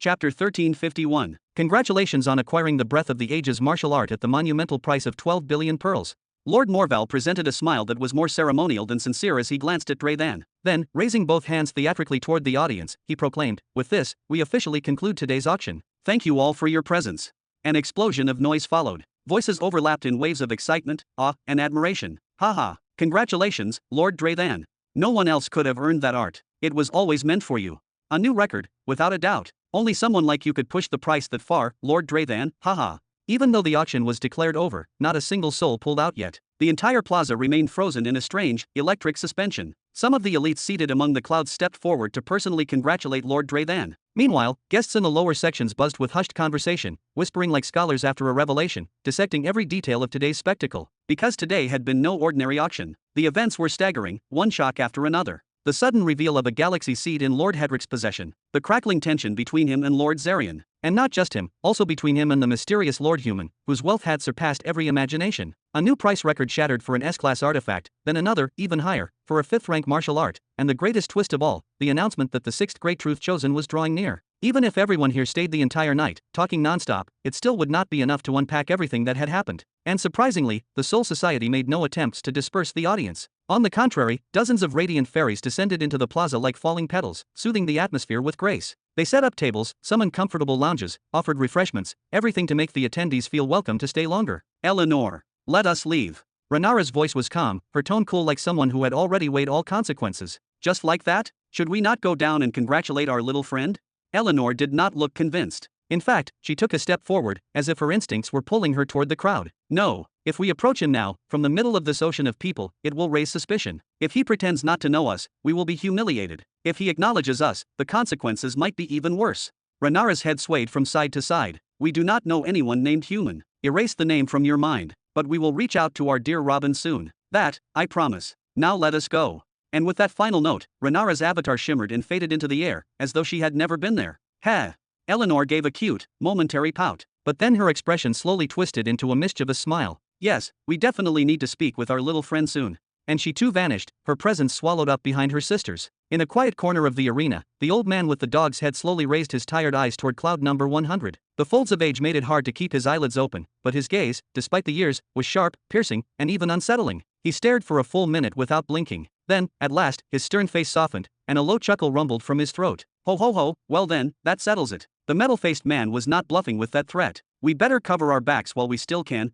Chapter 1351. Congratulations on acquiring the Breath of the Ages martial art at the monumental price of 12 billion pearls. Lord Morval presented a smile that was more ceremonial than sincere as he glanced at Draythan. Then, raising both hands theatrically toward the audience, he proclaimed, "With this, we officially conclude today's auction. Thank you all for your presence." An explosion of noise followed. Voices overlapped in waves of excitement, awe, and admiration. "Haha, congratulations, Lord Draythan. No one else could have earned that art. It was always meant for you. A new record, without a doubt. Only someone like you could push the price that far, Lord Draythan, haha." Even though the auction was declared over, not a single soul pulled out yet. The entire plaza remained frozen in a strange, electric suspension. Some of the elites seated among the clouds stepped forward to personally congratulate Lord Draythan. Meanwhile, guests in the lower sections buzzed with hushed conversation, whispering like scholars after a revelation, dissecting every detail of today's spectacle. Because today had been no ordinary auction, the events were staggering, one shock after another. The sudden reveal of a galaxy seed in Lord Hedrick's possession, the crackling tension between him and Lord Zarian, and not just him, also between him and the mysterious Lord Human, whose wealth had surpassed every imagination. A new price record shattered for an S-class artifact, then another, even higher, for a 5th-rank martial art, and the greatest twist of all, the announcement that the 6th great truth chosen was drawing near. Even if everyone here stayed the entire night, talking nonstop, it still would not be enough to unpack everything that had happened. And surprisingly, the Soul Society made no attempts to disperse the audience. On the contrary, dozens of radiant fairies descended into the plaza like falling petals, soothing the atmosphere with grace. They set up tables, summoned comfortable lounges, offered refreshments, everything to make the attendees feel welcome to stay longer. "Eleanor, let us leave." Renara's voice was calm, her tone cool like someone who had already weighed all consequences. "Just like that? Should we not go down and congratulate our little friend?" Eleanor did not look convinced. In fact, she took a step forward, as if her instincts were pulling her toward the crowd. "No, if we approach him now, from the middle of this ocean of people, it will raise suspicion. If he pretends not to know us, we will be humiliated. If he acknowledges us, the consequences might be even worse." Renara's head swayed from side to side. "We do not know anyone named Human. Erase the name from your mind, but we will reach out to our dear Robin soon. That, I promise. Now let us go." And with that final note, Renara's avatar shimmered and faded into the air, as though she had never been there. "Heh." Eleanor gave a cute, momentary pout, but then her expression slowly twisted into a mischievous smile. "Yes, we definitely need to speak with our little friend soon." And she too vanished, her presence swallowed up behind her sisters. In a quiet corner of the arena, the old man with the dog's head slowly raised his tired eyes toward cloud number 100. The folds of age made it hard to keep his eyelids open, but his gaze, despite the years, was sharp, piercing, and even unsettling. He stared for a full minute without blinking. Then, at last, his stern face softened, and a low chuckle rumbled from his throat. "Ho ho ho, well then, that settles it." The metal-faced man was not bluffing with that threat. "We better cover our backs while we still can."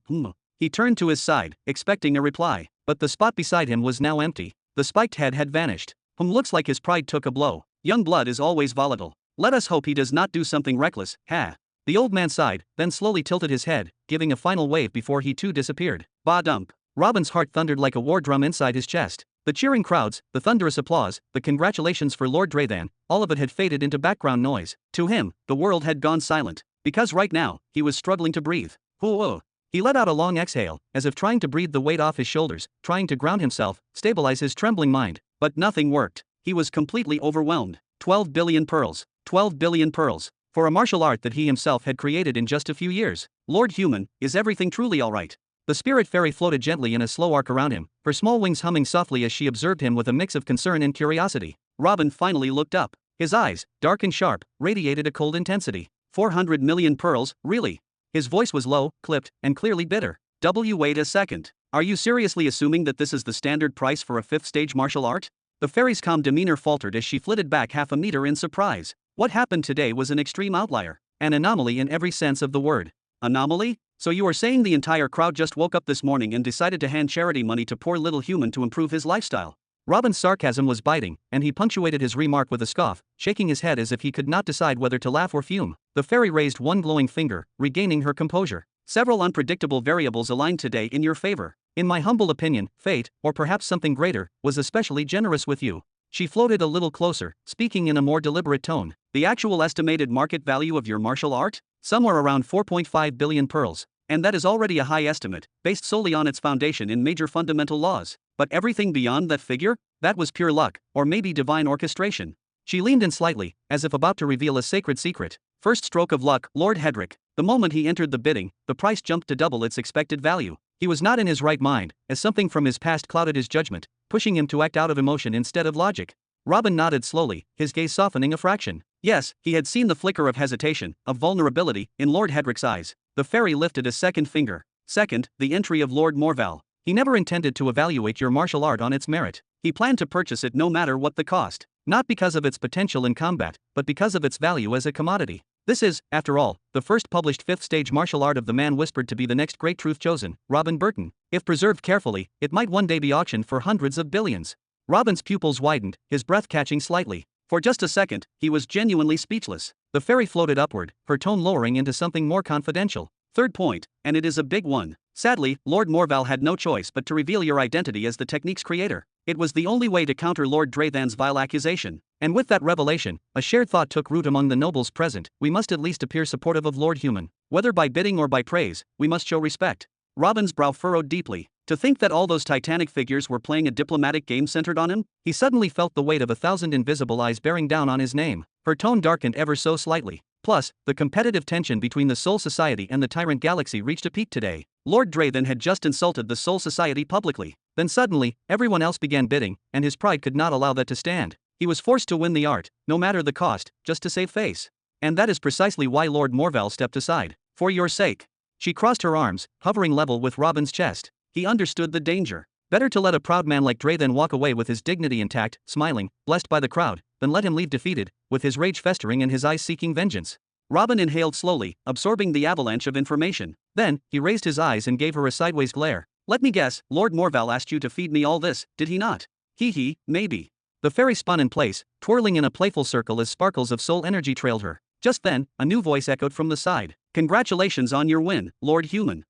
He turned to his side, expecting a reply, but the spot beside him was now empty. The spiked head had vanished. Looks like his pride took a blow. Young blood is always volatile. Let us hope he does not do something reckless, ha. The old man sighed, then slowly tilted his head, giving a final wave before he too disappeared. Ba-dump. Robin's heart thundered like a war drum inside his chest. The cheering crowds, the thunderous applause, the congratulations for Lord Draythan, all of it had faded into background noise. To him, the world had gone silent. Because right now, he was struggling to breathe. Whoa. He let out a long exhale, as if trying to breathe the weight off his shoulders, trying to ground himself, stabilize his trembling mind. But nothing worked. He was completely overwhelmed. 12 billion pearls. 12 billion pearls. For a martial art that he himself had created in just a few years. Lord Human, is everything truly alright? The spirit fairy floated gently in a slow arc around him, her small wings humming softly as she observed him with a mix of concern and curiosity. Robin finally looked up. His eyes, dark and sharp, radiated a cold intensity. 400 million pearls, really? His voice was low, clipped, and clearly bitter. Wait a second. Are you seriously assuming that this is the standard price for a 5th stage martial art? The fairy's calm demeanor faltered as she flitted back half a meter in surprise. What happened today was an extreme outlier. An anomaly in every sense of the word. Anomaly? So you are saying the entire crowd just woke up this morning and decided to hand charity money to poor little Human to improve his lifestyle? Robin's sarcasm was biting, and he punctuated his remark with a scoff, shaking his head as if he could not decide whether to laugh or fume. The fairy raised one glowing finger, regaining her composure. "Several unpredictable variables aligned today in your favor. In my humble opinion, fate, or perhaps something greater, was especially generous with you." She floated a little closer, speaking in a more deliberate tone. "The actual estimated market value of your martial art? Somewhere around 4.5 billion pearls. And that is already a high estimate, based solely on its foundation in major fundamental laws. But everything beyond that figure? That was pure luck, or maybe divine orchestration." She leaned in slightly, as if about to reveal a sacred secret. "First stroke of luck, Lord Hedrick. The moment he entered the bidding, the price jumped to double its expected value. He was not in his right mind, as something from his past clouded his judgment, pushing him to act out of emotion instead of logic. Robin nodded slowly, his gaze softening a fraction. Yes, he had seen the flicker of hesitation, of vulnerability, in Lord Hedrick's eyes. The fairy lifted a second finger. Second, the entry of Lord Morval. He never intended to evaluate your martial art on its merit. He planned to purchase it no matter what the cost. Not because of its potential in combat, but because of its value as a commodity. This is, after all, the first published 5th stage martial art of the man whispered to be the next great truth chosen, Robin Burton. If preserved carefully, it might one day be auctioned for hundreds of billions. Robin's pupils widened, his breath catching slightly. For just a second, he was genuinely speechless. The fairy floated upward, her tone lowering into something more confidential. Third point, and it is a big one. Sadly, Lord Morval had no choice but to reveal your identity as the technique's creator. It was the only way to counter Lord Drathan's vile accusation. And with that revelation, a shared thought took root among the nobles present: we must at least appear supportive of Lord Human. Whether by bidding or by praise, we must show respect. Robin's brow furrowed deeply. To think that all those titanic figures were playing a diplomatic game centered on him? He suddenly felt the weight of 1,000 invisible eyes bearing down on his name. Her tone darkened ever so slightly. Plus, the competitive tension between the Soul Society and the Tyrant Galaxy reached a peak today. Lord Drathan had just insulted the Soul Society publicly. Then suddenly, everyone else began bidding, and his pride could not allow that to stand. He was forced to win the art, no matter the cost, just to save face. And that is precisely why Lord Morval stepped aside. For your sake. She crossed her arms, hovering level with Robin's chest. He understood the danger. Better to let a proud man like Drathan walk away with his dignity intact, smiling, blessed by the crowd, than let him leave defeated, with his rage festering and his eyes seeking vengeance. Robin inhaled slowly, absorbing the avalanche of information. Then, he raised his eyes and gave her a sideways glare. Let me guess, Lord Morval asked you to feed me all this, did he not? Hee, maybe. The fairy spun in place, twirling in a playful circle as sparkles of soul energy trailed her. Just then, a new voice echoed from the side. Congratulations on your win, Lord Human.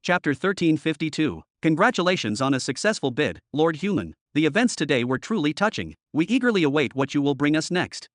Chapter 1352. Congratulations on a successful bid, Lord Human. The events today were truly touching. We eagerly await what you will bring us next.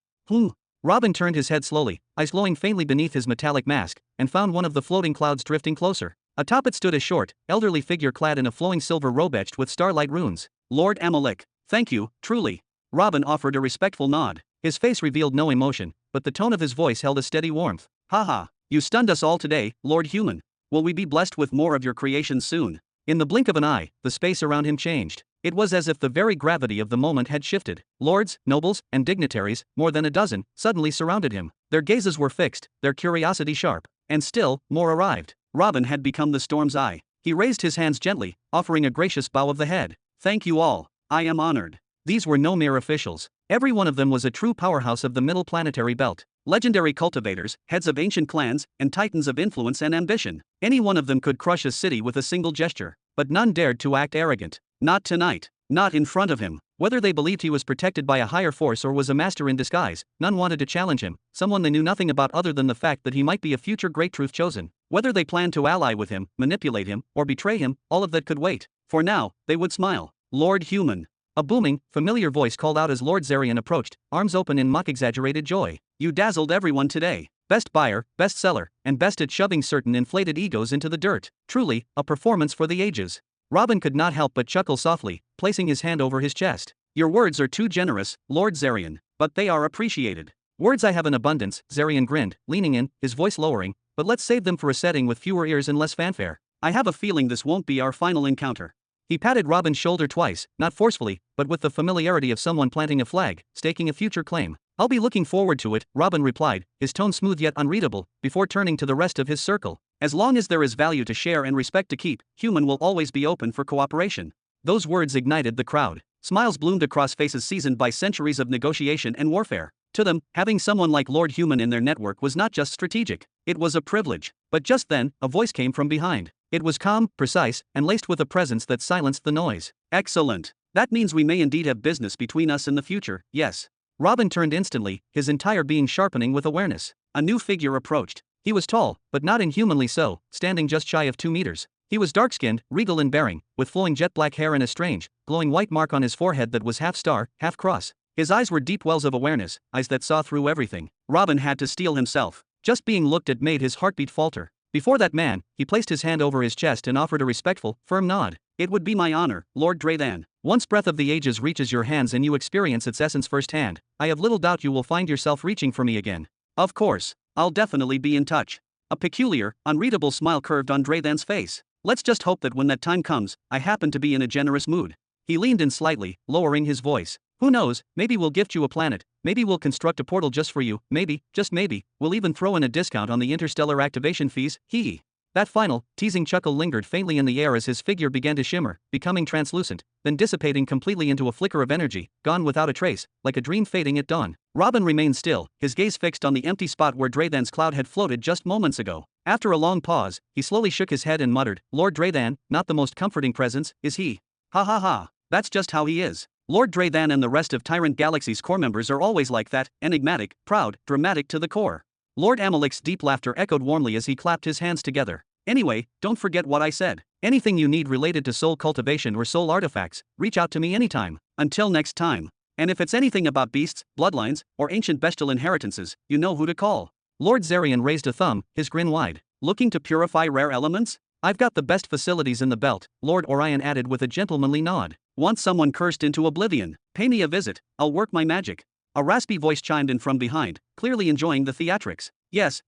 Robin turned his head slowly, eyes glowing faintly beneath his metallic mask, and found one of the floating clouds drifting closer. Atop it stood a short, elderly figure clad in a flowing silver robe etched with starlight runes. Lord Amalek. Thank you, truly. Robin offered a respectful nod. His face revealed no emotion, but the tone of his voice held a steady warmth. Haha, you stunned us all today, Lord Human. Will we be blessed with more of your creations soon? In the blink of an eye, the space around him changed. It was as if the very gravity of the moment had shifted. Lords, nobles, and dignitaries, more than a dozen, suddenly surrounded him. Their gazes were fixed, their curiosity sharp. And still, more arrived. Robin had become the storm's eye. He raised his hands gently, offering a gracious bow of the head. Thank you all. I am honored. These were no mere officials. Every one of them was a true powerhouse of the middle planetary belt. Legendary cultivators, heads of ancient clans, and titans of influence and ambition. Any one of them could crush a city with a single gesture. But none dared to act arrogant. Not tonight. Not in front of him. Whether they believed he was protected by a higher force or was a master in disguise, none wanted to challenge him, someone they knew nothing about other than the fact that he might be a future great truth chosen. Whether they planned to ally with him, manipulate him, or betray him, all of that could wait. For now, they would smile. Lord Human. A booming, familiar voice called out as Lord Zarian approached, arms open in mock-exaggerated joy. You dazzled everyone today. Best buyer, best seller, and best at shoving certain inflated egos into the dirt. Truly, a performance for the ages. Robin could not help but chuckle softly, placing his hand over his chest. Your words are too generous, Lord Zarian, but they are appreciated. Words I have in abundance, Zarian grinned, leaning in, his voice lowering, but let's save them for a setting with fewer ears and less fanfare. I have a feeling this won't be our final encounter. He patted Robin's shoulder twice, not forcefully, but with the familiarity of someone planting a flag, staking a future claim. I'll be looking forward to it, Robin replied, his tone smooth yet unreadable, before turning to the rest of his circle. As long as there is value to share and respect to keep, Human will always be open for cooperation. Those words ignited the crowd. Smiles bloomed across faces seasoned by centuries of negotiation and warfare. To them, having someone like Lord Human in their network was not just strategic, it was a privilege. But just then, a voice came from behind. It was calm, precise, and laced with a presence that silenced the noise. Excellent. That means we may indeed have business between us in the future, yes. Robin turned instantly, his entire being sharpening with awareness. A new figure approached. He was tall, but not inhumanly so, standing just shy of 2 meters. He was dark-skinned, regal in bearing, with flowing jet-black hair and a strange, glowing white mark on his forehead that was half star, half cross. His eyes were deep wells of awareness, eyes that saw through everything. Robin had to steel himself. Just being looked at made his heartbeat falter. Before that man, he placed his hand over his chest and offered a respectful, firm nod. It would be my honor, Lord Drathan. Once Breath of the Ages reaches your hands and you experience its essence firsthand, I have little doubt you will find yourself reaching for me again. Of course, I'll definitely be in touch. A peculiar, unreadable smile curved on Drathan's face. Let's just hope that when that time comes, I happen to be in a generous mood. He leaned in slightly, lowering his voice. Who knows, maybe we'll gift you a planet, maybe we'll construct a portal just for you, maybe, just maybe, we'll even throw in a discount on the interstellar activation fees, hee. That final, teasing chuckle lingered faintly in the air as his figure began to shimmer, becoming translucent, then dissipating completely into a flicker of energy, gone without a trace, like a dream fading at dawn. Robin remained still, his gaze fixed on the empty spot where Draythan's cloud had floated just moments ago. After a long pause, he slowly shook his head and muttered, Lord Draythan, not the most comforting presence, is he? Ha ha ha, that's just how he is. Lord Draythan and the rest of Tyrant Galaxy's core members are always like that, enigmatic, proud, dramatic to the core. Lord Amalek's deep laughter echoed warmly as he clapped his hands together. Anyway, don't forget what I said. Anything you need related to soul cultivation or soul artifacts, reach out to me anytime. Until next time. And if it's anything about beasts, bloodlines, or ancient bestial inheritances, you know who to call. Lord Zarian raised a thumb, his grin wide. Looking to purify rare elements? I've got the best facilities in the belt, Lord Orion added with a gentlemanly nod. Want someone cursed into oblivion? Pay me a visit, I'll work my magic. A raspy voice chimed in from behind, clearly enjoying the theatrics. Yes,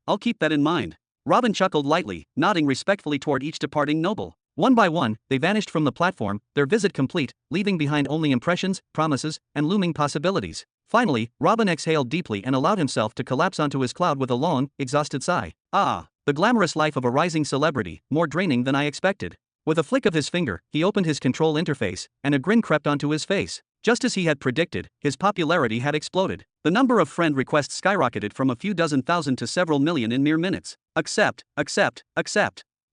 I'll keep that in mind. Robin chuckled lightly, nodding respectfully toward each departing noble. One by one, they vanished from the platform, their visit complete, leaving behind only impressions, promises, and looming possibilities. Finally, Robin exhaled deeply and allowed himself to collapse onto his cloud with a long, exhausted sigh. Ah, the glamorous life of a rising celebrity, more draining than I expected. With a flick of his finger, he opened his control interface, and a grin crept onto his face. Just as he had predicted, his popularity had exploded. The number of friend requests skyrocketed from a few dozen thousand to several million in mere minutes. Accept.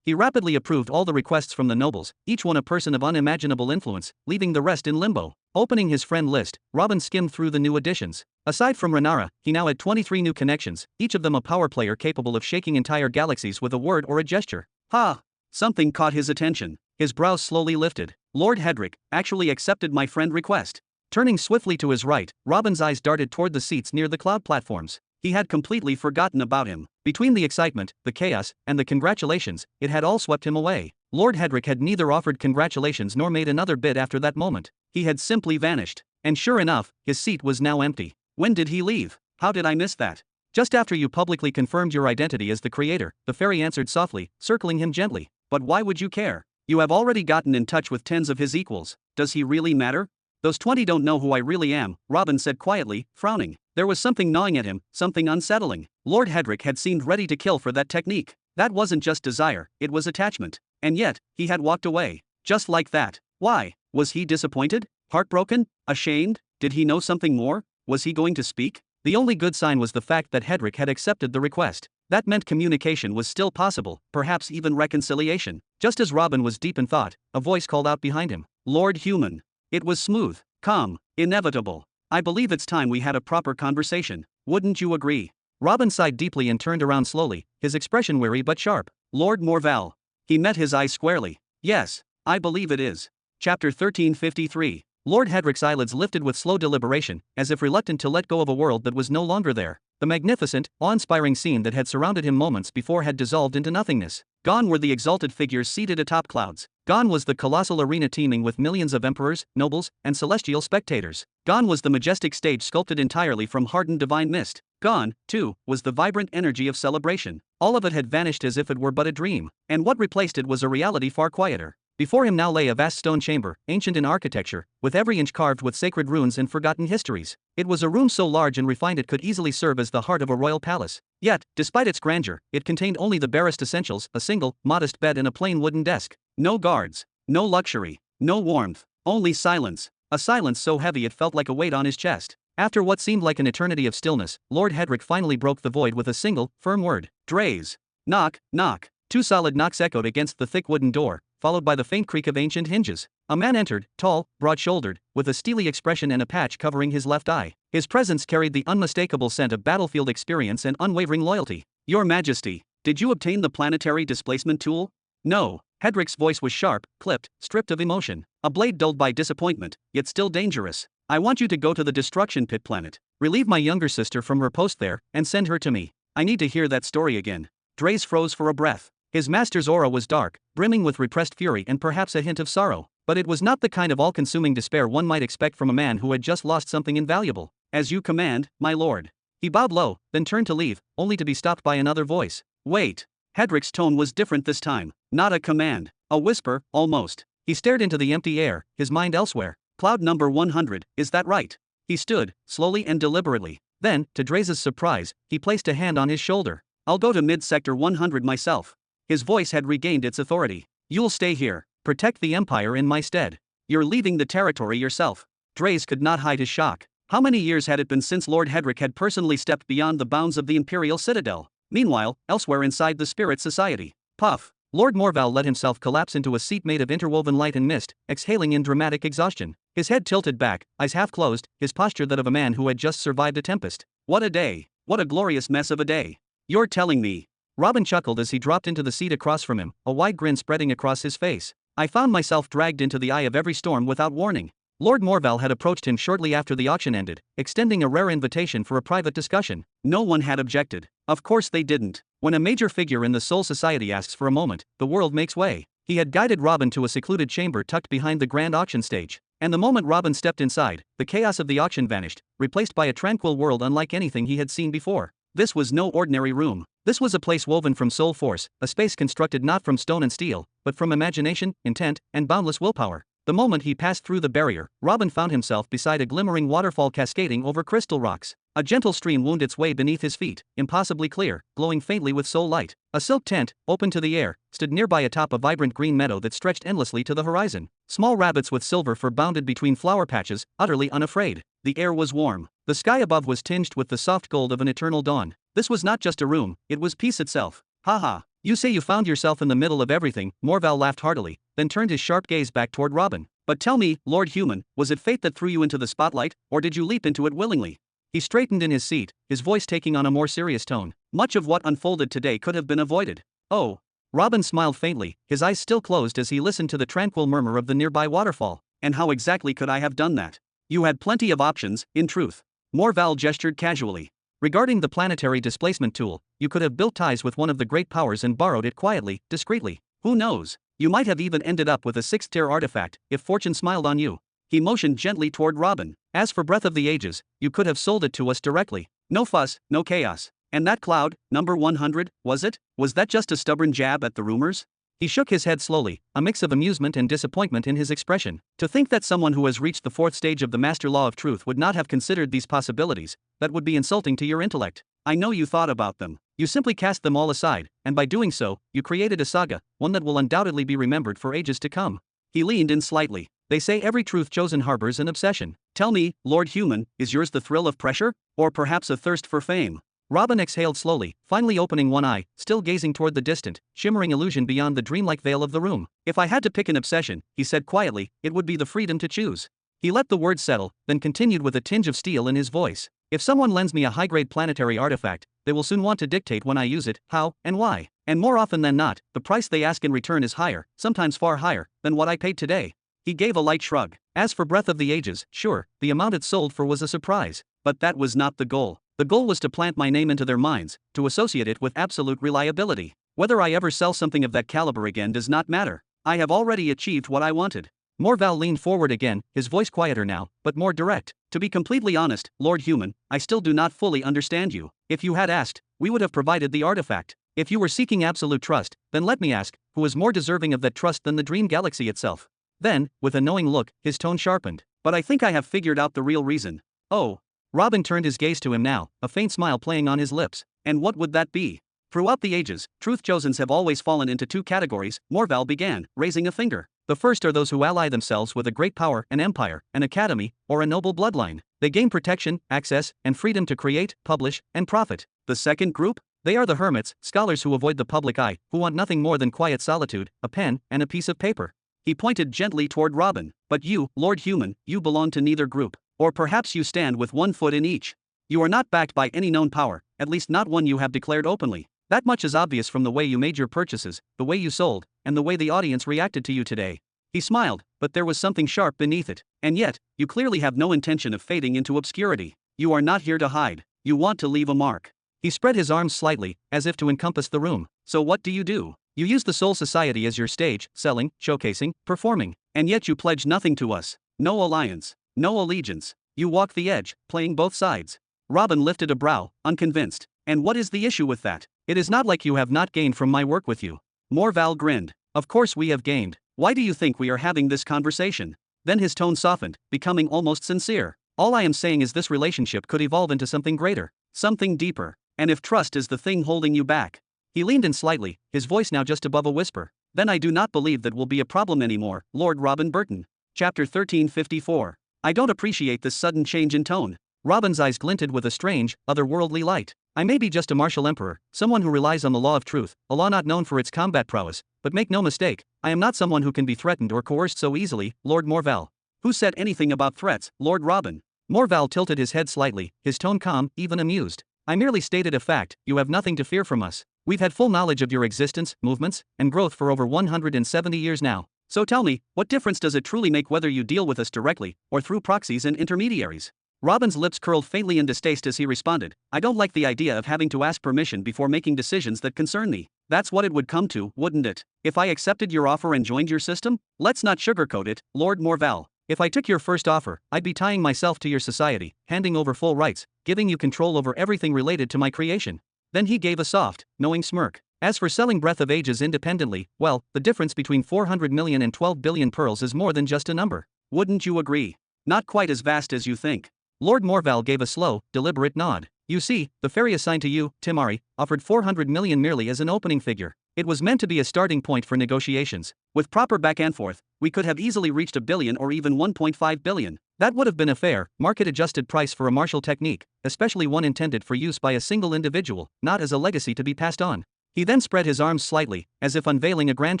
He rapidly approved all the requests from the nobles, each one a person of unimaginable influence, leaving the rest in limbo. Opening his friend list, Robin skimmed through the new additions. Aside from Renara, he now had 23 new connections, each of them a power player capable of shaking entire galaxies with a word or a gesture. Ha! Something caught his attention. His brows slowly lifted. Lord Hedrick actually accepted my friend request. Turning swiftly to his right, Robin's eyes darted toward the seats near the cloud platforms. He had completely forgotten about him. Between the excitement, the chaos, and the congratulations, it had all swept him away. Lord Hedrick had neither offered congratulations nor made another bid after that moment. He had simply vanished. And sure enough, his seat was now empty. When did he leave? How did I miss that? Just after you publicly confirmed your identity as the creator, the fairy answered softly, circling him gently. But why would you care? You have already gotten in touch with tens of his equals. Does he really matter? Those 20 don't know who I really am, Robin said quietly, frowning. There was something gnawing at him, something unsettling. Lord Hedrick had seemed ready to kill for that technique. That wasn't just desire, it was attachment. And yet, he had walked away. Just like that. Why? Was he disappointed? Heartbroken? Ashamed? Did he know something more? Was he going to speak? The only good sign was the fact that Hedrick had accepted the request. That meant communication was still possible, perhaps even reconciliation. Just as Robin was deep in thought, a voice called out behind him. Lord Human. It was smooth, calm, inevitable. I believe it's time we had a proper conversation. Wouldn't you agree? Robin sighed deeply and turned around slowly, his expression weary but sharp. Lord Morval. He met his eyes squarely. Yes, I believe it is. Chapter 1353. Lord Hedrick's eyelids lifted with slow deliberation, as if reluctant to let go of a world that was no longer there. The magnificent, awe-inspiring scene that had surrounded him moments before had dissolved into nothingness. Gone were the exalted figures seated atop clouds. Gone was the colossal arena teeming with millions of emperors, nobles, and celestial spectators. Gone was the majestic stage sculpted entirely from hardened divine mist. Gone, too, was the vibrant energy of celebration. All of it had vanished as if it were but a dream, and what replaced it was a reality far quieter. Before him now lay a vast stone chamber, ancient in architecture, with every inch carved with sacred runes and forgotten histories. It was a room so large and refined it could easily serve as the heart of a royal palace. Yet, despite its grandeur, it contained only the barest essentials, a single, modest bed and a plain wooden desk. No guards, no luxury, no warmth, only silence. A silence so heavy it felt like a weight on his chest. After what seemed like an eternity of stillness, Lord Hedrick finally broke the void with a single, firm word. Drays. Knock, knock. 2 solid knocks echoed against the thick wooden door, followed by the faint creak of ancient hinges. A man entered, tall, broad-shouldered, with a steely expression and a patch covering his left eye. His presence carried the unmistakable scent of battlefield experience and unwavering loyalty. Your Majesty, did you obtain the planetary displacement tool? No. Hedrick's voice was sharp, clipped, stripped of emotion. A blade dulled by disappointment, yet still dangerous. I want you to go to the destruction pit planet. Relieve my younger sister from her post there, and send her to me. I need to hear that story again. Drays froze for a breath. His master's aura was dark, brimming with repressed fury and perhaps a hint of sorrow. But it was not the kind of all-consuming despair one might expect from a man who had just lost something invaluable. As you command, my lord. He bowed low, then turned to leave, only to be stopped by another voice. Wait. Hedrick's tone was different this time. Not a command. A whisper, almost. He stared into the empty air, his mind elsewhere. Cloud number 100, is that right? He stood, slowly and deliberately. Then, to Dreza's surprise, he placed a hand on his shoulder. I'll go to mid-sector 100 myself. His voice had regained its authority. You'll stay here, protect the Empire in my stead. You're leaving the territory yourself. Draze could not hide his shock. How many years had it been since Lord Hedrick had personally stepped beyond the bounds of the Imperial Citadel? Meanwhile, elsewhere inside the Spirit Society. Puff. Lord Morval let himself collapse into a seat made of interwoven light and mist, exhaling in dramatic exhaustion. His head tilted back, eyes half closed, his posture that of a man who had just survived a tempest. What a day. What a glorious mess of a day. You're telling me. Robin chuckled as he dropped into the seat across from him, a wide grin spreading across his face. I found myself dragged into the eye of every storm without warning. Lord Morval had approached him shortly after the auction ended, extending a rare invitation for a private discussion. No one had objected. Of course they didn't. When a major figure in the Soul Society asks for a moment, the world makes way. He had guided Robin to a secluded chamber tucked behind the grand auction stage. And the moment Robin stepped inside, the chaos of the auction vanished, replaced by a tranquil world unlike anything he had seen before. This was no ordinary room. This was a place woven from soul force, a space constructed not from stone and steel, but from imagination, intent, and boundless willpower. The moment he passed through the barrier, Robin found himself beside a glimmering waterfall cascading over crystal rocks. A gentle stream wound its way beneath his feet, impossibly clear, glowing faintly with soul light. A silk tent, open to the air, stood nearby atop a vibrant green meadow that stretched endlessly to the horizon. Small rabbits with silver fur bounded between flower patches, utterly unafraid. The air was warm. The sky above was tinged with the soft gold of an eternal dawn. This was not just a room, it was peace itself. Haha. You say you found yourself in the middle of everything, Morval laughed heartily, then turned his sharp gaze back toward Robin. But tell me, Lord Human, was it fate that threw you into the spotlight, or did you leap into it willingly? He straightened in his seat, his voice taking on a more serious tone. Much of what unfolded today could have been avoided. Oh. Robin smiled faintly, his eyes still closed as he listened to the tranquil murmur of the nearby waterfall. And how exactly could I have done that? You had plenty of options, in truth. Morval gestured casually. Regarding the planetary displacement tool, you could have built ties with one of the great powers and borrowed it quietly, discreetly. Who knows? You might have even ended up with a 6th-tier artifact, if fortune smiled on you. He motioned gently toward Robin. As for Breath of the Ages, you could have sold it to us directly. No fuss, no chaos. And that cloud, number 100, was it? Was that just a stubborn jab at the rumors? He shook his head slowly, a mix of amusement and disappointment in his expression. To think that someone who has reached the 4th stage of the Master Law of Truth would not have considered these possibilities, that would be insulting to your intellect. I know you thought about them. You simply cast them all aside, and by doing so, you created a saga, one that will undoubtedly be remembered for ages to come. He leaned in slightly. They say every truth chosen harbors an obsession. Tell me, Lord Human, is yours the thrill of pressure? Or perhaps a thirst for fame? Robin exhaled slowly, finally opening one eye, still gazing toward the distant, shimmering illusion beyond the dreamlike veil of the room. If I had to pick an obsession, he said quietly, it would be the freedom to choose. He let the words settle, then continued with a tinge of steel in his voice. If someone lends me a high-grade planetary artifact, they will soon want to dictate when I use it, how, and why. And more often than not, the price they ask in return is higher, sometimes far higher, than what I paid today. He gave a light shrug. As for Breath of the Ages, sure, the amount it sold for was a surprise. But that was not the goal. The goal was to plant my name into their minds, to associate it with absolute reliability. Whether I ever sell something of that caliber again does not matter. I have already achieved what I wanted. Morval leaned forward again, his voice quieter now, but more direct. To be completely honest, Lord Human, I still do not fully understand you. If you had asked, we would have provided the artifact. If you were seeking absolute trust, then let me ask, who is more deserving of that trust than the Dream Galaxy itself? Then, with a knowing look, his tone sharpened. But I think I have figured out the real reason. Oh. Robin turned his gaze to him now, a faint smile playing on his lips. And what would that be? Throughout the ages, truth chosens have always fallen into two categories, Morval began, raising a finger. The first are those who ally themselves with a great power, an empire, an academy, or a noble bloodline. They gain protection, access, and freedom to create, publish, and profit. The second group? They are the hermits, scholars who avoid the public eye, who want nothing more than quiet solitude, a pen, and a piece of paper. He pointed gently toward Robin. But you, Lord Human, you belong to neither group. Or perhaps you stand with one foot in each. You are not backed by any known power, at least not one you have declared openly. That much is obvious from the way you made your purchases, the way you sold, and the way the audience reacted to you today. He smiled, but there was something sharp beneath it. And yet, you clearly have no intention of fading into obscurity. You are not here to hide. You want to leave a mark. He spread his arms slightly, as if to encompass the room. So what do? You use the Soul Society as your stage, selling, showcasing, performing. And yet you pledge nothing to us. No alliance. No allegiance. You walk the edge, playing both sides. Robin lifted a brow, unconvinced. And what is the issue with that? It is not like you have not gained from my work with you. Morval grinned. Of course we have gained. Why do you think we are having this conversation? Then his tone softened, becoming almost sincere. All I am saying is this relationship could evolve into something greater, something deeper. And if trust is the thing holding you back. He leaned in slightly, his voice now just above a whisper. Then I do not believe that will be a problem anymore, Lord Robin Burton. Chapter 1354. I don't appreciate this sudden change in tone. Robin's eyes glinted with a strange, otherworldly light. I may be just a martial emperor, someone who relies on the law of truth, a law not known for its combat prowess, but make no mistake, I am not someone who can be threatened or coerced so easily, Lord Morval. Who said anything about threats, Lord Robin? Morval tilted his head slightly, his tone calm, even amused. I merely stated a fact, you have nothing to fear from us. We've had full knowledge of your existence, movements, and growth for over 170 years now. So tell me, what difference does it truly make whether you deal with us directly, or through proxies and intermediaries? Robin's lips curled faintly in distaste as he responded, I don't like the idea of having to ask permission before making decisions that concern me. That's what it would come to, wouldn't it? If I accepted your offer and joined your system? Let's not sugarcoat it, Lord Morval. If I took your first offer, I'd be tying myself to your society, handing over full rights, giving you control over everything related to my creation. Then he gave a soft, knowing smirk. As for selling Breath of Ages independently, well, the difference between 400 million and 12 billion pearls is more than just a number. Wouldn't you agree? Not quite as vast as you think. Lord Morval gave a slow, deliberate nod. You see, the ferry assigned to you, Timari, offered 400 million merely as an opening figure. It was meant to be a starting point for negotiations. With proper back and forth, we could have easily reached a billion or even 1.5 billion. That would have been a fair, market-adjusted price for a martial technique, especially one intended for use by a single individual, not as a legacy to be passed on. He then spread his arms slightly, as if unveiling a grand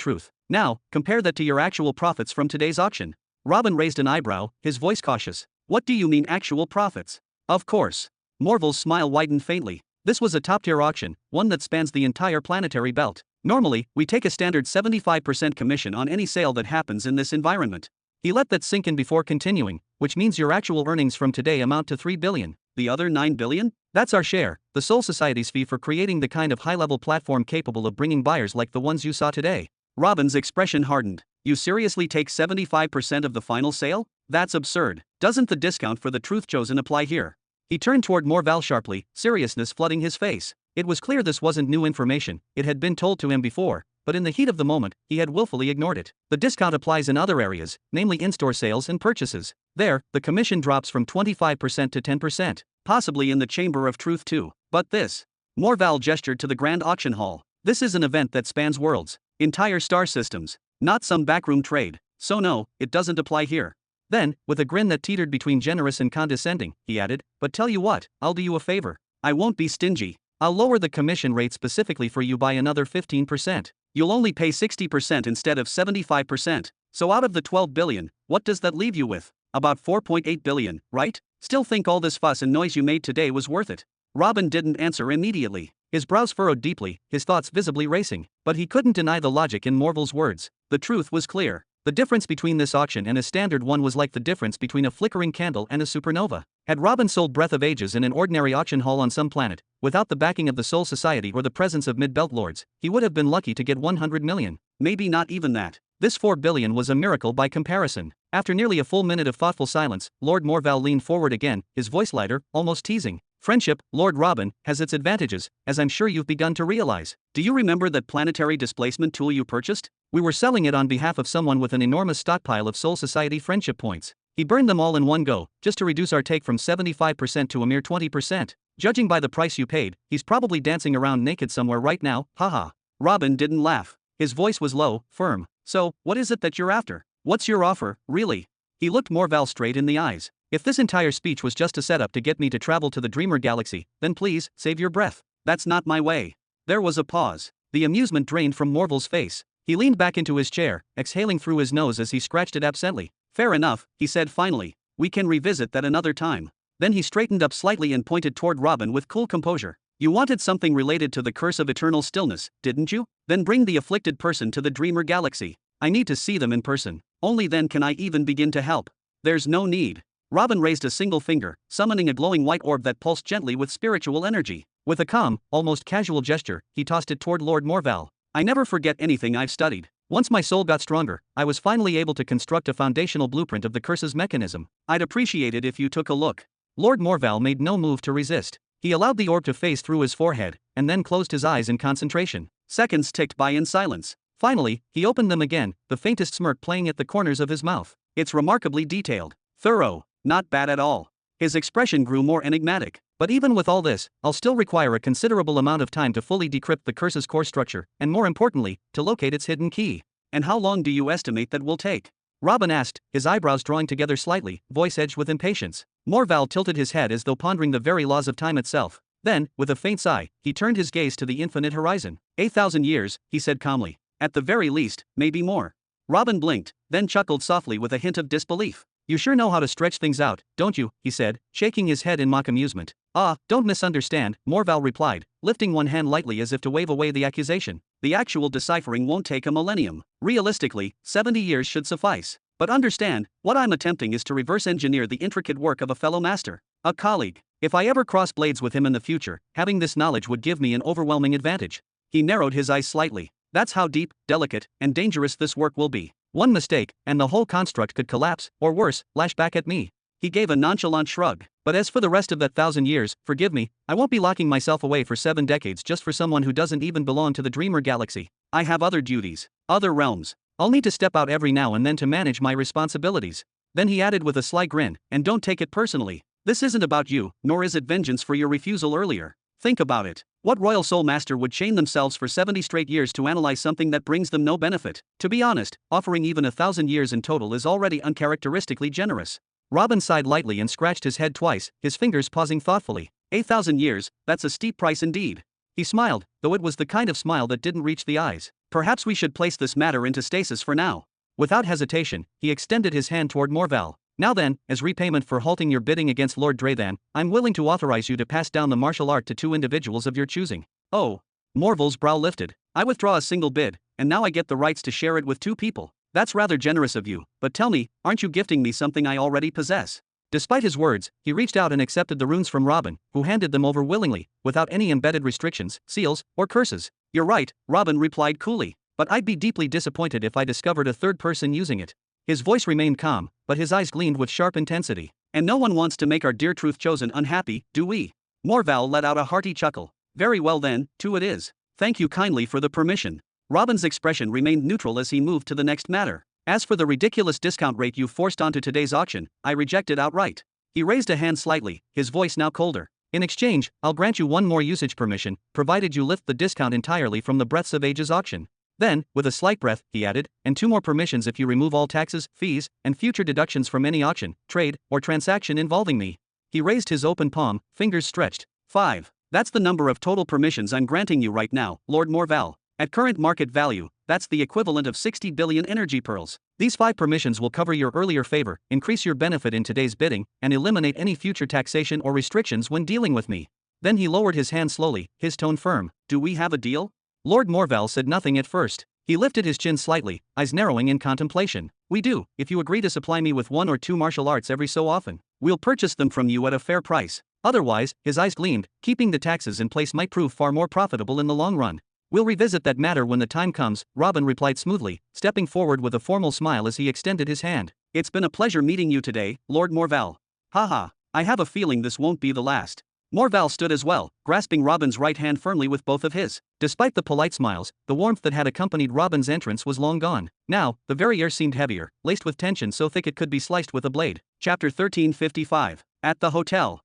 truth. Now, compare that to your actual profits from today's auction. Robin raised an eyebrow, his voice cautious. What do you mean actual profits? Of course. Morval's smile widened faintly. This was a top-tier auction, one that spans the entire planetary belt. Normally, we take a standard 75% commission on any sale that happens in this environment. He let that sink in before continuing, which means your actual earnings from today amount to 3 billion. The other 9 billion? That's our share, the Soul Society's fee for creating the kind of high-level platform capable of bringing buyers like the ones you saw today. Robin's expression hardened. You seriously take 75% of the final sale? That's absurd. Doesn't the discount for the truth chosen apply here? He turned toward Morval sharply, seriousness flooding his face. It was clear this wasn't new information, it had been told to him before, but in the heat of the moment, he had willfully ignored it. The discount applies in other areas, namely in-store sales and purchases. There, the commission drops from 25% to 10%, possibly in the Chamber of Truth too. But this. Morval gestured to the Grand Auction Hall. This is an event that spans worlds, entire star systems, not some backroom trade. So no, it doesn't apply here. Then, with a grin that teetered between generous and condescending, he added, but tell you what, I'll do you a favor. I won't be stingy. I'll lower the commission rate specifically for you by another 15%. You'll only pay 60% instead of 75%. So out of the 12 billion, what does that leave you with? About 4.8 billion, right? Still think all this fuss and noise you made today was worth it? Robin didn't answer immediately. His brows furrowed deeply, his thoughts visibly racing. But he couldn't deny the logic in Morval's words. The truth was clear. The difference between this auction and a standard one was like the difference between a flickering candle and a supernova. Had Robin sold Breath of Ages in an ordinary auction hall on some planet, without the backing of the Soul Society or the presence of mid-belt lords, he would have been lucky to get 100 million. Maybe not even that. This 4 billion was a miracle by comparison. After nearly a full minute of thoughtful silence, Lord Morval leaned forward again, his voice lighter, almost teasing. Friendship, Lord Robin, has its advantages, as I'm sure you've begun to realize. Do you remember that planetary displacement tool you purchased? We were selling it on behalf of someone with an enormous stockpile of Soul Society friendship points. He burned them all in one go, just to reduce our take from 75% to a mere 20%. Judging by the price you paid, he's probably dancing around naked somewhere right now, haha. Robin didn't laugh. His voice was low, firm. So, what is it that you're after? What's your offer, really? He looked Morval straight in the eyes. If this entire speech was just a setup to get me to travel to the Dreamer Galaxy, then please, save your breath. That's not my way. There was a pause. The amusement drained from Morval's face. He leaned back into his chair, exhaling through his nose as he scratched it absently. Fair enough, he said finally. We can revisit that another time. Then he straightened up slightly and pointed toward Robin with cool composure. You wanted something related to the curse of eternal stillness, didn't you? Then bring the afflicted person to the Dreamer Galaxy. I need to see them in person. Only then can I even begin to help. There's no need. Robin raised a single finger, summoning a glowing white orb that pulsed gently with spiritual energy. With a calm, almost casual gesture, he tossed it toward Lord Morval. I never forget anything I've studied. Once my soul got stronger, I was finally able to construct a foundational blueprint of the curse's mechanism. I'd appreciate it if you took a look. Lord Morval made no move to resist. He allowed the orb to phase through his forehead, and then closed his eyes in concentration. Seconds ticked by in silence. Finally, he opened them again, the faintest smirk playing at the corners of his mouth. It's remarkably detailed. Thorough. Not bad at all. His expression grew more enigmatic. But even with all this, I'll still require a considerable amount of time to fully decrypt the curse's core structure, and more importantly, to locate its hidden key. And how long do you estimate that will take? Robin asked, his eyebrows drawing together slightly, voice edged with impatience. Morval tilted his head as though pondering the very laws of time itself. Then, with a faint sigh, he turned his gaze to the infinite horizon. 8,000 years, he said calmly. At the very least, maybe more. Robin blinked, then chuckled softly with a hint of disbelief. You sure know how to stretch things out, don't you, he said, shaking his head in mock amusement. Ah, don't misunderstand, Morval replied, lifting one hand lightly as if to wave away the accusation. The actual deciphering won't take a millennium. Realistically, 70 years should suffice. But understand, what I'm attempting is to reverse engineer the intricate work of a fellow master, a colleague. If I ever cross blades with him in the future, having this knowledge would give me an overwhelming advantage. He narrowed his eyes slightly. That's how deep, delicate, and dangerous this work will be. One mistake, and the whole construct could collapse, or worse, lash back at me. He gave a nonchalant shrug. But as for the rest of that 1,000 years, forgive me, I won't be locking myself away for 7 decades just for someone who doesn't even belong to the Dreamer Galaxy. I have other duties, other realms. I'll need to step out every now and then to manage my responsibilities. Then he added with a sly grin, and don't take it personally. This isn't about you, nor is it vengeance for your refusal earlier. Think about it. What royal soul master would chain themselves for 70 straight years to analyze something that brings them no benefit? To be honest, offering even 1,000 years in total is already uncharacteristically generous. Robin sighed lightly and scratched his head twice, his fingers pausing thoughtfully. 8,000 years, that's a steep price indeed. He smiled, though it was the kind of smile that didn't reach the eyes. Perhaps we should place this matter into stasis for now. Without hesitation, he extended his hand toward Morval. Now then, as repayment for halting your bidding against Lord Drathan, I'm willing to authorize you to pass down the martial art to 2 individuals of your choosing. Oh. Morval's brow lifted. I withdraw a single bid, and now I get the rights to share it with 2 people. That's rather generous of you, but tell me, aren't you gifting me something I already possess? Despite his words, he reached out and accepted the runes from Robin, who handed them over willingly, without any embedded restrictions, seals, or curses. You're right, Robin replied coolly, but I'd be deeply disappointed if I discovered a third person using it. His voice remained calm, but his eyes gleamed with sharp intensity. And no one wants to make our dear truth chosen unhappy, do we? Morval let out a hearty chuckle. Very well then, 2 it is. Thank you kindly for the permission. Robin's expression remained neutral as he moved to the next matter. As for the ridiculous discount rate you forced onto today's auction, I reject it outright. He raised a hand slightly, his voice now colder. In exchange, I'll grant you 1 more usage permission, provided you lift the discount entirely from the Breaths of Ages auction. Then, with a slight breath, he added, and 2 more permissions if you remove all taxes, fees, and future deductions from any auction, trade, or transaction involving me. He raised his open palm, fingers stretched. 5. That's the number of total permissions I'm granting you right now, Lord Morval. At current market value, that's the equivalent of 60 billion energy pearls. These 5 permissions will cover your earlier favor, increase your benefit in today's bidding, and eliminate any future taxation or restrictions when dealing with me. Then he lowered his hand slowly, his tone firm. Do we have a deal? Lord Morval said nothing at first. He lifted his chin slightly, eyes narrowing in contemplation. We do, if you agree to supply me with 1 or 2 martial arts every so often. We'll purchase them from you at a fair price. Otherwise, his eyes gleamed, keeping the taxes in place might prove far more profitable in the long run. We'll revisit that matter when the time comes, Robin replied smoothly, stepping forward with a formal smile as he extended his hand. It's been a pleasure meeting you today, Lord Morval. Haha, I have a feeling this won't be the last. Morval stood as well, grasping Robin's right hand firmly with both of his. Despite the polite smiles, the warmth that had accompanied Robin's entrance was long gone. Now, the very air seemed heavier, laced with tension so thick it could be sliced with a blade. Chapter 1355. At the hotel.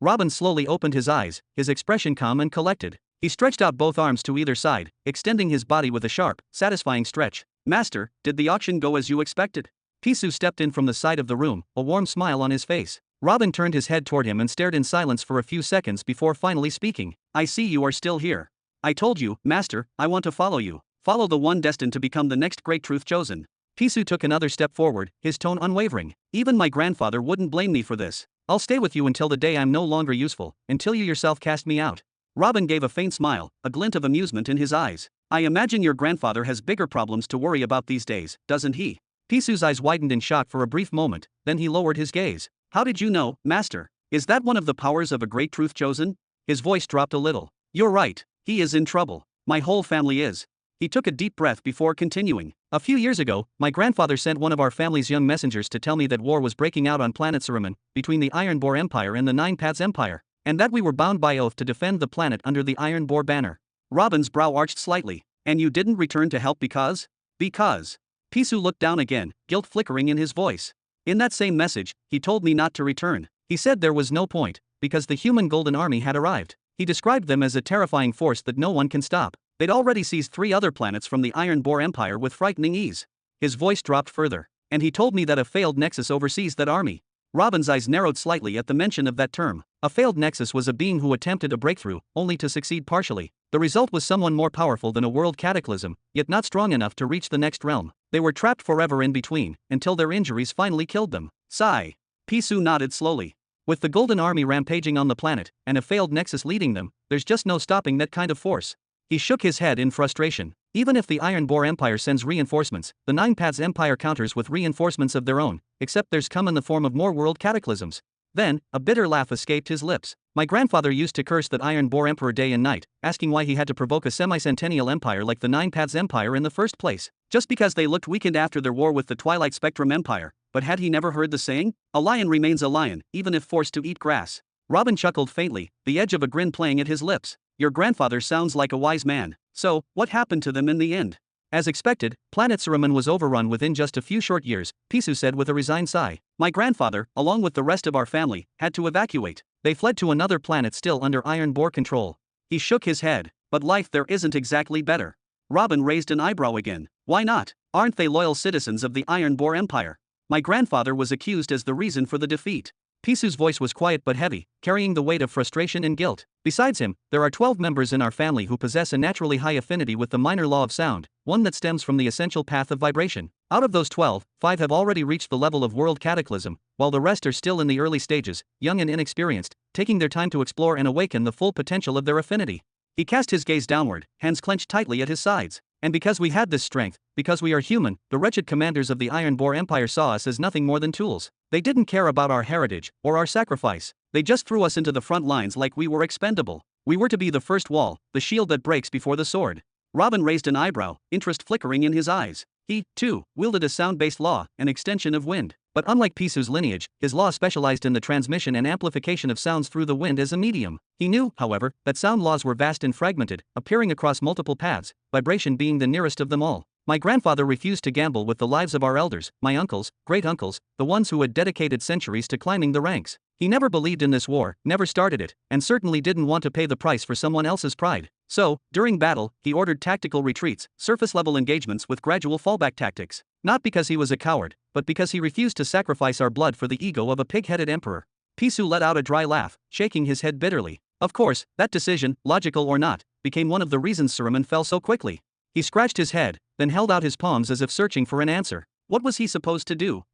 Robin slowly opened his eyes, his expression calm and collected. He stretched out both arms to either side, extending his body with a sharp, satisfying stretch. Master, did the auction go as you expected? Pisu stepped in from the side of the room, a warm smile on his face. Robin turned his head toward him and stared in silence for a few seconds before finally speaking. I see you are still here. I told you, Master, I want to follow you. Follow the one destined to become the next great truth chosen. Pisu took another step forward, his tone unwavering. Even my grandfather wouldn't blame me for this. I'll stay with you until the day I'm no longer useful, until you yourself cast me out. Robin gave a faint smile, a glint of amusement in his eyes. I imagine your grandfather has bigger problems to worry about these days, doesn't he? Pisu's eyes widened in shock for a brief moment, then he lowered his gaze. How did you know, Master? Is that one of the powers of a great truth chosen? His voice dropped a little. You're right, he is in trouble. My whole family is. He took a deep breath before continuing. A few years ago, my grandfather sent one of our family's young messengers to tell me that war was breaking out on planet Saraman, between the Iron Boar Empire and the Nine Paths Empire, and that we were bound by oath to defend the planet under the Iron Boar banner. Robin's brow arched slightly. And you didn't return to help because? Because. Pisu looked down again, guilt flickering in his voice. In that same message, he told me not to return. He said there was no point, because the human Golden Army had arrived. He described them as a terrifying force that no one can stop. They'd already seized 3 other planets from the Iron Boar Empire with frightening ease. His voice dropped further. And he told me that a failed nexus oversees that army. Robin's eyes narrowed slightly at the mention of that term. A failed nexus was a being who attempted a breakthrough, only to succeed partially. The result was someone more powerful than a world cataclysm, yet not strong enough to reach the next realm. They were trapped forever in between, until their injuries finally killed them. Sigh. Pisu nodded slowly. With the Golden Army rampaging on the planet, and a failed nexus leading them, there's just no stopping that kind of force. He shook his head in frustration. Even if the Iron Boar Empire sends reinforcements, the Nine Paths Empire counters with reinforcements of their own, except theirs come in the form of more world cataclysms. Then, a bitter laugh escaped his lips. My grandfather used to curse that Iron Boar Emperor day and night, asking why he had to provoke a semi-centennial empire like the Nine Paths Empire in the first place, just because they looked weakened after their war with the Twilight Spectrum Empire. But had he never heard the saying? A lion remains a lion, even if forced to eat grass. Robin chuckled faintly, the edge of a grin playing at his lips. Your grandfather sounds like a wise man. So, what happened to them in the end? As expected, Planet Suraman was overrun within just a few short years, Pisu said with a resigned sigh. My grandfather, along with the rest of our family, had to evacuate. They fled to another planet still under Iron Boar control. He shook his head. But life there isn't exactly better. Robin raised an eyebrow again. Why not? Aren't they loyal citizens of the Iron Boar Empire? My grandfather was accused as the reason for the defeat. Pisu's voice was quiet but heavy, carrying the weight of frustration and guilt. Besides him, there are 12 members in our family who possess a naturally high affinity with the minor law of sound, one that stems from the essential path of vibration. Out of those 12, 5 have already reached the level of world cataclysm, while the rest are still in the early stages, young and inexperienced, taking their time to explore and awaken the full potential of their affinity. He cast his gaze downward, hands clenched tightly at his sides. And because we had this strength, because we are human, the wretched commanders of the Iron Boar Empire saw us as nothing more than tools. They didn't care about our heritage, or our sacrifice. They just threw us into the front lines like we were expendable. We were to be the first wall, the shield that breaks before the sword. Robin raised an eyebrow, interest flickering in his eyes. He, too, wielded a sound-based law, an extension of wind. But unlike Pisu's lineage, his law specialized in the transmission and amplification of sounds through the wind as a medium. He knew, however, that sound laws were vast and fragmented, appearing across multiple paths, vibration being the nearest of them all. My grandfather refused to gamble with the lives of our elders, my uncles, great-uncles, the ones who had dedicated centuries to climbing the ranks. He never believed in this war, never started it, and certainly didn't want to pay the price for someone else's pride. So, during battle, he ordered tactical retreats, surface-level engagements with gradual fallback tactics. Not because he was a coward, but because he refused to sacrifice our blood for the ego of a pig-headed emperor. Pisu let out a dry laugh, shaking his head bitterly. Of course, that decision, logical or not, became one of the reasons Suraman fell so quickly. He scratched his head, then held out his palms as if searching for an answer. What was he supposed to do?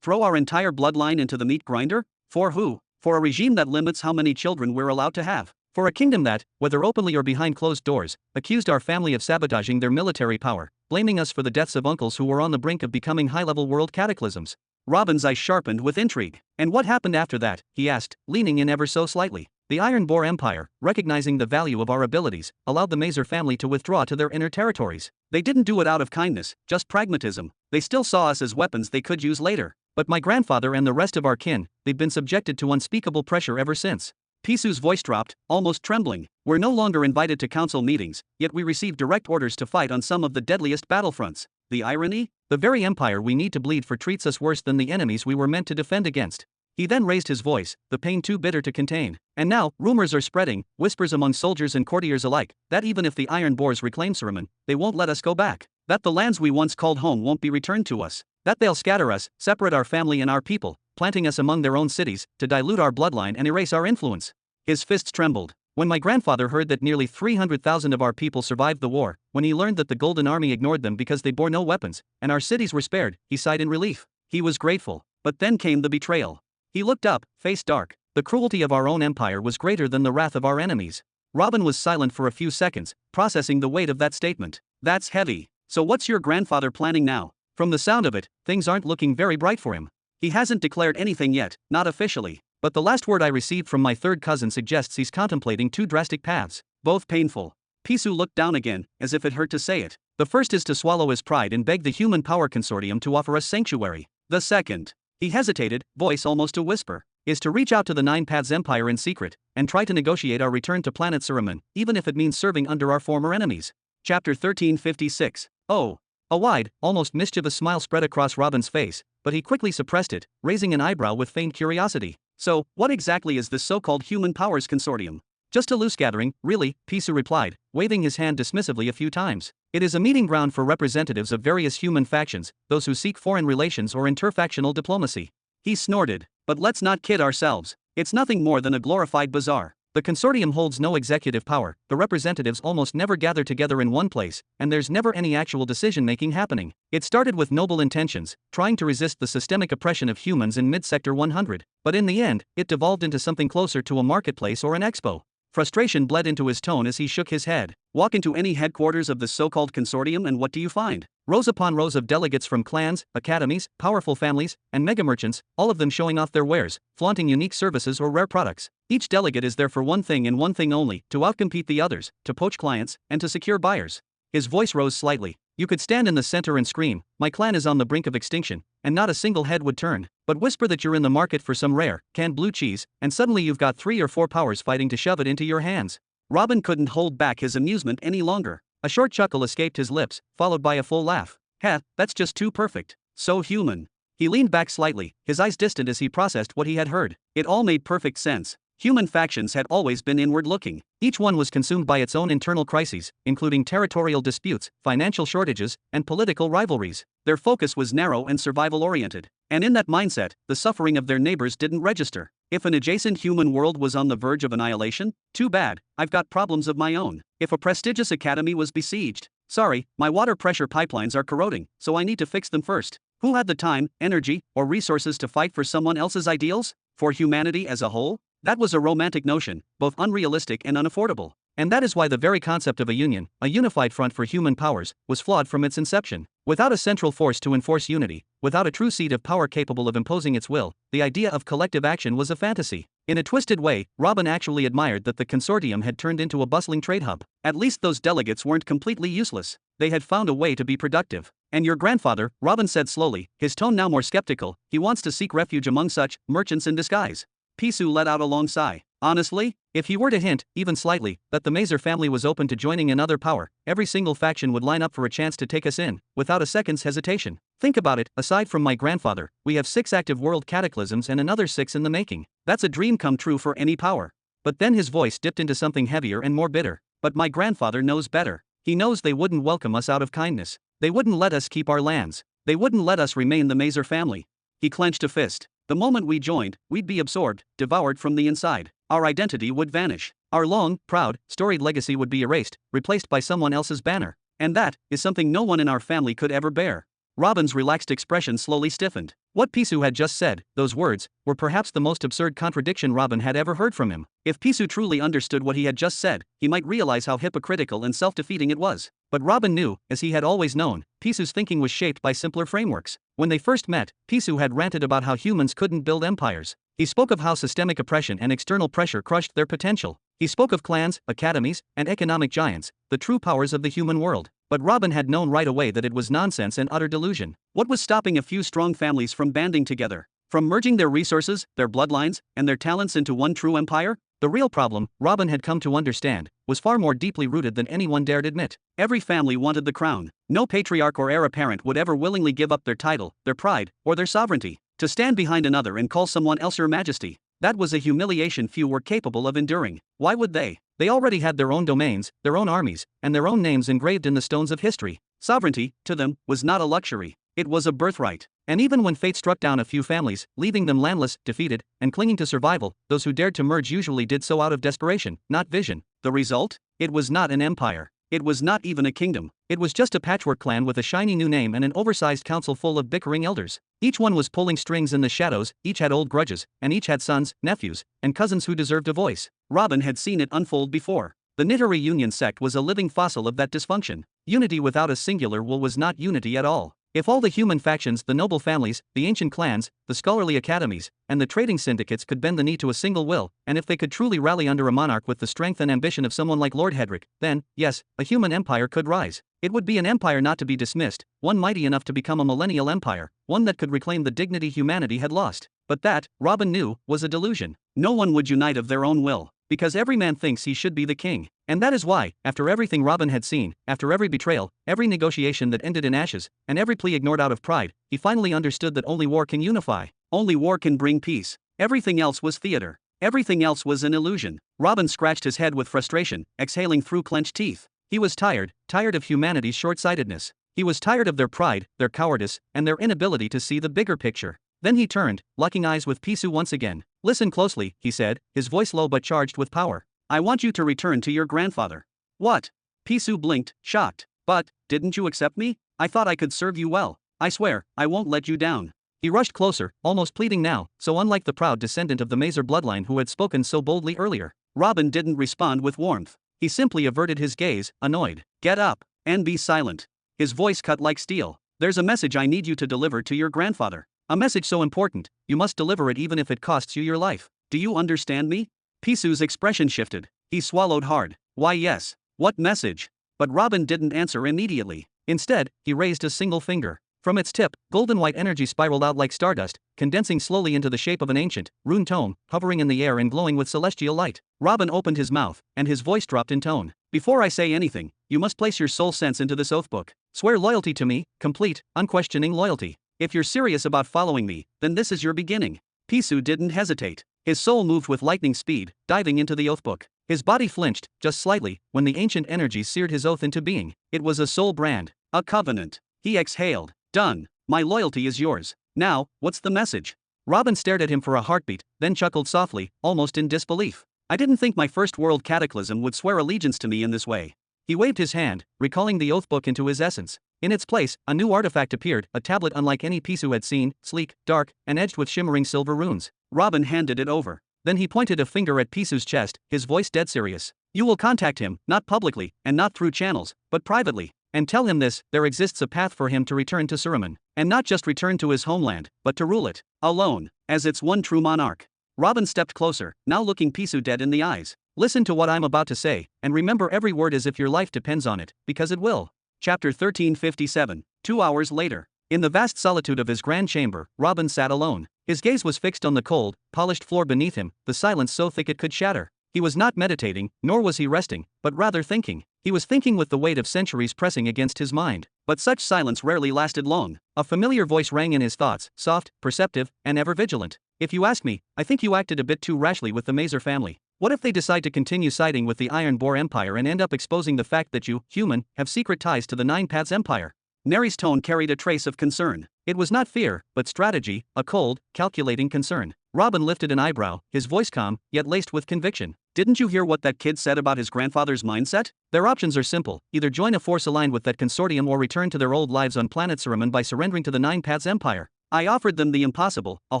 Throw our entire bloodline into the meat grinder? For who? For a regime that limits how many children we're allowed to have. For a kingdom that, whether openly or behind closed doors, accused our family of sabotaging their military power, blaming us for the deaths of uncles who were on the brink of becoming high-level world cataclysms. Robin's eyes sharpened with intrigue. And what happened after that? He asked, leaning in ever so slightly. The Iron Boar Empire, recognizing the value of our abilities, allowed the Mazer family to withdraw to their inner territories. They didn't do it out of kindness, just pragmatism. They still saw us as weapons they could use later. But my grandfather and the rest of our kin, they've been subjected to unspeakable pressure ever since. Pisu's voice dropped, almost trembling. We're no longer invited to council meetings, yet we receive direct orders to fight on some of the deadliest battlefronts. The irony? The very empire we need to bleed for treats us worse than the enemies we were meant to defend against. He then raised his voice, the pain too bitter to contain. And now, rumors are spreading, whispers among soldiers and courtiers alike, that even if the Iron Boars reclaim Suraman, they won't let us go back. That the lands we once called home won't be returned to us. That they'll scatter us, separate our family and our people, planting us among their own cities, to dilute our bloodline and erase our influence. His fists trembled. When my grandfather heard that nearly 300,000 of our people survived the war, when he learned that the Golden Army ignored them because they bore no weapons, and our cities were spared, he sighed in relief. He was grateful. But then came the betrayal. He looked up, face dark. The cruelty of our own empire was greater than the wrath of our enemies. Robin was silent for a few seconds, processing the weight of that statement. That's heavy. So what's your grandfather planning now? From the sound of it, things aren't looking very bright for him. He hasn't declared anything yet, not officially. But the last word I received from my third cousin suggests he's contemplating two drastic paths, both painful. Pisu looked down again, as if it hurt to say it. The first is to swallow his pride and beg the Human Power Consortium to offer us sanctuary. The second, he hesitated, voice almost a whisper, is to reach out to the Nine Paths Empire in secret, and try to negotiate our return to planet Suraman, even if it means serving under our former enemies. Chapter 1356. Oh. A wide, almost mischievous smile spread across Robin's face, but he quickly suppressed it, raising an eyebrow with feigned curiosity. So, what exactly is this so-called Human Powers Consortium? Just a loose gathering, really, Pisu replied, waving his hand dismissively a few times. It is a meeting ground for representatives of various human factions, those who seek foreign relations or interfactional diplomacy. He snorted. But let's not kid ourselves. It's nothing more than a glorified bazaar. The consortium holds no executive power, the representatives almost never gather together in one place, and there's never any actual decision-making happening. It started with noble intentions, trying to resist the systemic oppression of humans in mid-sector 100, but in the end, it devolved into something closer to a marketplace or an expo. Frustration bled into his tone as he shook his head. Walk into any headquarters of the so-called consortium and what do you find? Rows upon rows of delegates from clans, academies, powerful families, and mega merchants, all of them showing off their wares, flaunting unique services or rare products. Each delegate is there for one thing and one thing only, to outcompete the others, to poach clients, and to secure buyers. His voice rose slightly. You could stand in the center and scream, my clan is on the brink of extinction, and not a single head would turn. But whisper that you're in the market for some rare, canned blue cheese, and suddenly you've got 3 or 4 powers fighting to shove it into your hands. Robin couldn't hold back his amusement any longer. A short chuckle escaped his lips, followed by a full laugh. That's just too perfect. So human. He leaned back slightly, his eyes distant as he processed what he had heard. It all made perfect sense. Human factions had always been inward-looking. Each one was consumed by its own internal crises, including territorial disputes, financial shortages, and political rivalries. Their focus was narrow and survival-oriented. And in that mindset, the suffering of their neighbors didn't register. If an adjacent human world was on the verge of annihilation, too bad, I've got problems of my own. If a prestigious academy was besieged, sorry, my water pressure pipelines are corroding, so I need to fix them first. Who had the time, energy, or resources to fight for someone else's ideals? For humanity as a whole? That was a romantic notion, both unrealistic and unaffordable. And that is why the very concept of a union, a unified front for human powers, was flawed from its inception. Without a central force to enforce unity, without a true seat of power capable of imposing its will, the idea of collective action was a fantasy. In a twisted way, Robin actually admired that the consortium had turned into a bustling trade hub. At least those delegates weren't completely useless. They had found a way to be productive. And your grandfather, Robin said slowly, his tone now more skeptical, he wants to seek refuge among such merchants in disguise. Pisu let out a long sigh. Honestly, if he were to hint, even slightly, that the Mazer family was open to joining another power, every single faction would line up for a chance to take us in, without a second's hesitation. Think about it, aside from my grandfather, we have 6 active world cataclysms and another 6 in the making. That's a dream come true for any power. But then his voice dipped into something heavier and more bitter. But my grandfather knows better. He knows they wouldn't welcome us out of kindness. They wouldn't let us keep our lands. They wouldn't let us remain the Mazer family. He clenched a fist. The moment we joined, we'd be absorbed, devoured from the inside. Our identity would vanish. Our long, proud, storied legacy would be erased, replaced by someone else's banner. And that is something no one in our family could ever bear. Robin's relaxed expression slowly stiffened. What Pisu had just said, those words, were perhaps the most absurd contradiction Robin had ever heard from him. If Pisu truly understood what he had just said, he might realize how hypocritical and self-defeating it was. But Robin knew, as he had always known, Pisu's thinking was shaped by simpler frameworks. When they first met, Pisu had ranted about how humans couldn't build empires. He spoke of how systemic oppression and external pressure crushed their potential. He spoke of clans, academies, and economic giants, the true powers of the human world. But Robin had known right away that it was nonsense and utter delusion. What was stopping a few strong families from banding together? From merging their resources, their bloodlines, and their talents into one true empire? The real problem, Robin had come to understand, was far more deeply rooted than anyone dared admit. Every family wanted the crown. No patriarch or heir apparent would ever willingly give up their title, their pride, or their sovereignty, to stand behind another and call someone else Your Majesty. That was a humiliation few were capable of enduring. Why would they? They already had their own domains, their own armies, and their own names engraved in the stones of history. Sovereignty, to them, was not a luxury. It was a birthright. And even when fate struck down a few families, leaving them landless, defeated, and clinging to survival, those who dared to merge usually did so out of desperation, not vision. The result? It was not an empire. It was not even a kingdom. It was just a patchwork clan with a shiny new name and an oversized council full of bickering elders. Each one was pulling strings in the shadows, each had old grudges, and each had sons, nephews, and cousins who deserved a voice. Robin had seen it unfold before. The Nitari Union sect was a living fossil of that dysfunction. Unity without a singular will was not unity at all. If all the human factions, the noble families, the ancient clans, the scholarly academies, and the trading syndicates could bend the knee to a single will, and if they could truly rally under a monarch with the strength and ambition of someone like Lord Hedrick, then, yes, a human empire could rise. It would be an empire not to be dismissed, one mighty enough to become a millennial empire, one that could reclaim the dignity humanity had lost. But that, Robin knew, was a delusion. No one would unite of their own will. Because every man thinks he should be the king. And that is why, after everything Robin had seen, after every betrayal, every negotiation that ended in ashes, and every plea ignored out of pride, he finally understood that only war can unify. Only war can bring peace. Everything else was theater. Everything else was an illusion. Robin scratched his head with frustration, exhaling through clenched teeth. He was tired of humanity's short-sightedness. He was tired of their pride, their cowardice, and their inability to see the bigger picture. Then he turned, locking eyes with Pisu once again. "Listen closely," he said, his voice low but charged with power. "I want you to return to your grandfather." "What?" Pisu blinked, shocked. "But, didn't you accept me? I thought I could serve you well. I swear, I won't let you down." He rushed closer, almost pleading now, so unlike the proud descendant of the Mazer bloodline who had spoken so boldly earlier. Robin didn't respond with warmth. He simply averted his gaze, annoyed. "Get up, and be silent." His voice cut like steel. "There's a message I need you to deliver to your grandfather. A message so important, you must deliver it even if it costs you your life. Do you understand me?" Pisu's expression shifted. He swallowed hard. "Why yes. What message?" But Robin didn't answer immediately. Instead, he raised a single finger. From its tip, golden white energy spiraled out like stardust, condensing slowly into the shape of an ancient, rune tome, hovering in the air and glowing with celestial light. Robin opened his mouth, and his voice dropped in tone. "Before I say anything, you must place your soul sense into this oath book. Swear loyalty to me, complete, unquestioning loyalty. If you're serious about following me, then this is your beginning." Pisu didn't hesitate. His soul moved with lightning speed, diving into the oath book. His body flinched, just slightly, when the ancient energy seared his oath into being. It was a soul brand, a covenant. He exhaled. "Done. My loyalty is yours. Now, what's the message?" Robin stared at him for a heartbeat, then chuckled softly, almost in disbelief. "I didn't think my first world cataclysm would swear allegiance to me in this way." He waved his hand, recalling the oath book into his essence. In its place, a new artifact appeared, a tablet unlike any Pisu had seen, sleek, dark, and edged with shimmering silver runes. Robin handed it over. Then he pointed a finger at Pisu's chest, his voice dead serious. "You will contact him, not publicly, and not through channels, but privately. And tell him this, there exists a path for him to return to Suruman. And not just return to his homeland, but to rule it, alone, as its one true monarch." Robin stepped closer, now looking Pisu dead in the eyes. "Listen to what I'm about to say, and remember every word as if your life depends on it, because it will." Chapter 1357. 2 hours later. In the vast solitude of his grand chamber, Robin sat alone. His gaze was fixed on the cold, polished floor beneath him, the silence so thick it could shatter. He was not meditating, nor was he resting, but rather thinking. He was thinking with the weight of centuries pressing against his mind. But such silence rarely lasted long. A familiar voice rang in his thoughts, soft, perceptive, and ever vigilant. "If you ask me, I think you acted a bit too rashly with the Mazer family. What if they decide to continue siding with the Iron Boar Empire and end up exposing the fact that you, human, have secret ties to the Nine Paths Empire?" Neri's tone carried a trace of concern. It was not fear, but strategy, a cold, calculating concern. Robin lifted an eyebrow, his voice calm, yet laced with conviction. "Didn't you hear what that kid said about his grandfather's mindset? Their options are simple, either join a force aligned with that consortium or return to their old lives on planet Suruman by surrendering to the Nine Paths Empire. I offered them the impossible, a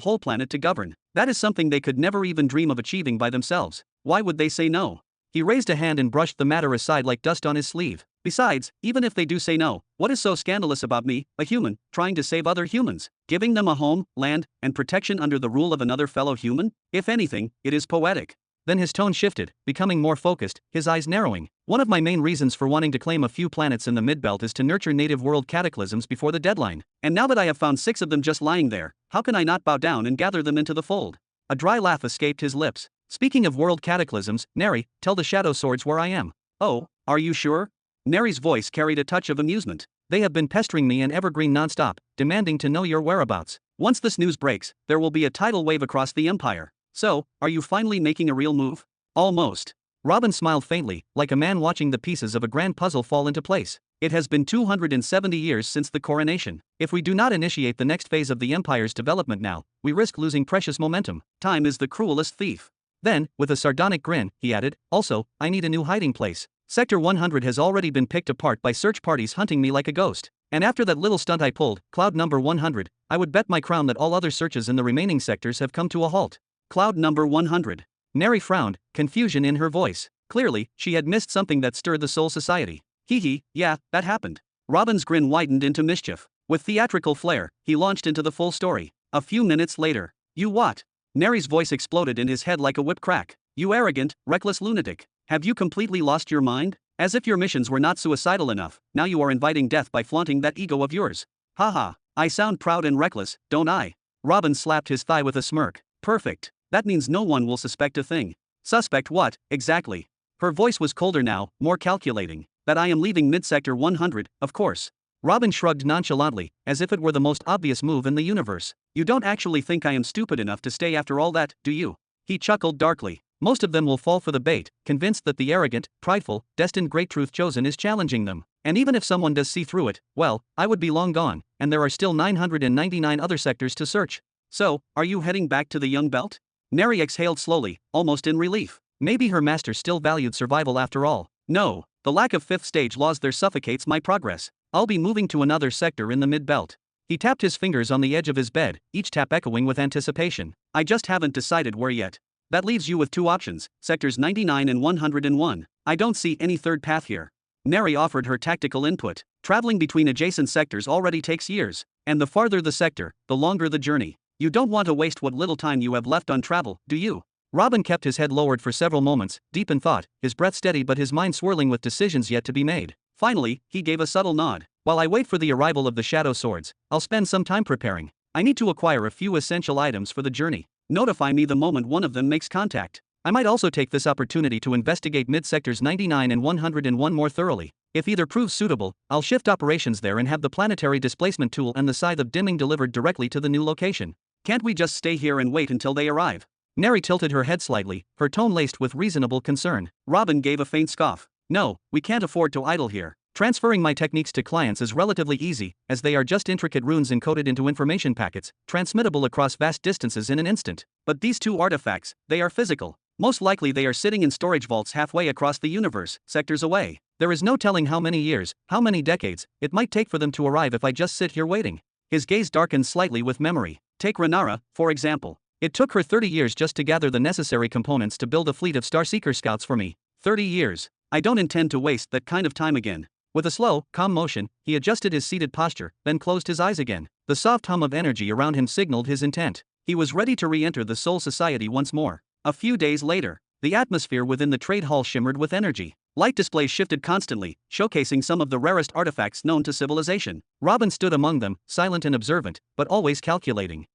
whole planet to govern. That is something they could never even dream of achieving by themselves. Why would they say no?" He raised a hand and brushed the matter aside like dust on his sleeve. "Besides, even if they do say no, what is so scandalous about me, a human, trying to save other humans? Giving them a home, land, and protection under the rule of another fellow human? If anything, it is poetic." Then his tone shifted, becoming more focused, his eyes narrowing. "One of my main reasons for wanting to claim a few planets in the Midbelt is to nurture native world cataclysms before the deadline. And now that I have found 6 of them just lying there, how can I not bow down and gather them into the fold?" A dry laugh escaped his lips. "Speaking of world cataclysms, Neri, tell the Shadow Swords where I am." "Oh, are you sure?" Neri's voice carried a touch of amusement. "They have been pestering me and Evergreen nonstop, demanding to know your whereabouts. Once this news breaks, there will be a tidal wave across the Empire. So, are you finally making a real move?" "Almost." Robin smiled faintly, like a man watching the pieces of a grand puzzle fall into place. "It has been 270 years since the coronation. If we do not initiate the next phase of the Empire's development now, we risk losing precious momentum. Time is the cruelest thief." Then, with a sardonic grin, he added, "Also, I need a new hiding place. Sector 100 has already been picked apart by search parties hunting me like a ghost. And after that little stunt I pulled, cloud number 100, I would bet my crown that all other searches in the remaining sectors have come to a halt." Cloud number 100. Neri frowned, confusion in her voice. Clearly, she had missed something that stirred the Soul Society. Yeah, that happened." Robin's grin widened into mischief. With theatrical flair, he launched into the full story. A few minutes later. "You what?" Neri's voice exploded in his head like a whip crack. "You arrogant, reckless lunatic. Have you completely lost your mind? As if your missions were not suicidal enough, now you are inviting death by flaunting that ego of yours. Haha, I sound proud and reckless, don't I?" Robin slapped his thigh with a smirk. "Perfect. That means no one will suspect a thing. Suspect what, exactly? Her voice was colder now, more calculating. That I am leaving mid-sector 100, of course. Robin shrugged nonchalantly, as if it were the most obvious move in the universe. You don't actually think I am stupid enough to stay after all that, do you? He chuckled darkly. Most of them will fall for the bait, convinced that the arrogant, prideful, destined great truth chosen is challenging them. And even if someone does see through it, well, I would be long gone, and there are still 999 other sectors to search. So, are you heading back to the Young Belt? Neri exhaled slowly, almost in relief. Maybe her master still valued survival after all. No, the lack of fifth stage laws there suffocates my progress. I'll be moving to another sector in the mid-belt. He tapped his fingers on the edge of his bed, each tap echoing with anticipation. I just haven't decided where yet. That leaves you with two options, sectors 99 and 101. I don't see any third path here. Neri offered her tactical input. Traveling between adjacent sectors already takes years, and the farther the sector, the longer the journey. You don't want to waste what little time you have left on travel, do you? Robin kept his head lowered for several moments, deep in thought, his breath steady but his mind swirling with decisions yet to be made. Finally, he gave a subtle nod. While I wait for the arrival of the shadow swords, I'll spend some time preparing. I need to acquire a few essential items for the journey. Notify me the moment one of them makes contact. I might also take this opportunity to investigate mid-sectors 99 and 101 more thoroughly. If either proves suitable, I'll shift operations there and have the planetary displacement tool and the scythe of dimming delivered directly to the new location. Can't we just stay here and wait until they arrive? Neri tilted her head slightly, her tone laced with reasonable concern. Robin gave a faint scoff. No, we can't afford to idle here. Transferring my techniques to clients is relatively easy, as they are just intricate runes encoded into information packets, transmittable across vast distances in an instant. But these two artifacts, they are physical. Most likely they are sitting in storage vaults halfway across the universe, sectors away. There is no telling how many years, how many decades, it might take for them to arrive if I just sit here waiting. His gaze darkened slightly with memory. Take Renara, for example. It took her 30 years just to gather the necessary components to build a fleet of Starseeker scouts for me. 30 years. I don't intend to waste that kind of time again. With a slow, calm motion, he adjusted his seated posture, then closed his eyes again. The soft hum of energy around him signaled his intent. He was ready to re-enter the Soul Society once more. A few days later, the atmosphere within the trade hall shimmered with energy. Light displays shifted constantly, showcasing some of the rarest artifacts known to civilization. Robin stood among them, silent and observant, but always calculating.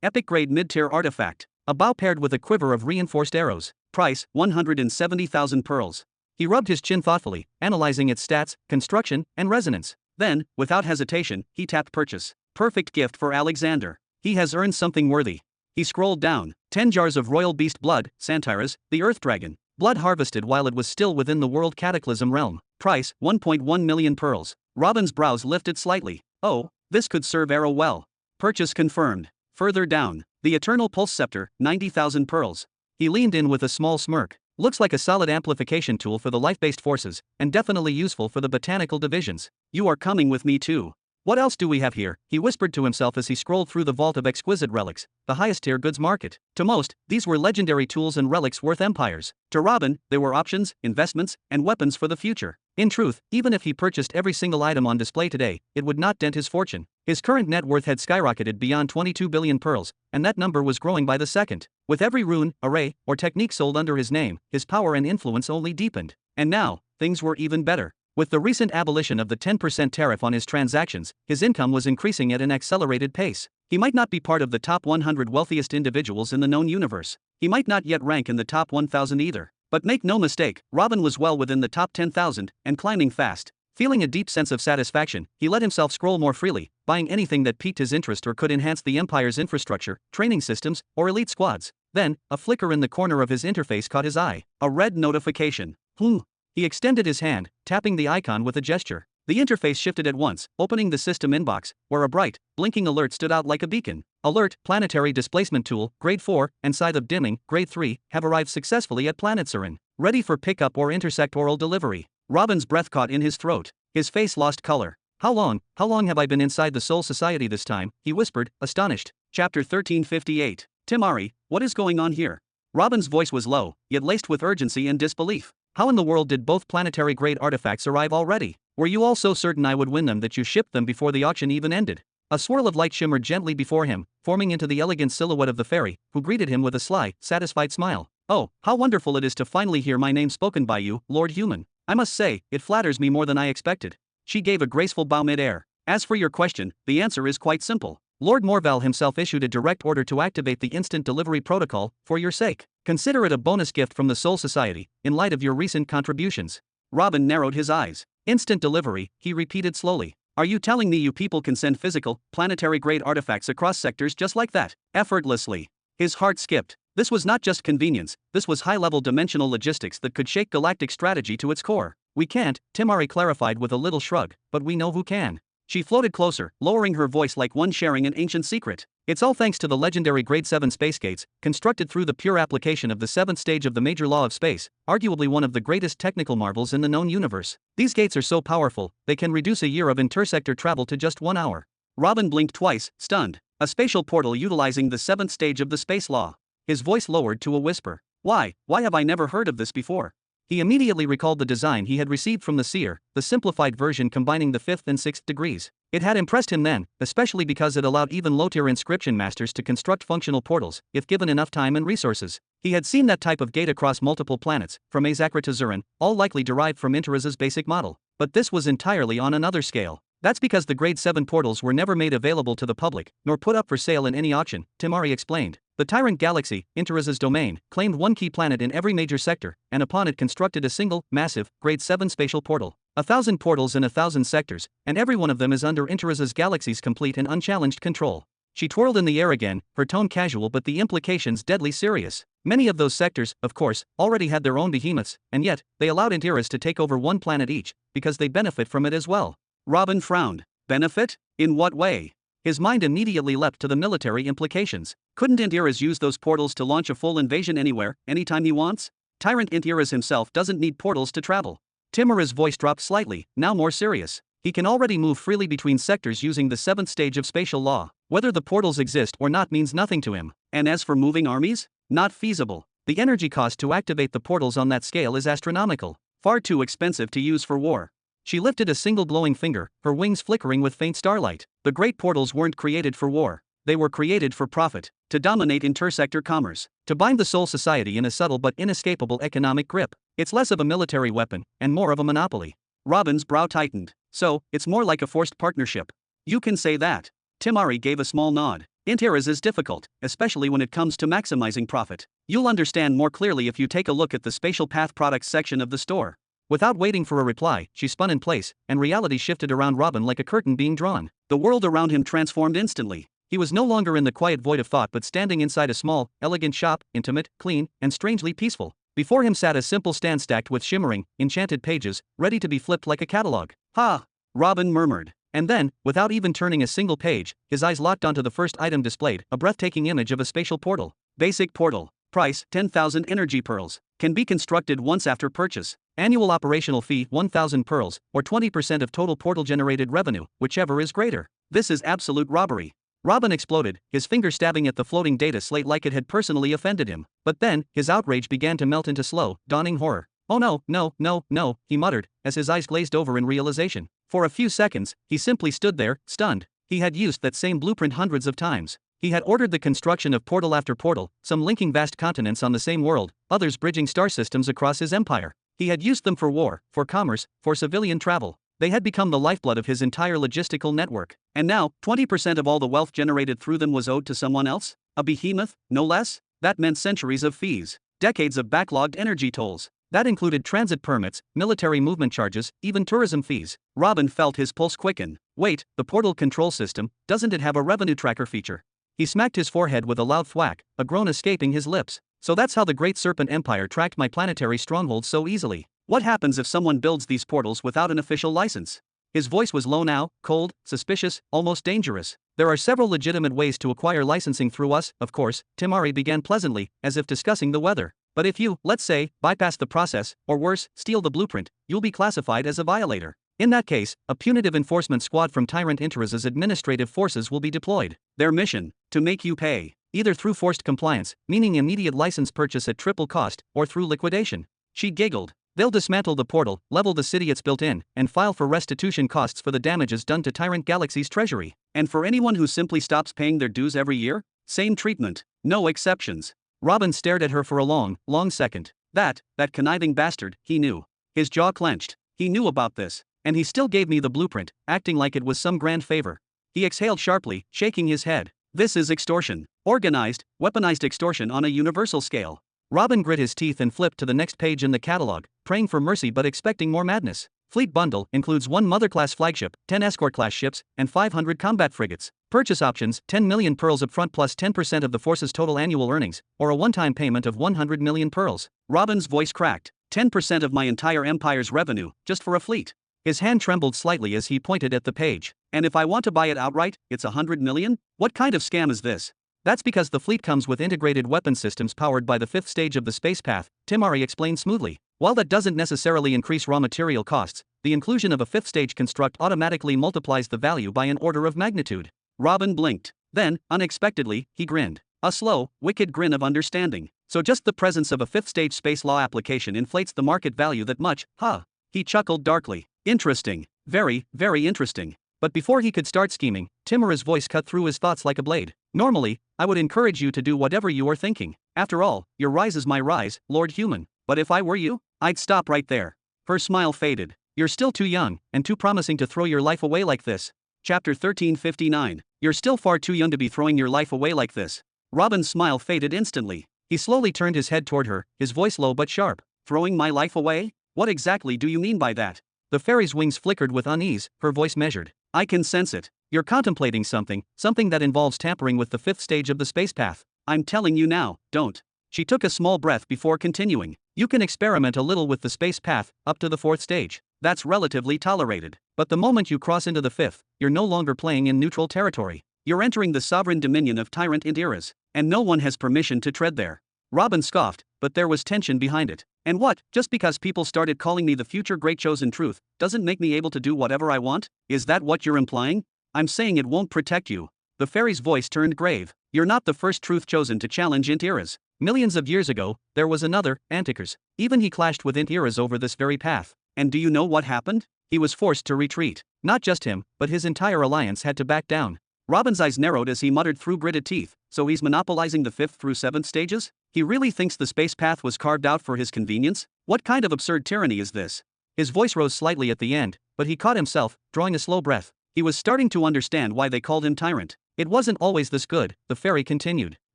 Epic-grade mid-tier artifact. A bow paired with a quiver of reinforced arrows. Price, 170,000 pearls. He rubbed his chin thoughtfully, analyzing its stats, construction, and resonance. Then, without hesitation, he tapped purchase. Perfect gift for Alexander. He has earned something worthy. He scrolled down. 10 jars of royal beast blood, Santiras, the earth dragon. Blood harvested while it was still within the world cataclysm realm. Price, 1.1 million pearls. Robin's brows lifted slightly. Oh, this could serve Arrow well. Purchase confirmed. Further down, the eternal pulse scepter, 90,000 pearls. He leaned in with a small smirk. Looks like a solid amplification tool for the life-based forces, and definitely useful for the botanical divisions. You are coming with me too. What else do we have here? He whispered to himself as he scrolled through the vault of exquisite relics, the highest-tier goods market. To most, these were legendary tools and relics worth empires. To Robin, they were options, investments, and weapons for the future. In truth, even if he purchased every single item on display today, it would not dent his fortune. His current net worth had skyrocketed beyond 22 billion pearls, and that number was growing by the second. With every rune, array, or technique sold under his name, his power and influence only deepened. And now, things were even better. With the recent abolition of the 10% tariff on his transactions, his income was increasing at an accelerated pace. He might not be part of the top 100 wealthiest individuals in the known universe. He might not yet rank in the top 1,000 either. But make no mistake, Robin was well within the top 10,000, and climbing fast. Feeling a deep sense of satisfaction, he let himself scroll more freely, buying anything that piqued his interest or could enhance the Empire's infrastructure, training systems, or elite squads. Then, a flicker in the corner of his interface caught his eye. A red notification. He extended his hand, tapping the icon with a gesture. The interface shifted at once, opening the system inbox, where a bright, blinking alert stood out like a beacon. Alert, planetary displacement tool, grade 4, and scythe of dimming, grade 3, have arrived successfully at planet Sarin. Ready for pickup or intersectoral delivery. Robin's breath caught in his throat. His face lost color. How long have I been inside the Soul Society this time? He whispered, astonished. Chapter 1358. Timari, what is going on here? Robin's voice was low, yet laced with urgency and disbelief. How in the world did both planetary-grade artifacts arrive already? Were you all so certain I would win them that you shipped them before the auction even ended? A swirl of light shimmered gently before him, forming into the elegant silhouette of the fairy, who greeted him with a sly, satisfied smile. Oh, how wonderful it is to finally hear my name spoken by you, Lord Human. I must say, it flatters me more than I expected. She gave a graceful bow mid-air. As for your question, the answer is quite simple. Lord Morval himself issued a direct order to activate the instant delivery protocol, for your sake. Consider it a bonus gift from the Soul Society, in light of your recent contributions. Robin narrowed his eyes. Instant delivery, he repeated slowly. Are you telling me you people can send physical, planetary-grade artifacts across sectors just like that? Effortlessly. His heart skipped. This was not just convenience, this was high-level dimensional logistics that could shake galactic strategy to its core. We can't, Timari clarified with a little shrug, but we know who can. She floated closer, lowering her voice like one sharing an ancient secret. It's all thanks to the legendary Grade 7 space gates, constructed through the pure application of the 7th stage of the major law of space, arguably one of the greatest technical marvels in the known universe. These gates are so powerful, they can reduce a year of intersector travel to just 1 hour. Robin blinked twice, stunned. A spatial portal utilizing the 7th stage of the space law. His voice lowered to a whisper. Why have I never heard of this before? He immediately recalled the design he had received from the seer, the simplified version combining the 5th and 6th degrees. It had impressed him then, especially because it allowed even low-tier inscription masters to construct functional portals, if given enough time and resources. He had seen that type of gate across multiple planets, from Azakra to Zurin, all likely derived from Interaz's basic model. But this was entirely on another scale. That's because the Grade 7 portals were never made available to the public, nor put up for sale in any auction, Timari explained. The Tyrant Galaxy, Interaz's domain, claimed one key planet in every major sector, and upon it constructed a single, massive, Grade 7 spatial portal. 1,000 portals in 1,000 sectors, and every one of them is under Interaz's galaxy's complete and unchallenged control. She twirled in the air again, her tone casual but the implications deadly serious. Many of those sectors, of course, already had their own behemoths, and yet, they allowed Interaz to take over one planet each, because they benefit from it as well. Robin frowned. Benefit? In what way? His mind immediately leapt to the military implications. Couldn't Interaz use those portals to launch a full invasion anywhere, anytime he wants? Tyrant Interaz himself doesn't need portals to travel. Timura's voice dropped slightly, now more serious. He can already move freely between sectors using the 7th stage of spatial law. Whether the portals exist or not means nothing to him. And as for moving armies? Not feasible. The energy cost to activate the portals on that scale is astronomical. Far too expensive to use for war. She lifted a single glowing finger, her wings flickering with faint starlight. The great portals weren't created for war. They were created for profit, to dominate intersector commerce, to bind the Soul Society in a subtle but inescapable economic grip. It's less of a military weapon, and more of a monopoly. Robin's brow tightened. So, it's more like a forced partnership. You can say that. Timari gave a small nod. Interaz is difficult, especially when it comes to maximizing profit. You'll understand more clearly if you take a look at the Spatial Path Products section of the store. Without waiting for a reply, she spun in place, and reality shifted around Robin like a curtain being drawn. The world around him transformed instantly. He was no longer in the quiet void of thought but standing inside a small, elegant shop, intimate, clean, and strangely peaceful. Before him sat a simple stand stacked with shimmering, enchanted pages, ready to be flipped like a catalog. Ha! Robin murmured. And then, without even turning a single page, his eyes locked onto the first item displayed, a breathtaking image of a spatial portal. Basic portal. Price, 10,000 energy pearls. Can be constructed once after purchase. Annual operational fee, 1,000 pearls, or 20% of total portal-generated revenue, whichever is greater. This is absolute robbery. Robin exploded, his finger stabbing at the floating data slate like it had personally offended him. But then, his outrage began to melt into slow, dawning horror. Oh no, he muttered, as his eyes glazed over in realization. For a few seconds, he simply stood there, stunned. He had used that same blueprint hundreds of times. He had ordered the construction of portal after portal, some linking vast continents on the same world, others bridging star systems across his empire. He had used them for war, for commerce, for civilian travel. They had become the lifeblood of his entire logistical network. And now, 20% of all the wealth generated through them was owed to someone else? A behemoth, no less? That meant centuries of fees, decades of backlogged energy tolls. That included transit permits, military movement charges, even tourism fees. Robin felt his pulse quicken. Wait, the portal control system, doesn't it have a revenue tracker feature? He smacked his forehead with a loud thwack, a groan escaping his lips. So that's how the Great Serpent Empire tracked my planetary stronghold so easily. What happens if someone builds these portals without an official license? His voice was low now, cold, suspicious, almost dangerous. There are several legitimate ways to acquire licensing through us, of course, Timari began pleasantly, as if discussing the weather. But if you, let's say, bypass the process, or worse, steal the blueprint, you'll be classified as a violator. In that case, a punitive enforcement squad from Tyrant Interaz's administrative forces will be deployed. Their mission, to make you pay, either through forced compliance, meaning immediate license purchase at triple cost, or through liquidation. She giggled. They'll dismantle the portal, level the city it's built in, and file for restitution costs for the damages done to Tyrant Galaxy's treasury. And for anyone who simply stops paying their dues every year? Same treatment, no exceptions. Robin stared at her for a long second. That conniving bastard, he knew. His jaw clenched. He knew about this. And he still gave me the blueprint, acting like it was some grand favor. He exhaled sharply, shaking his head. This is extortion. Organized, weaponized extortion on a universal scale. Robin grit his teeth and flipped to the next page in the catalog, praying for mercy but expecting more madness. Fleet bundle includes 1 mother-class flagship, 10 escort-class ships, and 500 combat frigates. Purchase options: 10 million pearls upfront plus 10% of the force's total annual earnings, or a one-time payment of 100 million pearls. Robin's voice cracked. 10% of my entire empire's revenue, just for a fleet. His hand trembled slightly as he pointed at the page. And if I want to buy it outright, it's 100 million? What kind of scam is this? That's because the fleet comes with integrated weapon systems powered by the 5th stage of the space path, Timari explained smoothly. While that doesn't necessarily increase raw material costs, the inclusion of a 5th stage construct automatically multiplies the value by an order of magnitude. Robin blinked. Then, unexpectedly, he grinned. A slow, wicked grin of understanding. So just the presence of a 5th stage space law application inflates the market value that much, huh? He chuckled darkly. Interesting. Very, very interesting. But before he could start scheming, Timura's voice cut through his thoughts like a blade. Normally, I would encourage you to do whatever you are thinking. After all, your rise is my rise, Lord Human. But if I were you, I'd stop right there. Her smile faded. You're still too young, and too promising to throw your life away like this. Chapter 1359. You're still far too young to be throwing your life away like this. Robin's smile faded instantly. He slowly turned his head toward her, his voice low but sharp. Throwing my life away? What exactly do you mean by that? The fairy's wings flickered with unease, her voice measured. I can sense it. You're contemplating something that involves tampering with the 5th stage of the space path. I'm telling you now, don't. She took a small breath before continuing. You can experiment a little with the space path, up to the 4th stage. That's relatively tolerated. But the moment you cross into the 5th, you're no longer playing in neutral territory. You're entering the sovereign dominion of tyrant Indiras, and no one has permission to tread there. Robin scoffed, but there was tension behind it. And what, just because people started calling me the future great chosen truth, doesn't make me able to do whatever I want? Is that what you're implying? I'm saying it won't protect you. The fairy's voice turned grave. You're not the first truth chosen to challenge Indiras. Millions of years ago, there was another, Antikers. Even he clashed with Indiras over this very path. And do you know what happened? He was forced to retreat. Not just him, but his entire alliance had to back down. Robin's eyes narrowed as he muttered through gritted teeth. So he's monopolizing the 5th through 7th stages? He really thinks the space path was carved out for his convenience? What kind of absurd tyranny is this? His voice rose slightly at the end, but he caught himself, drawing a slow breath. He was starting to understand why they called him tyrant. It wasn't always this good, the fairy continued.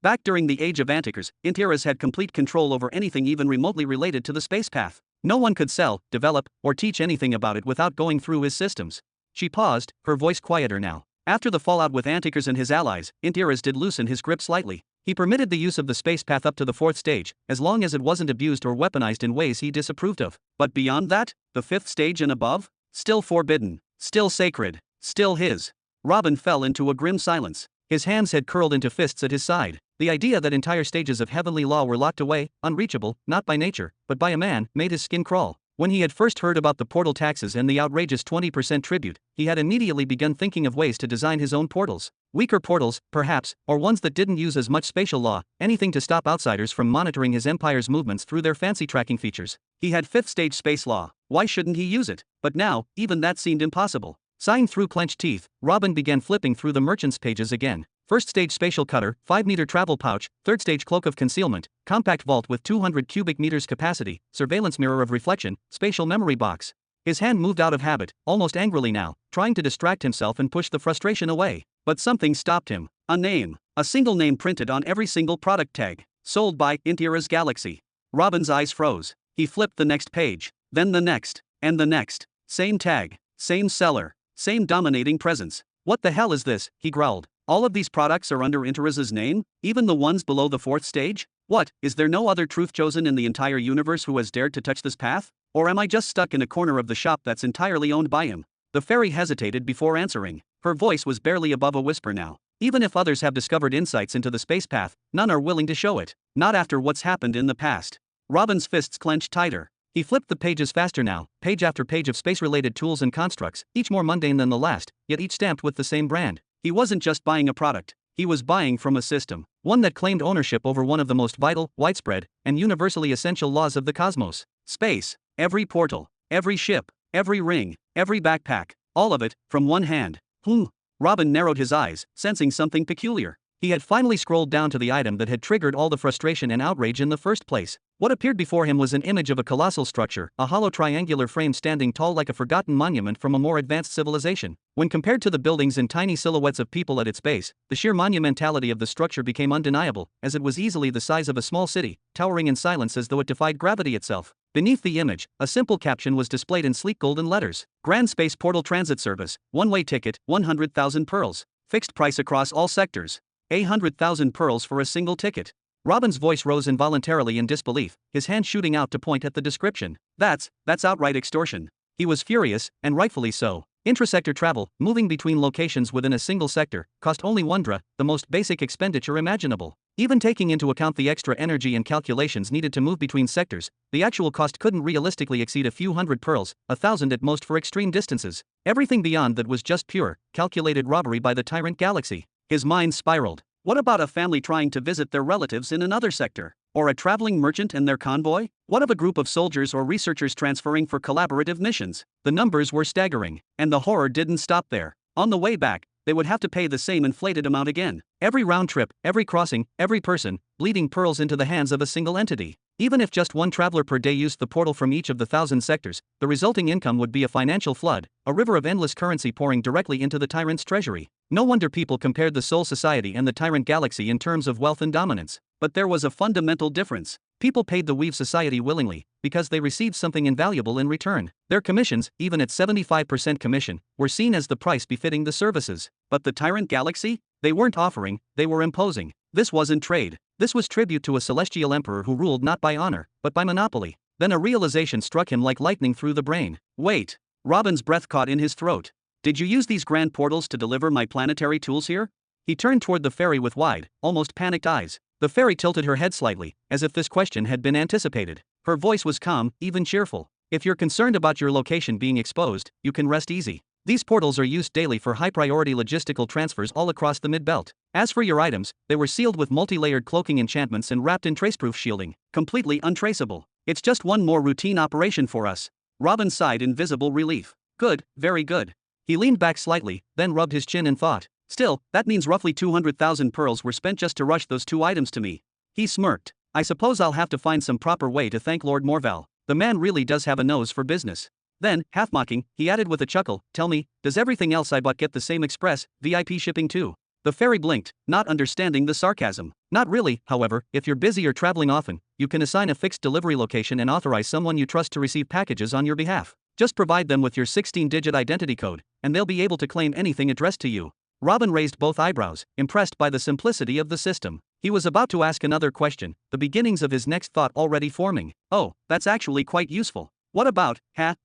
Back during the age of Antikers, Indiras had complete control over anything even remotely related to the space path. No one could sell, develop, or teach anything about it without going through his systems. She paused, her voice quieter now. After the fallout with Antikers and his allies, Indiras did loosen his grip slightly. He permitted the use of the space path up to the 4th stage, as long as it wasn't abused or weaponized in ways he disapproved of. But beyond that, the 5th stage and above? Still forbidden. Still sacred. Still his. Robin fell into a grim silence. His hands had curled into fists at his side. The idea that entire stages of heavenly law were locked away, unreachable, not by nature, but by a man, made his skin crawl. When he had first heard about the portal taxes and the outrageous 20% tribute, he had immediately begun thinking of ways to design his own portals. Weaker portals, perhaps, or ones that didn't use as much spatial law, anything to stop outsiders from monitoring his empire's movements through their fancy tracking features. He had 5th stage space law. Why shouldn't he use it? But now, even that seemed impossible. Sighing through clenched teeth, Robin began flipping through the merchant's pages again. 1st stage spatial cutter, 5-meter travel pouch, 3rd stage cloak of concealment, compact vault with 200 cubic meters capacity, surveillance mirror of reflection, spatial memory box. His hand moved out of habit, almost angrily now, trying to distract himself and push the frustration away. But something stopped him. A name. A single name printed on every single product tag. Sold by Indiras Galaxy. Robin's eyes froze. He flipped the next page. Then the next. And the next. Same tag. Same seller. Same dominating presence. What the hell is this? He growled. All of these products are under Indiras' name? Even the ones below the 4th stage? What, is there no other truth chosen in the entire universe who has dared to touch this path? Or am I just stuck in a corner of the shop that's entirely owned by him? The fairy hesitated before answering. Her voice was barely above a whisper now. Even if others have discovered insights into the space path, none are willing to show it. Not after what's happened in the past. Robin's fists clenched tighter. He flipped the pages faster now, page after page of space-related tools and constructs, each more mundane than the last, yet each stamped with the same brand. He wasn't just buying a product. He was buying from a system. One that claimed ownership over one of the most vital, widespread, and universally essential laws of the cosmos. Space. Every portal. Every ship. Every ring. Every backpack. All of it, from one hand. Robin narrowed his eyes, sensing something peculiar. He had finally scrolled down to the item that had triggered all the frustration and outrage in the first place. What appeared before him was an image of a colossal structure, a hollow triangular frame standing tall like a forgotten monument from a more advanced civilization. When compared to the buildings and tiny silhouettes of people at its base, the sheer monumentality of the structure became undeniable, as it was easily the size of a small city, towering in silence as though it defied gravity itself. Beneath the image, a simple caption was displayed in sleek golden letters. Grand Space Portal Transit Service, one-way ticket, 100,000 pearls. Fixed price across all sectors. 100,000 pearls for a single ticket. Robin's voice rose involuntarily in disbelief, his hand shooting out to point at the description. That's outright extortion. He was furious, and rightfully so. Intrasector travel, moving between locations within a single sector, cost only 1 dra, the most basic expenditure imaginable. Even taking into account the extra energy and calculations needed to move between sectors, the actual cost couldn't realistically exceed a few hundred pearls, 1,000 at most for extreme distances. Everything beyond that was just pure, calculated robbery by the tyrant galaxy. His mind spiraled. What about a family trying to visit their relatives in another sector? Or a traveling merchant and their convoy? What of a group of soldiers or researchers transferring for collaborative missions? The numbers were staggering, and the horror didn't stop there. On the way back, they would have to pay the same inflated amount again. Every round trip, every crossing, every person, bleeding pearls into the hands of a single entity. Even if just one traveler per day used the portal from each of the 1,000 sectors, the resulting income would be a financial flood, a river of endless currency pouring directly into the tyrant's treasury. No wonder people compared the Soul Society and the tyrant galaxy in terms of wealth and dominance. But there was a fundamental difference. People paid the Weave Society willingly, because they received something invaluable in return. Their commissions, even at 75% commission, were seen as the price befitting the services. But the tyrant galaxy? They weren't offering, they were imposing. This wasn't trade. This was tribute to a celestial emperor who ruled not by honor, but by monopoly. Then a realization struck him like lightning through the brain. Wait. Robin's breath caught in his throat. Did you use these grand portals to deliver my planetary tools here? He turned toward the fairy with wide, almost panicked eyes. The fairy tilted her head slightly, as if this question had been anticipated. Her voice was calm, even cheerful. If you're concerned about your location being exposed, you can rest easy. These portals are used daily for high-priority logistical transfers all across the mid-belt. As for your items, they were sealed with multi-layered cloaking enchantments and wrapped in traceproof shielding, completely untraceable. It's just one more routine operation for us. Robin sighed in visible relief. Good, very good. He leaned back slightly, then rubbed his chin in thought. Still, that means roughly 200,000 pearls were spent just to rush those 2 items to me. He smirked. I suppose I'll have to find some proper way to thank Lord Morval. The man really does have a nose for business. Then, half mocking, he added with a chuckle, tell me, does everything else I bought get the same express, VIP shipping too? The fairy blinked, not understanding the sarcasm. Not really, however, if you're busy or traveling often, you can assign a fixed delivery location and authorize someone you trust to receive packages on your behalf. Just provide them with your 16-digit identity code, and they'll be able to claim anything addressed to you. Robin raised both eyebrows, impressed by the simplicity of the system. He was about to ask another question, the beginnings of his next thought already forming. Oh, that's actually quite useful. What about,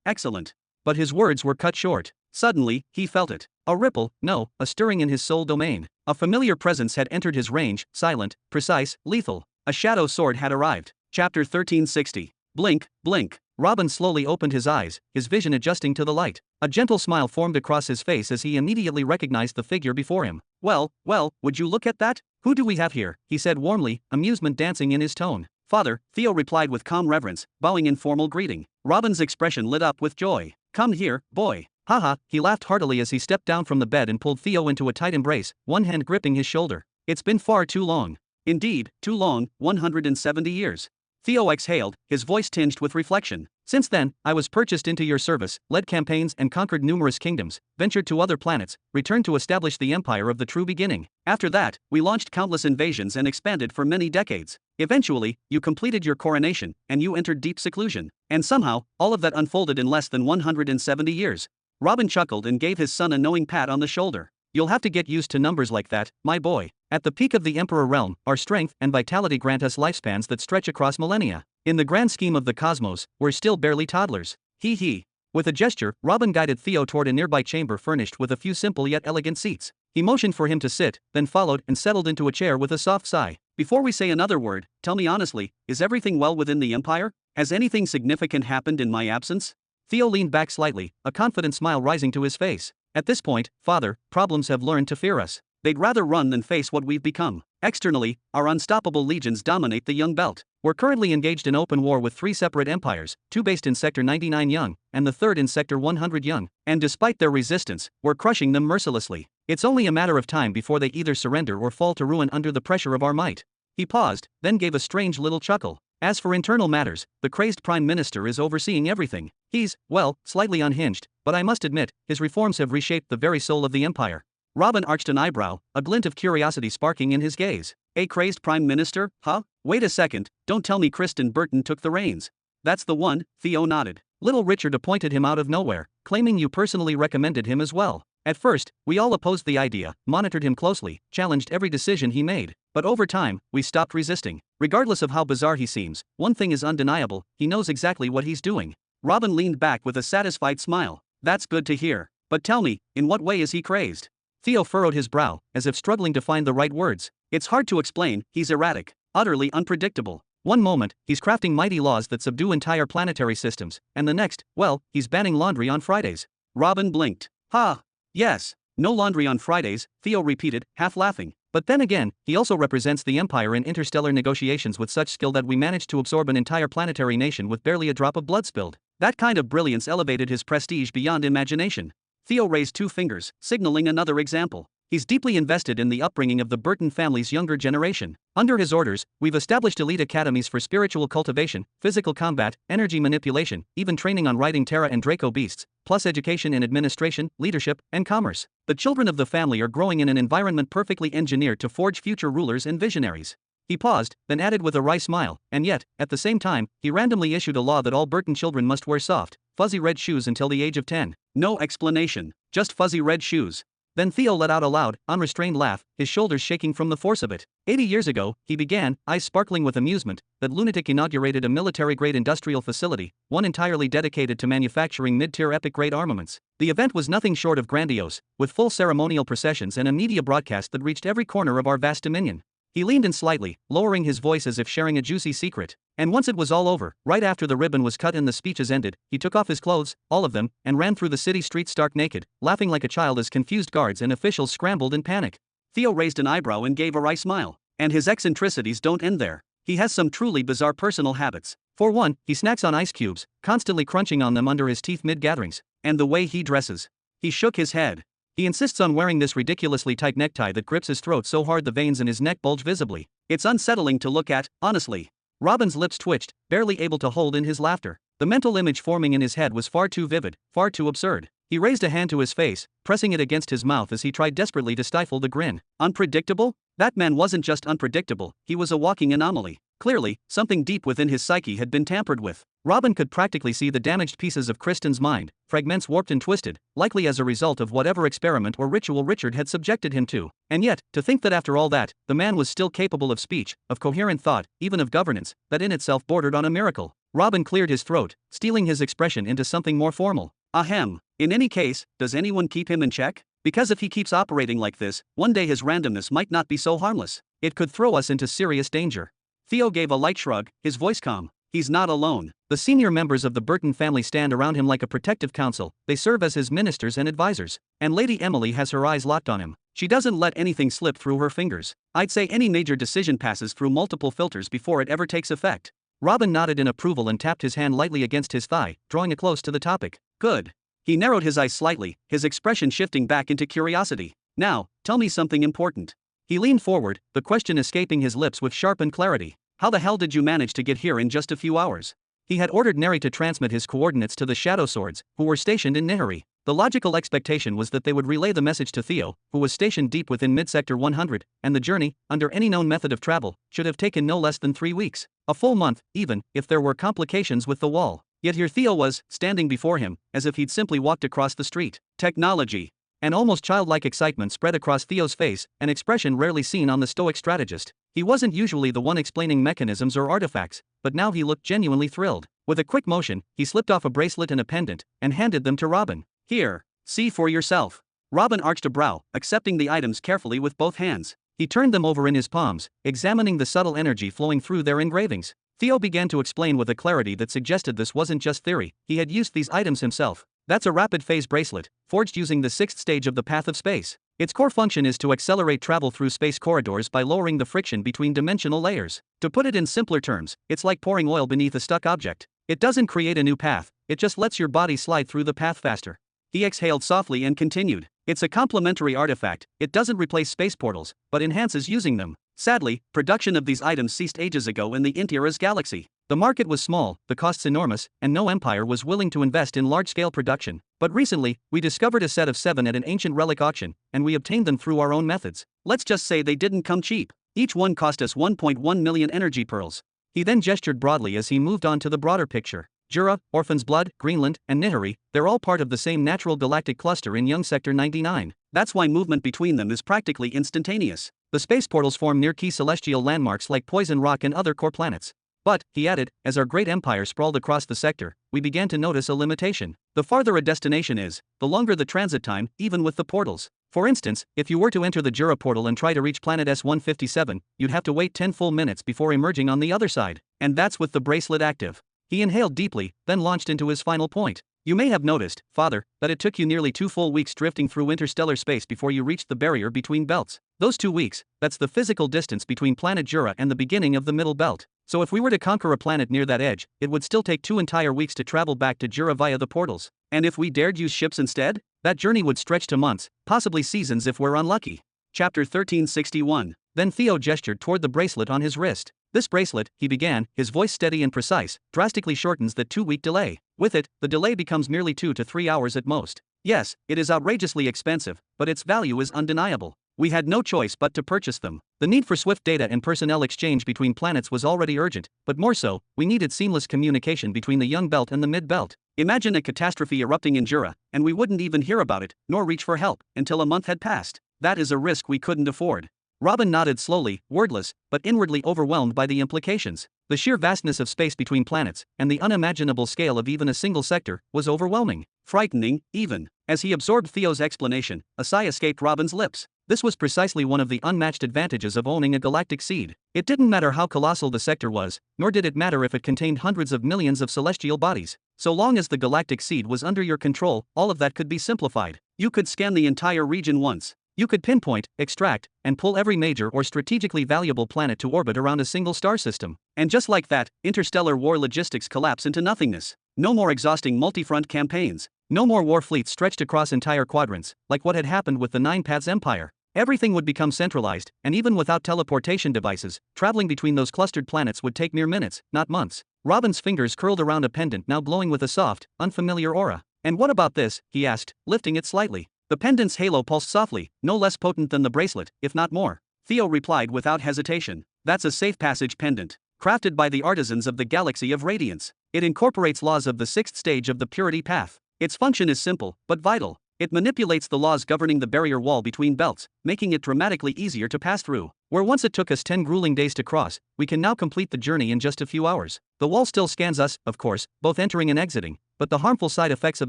excellent. But his words were cut short. Suddenly, he felt it. A ripple, no, a stirring in his soul domain. A familiar presence had entered his range, silent, precise, lethal. A shadow sword had arrived. Chapter 1360. Blink, blink. Robin slowly opened his eyes, his vision adjusting to the light. A gentle smile formed across his face as he immediately recognized the figure before him. Well, would you look at that? Who do we have here? He said warmly, amusement dancing in his tone. Father, Theo replied with calm reverence, bowing in formal greeting. Robin's expression lit up with joy. Come here, boy. Haha, he laughed heartily as he stepped down from the bed and pulled Theo into a tight embrace, one hand gripping his shoulder. It's been far too long. Indeed, too long, 170 years. Theo exhaled, his voice tinged with reflection. Since then, I was purchased into your service, led campaigns and conquered numerous kingdoms, ventured to other planets, returned to establish the empire of the true beginning. After that, we launched countless invasions and expanded for many decades. Eventually, you completed your coronation, and you entered deep seclusion. And somehow, all of that unfolded in less than 170 years. Robin chuckled and gave his son a knowing pat on the shoulder. You'll have to get used to numbers like that, my boy. At the peak of the Emperor realm, our strength and vitality grant us lifespans that stretch across millennia. In the grand scheme of the cosmos, we're still barely toddlers. He. With a gesture, Robin guided Theo toward a nearby chamber furnished with a few simple yet elegant seats. He motioned for him to sit, then followed and settled into a chair with a soft sigh. Before we say another word, tell me honestly, is everything well within the Empire? Has anything significant happened in my absence? Theo leaned back slightly, a confident smile rising to his face. At this point, Father, problems have learned to fear us. They'd rather run than face what we've become. Externally, our unstoppable legions dominate the Young Belt. We're currently engaged in open war with 3 separate empires, 2 based in Sector 99 Young, and the 3rd in Sector 100 Young. And despite their resistance, we're crushing them mercilessly. It's only a matter of time before they either surrender or fall to ruin under the pressure of our might. He paused, then gave a strange little chuckle. As for internal matters, the crazed Prime Minister is overseeing everything. He's, well, slightly unhinged, but I must admit, his reforms have reshaped the very soul of the empire. Robin arched an eyebrow, a glint of curiosity sparking in his gaze. A crazed prime minister, huh? Wait a second, don't tell me Kristen Burton took the reins. That's the one, Theo nodded. Little Richard appointed him out of nowhere, claiming you personally recommended him as well. At first, we all opposed the idea, monitored him closely, challenged every decision he made. But over time, we stopped resisting. Regardless of how bizarre he seems, one thing is undeniable, he knows exactly what he's doing. Robin leaned back with a satisfied smile. That's good to hear. But tell me, in what way is he crazed? Theo furrowed his brow, as if struggling to find the right words. It's hard to explain, he's erratic, utterly unpredictable. One moment, he's crafting mighty laws that subdue entire planetary systems, and the next, well, he's banning laundry on Fridays. Robin blinked. Ha! Yes, no laundry on Fridays, Theo repeated, half laughing. But then again, he also represents the Empire in interstellar negotiations with such skill that we managed to absorb an entire planetary nation with barely a drop of blood spilled. That kind of brilliance elevated his prestige beyond imagination. Theo raised two fingers, signaling another example. He's deeply invested in the upbringing of the Burton family's younger generation. Under his orders, we've established elite academies for spiritual cultivation, physical combat, energy manipulation, even training on riding Terra and Draco beasts, plus education in administration, leadership, and commerce. The children of the family are growing in an environment perfectly engineered to forge future rulers and visionaries. He paused, then added with a wry smile, and yet, at the same time, he randomly issued a law that all Burton children must wear soft, fuzzy red shoes until the age of 10. No explanation, just fuzzy red shoes. Then Theo let out a loud, unrestrained laugh, his shoulders shaking from the force of it. 80 years ago, he began, eyes sparkling with amusement, that lunatic inaugurated a military-grade industrial facility, one entirely dedicated to manufacturing mid-tier epic-grade armaments. The event was nothing short of grandiose, with full ceremonial processions and a media broadcast that reached every corner of our vast dominion. He leaned in slightly, lowering his voice as if sharing a juicy secret. And once it was all over, right after the ribbon was cut and the speeches ended, he took off his clothes, all of them, and ran through the city streets stark naked, laughing like a child as confused guards and officials scrambled in panic. Theo raised an eyebrow and gave a wry smile. And his eccentricities don't end there. He has some truly bizarre personal habits. For one, he snacks on ice cubes, constantly crunching on them under his teeth mid-gatherings. And the way he dresses. He shook his head. He insists on wearing this ridiculously tight necktie that grips his throat so hard the veins in his neck bulge visibly. It's unsettling to look at, honestly. Robin's lips twitched, barely able to hold in his laughter. The mental image forming in his head was far too vivid, far too absurd. He raised a hand to his face, pressing it against his mouth as he tried desperately to stifle the grin. Unpredictable? That man wasn't just unpredictable, he was a walking anomaly. Clearly, something deep within his psyche had been tampered with. Robin could practically see the damaged pieces of Kristen's mind, fragments warped and twisted, likely as a result of whatever experiment or ritual Richard had subjected him to. And yet, to think that after all that, the man was still capable of speech, of coherent thought, even of governance, that in itself bordered on a miracle. Robin cleared his throat, stealing his expression into something more formal. Ahem. In any case, does anyone keep him in check? Because if he keeps operating like this, one day his randomness might not be so harmless. It could throw us into serious danger. Theo gave a light shrug, his voice calm. He's not alone. The senior members of the Burton family stand around him like a protective council, they serve as his ministers and advisors. And Lady Emily has her eyes locked on him. She doesn't let anything slip through her fingers. I'd say any major decision passes through multiple filters before it ever takes effect. Robin nodded in approval and tapped his hand lightly against his thigh, drawing it close to the topic. Good. He narrowed his eyes slightly, his expression shifting back into curiosity. Now, tell me something important. He leaned forward, the question escaping his lips with sharpened clarity. How the hell did you manage to get here in just a few hours? He had ordered Neri to transmit his coordinates to the Shadow Swords, who were stationed in Nihari. The logical expectation was that they would relay the message to Theo, who was stationed deep within Mid-Sector 100, and the journey, under any known method of travel, should have taken no less than 3 weeks. A full month, even, if there were complications with the wall. Yet here Theo was, standing before him, as if he'd simply walked across the street. Technology. An almost childlike excitement spread across Theo's face, an expression rarely seen on the stoic strategist. He wasn't usually the one explaining mechanisms or artifacts, but now he looked genuinely thrilled. With a quick motion, he slipped off a bracelet and a pendant, and handed them to Robin. Here, see for yourself. Robin arched a brow, accepting the items carefully with both hands. He turned them over in his palms, examining the subtle energy flowing through their engravings. Theo began to explain with a clarity that suggested this wasn't just theory, he had used these items himself. That's a rapid phase bracelet, forged using the 6th stage of the path of space. Its core function is to accelerate travel through space corridors by lowering the friction between dimensional layers. To put it in simpler terms, it's like pouring oil beneath a stuck object. It doesn't create a new path, it just lets your body slide through the path faster. He exhaled softly and continued. It's a complementary artifact, it doesn't replace space portals, but enhances using them. Sadly, production of these items ceased ages ago in the Intiera's galaxy. The market was small, the costs enormous, and no empire was willing to invest in large-scale production. But recently, we discovered a set of 7 at an ancient relic auction, and we obtained them through our own methods. Let's just say they didn't come cheap. Each one cost us 1.1 million energy pearls. He then gestured broadly as he moved on to the broader picture. Jura, Orphan's Blood, Greenland, and Nihari, they're all part of the same natural galactic cluster in Young Sector 99. That's why movement between them is practically instantaneous. The space portals form near key celestial landmarks like Poison Rock and other core planets. But, he added, as our great empire sprawled across the sector, we began to notice a limitation. The farther a destination is, the longer the transit time, even with the portals. For instance, if you were to enter the Jura portal and try to reach planet S157, you'd have to wait 10 full minutes before emerging on the other side. And that's with the bracelet active. He inhaled deeply, then launched into his final point. You may have noticed, Father, that it took you nearly 2 full weeks drifting through interstellar space before you reached the barrier between belts. Those 2 weeks, that's the physical distance between planet Jura and the beginning of the middle belt. So if we were to conquer a planet near that edge, it would still take 2 entire weeks to travel back to Jura via the portals. And if we dared use ships instead? That journey would stretch to months, possibly seasons if we're unlucky. Chapter 1361. Then Theo gestured toward the bracelet on his wrist. This bracelet, he began, his voice steady and precise, drastically shortens that 2-week delay. With it, the delay becomes merely 2 to 3 hours at most. Yes, it is outrageously expensive, but its value is undeniable. We had no choice but to purchase them. The need for swift data and personnel exchange between planets was already urgent, but more so, we needed seamless communication between the young belt and the mid belt. Imagine a catastrophe erupting in Jura, and we wouldn't even hear about it, nor reach for help, until a month had passed. That is a risk we couldn't afford. Robin nodded slowly, wordless, but inwardly overwhelmed by the implications. The sheer vastness of space between planets, and the unimaginable scale of even a single sector, was overwhelming. Frightening, even. As he absorbed Theo's explanation, a sigh escaped Robin's lips. This was precisely one of the unmatched advantages of owning a galactic seed. It didn't matter how colossal the sector was, nor did it matter if it contained hundreds of millions of celestial bodies. So long as the galactic seed was under your control, all of that could be simplified. You could scan the entire region once. You could pinpoint, extract, and pull every major or strategically valuable planet to orbit around a single star system. And just like that, interstellar war logistics collapse into nothingness. No more exhausting multi-front campaigns. No more war fleets stretched across entire quadrants, like what had happened with the Nine Paths Empire. Everything would become centralized, and even without teleportation devices, traveling between those clustered planets would take mere minutes, not months. Robin's fingers curled around a pendant now glowing with a soft, unfamiliar aura. And what about this? He asked, lifting it slightly. The pendant's halo pulsed softly, no less potent than the bracelet, if not more. Theo replied without hesitation. That's a safe passage pendant, crafted by the artisans of the galaxy of radiance. It incorporates laws of the 6th stage of the purity path. Its function is simple, but vital. It manipulates the laws governing the barrier wall between belts, making it dramatically easier to pass through. Where once it took us 10 grueling days to cross, we can now complete the journey in just a few hours. The wall still scans us, of course, both entering and exiting, but the harmful side effects of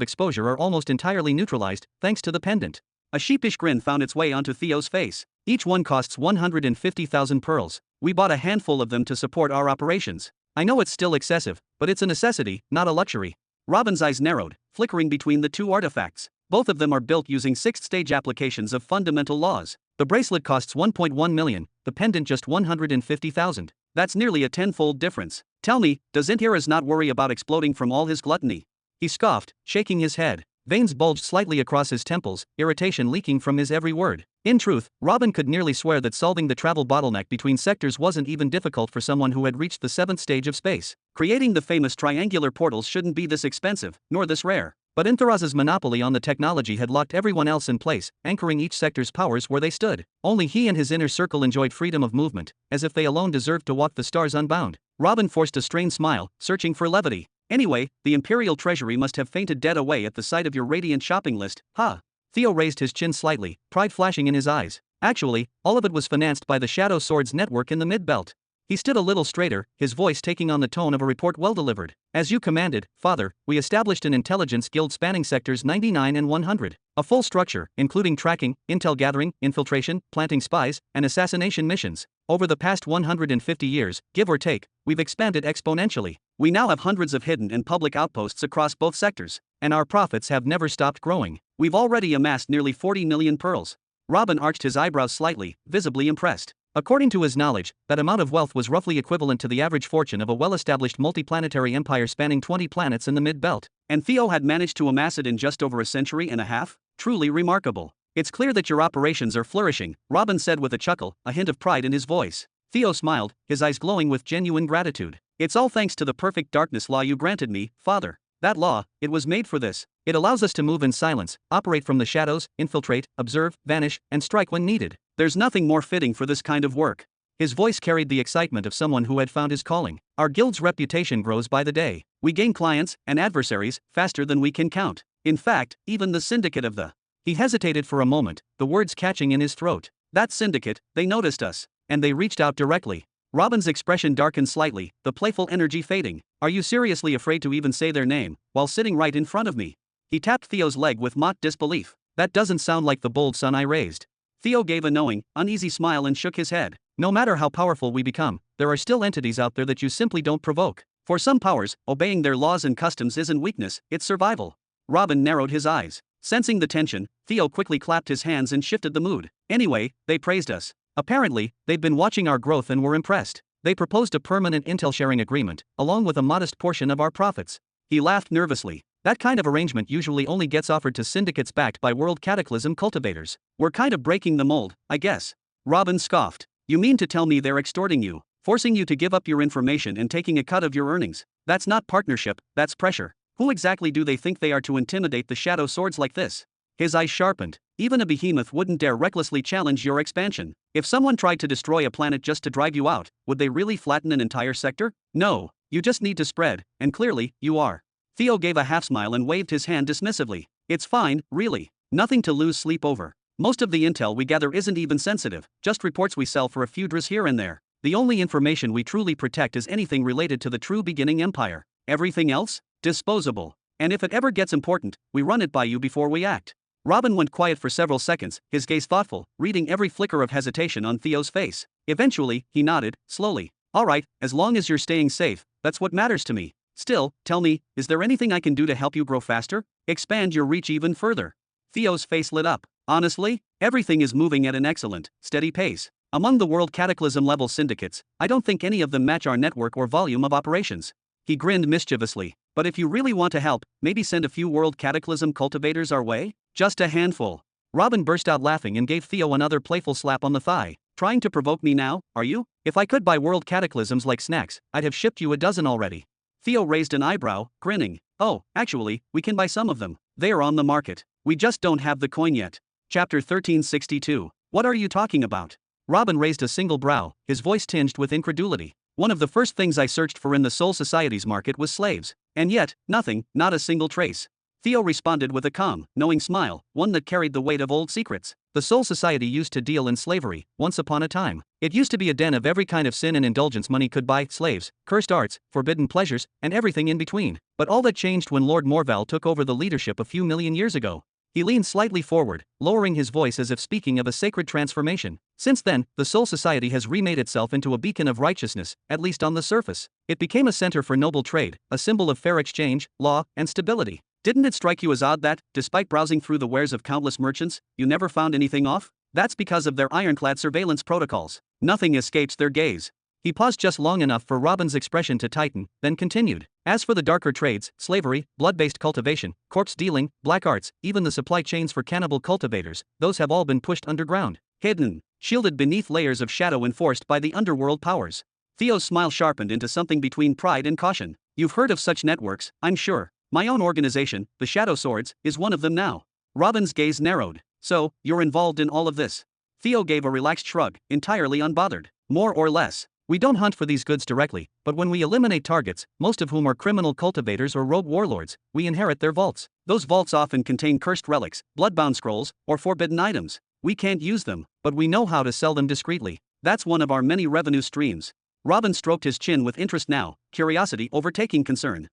exposure are almost entirely neutralized, thanks to the pendant. A sheepish grin found its way onto Theo's face. Each one costs 150,000 pearls. We bought a handful of them to support our operations. I know it's still excessive, but it's a necessity, not a luxury. Robin's eyes narrowed, flickering between the two artifacts. Both of them are built using 6th stage applications of fundamental laws. The bracelet costs 1.1 million, the pendant just 150,000. That's nearly a tenfold difference. Tell me, does Intiras not worry about exploding from all his gluttony? He scoffed, shaking his head. Veins bulged slightly across his temples, irritation leaking from his every word. In truth, Robin could nearly swear that solving the travel bottleneck between sectors wasn't even difficult for someone who had reached the 7th stage of space. Creating the famous triangular portals shouldn't be this expensive, nor this rare. But Intheraz's monopoly on the technology had locked everyone else in place, anchoring each sector's powers where they stood. Only he and his inner circle enjoyed freedom of movement, as if they alone deserved to walk the stars unbound. Robin forced a strained smile, searching for levity. Anyway, the Imperial Treasury must have fainted dead away at the sight of your radiant shopping list, huh? Theo raised his chin slightly, pride flashing in his eyes. Actually, all of it was financed by the Shadow Swords network in the mid-belt. He stood a little straighter, his voice taking on the tone of a report well delivered. As you commanded, Father, we established an intelligence guild spanning sectors 99 and 100. A full structure, including tracking, intel gathering, infiltration, planting spies, and assassination missions. Over the past 150 years, give or take, we've expanded exponentially. We now have hundreds of hidden and public outposts across both sectors, and our profits have never stopped growing. We've already amassed nearly 40 million pearls. Robin arched his eyebrows slightly, visibly impressed. According to his knowledge, that amount of wealth was roughly equivalent to the average fortune of a well-established multiplanetary empire spanning 20 planets in the mid-belt. And Theo had managed to amass it in just over a century and a half? Truly remarkable. It's clear that your operations are flourishing, Robin said with a chuckle, a hint of pride in his voice. Theo smiled, his eyes glowing with genuine gratitude. It's all thanks to the perfect darkness law you granted me, Father. That law, it was made for this. It allows us to move in silence, operate from the shadows, infiltrate, observe, vanish, and strike when needed. There's nothing more fitting for this kind of work. His voice carried the excitement of someone who had found his calling. Our guild's reputation grows by the day. We gain clients and adversaries faster than we can count. In fact, even the syndicate of the... He hesitated for a moment, the words catching in his throat. That syndicate, they noticed us. And they reached out directly. Robin's expression darkened slightly, the playful energy fading. Are you seriously afraid to even say their name, while sitting right in front of me? He tapped Theo's leg with mock disbelief. That doesn't sound like the bold son I raised. Theo gave a knowing, uneasy smile and shook his head. No matter how powerful we become, there are still entities out there that you simply don't provoke. For some powers, obeying their laws and customs isn't weakness, it's survival. Robin narrowed his eyes. Sensing the tension, Theo quickly clapped his hands and shifted the mood. Anyway, they praised us. Apparently, they'd been watching our growth and were impressed. They proposed a permanent intel sharing agreement, along with a modest portion of our profits. He laughed nervously. That kind of arrangement usually only gets offered to syndicates backed by world cataclysm cultivators. We're kind of breaking the mold, I guess. Robin scoffed. You mean to tell me they're extorting you, forcing you to give up your information and taking a cut of your earnings? That's not partnership, that's pressure. Who exactly do they think they are to intimidate the shadow swords like this? His eyes sharpened. Even a behemoth wouldn't dare recklessly challenge your expansion. If someone tried to destroy a planet just to drive you out, would they really flatten an entire sector? No, you just need to spread, and clearly, you are. Theo gave a half smile and waved his hand dismissively. It's fine, really. Nothing to lose sleep over. Most of the intel we gather isn't even sensitive, just reports we sell for a few dras here and there. The only information we truly protect is anything related to the true beginning empire. Everything else? Disposable. And if it ever gets important, we run it by you before we act. Robin went quiet for several seconds, his gaze thoughtful, reading every flicker of hesitation on Theo's face. Eventually, he nodded, slowly. All right, as long as you're staying safe, that's what matters to me. Still, tell me, is there anything I can do to help you grow faster? Expand your reach even further. Theo's face lit up. Honestly, everything is moving at an excellent, steady pace. Among the world cataclysm level syndicates, I don't think any of them match our network or volume of operations. He grinned mischievously. But if you really want to help, maybe send a few world cataclysm cultivators our way? Just a handful. Robin burst out laughing and gave Theo another playful slap on the thigh. Trying to provoke me now, are you? If I could buy world cataclysms like snacks, I'd have shipped you a dozen already. Theo raised an eyebrow, grinning. Oh, actually, we can buy some of them. They're on the market. We just don't have the coin yet. Chapter 1362. What are you talking about? Robin raised a single brow, his voice tinged with incredulity. One of the first things I searched for in the Soul Society's market was slaves. And yet, nothing, not a single trace. Theo responded with a calm, knowing smile, one that carried the weight of old secrets. The Soul Society used to deal in slavery, once upon a time. It used to be a den of every kind of sin and indulgence money could buy, slaves, cursed arts, forbidden pleasures, and everything in between. But all that changed when Lord Morval took over the leadership a few million years ago. He leaned slightly forward, lowering his voice as if speaking of a sacred transformation. Since then, the Soul Society has remade itself into a beacon of righteousness, at least on the surface. It became a center for noble trade, a symbol of fair exchange, law, and stability. Didn't it strike you as odd that, despite browsing through the wares of countless merchants, you never found anything off? That's because of their ironclad surveillance protocols. Nothing escapes their gaze. He paused just long enough for Robin's expression to tighten, then continued. As for the darker trades, slavery, blood-based cultivation, corpse dealing, black arts, even the supply chains for cannibal cultivators, those have all been pushed underground, hidden, shielded beneath layers of shadow enforced by the underworld powers. Theo's smile sharpened into something between pride and caution. You've heard of such networks, I'm sure. My own organization, the Shadow Swords, is one of them now. Robin's gaze narrowed. So, you're involved in all of this? Theo gave a relaxed shrug, entirely unbothered. More or less. We don't hunt for these goods directly, but when we eliminate targets, most of whom are criminal cultivators or rogue warlords, we inherit their vaults. Those vaults often contain cursed relics, bloodbound scrolls, or forbidden items. We can't use them, but we know how to sell them discreetly. That's one of our many revenue streams. Robin stroked his chin with interest now, curiosity overtaking concern.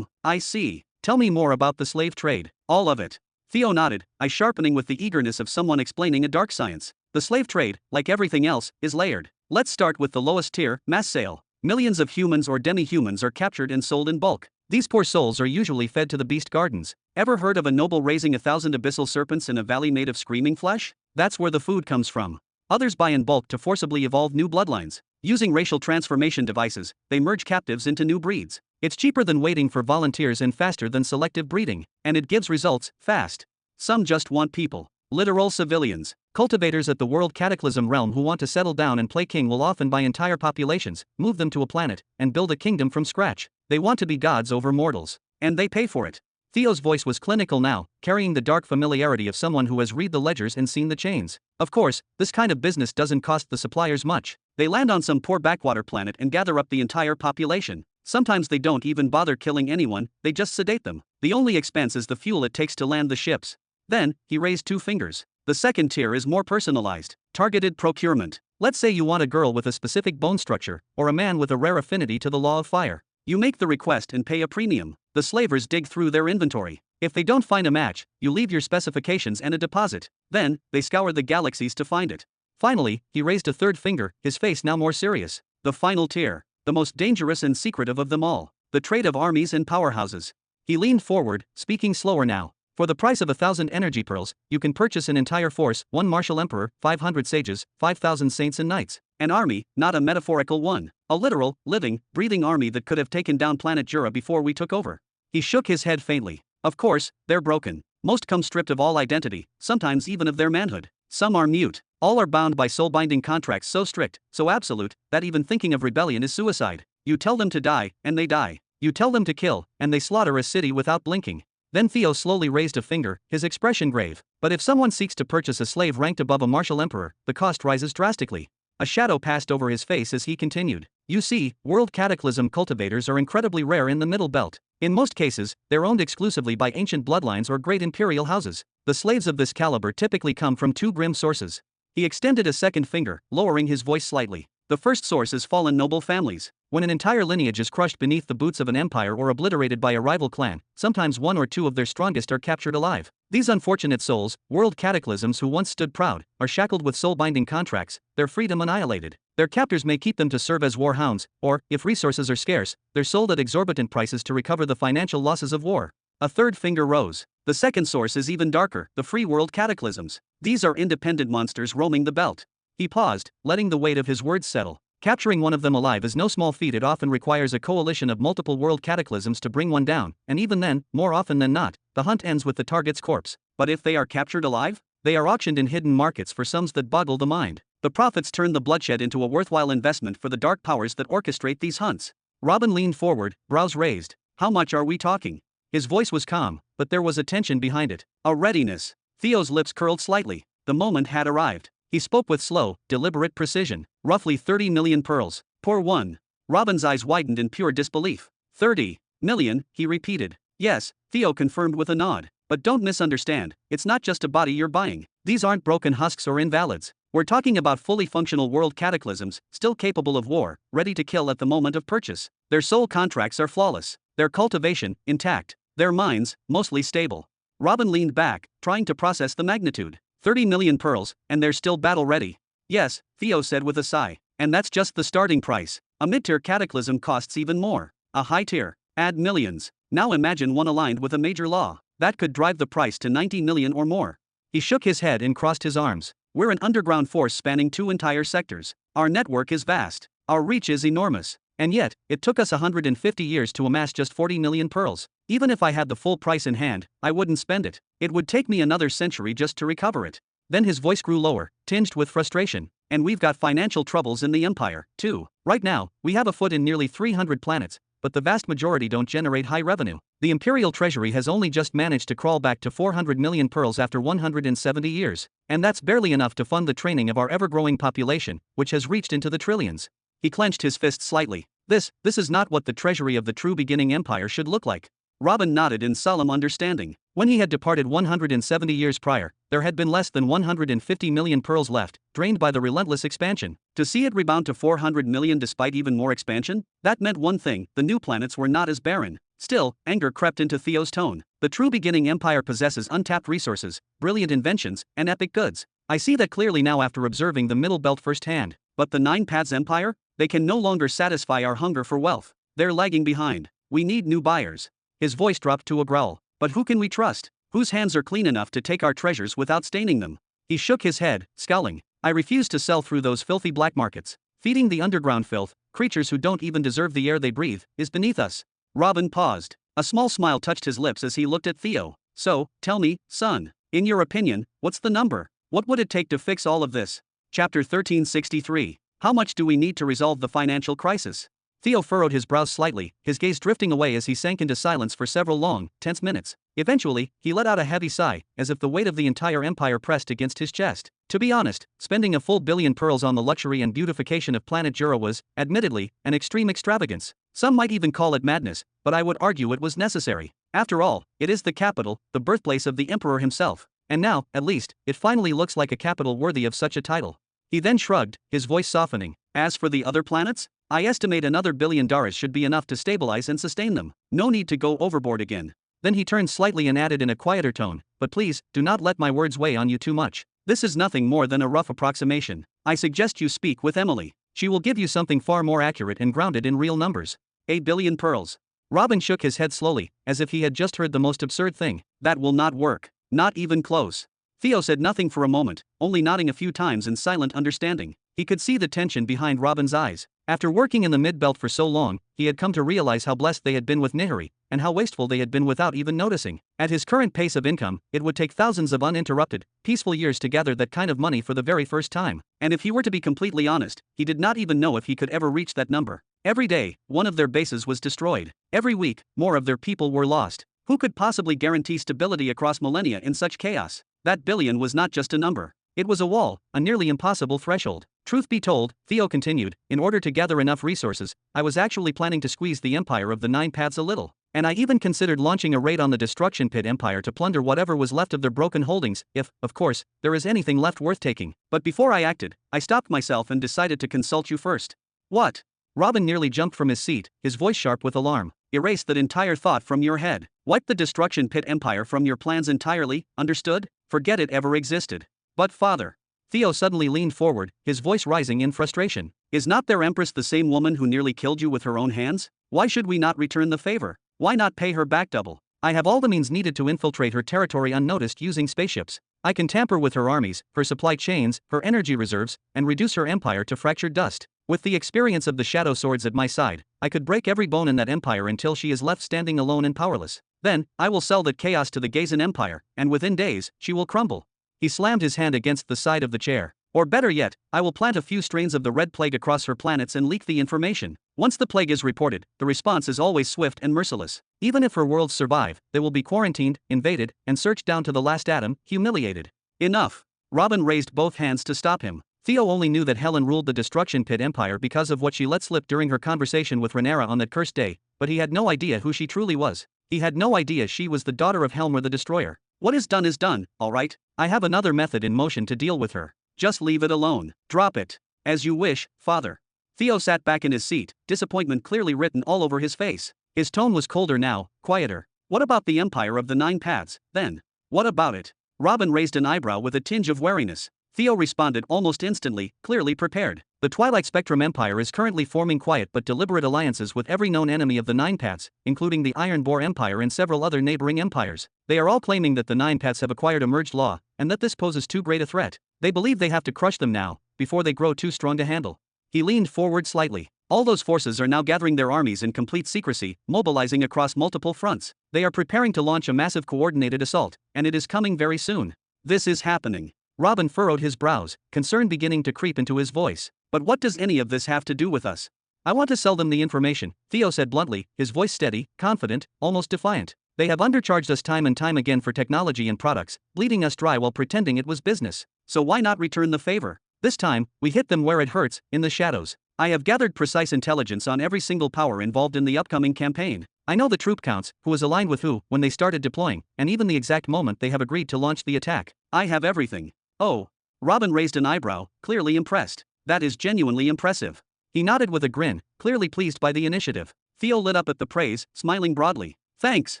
I see. Tell me more about the slave trade. All of it. Theo nodded, eyes sharpening with the eagerness of someone explaining a dark science. The slave trade, like everything else, is layered. Let's start with the lowest tier, mass sale. Millions of humans or demi-humans are captured and sold in bulk. These poor souls are usually fed to the beast gardens. Ever heard of a noble raising 1,000 abyssal serpents in a valley made of screaming flesh? That's where the food comes from. Others buy in bulk to forcibly evolve new bloodlines. Using racial transformation devices, they merge captives into new breeds. It's cheaper than waiting for volunteers and faster than selective breeding, and it gives results, fast. Some just want people. Literal civilians. Cultivators at the World Cataclysm realm who want to settle down and play king will often buy entire populations, move them to a planet, and build a kingdom from scratch. They want to be gods over mortals. And they pay for it. Theo's voice was clinical now, carrying the dark familiarity of someone who has read the ledgers and seen the chains. Of course, this kind of business doesn't cost the suppliers much. They land on some poor backwater planet and gather up the entire population. Sometimes they don't even bother killing anyone, they just sedate them. The only expense is the fuel it takes to land the ships. Then, he raised two fingers. The second tier is more personalized, targeted procurement. Let's say you want a girl with a specific bone structure, or a man with a rare affinity to the law of fire. You make the request and pay a premium. The slavers dig through their inventory. If they don't find a match, you leave your specifications and a deposit. Then, they scour the galaxies to find it. Finally, he raised a third finger, his face now more serious. The final tier. The most dangerous and secretive of them all. The trade of armies and powerhouses. He leaned forward, speaking slower now. For the price of 1,000 energy pearls, you can purchase an entire force, 1 martial emperor, 500 sages, 5,000 saints and knights. An army, not a metaphorical one. A literal, living, breathing army that could have taken down planet Jura before we took over. He shook his head faintly. Of course, they're broken. Most come stripped of all identity, sometimes even of their manhood. Some are mute. All are bound by soul-binding contracts so strict, so absolute, that even thinking of rebellion is suicide. You tell them to die, and they die. You tell them to kill, and they slaughter a city without blinking. Then Theo slowly raised a finger, his expression grave. But if someone seeks to purchase a slave ranked above a martial emperor, the cost rises drastically. A shadow passed over his face as he continued. You see, World Cataclysm cultivators are incredibly rare in the Middle Belt. In most cases, they're owned exclusively by ancient bloodlines or great imperial houses. The slaves of this caliber typically come from two grim sources. He extended a second finger, lowering his voice slightly. The first source is fallen noble families. When an entire lineage is crushed beneath the boots of an empire or obliterated by a rival clan, sometimes one or two of their strongest are captured alive. These unfortunate souls, world cataclysms who once stood proud, are shackled with soul-binding contracts, their freedom annihilated. Their captors may keep them to serve as war hounds, or, if resources are scarce, they're sold at exorbitant prices to recover the financial losses of war. A third finger rose. The second source is even darker, the free world cataclysms. These are independent monsters roaming the belt. He paused, letting the weight of his words settle. Capturing one of them alive is no small feat. It often requires a coalition of multiple world cataclysms to bring one down, and even then, more often than not, the hunt ends with the target's corpse. But if they are captured alive, they are auctioned in hidden markets for sums that boggle the mind. The profits turn the bloodshed into a worthwhile investment for the dark powers that orchestrate these hunts. Robin leaned forward, brows raised. How much are we talking? His voice was calm, but there was a tension behind it. A readiness. Theo's lips curled slightly. The moment had arrived. He spoke with slow, deliberate precision. Roughly 30 million pearls. Poor one. Robin's eyes widened in pure disbelief. 30 million, he repeated. Yes, Theo confirmed with a nod. But don't misunderstand, it's not just a body you're buying. These aren't broken husks or invalids. We're talking about fully functional world cataclysms, still capable of war, ready to kill at the moment of purchase. Their soul contracts are flawless. Their cultivation, intact. Their minds, mostly stable. Robin leaned back, trying to process the magnitude. 30 million pearls, and they're still battle-ready. Yes, Theo said with a sigh. And that's just the starting price. A mid-tier cataclysm costs even more. A high tier. Add millions. Now imagine one aligned with a major law. That could drive the price to 90 million or more. He shook his head and crossed his arms. We're an underground force spanning 2 entire sectors. Our network is vast. Our reach is enormous. And yet, it took us 150 years to amass just 40 million pearls. Even if I had the full price in hand, I wouldn't spend it. It would take me another century just to recover it. Then his voice grew lower, tinged with frustration. And we've got financial troubles in the Empire, too. Right now, we have a foot in nearly 300 planets, but the vast majority don't generate high revenue. The Imperial Treasury has only just managed to crawl back to 400 million pearls after 170 years. And that's barely enough to fund the training of our ever-growing population, which has reached into the trillions. He clenched his fist slightly. This is not what the treasury of the true beginning empire should look like. Robin nodded in solemn understanding. When he had departed 170 years prior, there had been less than 150 million pearls left, drained by the relentless expansion. To see it rebound to 400 million despite even more expansion, that meant one thing: the new planets were not as barren. Still, anger crept into Theo's tone. The true beginning empire possesses untapped resources, brilliant inventions, and epic goods. I see that clearly now after observing the Middle Belt firsthand. But the Nine Paths Empire? They can no longer satisfy our hunger for wealth. They're lagging behind. We need new buyers. His voice dropped to a growl. But who can we trust? Whose hands are clean enough to take our treasures without staining them? He shook his head, scowling. I refuse to sell through those filthy black markets. Feeding the underground filth, creatures who don't even deserve the air they breathe, is beneath us. Robin paused. A small smile touched his lips as he looked at Theo. So, tell me, son, In your opinion, what's the number? What would it take to fix all of this? Chapter 1363. How much do we need to resolve the financial crisis? Theo furrowed his brows slightly, his gaze drifting away as he sank into silence for several long, tense minutes. Eventually, he let out a heavy sigh, as if the weight of the entire empire pressed against his chest. To be honest, spending a full billion pearls on the luxury and beautification of planet Jura was, admittedly, an extreme extravagance. Some might even call it madness, but I would argue it was necessary. After all, it is the capital, the birthplace of the emperor himself. And now, at least, it finally looks like a capital worthy of such a title. He then shrugged, his voice softening. As for the other planets, I estimate another $1 billion should be enough to stabilize and sustain them. No need to go overboard again. Then he turned slightly and added in a quieter tone, but please, do not let my words weigh on you too much. This is nothing more than a rough approximation. I suggest you speak with Emily. She will give you something far more accurate and grounded in real numbers. 1 billion pearls. Robin shook his head slowly, as if he had just heard the most absurd thing. That will not work. Not even close. Theo said nothing for a moment, only nodding a few times in silent understanding. He could see the tension behind Robin's eyes. After working in the mid-belt for so long, he had come to realize how blessed they had been with Nihari, and how wasteful they had been without even noticing. At his current pace of income, it would take thousands of uninterrupted, peaceful years to gather that kind of money for the very first time. And if he were to be completely honest, he did not even know if he could ever reach that number. Every day, one of their bases was destroyed. Every week, more of their people were lost. Who could possibly guarantee stability across millennia in such chaos? That billion was not just a number. It was a wall, a nearly impossible threshold. Truth be told, Theo continued, in order to gather enough resources, I was actually planning to squeeze the empire of the Nine Paths a little. And I even considered launching a raid on the Destruction Pit Empire to plunder whatever was left of their broken holdings, if, of course, there is anything left worth taking. But before I acted, I stopped myself and decided to consult you first. What? Robin nearly jumped from his seat, his voice sharp with alarm. Erase that entire thought from your head. Wipe the Destruction Pit Empire from your plans entirely, understood? Forget it ever existed. But father. Theo suddenly leaned forward, his voice rising in frustration. Is not their empress the same woman who nearly killed you with her own hands? Why should we not return the favor? Why not pay her back double? I have all the means needed to infiltrate her territory unnoticed using spaceships. I can tamper with her armies, her supply chains, her energy reserves, and reduce her empire to fractured dust. With the experience of the shadow swords at my side, I could break every bone in that empire until she is left standing alone and powerless. Then, I will sell that chaos to the Gazan Empire, and within days, she will crumble. He slammed his hand against the side of the chair. Or better yet, I will plant a few strains of the Red Plague across her planets and leak the information. Once the plague is reported, the response is always swift and merciless. Even if her worlds survive, they will be quarantined, invaded, and searched down to the last atom, humiliated. Enough. Robin raised both hands to stop him. Theo only knew that Helen ruled the Destruction Pit Empire because of what she let slip during her conversation with Rhaenyra on that cursed day, but he had no idea who she truly was. He had no idea she was the daughter of Helmr the Destroyer. What is done, alright? I have another method in motion to deal with her. Just leave it alone. Drop it. As you wish, father. Theo sat back in his seat, disappointment clearly written all over his face. His tone was colder now, quieter. What about the Empire of the Nine Paths, then? What about it? Robin raised an eyebrow with a tinge of wariness. Theo responded almost instantly, clearly prepared. The Twilight Spectrum Empire is currently forming quiet but deliberate alliances with every known enemy of the Nine Paths, including the Iron Boar Empire and several other neighboring empires. They are all claiming that the Nine Paths have acquired a merged law, and that this poses too great a threat. They believe they have to crush them now, before they grow too strong to handle. He leaned forward slightly. All those forces are now gathering their armies in complete secrecy, mobilizing across multiple fronts. They are preparing to launch a massive coordinated assault, and it is coming very soon. This is happening. Robin furrowed his brows, concern beginning to creep into his voice. But what does any of this have to do with us? I want to sell them the information, Theo said bluntly, his voice steady, confident, almost defiant. They have undercharged us time and time again for technology and products, bleeding us dry while pretending it was business. So why not return the favor? This time, we hit them where it hurts, in the shadows. I have gathered precise intelligence on every single power involved in the upcoming campaign. I know the troop counts, who is aligned with who, when they started deploying, and even the exact moment they have agreed to launch the attack. I have everything. Oh. Robin raised an eyebrow, clearly impressed. That is genuinely impressive. He nodded with a grin, clearly pleased by the initiative. Theo lit up at the praise, smiling broadly. Thanks.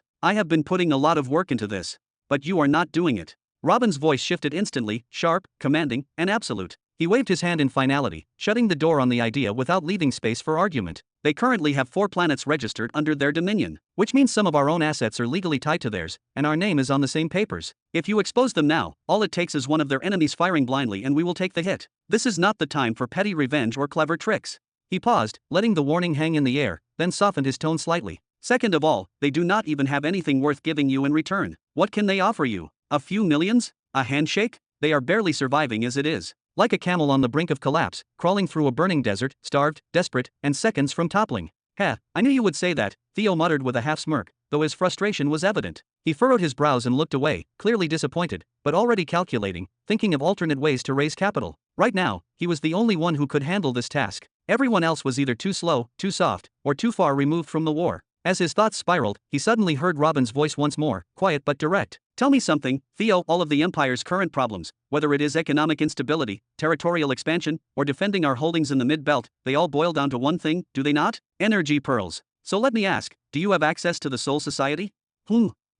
I have been putting a lot of work into this. But you are not doing it. Robin's voice shifted instantly, sharp, commanding, and absolute. He waved his hand in finality, shutting the door on the idea without leaving space for argument. They currently have 4 planets registered under their dominion, which means some of our own assets are legally tied to theirs, and our name is on the same papers. If you expose them now, all it takes is one of their enemies firing blindly and we will take the hit. This is not the time for petty revenge or clever tricks. He paused, letting the warning hang in the air, then softened his tone slightly. Second of all, they do not even have anything worth giving you in return. What can they offer you? A few millions? A handshake? They are barely surviving as it is. Like a camel on the brink of collapse, crawling through a burning desert, starved, desperate, and seconds from toppling. Heh, I knew you would say that, Theo muttered with a half smirk, though his frustration was evident. He furrowed his brows and looked away, clearly disappointed, but already calculating, thinking of alternate ways to raise capital. Right now, he was the only one who could handle this task. Everyone else was either too slow, too soft, or too far removed from the war. As his thoughts spiraled, he suddenly heard Robin's voice once more, quiet but direct. Tell me something, Theo. All of the Empire's current problems, whether it is economic instability, territorial expansion, or defending our holdings in the mid-belt, they all boil down to one thing, do they not? Energy pearls. So let me ask, do you have access to the Soul Society?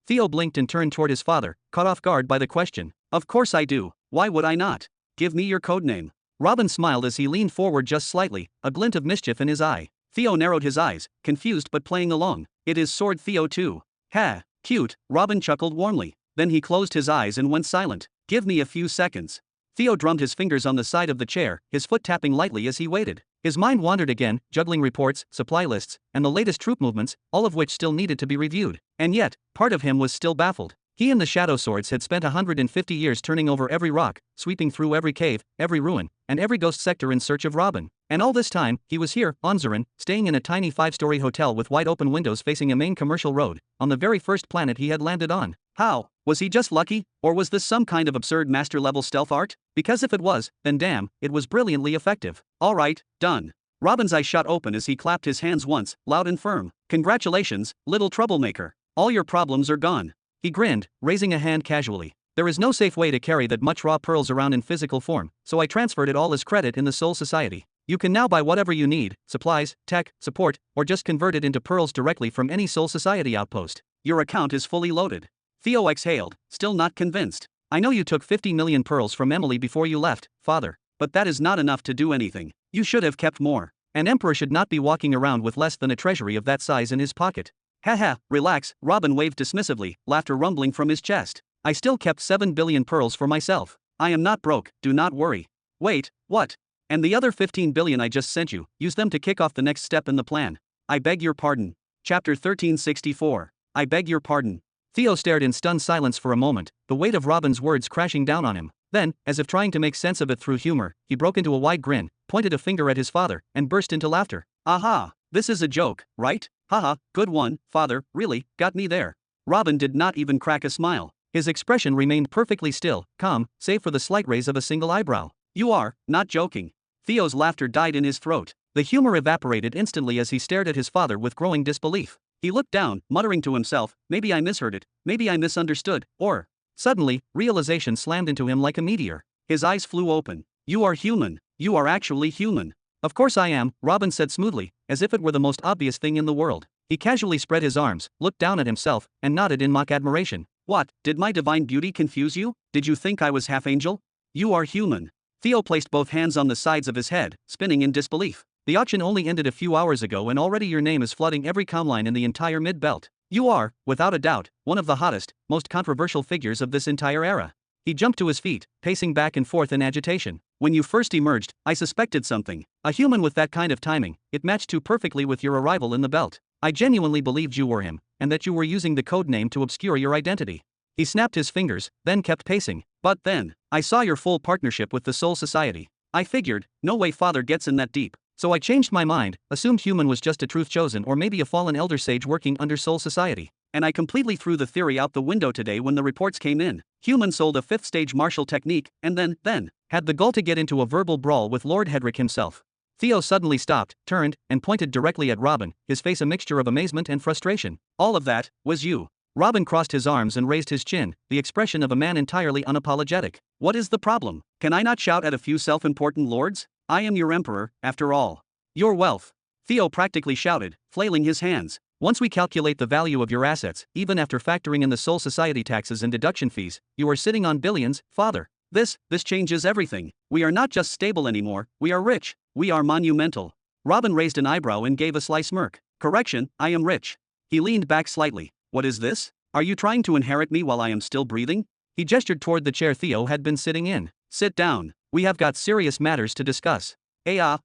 Theo blinked and turned toward his father, caught off guard by the question. Of course I do. Why would I not? Give me your codename. Robin smiled as he leaned forward just slightly, a glint of mischief in his eye. Theo narrowed his eyes, confused but playing along. It is Sword Theo too. Ha, cute, Robin chuckled warmly. Then he closed his eyes and went silent. Give me a few seconds. Theo drummed his fingers on the side of the chair, his foot tapping lightly as he waited. His mind wandered again, juggling reports, supply lists, and the latest troop movements, all of which still needed to be reviewed. And yet, part of him was still baffled. He and the Shadow Swords had spent 150 years turning over every rock, sweeping through every cave, every ruin, and every ghost sector in search of Robin. And all this time, he was here, on Zarin, staying in a tiny 5-story hotel with wide-open windows facing a main commercial road, on the very first planet he had landed on. How? Was he just lucky, or was this some kind of absurd master-level stealth art? Because if it was, then damn, it was brilliantly effective. Alright, done. Robin's eyes shot open as he clapped his hands once, loud and firm. Congratulations, little troublemaker. All your problems are gone. He grinned, raising a hand casually. There is no safe way to carry that much raw pearls around in physical form, so I transferred it all as credit in the Soul Society. You can now buy whatever you need, supplies, tech, support, or just convert it into pearls directly from any Soul Society outpost. Your account is fully loaded. Theo exhaled, still not convinced. I know you took 50 million pearls from Emily before you left, father, but that is not enough to do anything. You should have kept more. An emperor should not be walking around with less than a treasury of that size in his pocket. Haha, relax, Robin waved dismissively, laughter rumbling from his chest. I still kept 7 billion pearls for myself. I am not broke, do not worry. Wait, what? And the other 15 billion I just sent you, use them to kick off the next step in the plan. I beg your pardon. Chapter 1364. I beg your pardon. Theo stared in stunned silence for a moment, the weight of Robin's words crashing down on him. Then, as if trying to make sense of it through humor, he broke into a wide grin, pointed a finger at his father, and burst into laughter. Aha! This is a joke, right? Haha, good one, father, really, got me there. Robin did not even crack a smile. His expression remained perfectly still, calm, save for the slight raise of a single eyebrow. You are not joking. Theo's laughter died in his throat. The humor evaporated instantly as he stared at his father with growing disbelief. He looked down, muttering to himself, maybe I misheard it, maybe I misunderstood, or... Suddenly, realization slammed into him like a meteor. His eyes flew open. You are human. You are actually human. Of course I am, Robin said smoothly, as if it were the most obvious thing in the world. He casually spread his arms, looked down at himself, and nodded in mock admiration. What, did my divine beauty confuse you? Did you think I was half angel? You are human. Theo placed both hands on the sides of his head, spinning in disbelief. The auction only ended a few hours ago and already your name is flooding every commline in the entire mid-belt. You are, without a doubt, one of the hottest, most controversial figures of this entire era. He jumped to his feet, pacing back and forth in agitation. When you first emerged, I suspected something. A human with that kind of timing, it matched too perfectly with your arrival in the belt. I genuinely believed you were him, and that you were using the code name to obscure your identity. He snapped his fingers, then kept pacing. But then, I saw your full partnership with the Soul Society. I figured, no way father gets in that deep. So I changed my mind, assumed human was just a truth chosen or maybe a fallen elder sage working under Soul Society. And I completely threw the theory out the window today when the reports came in. Human sold a 5th stage martial technique, and then, had the gall to get into a verbal brawl with Lord Hedrick himself. Theo suddenly stopped, turned, and pointed directly at Robin, his face a mixture of amazement and frustration. All of that, was you. Robin crossed his arms and raised his chin, the expression of a man entirely unapologetic. What is the problem? Can I not shout at a few self-important lords? I am your emperor, after all. Your wealth. Theo practically shouted, flailing his hands. Once we calculate the value of your assets, even after factoring in the Soul Society taxes and deduction fees, you are sitting on billions, father. This changes everything. We are not just stable anymore, we are rich. We are monumental. Robin raised an eyebrow and gave a sly smirk. Correction, I am rich. He leaned back slightly. What is this? Are you trying to inherit me while I am still breathing? He gestured toward the chair Theo had been sitting in. Sit down. We have got serious matters to discuss.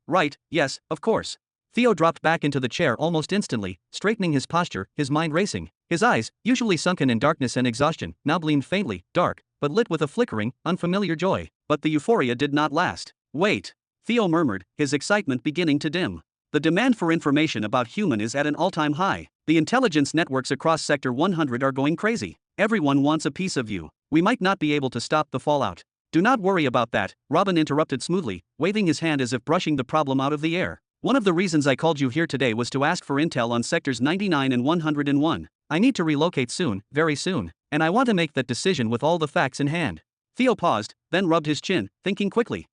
Right, yes, of course. Theo dropped back into the chair almost instantly, straightening his posture, his mind racing. His eyes, usually sunken in darkness and exhaustion, now gleamed faintly, dark, but lit with a flickering, unfamiliar joy. But the euphoria did not last. Wait, Theo murmured, his excitement beginning to dim. The demand for information about human is at an all-time high. The intelligence networks across Sector 100 are going crazy. Everyone wants a piece of you. We might not be able to stop the fallout. Do not worry about that, Robin interrupted smoothly, waving his hand as if brushing the problem out of the air. One of the reasons I called you here today was to ask for intel on sectors 99 and 101. I need to relocate soon, very soon, and I want to make that decision with all the facts in hand. Theo paused, then rubbed his chin, thinking quickly.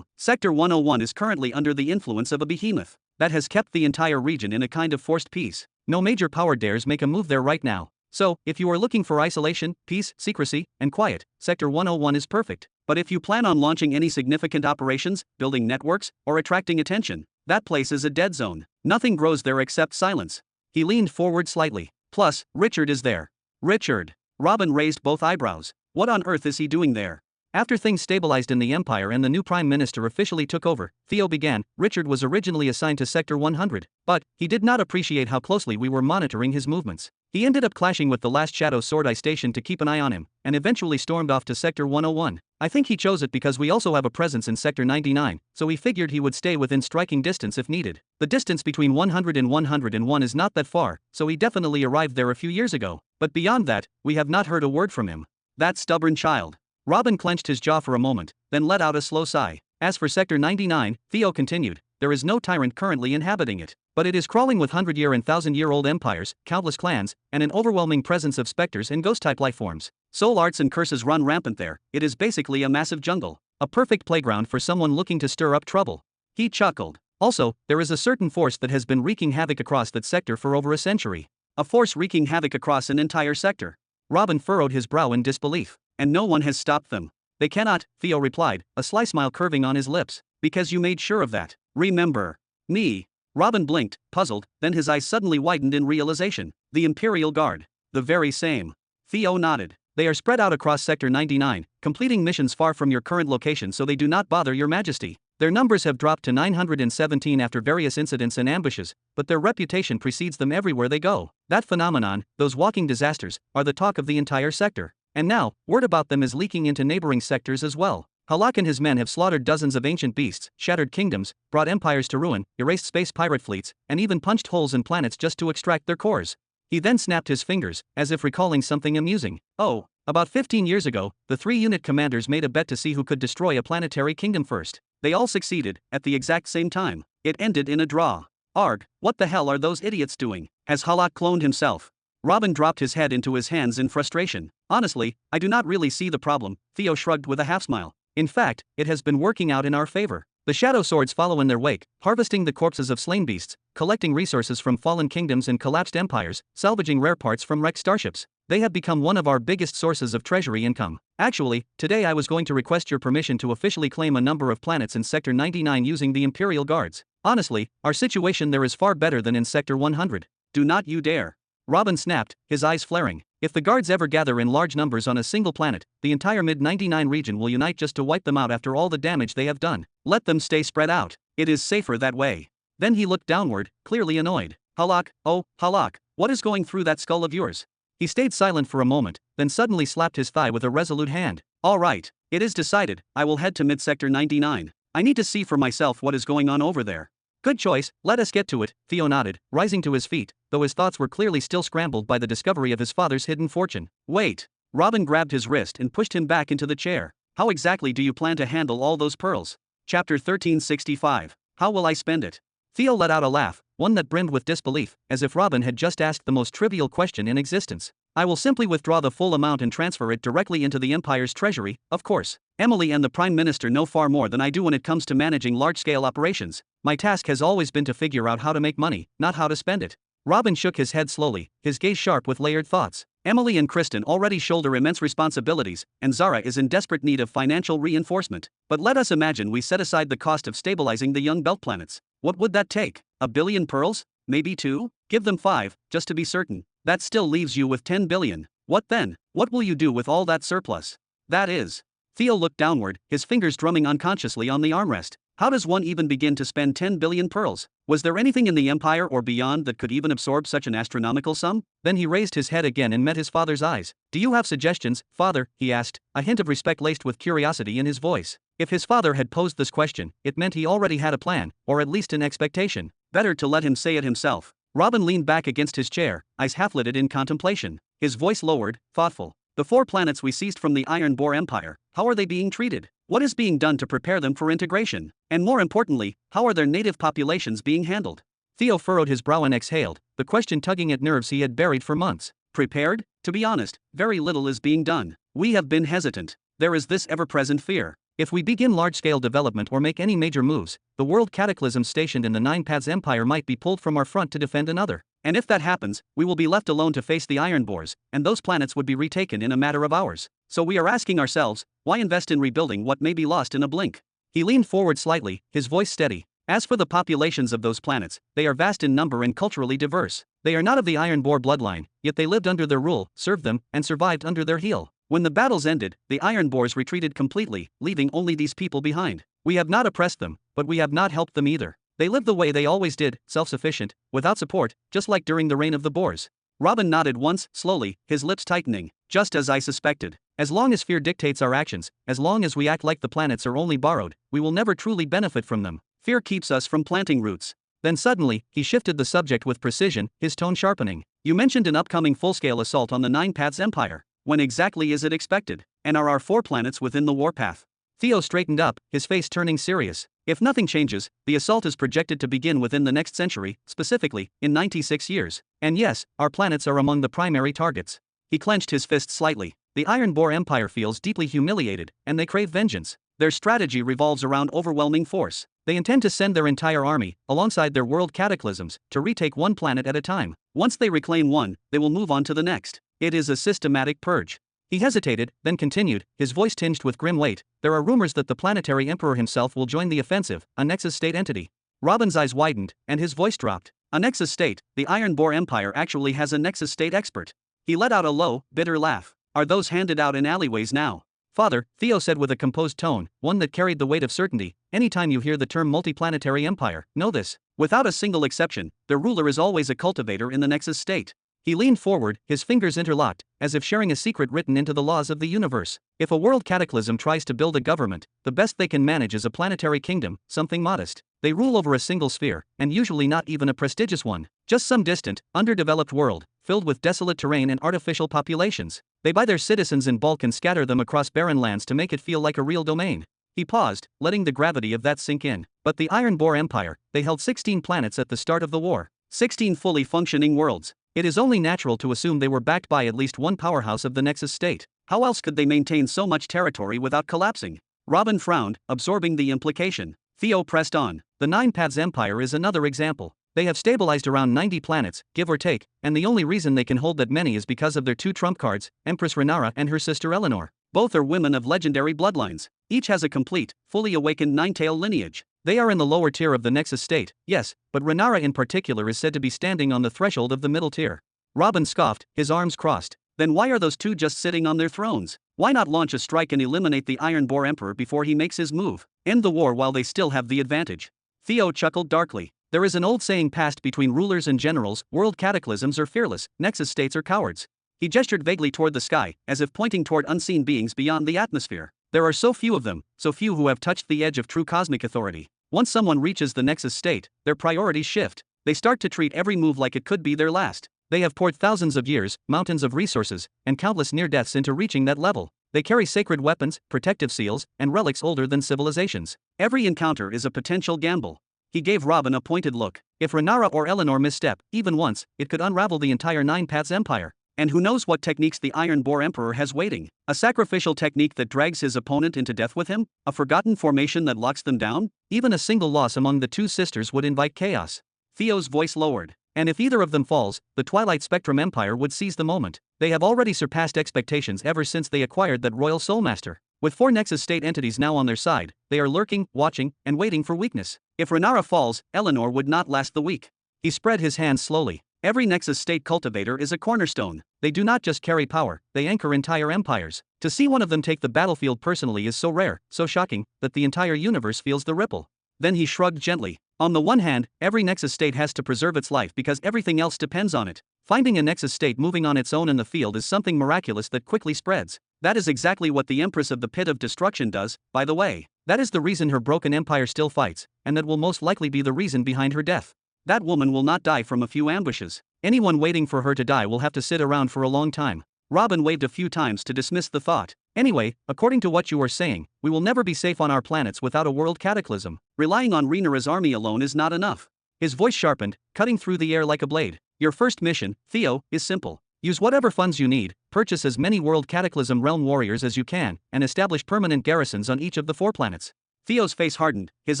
Sector 101 is currently under the influence of a behemoth that has kept the entire region in a kind of forced peace. No major power dares make a move there right now. So, if you are looking for isolation, peace, secrecy, and quiet, Sector 101 is perfect. But if you plan on launching any significant operations, building networks, or attracting attention, that place is a dead zone. Nothing grows there except silence. He leaned forward slightly. Plus, Richard is there. Richard. Robin raised both eyebrows. What on earth is he doing there? After things stabilized in the Empire and the new Prime Minister officially took over, Theo began. Richard was originally assigned to Sector 100, but he did not appreciate how closely we were monitoring his movements. He ended up clashing with the last Shadow Sword I stationed to keep an eye on him, and eventually stormed off to Sector 101. I think he chose it because we also have a presence in Sector 99, so he figured he would stay within striking distance if needed. The distance between 100 and 101 is not that far, so he definitely arrived there a few years ago. But beyond that, we have not heard a word from him. That stubborn child. Robin clenched his jaw for a moment, then let out a slow sigh. As for Sector 99, Theo continued, there is no tyrant currently inhabiting it, but it is crawling with 100-year and 1,000-year-old empires, countless clans, and an overwhelming presence of specters and ghost-type life forms. Soul arts and curses run rampant there. It is basically a massive jungle, a perfect playground for someone looking to stir up trouble. He chuckled. Also, there is a certain force that has been wreaking havoc across that sector for over a century. A force wreaking havoc across an entire sector. Robin furrowed his brow in disbelief. And no one has stopped them. They cannot, Theo replied, a sly smile curving on his lips. Because you made sure of that. Remember. Me. Robin blinked, puzzled, then his eyes suddenly widened in realization. The Imperial Guard. The very same. Theo nodded. They are spread out across Sector 99, completing missions far from your current location so they do not bother your majesty. Their numbers have dropped to 917 after various incidents and ambushes, but their reputation precedes them everywhere they go. That phenomenon, those walking disasters, are the talk of the entire sector. And now, word about them is leaking into neighboring sectors as well. Halak and his men have slaughtered dozens of ancient beasts, shattered kingdoms, brought empires to ruin, erased space pirate fleets, and even punched holes in planets just to extract their cores. He then snapped his fingers, as if recalling something amusing. Oh, about 15 years ago, the 3 unit commanders made a bet to see who could destroy a planetary kingdom first. They all succeeded, at the exact same time. It ended in a draw. Arg, what the hell are those idiots doing? Has Halak cloned himself? Robin dropped his head into his hands in frustration. Honestly, I do not really see the problem, Theo shrugged with a half-smile. In fact, it has been working out in our favor. The Shadow Swords follow in their wake, harvesting the corpses of slain beasts, collecting resources from fallen kingdoms and collapsed empires, salvaging rare parts from wrecked starships. They have become one of our biggest sources of treasury income. Actually, today I was going to request your permission to officially claim a number of planets in Sector 99 using the Imperial Guards. Honestly, our situation there is far better than in Sector 100. Do not you dare. Robin snapped, his eyes flaring. If the guards ever gather in large numbers on a single planet, the entire mid-99 region will unite just to wipe them out after all the damage they have done. Let them stay spread out. It is safer that way. Then he looked downward, clearly annoyed. Halak, oh, Halak, what is going through that skull of yours? He stayed silent for a moment, then suddenly slapped his thigh with a resolute hand. All right, it is decided, I will head to mid-sector 99. I need to see for myself what is going on over there. Good choice, let us get to it, Theo nodded, rising to his feet, though his thoughts were clearly still scrambled by the discovery of his father's hidden fortune. Wait. Robin grabbed his wrist and pushed him back into the chair. How exactly do you plan to handle all those pearls? Chapter 1365. How will I spend it? Theo let out a laugh, one that brimmed with disbelief, as if Robin had just asked the most trivial question in existence. I will simply withdraw the full amount and transfer it directly into the Empire's treasury, of course. Emily and the Prime Minister know far more than I do when it comes to managing large-scale operations. My task has always been to figure out how to make money, not how to spend it. Robin shook his head slowly, his gaze sharp with layered thoughts. Emily and Kristen already shoulder immense responsibilities, and Zara is in desperate need of financial reinforcement. But let us imagine we set aside the cost of stabilizing the young belt planets. What would that take? 1 billion pearls? Maybe 2? Give them 5, just to be certain. That still leaves you with 10 billion. What then? What will you do with all that surplus? That is. Theo looked downward, his fingers drumming unconsciously on the armrest. How does one even begin to spend 10 billion pearls? Was there anything in the empire or beyond that could even absorb such an astronomical sum? Then he raised his head again and met his father's eyes. Do you have suggestions, father? He asked, a hint of respect laced with curiosity in his voice. If his father had posed this question, it meant he already had a plan, or at least an expectation. Better to let him say it himself. Robin leaned back against his chair, eyes half-lidded in contemplation. His voice lowered, thoughtful. The 4 planets we seized from the Iron Boar Empire, how are they being treated? What is being done to prepare them for integration? And more importantly, how are their native populations being handled? Theo furrowed his brow and exhaled, the question tugging at nerves he had buried for months. Prepared? To be honest, very little is being done. We have been hesitant. There is this ever-present fear. If we begin large-scale development or make any major moves, the world cataclysm stationed in the Nine Paths Empire might be pulled from our front to defend another. And if that happens, we will be left alone to face the Iron Boars, and those planets would be retaken in a matter of hours. So we are asking ourselves, why invest in rebuilding what may be lost in a blink? He leaned forward slightly, his voice steady. As for the populations of those planets, they are vast in number and culturally diverse. They are not of the Iron Boar bloodline, yet they lived under their rule, served them, and survived under their heel. When the battles ended, the Iron Boars retreated completely, leaving only these people behind. We have not oppressed them, but we have not helped them either. They live the way they always did, self-sufficient, without support, just like during the reign of the Boars. Robin nodded once, slowly, his lips tightening. Just as I suspected. As long as fear dictates our actions, as long as we act like the planets are only borrowed, we will never truly benefit from them. Fear keeps us from planting roots. Then suddenly, he shifted the subject with precision, his tone sharpening. You mentioned an upcoming full-scale assault on the Nine Paths Empire. When exactly is it expected? And are our 4 planets within the warpath? Theo straightened up, his face turning serious. If nothing changes, the assault is projected to begin within the next century, specifically, in 96 years. And yes, our planets are among the primary targets. He clenched his fist slightly. The Iron Boar Empire feels deeply humiliated, and they crave vengeance. Their strategy revolves around overwhelming force. They intend to send their entire army, alongside their world cataclysms, to retake one planet at a time. Once they reclaim one, they will move on to the next. It is a systematic purge. He hesitated, then continued, his voice tinged with grim weight. There are rumors that the planetary emperor himself will join the offensive, a Nexus state entity. Robin's eyes widened, and his voice dropped. A Nexus state? The Iron Boar Empire actually has a Nexus state expert. He let out a low, bitter laugh. Are those handed out in alleyways now? Father, Theo said with a composed tone, one that carried the weight of certainty, anytime you hear the term multiplanetary empire, know this. Without a single exception, their ruler is always a cultivator in the Nexus state. He leaned forward, his fingers interlocked, as if sharing a secret written into the laws of the universe. If a world cataclysm tries to build a government, the best they can manage is a planetary kingdom, something modest. They rule over a single sphere, and usually not even a prestigious one. Just some distant, underdeveloped world, filled with desolate terrain and artificial populations. They buy their citizens in bulk and scatter them across barren lands to make it feel like a real domain. He paused, letting the gravity of that sink in. But the Iron Boar Empire, they held 16 planets at the start of the war. 16 fully functioning worlds. It is only natural to assume they were backed by at least one powerhouse of the Nexus state. How else could they maintain so much territory without collapsing? Robin frowned, absorbing the implication. Theo pressed on. The Nine Paths Empire is another example. They have stabilized around 90 planets, give or take, and the only reason they can hold that many is because of their 2 trump cards, Empress Renara and her sister Eleanor. Both are women of legendary bloodlines. Each has a complete, fully awakened nine-tail lineage. They are in the lower tier of the Nexus state, yes, but Renara in particular is said to be standing on the threshold of the middle tier. Robin scoffed, his arms crossed. Then why are those 2 just sitting on their thrones? Why not launch a strike and eliminate the Iron Boar Emperor before he makes his move? End the war while they still have the advantage. Theo chuckled darkly. There is an old saying passed between rulers and generals, world cataclysms are fearless, Nexus states are cowards. He gestured vaguely toward the sky, as if pointing toward unseen beings beyond the atmosphere. There are so few of them, so few who have touched the edge of true cosmic authority. Once someone reaches the Nexus state, their priorities shift. They start to treat every move like it could be their last. They have poured thousands of years, mountains of resources, and countless near-deaths into reaching that level. They carry sacred weapons, protective seals, and relics older than civilizations. Every encounter is a potential gamble. He gave Robin a pointed look. If Renara or Eleanor misstep, even once, it could unravel the entire Nine Paths Empire. And who knows what techniques the Iron Boar Emperor has waiting? A sacrificial technique that drags his opponent into death with him? A forgotten formation that locks them down? Even a single loss among the 2 sisters would invite chaos. Theo's voice lowered. And if either of them falls, the Twilight Spectrum Empire would seize the moment. They have already surpassed expectations ever since they acquired that royal soulmaster. With 4 Nexus state entities now on their side, they are lurking, watching, and waiting for weakness. If Renara falls, Eleanor would not last the week. He spread his hands slowly. Every Nexus state cultivator is a cornerstone. They do not just carry power, they anchor entire empires. To see one of them take the battlefield personally is so rare, so shocking, that the entire universe feels the ripple. Then he shrugged gently. On the one hand, every Nexus state has to preserve its life because everything else depends on it. Finding a Nexus state moving on its own in the field is something miraculous that quickly spreads. That is exactly what the Empress of the Pit of Destruction does, by the way. That is the reason her broken empire still fights, and that will most likely be the reason behind her death. That woman will not die from a few ambushes. Anyone waiting for her to die will have to sit around for a long time. Robin waved a few times to dismiss the thought. Anyway, according to what you are saying, we will never be safe on our planets without a world cataclysm. Relying on Rhaenyra's army alone is not enough. His voice sharpened, cutting through the air like a blade. Your first mission, Theo, is simple. Use whatever funds you need, purchase as many World Cataclysm Realm warriors as you can, and establish permanent garrisons on each of the 4 planets. Theo's face hardened, his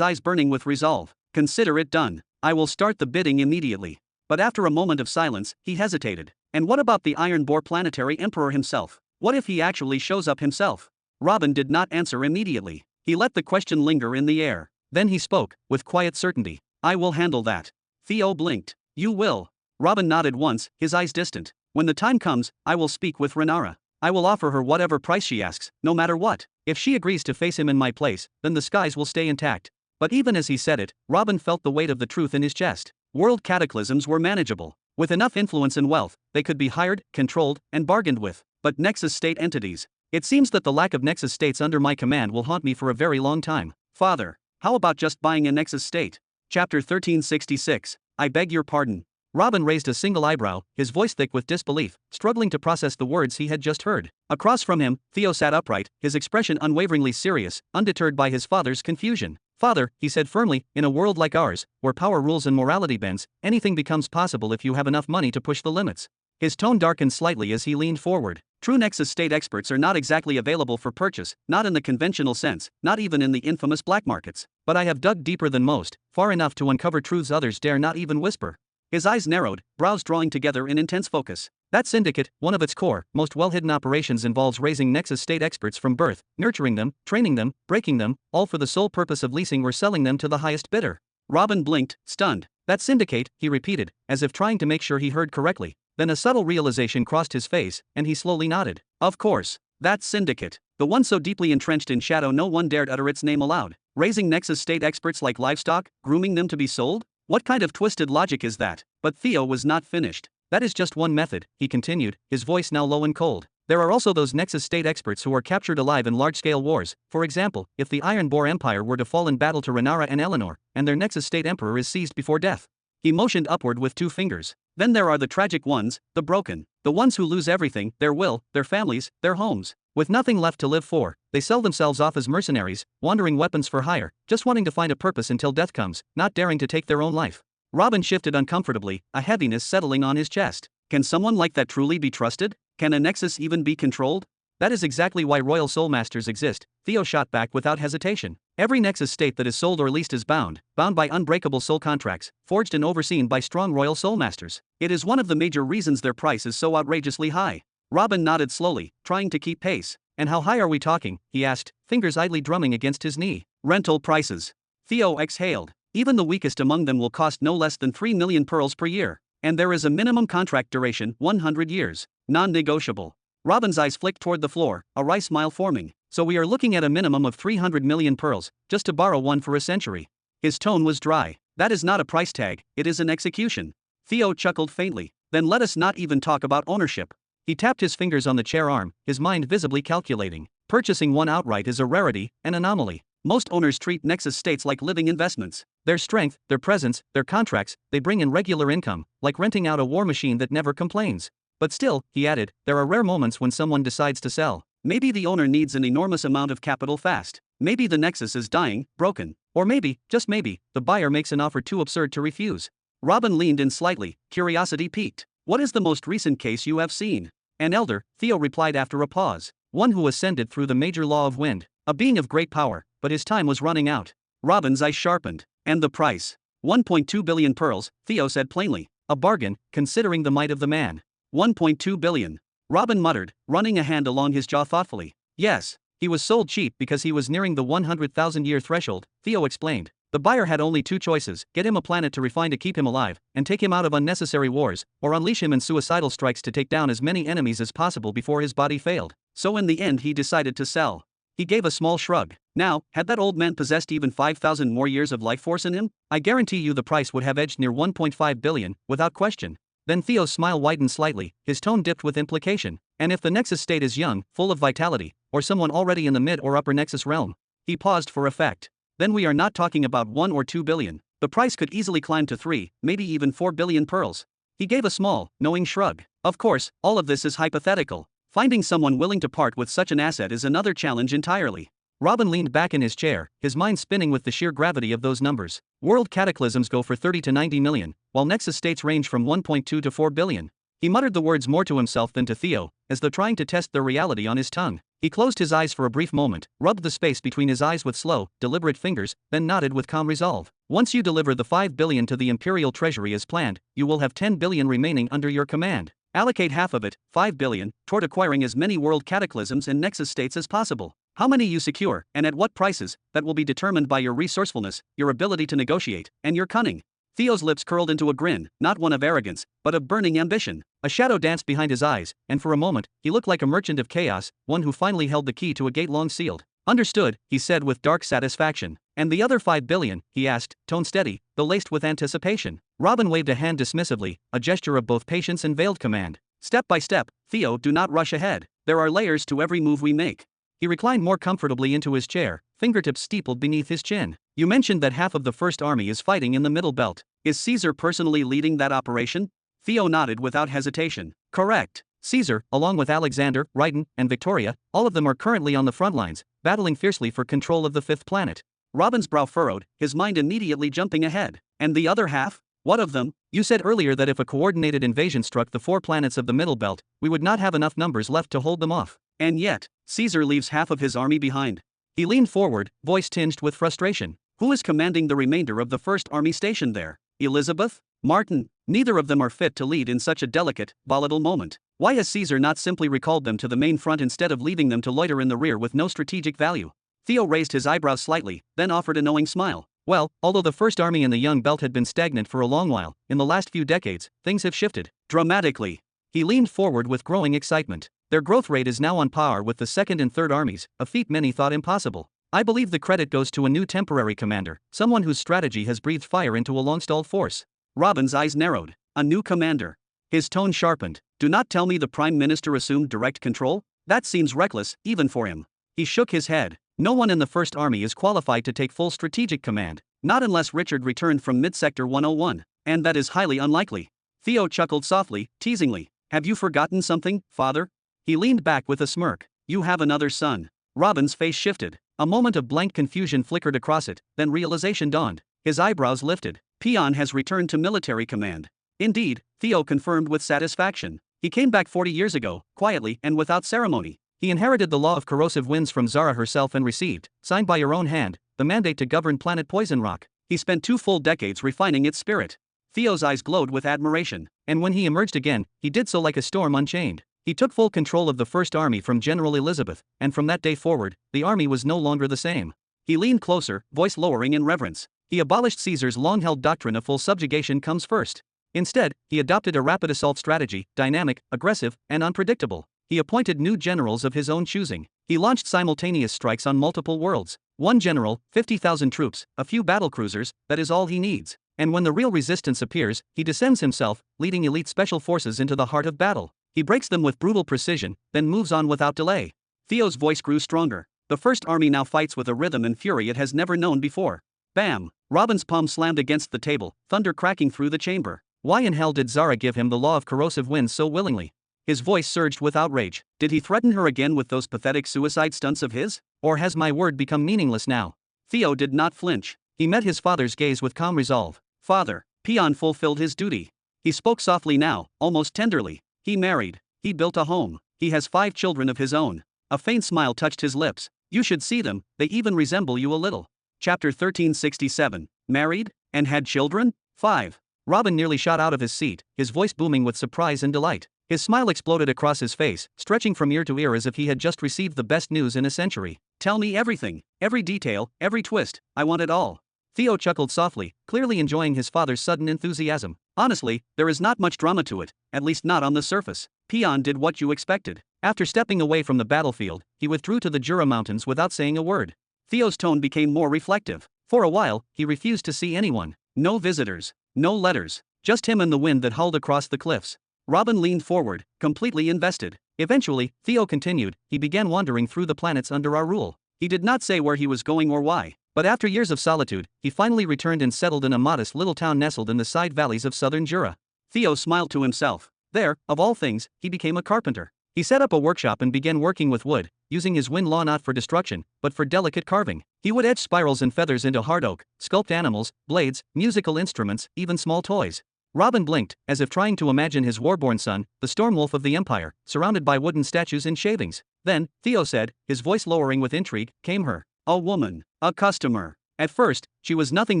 eyes burning with resolve. Consider it done. I will start the bidding immediately. But after a moment of silence, he hesitated. And what about the Iron Boar Planetary Emperor himself? What if he actually shows up himself? Robin did not answer immediately. He let the question linger in the air. Then he spoke, with quiet certainty. I will handle that. Theo blinked. You will. Robin nodded once, his eyes distant. When the time comes, I will speak with Rhaenyra. I will offer her whatever price she asks, no matter what. If she agrees to face him in my place, then the skies will stay intact. But even as he said it, Robin felt the weight of the truth in his chest. World cataclysms were manageable. With enough influence and wealth, they could be hired, controlled, and bargained with. But Nexus state entities. It seems that the lack of Nexus states under my command will haunt me for a very long time. Father, how about just buying a Nexus state? Chapter 1366. I beg your pardon. Robin raised a single eyebrow, his voice thick with disbelief, struggling to process the words he had just heard. Across from him, Theo sat upright, his expression unwaveringly serious, undeterred by his father's confusion. Father, he said firmly, in a world like ours, where power rules and morality bends, anything becomes possible if you have enough money to push the limits. His tone darkened slightly as he leaned forward. True Nexus state experts are not exactly available for purchase, not in the conventional sense, not even in the infamous black markets. But I have dug deeper than most, far enough to uncover truths others dare not even whisper. His eyes narrowed, brows drawing together in intense focus. That syndicate, one of its core, most well-hidden operations involves raising Nexus state experts from birth, nurturing them, training them, breaking them, all for the sole purpose of leasing or selling them to the highest bidder. Robin blinked, stunned. That syndicate, he repeated, as if trying to make sure he heard correctly. Then a subtle realization crossed his face, and he slowly nodded. Of course. That syndicate. The one so deeply entrenched in shadow no one dared utter its name aloud. Raising Nexus state experts like livestock, grooming them to be sold? What kind of twisted logic is that? But Theo was not finished. That is just one method, he continued, his voice now low and cold. There are also those Nexus state experts who are captured alive in large-scale wars. For example, if the Iron Boar Empire were to fall in battle to Rhaenyra and Eleanor, and their Nexus state emperor is seized before death. He motioned upward with 2 fingers. Then there are the tragic ones, the broken. The ones who lose everything, their will, their families, their homes. With nothing left to live for, they sell themselves off as mercenaries, wandering weapons for hire, just wanting to find a purpose until death comes, not daring to take their own life. Robin shifted uncomfortably, a heaviness settling on his chest. Can someone like that truly be trusted? Can a Nexus even be controlled? That is exactly why Royal Soul Masters exist, Theo shot back without hesitation. Every Nexus state that is sold or leased is bound by unbreakable soul contracts, forged and overseen by strong Royal Soul Masters. It is one of the major reasons their price is so outrageously high. Robin nodded slowly, trying to keep pace. And how high are we talking? He asked, fingers idly drumming against his knee. Rental prices. Theo exhaled. Even the weakest among them will cost no less than 3 million pearls per year. And there is a minimum contract duration, 100 years. Non-negotiable. Robin's eyes flicked toward the floor, a wry smile forming. So we are looking at a minimum of 300 million pearls, just to borrow one for a century. His tone was dry. That is not a price tag, it is an execution. Theo chuckled faintly. Then let us not even talk about ownership. He tapped his fingers on the chair arm, his mind visibly calculating. Purchasing one outright is a rarity, an anomaly. Most owners treat Nexus states like living investments. Their strength, their presence, their contracts, they bring in regular income, like renting out a war machine that never complains. But still, he added, there are rare moments when someone decides to sell. Maybe the owner needs an enormous amount of capital fast. Maybe the Nexus is dying, broken. Or maybe, just maybe, the buyer makes an offer too absurd to refuse. Robin leaned in slightly, curiosity piqued. What is the most recent case you have seen? An elder, Theo replied after a pause. One who ascended through the major law of wind. A being of great power, but his time was running out. Robin's eyes sharpened. And the price? 1.2 billion pearls, Theo said plainly. A bargain, considering the might of the man. 1.2 billion. Robin muttered, running a hand along his jaw thoughtfully. Yes, he was sold cheap because he was nearing the 100,000-year threshold, Theo explained. The buyer had only 2 choices, get him a planet to refine to keep him alive, and take him out of unnecessary wars, or unleash him in suicidal strikes to take down as many enemies as possible before his body failed. So in the end he decided to sell. He gave a small shrug. Now, had that old man possessed even 5,000 more years of life force in him, I guarantee you the price would have edged near 1.5 billion, without question. Then Theo's smile widened slightly, his tone dipped with implication. And if the Nexus state is young, full of vitality, or someone already in the mid or upper Nexus realm? He paused for effect. Then we are not talking about 1 or 2 billion. The price could easily climb to 3, maybe even 4 billion pearls. He gave a small, knowing shrug. Of course, all of this is hypothetical. Finding someone willing to part with such an asset is another challenge entirely. Robin leaned back in his chair, his mind spinning with the sheer gravity of those numbers. World cataclysms go for 30 to 90 million, while Nexus states range from 1.2 to 4 billion. He muttered the words more to himself than to Theo, as though trying to test their reality on his tongue. He closed his eyes for a brief moment, rubbed the space between his eyes with slow, deliberate fingers, then nodded with calm resolve. Once you deliver the 5 billion to the Imperial Treasury as planned, you will have 10 billion remaining under your command. Allocate half of it, 5 billion, toward acquiring as many world cataclysms and Nexus states as possible. How many you secure, and at what prices, that will be determined by your resourcefulness, your ability to negotiate, and your cunning. Theo's lips curled into a grin, not one of arrogance, but of burning ambition. A shadow danced behind his eyes, and for a moment, he looked like a merchant of chaos, one who finally held the key to a gate long sealed. Understood, he said with dark satisfaction. And the other 5 billion, he asked, tone steady, though laced with anticipation. Robin waved a hand dismissively, a gesture of both patience and veiled command. Step by step, Theo, do not rush ahead. There are layers to every move we make. He reclined more comfortably into his chair, fingertips steepled beneath his chin. You mentioned that half of the First Army is fighting in the Middle Belt. Is Caesar personally leading that operation? Theo nodded without hesitation. Correct. Caesar, along with Alexander, Rhyton, and Victoria, all of them are currently on the front lines, battling fiercely for control of the fifth planet. Robin's brow furrowed, his mind immediately jumping ahead. And the other half? What of them? You said earlier that if a coordinated invasion struck the 4 planets of the Middle Belt, we would not have enough numbers left to hold them off. And yet, Caesar leaves half of his army behind. He leaned forward, voice tinged with frustration. Who is commanding the remainder of the First Army stationed there? Elizabeth? Martin? Neither of them are fit to lead in such a delicate, volatile moment. Why has Caesar not simply recalled them to the main front instead of leaving them to loiter in the rear with no strategic value? Theo raised his eyebrows slightly, then offered a knowing smile. Well, although the First Army in the Young Belt had been stagnant for a long while, in the last few decades, things have shifted dramatically. He leaned forward with growing excitement. Their growth rate is now on par with the Second and Third Armies, a feat many thought impossible. I believe the credit goes to a new temporary commander, someone whose strategy has breathed fire into a long-stalled force. Robin's eyes narrowed. A new commander. His tone sharpened. Do not tell me the Prime Minister assumed direct control? That seems reckless, even for him. He shook his head. No one in the First Army is qualified to take full strategic command, not unless Richard returned from Mid-Sector 101, and that is highly unlikely. Theo chuckled softly, teasingly. Have you forgotten something, father? He leaned back with a smirk. You have another son. Robin's face shifted. A moment of blank confusion flickered across it, then realization dawned. His eyebrows lifted. Peon has returned to military command. Indeed, Theo confirmed with satisfaction. He came back 40 years ago, quietly and without ceremony. He inherited the law of corrosive winds from Zara herself and received, signed by your own hand, the mandate to govern planet Poison Rock. He spent 2 full decades refining its spirit. Theo's eyes glowed with admiration, and when he emerged again, he did so like a storm unchained. He took full control of the First Army from General Elizabeth, and from that day forward, the army was no longer the same. He leaned closer, voice lowering in reverence. He abolished Caesar's long-held doctrine of full subjugation comes first. Instead, he adopted a rapid assault strategy, dynamic, aggressive, and unpredictable. He appointed new generals of his own choosing. He launched simultaneous strikes on multiple worlds. One general, 50,000 troops, a few battlecruisers, that is all he needs. And when the real resistance appears, he descends himself, leading elite special forces into the heart of battle. He breaks them with brutal precision, then moves on without delay. Theo's voice grew stronger. The First Army now fights with a rhythm and fury it has never known before. Bam! Robin's palm slammed against the table, thunder cracking through the chamber. Why in hell did Zara give him the law of corrosive winds so willingly? His voice surged with outrage. Did he threaten her again with those pathetic suicide stunts of his? Or has my word become meaningless now? Theo did not flinch. He met his father's gaze with calm resolve. Father, Peon fulfilled his duty. He spoke softly now, almost tenderly. He married. He built a home. He has 5 children of his own. A faint smile touched his lips. You should see them, they even resemble you a little. Chapter 1367. Married? And had children? 5. Robin nearly shot out of his seat, his voice booming with surprise and delight. His smile exploded across his face, stretching from ear to ear as if he had just received the best news in a century. Tell me everything, every detail, every twist, I want it all. Theo chuckled softly, clearly enjoying his father's sudden enthusiasm. Honestly, there is not much drama to it, at least not on the surface. Peon did what you expected. After stepping away from the battlefield, he withdrew to the Jura Mountains without saying a word. Theo's tone became more reflective. For a while, he refused to see anyone. No visitors. No letters. Just him and the wind that howled across the cliffs. Robin leaned forward, completely invested. Eventually, Theo continued, he began wandering through the planets under our rule. He did not say where he was going or why, but after years of solitude, he finally returned and settled in a modest little town nestled in the side valleys of southern Jura. Theo smiled to himself. There, of all things, he became a carpenter. He set up a workshop and began working with wood, using his wind law not for destruction, but for delicate carving. He would etch spirals and feathers into hard oak, sculpt animals, blades, musical instruments, even small toys. Robin blinked, as if trying to imagine his warborn son, the storm wolf of the empire, surrounded by wooden statues and shavings. Then, Theo said, his voice lowering with intrigue, came her. A woman. A customer. At first, she was nothing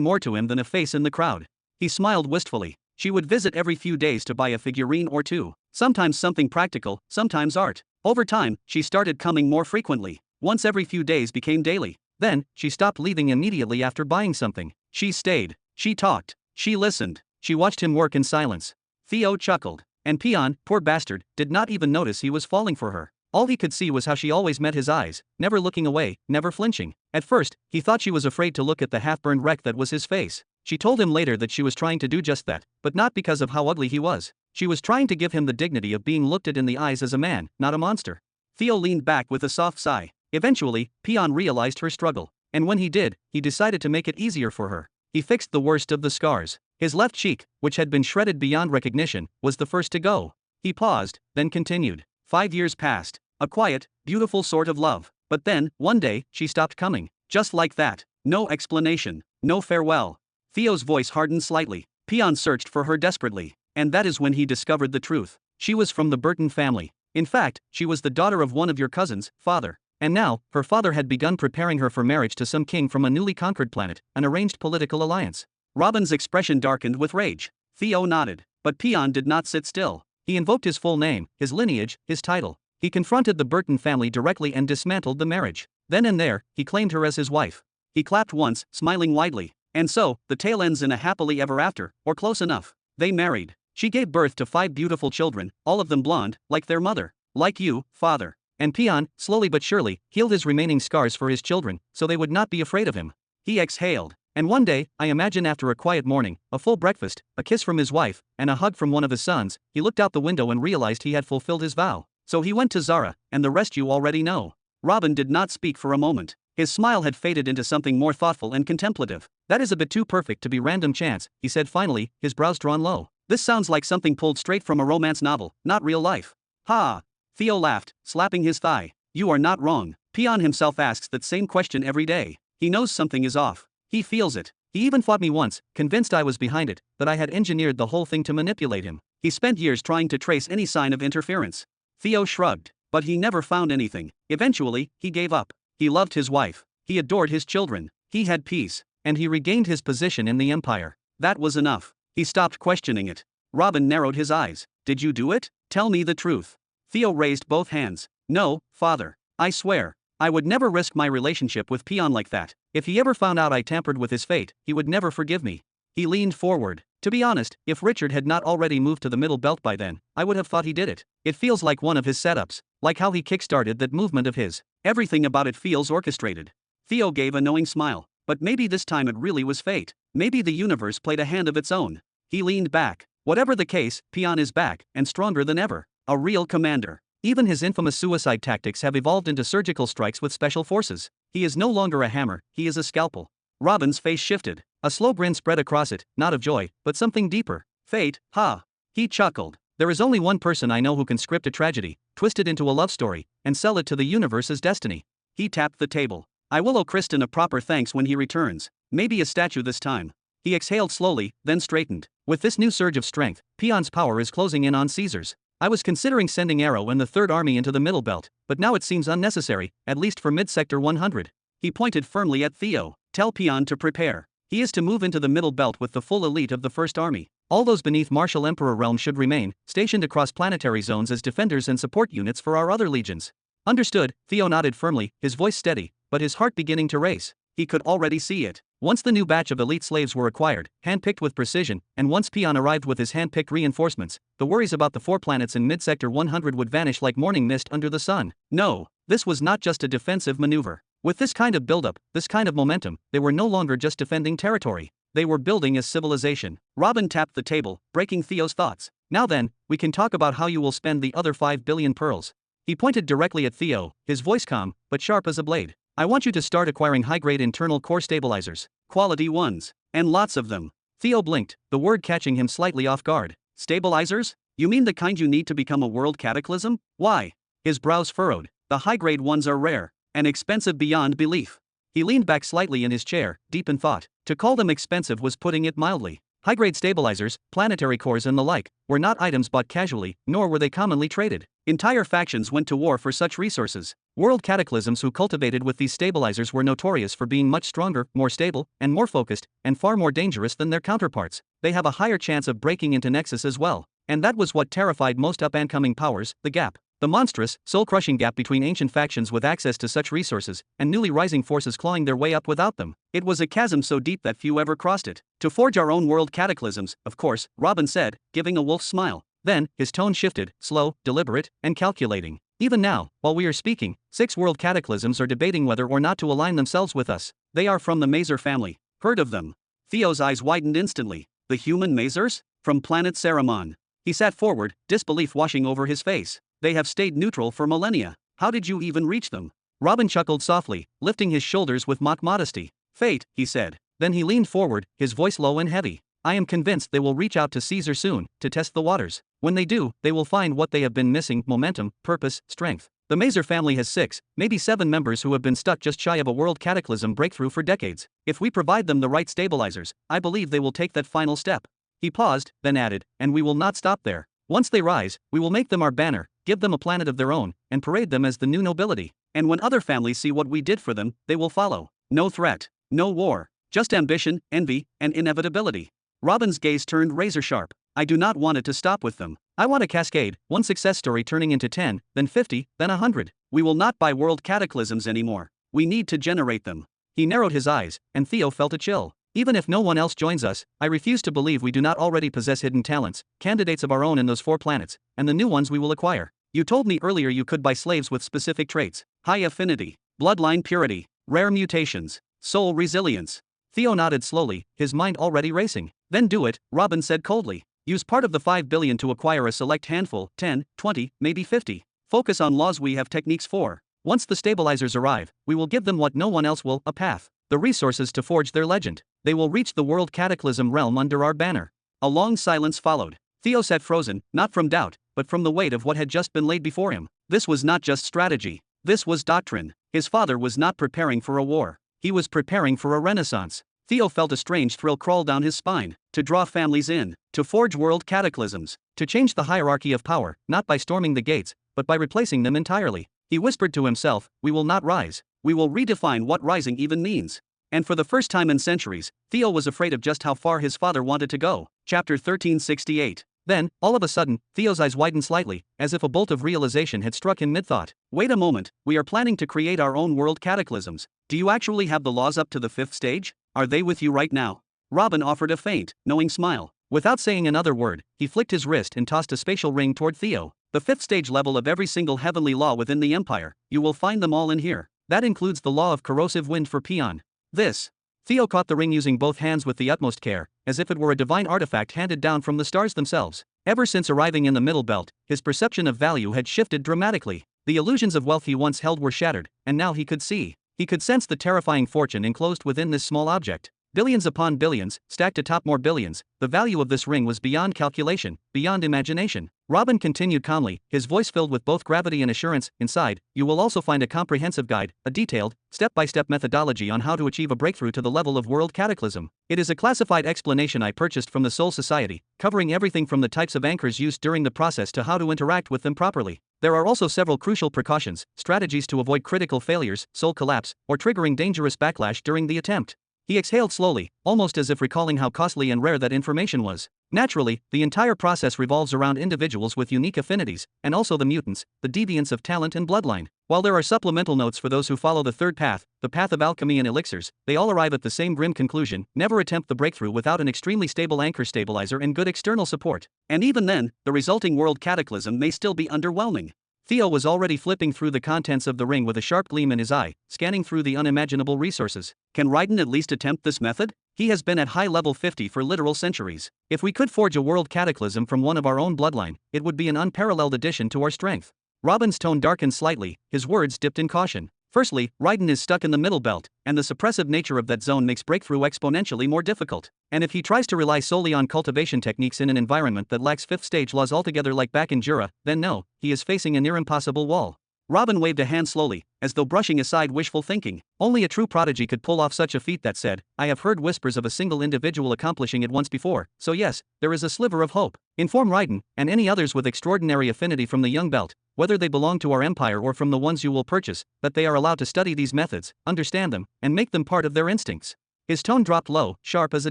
more to him than a face in the crowd. He smiled wistfully. She would visit every few days to buy a figurine or two. Sometimes something practical, sometimes art. Over time, she started coming more frequently. Once every few days became daily. Then, she stopped leaving immediately after buying something. She stayed. She talked. She listened. She watched him work in silence. Theo chuckled. And Peon, poor bastard, did not even notice he was falling for her. All he could see was how she always met his eyes, never looking away, never flinching. At first, he thought she was afraid to look at the half-burned wreck that was his face. She told him later that she was trying to do just that, but not because of how ugly he was. She was trying to give him the dignity of being looked at in the eyes as a man, not a monster. Theo leaned back with a soft sigh. Eventually, Peon realized her struggle. And when he did, he decided to make it easier for her. He fixed the worst of the scars. His left cheek, which had been shredded beyond recognition, was the first to go. He paused, then continued. 5 years passed. A quiet, beautiful sort of love. But then, one day, she stopped coming. Just like that. No explanation. No farewell. Theo's voice hardened slightly. Peon searched for her desperately. And that is when he discovered the truth. She was from the Burton family. In fact, she was the daughter of one of your cousins, father. And now, her father had begun preparing her for marriage to some king from a newly conquered planet, an arranged political alliance. Robin's expression darkened with rage. Theo nodded. But Peon did not sit still. He invoked his full name, his lineage, his title. He confronted the Burton family directly and dismantled the marriage. Then and there, he claimed her as his wife. He clapped once, smiling widely. And so, the tale ends in a happily ever after, or close enough. They married. She gave birth to 5 beautiful children, all of them blonde, like their mother. Like you, father. And Peon, slowly but surely, healed his remaining scars for his children, so they would not be afraid of him. He exhaled. And one day, I imagine after a quiet morning, a full breakfast, a kiss from his wife, and a hug from one of his sons, he looked out the window and realized he had fulfilled his vow. So he went to Zara, and the rest you already know. Robin did not speak for a moment. His smile had faded into something more thoughtful and contemplative. That is a bit too perfect to be random chance, he said finally, his brows drawn low. This sounds like something pulled straight from a romance novel, not real life. Ha! Theo laughed, slapping his thigh. You are not wrong. Peon himself asks that same question every day. He knows something is off. He feels it. He even fought me once, convinced I was behind it, that I had engineered the whole thing to manipulate him. He spent years trying to trace any sign of interference. Theo shrugged. But he never found anything. Eventually, he gave up. He loved his wife. He adored his children. He had peace. And he regained his position in the empire. That was enough. He stopped questioning it. Robin narrowed his eyes. Did you do it? Tell me the truth. Theo raised both hands. No, father. I swear. I would never risk my relationship with Peon like that. If he ever found out I tampered with his fate, he would never forgive me. He leaned forward. To be honest, if Richard had not already moved to the middle belt by then, I would have thought he did it. It feels like one of his setups, like how he kickstarted that movement of his. Everything about it feels orchestrated. Theo gave a knowing smile. But maybe this time it really was fate. Maybe the universe played a hand of its own. He leaned back. Whatever the case, Peon is back, and stronger than ever. A real commander. Even his infamous suicide tactics have evolved into surgical strikes with special forces. He is no longer a hammer, he is a scalpel. Robin's face shifted. A slow grin spread across it, not of joy, but something deeper. Fate, ha! He chuckled. There is only one person I know who can script a tragedy, twist it into a love story, and sell it to the universe as destiny. He tapped the table. I will owe Kristen a proper thanks when he returns. Maybe a statue this time. He exhaled slowly, then straightened. With this new surge of strength, Peon's power is closing in on Caesar's. I was considering sending Arrow and the Third Army into the Middle Belt, but now it seems unnecessary, at least for mid-sector 100. He pointed firmly at Theo. Tell Peon to prepare. He is to move into the Middle Belt with the full elite of the First Army. All those beneath Martial Emperor realm should remain, stationed across planetary zones as defenders and support units for our other legions. Understood, Theo nodded firmly, his voice steady, but his heart beginning to race. He could already see it. Once the new batch of elite slaves were acquired, handpicked with precision, and once Peon arrived with his handpicked reinforcements, the worries about the 4 planets in mid-sector 100 would vanish like morning mist under the sun. No, this was not just a defensive maneuver. With this kind of buildup, this kind of momentum, they were no longer just defending territory. They were building a civilization. Robin tapped the table, breaking Theo's thoughts. Now then, we can talk about how you will spend the other 5 billion pearls. He pointed directly at Theo, his voice calm, but sharp as a blade. I want you to start acquiring high-grade internal core stabilizers. Quality ones. And lots of them. Theo blinked, the word catching him slightly off guard. Stabilizers? You mean the kind you need to become a world cataclysm? Why? His brows furrowed. The high-grade ones are rare. And expensive beyond belief. He leaned back slightly in his chair, deep in thought. To call them expensive was putting it mildly. High-grade stabilizers, planetary cores and the like, were not items bought casually, nor were they commonly traded. Entire factions went to war for such resources. World cataclysms who cultivated with these stabilizers were notorious for being much stronger, more stable, and more focused, and far more dangerous than their counterparts. They have a higher chance of breaking into Nexus as well. And that was what terrified most up-and-coming powers, the gap. The monstrous, soul-crushing gap between ancient factions with access to such resources, and newly rising forces clawing their way up without them. It was a chasm so deep that few ever crossed it. To forge our own world cataclysms, of course, Robin said, giving a wolf smile. Then, his tone shifted, slow, deliberate, and calculating. Even now, while we are speaking, 6 world cataclysms are debating whether or not to align themselves with us. They are from the Mazer family. Heard of them? Theo's eyes widened instantly. The human Mazers? From planet Saramon. He sat forward, disbelief washing over his face. They have stayed neutral for millennia. How did you even reach them? Robin chuckled softly, lifting his shoulders with mock modesty. Fate, he said. Then he leaned forward, his voice low and heavy. I am convinced they will reach out to Caesar soon, to test the waters. When they do, they will find what they have been missing: momentum, purpose, strength. The Mazer family has 6, maybe 7 members who have been stuck just shy of a world cataclysm breakthrough for decades. If we provide them the right stabilizers, I believe they will take that final step. He paused, then added, and we will not stop there. Once they rise, we will make them our banner, give them a planet of their own, and parade them as the new nobility. And when other families see what we did for them, they will follow. No threat, no war, just ambition, envy, and inevitability. Robin's gaze turned razor sharp. I do not want it to stop with them. I want a cascade, one success story turning into 10, then 50, then 100. We will not buy world cataclysms anymore. We need to generate them. He narrowed his eyes, and Theo felt a chill. Even if no one else joins us, I refuse to believe we do not already possess hidden talents, candidates of our own in those 4 planets, and the new ones we will acquire. You told me earlier you could buy slaves with specific traits: high affinity, bloodline purity, rare mutations, soul resilience. Theo nodded slowly, his mind already racing. Then do it, Robin said coldly. Use part of the 5 billion to acquire a select handful, 10, 20, maybe 50. Focus on laws we have techniques for. Once the stabilizers arrive, we will give them what no one else will: a path, the resources to forge their legend. They will reach the world cataclysm realm under our banner. A long silence followed. Theo sat frozen, not from doubt, but from the weight of what had just been laid before him. This was not just strategy. This was doctrine. His father was not preparing for a war. He was preparing for a renaissance. Theo felt a strange thrill crawl down his spine. To draw families in, to forge world cataclysms, to change the hierarchy of power, not by storming the gates, but by replacing them entirely. He whispered to himself, we will not rise. We will redefine what rising even means. And for the first time in centuries, Theo was afraid of just how far his father wanted to go. Chapter 1368. Then, all of a sudden, Theo's eyes widened slightly, as if a bolt of realization had struck him mid-thought. Wait a moment, we are planning to create our own world cataclysms. Do you actually have the laws up to the 5th stage? Are they with you right now? Robin offered a faint, knowing smile. Without saying another word, he flicked his wrist and tossed a spatial ring toward Theo. The 5th stage level of every single heavenly law within the Empire, you will find them all in here. That includes the law of corrosive wind for Peon. This. Theo caught the ring using both hands with the utmost care, as if it were a divine artifact handed down from the stars themselves. Ever since arriving in the Middle Belt, his perception of value had shifted dramatically. The illusions of wealth he once held were shattered, and now he could see. He could sense the terrifying fortune enclosed within this small object. Billions upon billions, stacked atop more billions. The value of this ring was beyond calculation, beyond imagination. Robin continued calmly, his voice filled with both gravity and assurance. Inside, you will also find a comprehensive guide, a detailed, step-by-step methodology on how to achieve a breakthrough to the level of world cataclysm. It is a classified explanation I purchased from the Soul Society, covering everything from the types of anchors used during the process to how to interact with them properly. There are also several crucial precautions, strategies to avoid critical failures, soul collapse, or triggering dangerous backlash during the attempt. He exhaled slowly, almost as if recalling how costly and rare that information was. Naturally, the entire process revolves around individuals with unique affinities, and also the mutants, the deviants of talent and bloodline. While there are supplemental notes for those who follow the third path, the path of alchemy and elixirs, they all arrive at the same grim conclusion: never attempt the breakthrough without an extremely stable anchor stabilizer and good external support. And even then, the resulting world cataclysm may still be underwhelming. Theo was already flipping through the contents of the ring with a sharp gleam in his eye, scanning through the unimaginable resources. Can Raiden at least attempt this method? He has been at high level 50 for literal centuries. If we could forge a world cataclysm from one of our own bloodline, it would be an unparalleled addition to our strength. Robin's tone darkened slightly, his words dipped in caution. Firstly, Raiden is stuck in the middle belt, and the suppressive nature of that zone makes breakthrough exponentially more difficult. And if he tries to rely solely on cultivation techniques in an environment that lacks fifth stage laws altogether like back in Jura, then no, he is facing a near impossible wall. Robin waved a hand slowly, as though brushing aside wishful thinking. Only a true prodigy could pull off such a feat. That said, I have heard whispers of a single individual accomplishing it once before, so yes, there is a sliver of hope. Inform Raiden, and any others with extraordinary affinity from the young belt, whether they belong to our empire or from the ones you will purchase, that they are allowed to study these methods, understand them, and make them part of their instincts. His tone dropped low, sharp as a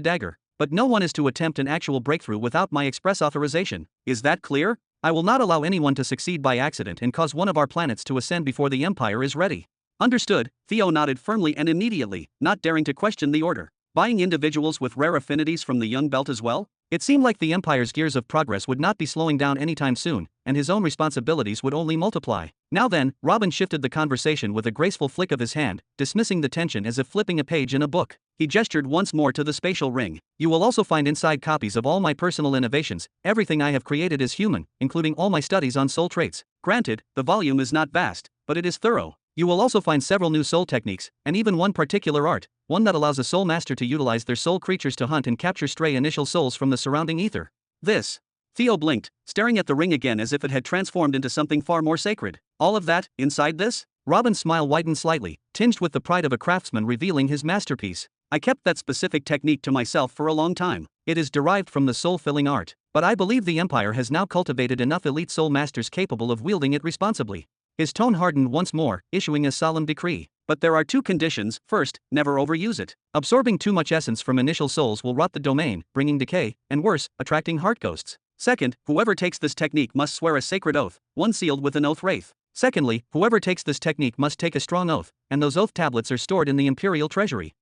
dagger. But no one is to attempt an actual breakthrough without my express authorization. Is that clear? I will not allow anyone to succeed by accident and cause one of our planets to ascend before the Empire is ready. Understood, Theo nodded firmly and immediately, not daring to question the order. Buying individuals with rare affinities from the young belt as well? It seemed like the Empire's gears of progress would not be slowing down anytime soon, and his own responsibilities would only multiply. Now then, Robin shifted the conversation with a graceful flick of his hand, dismissing the tension as if flipping a page in a book. He gestured once more to the spatial ring. You will also find inside copies of all my personal innovations. Everything I have created is human, including all my studies on soul traits. Granted, the volume is not vast, but it is thorough. You will also find several new soul techniques, and even one particular art, one that allows a soul master to utilize their soul creatures to hunt and capture stray initial souls from the surrounding ether. This. Theo blinked, staring at the ring again as if it had transformed into something far more sacred. All of that, inside this? Robin's smile widened slightly, tinged with the pride of a craftsman revealing his masterpiece. I kept that specific technique to myself for a long time. It is derived from the soul-filling art, but I believe the Empire has now cultivated enough elite soul masters capable of wielding it responsibly. His tone hardened once more, issuing a solemn decree. But there are two conditions. First, never overuse it. Absorbing too much essence from initial souls will rot the domain, bringing decay, and worse, attracting heart ghosts. Second, whoever takes this technique must swear a sacred oath, one sealed with an oath wraith. Secondly, whoever takes this technique must take a strong oath, and those oath tablets are stored in the Imperial Treasury.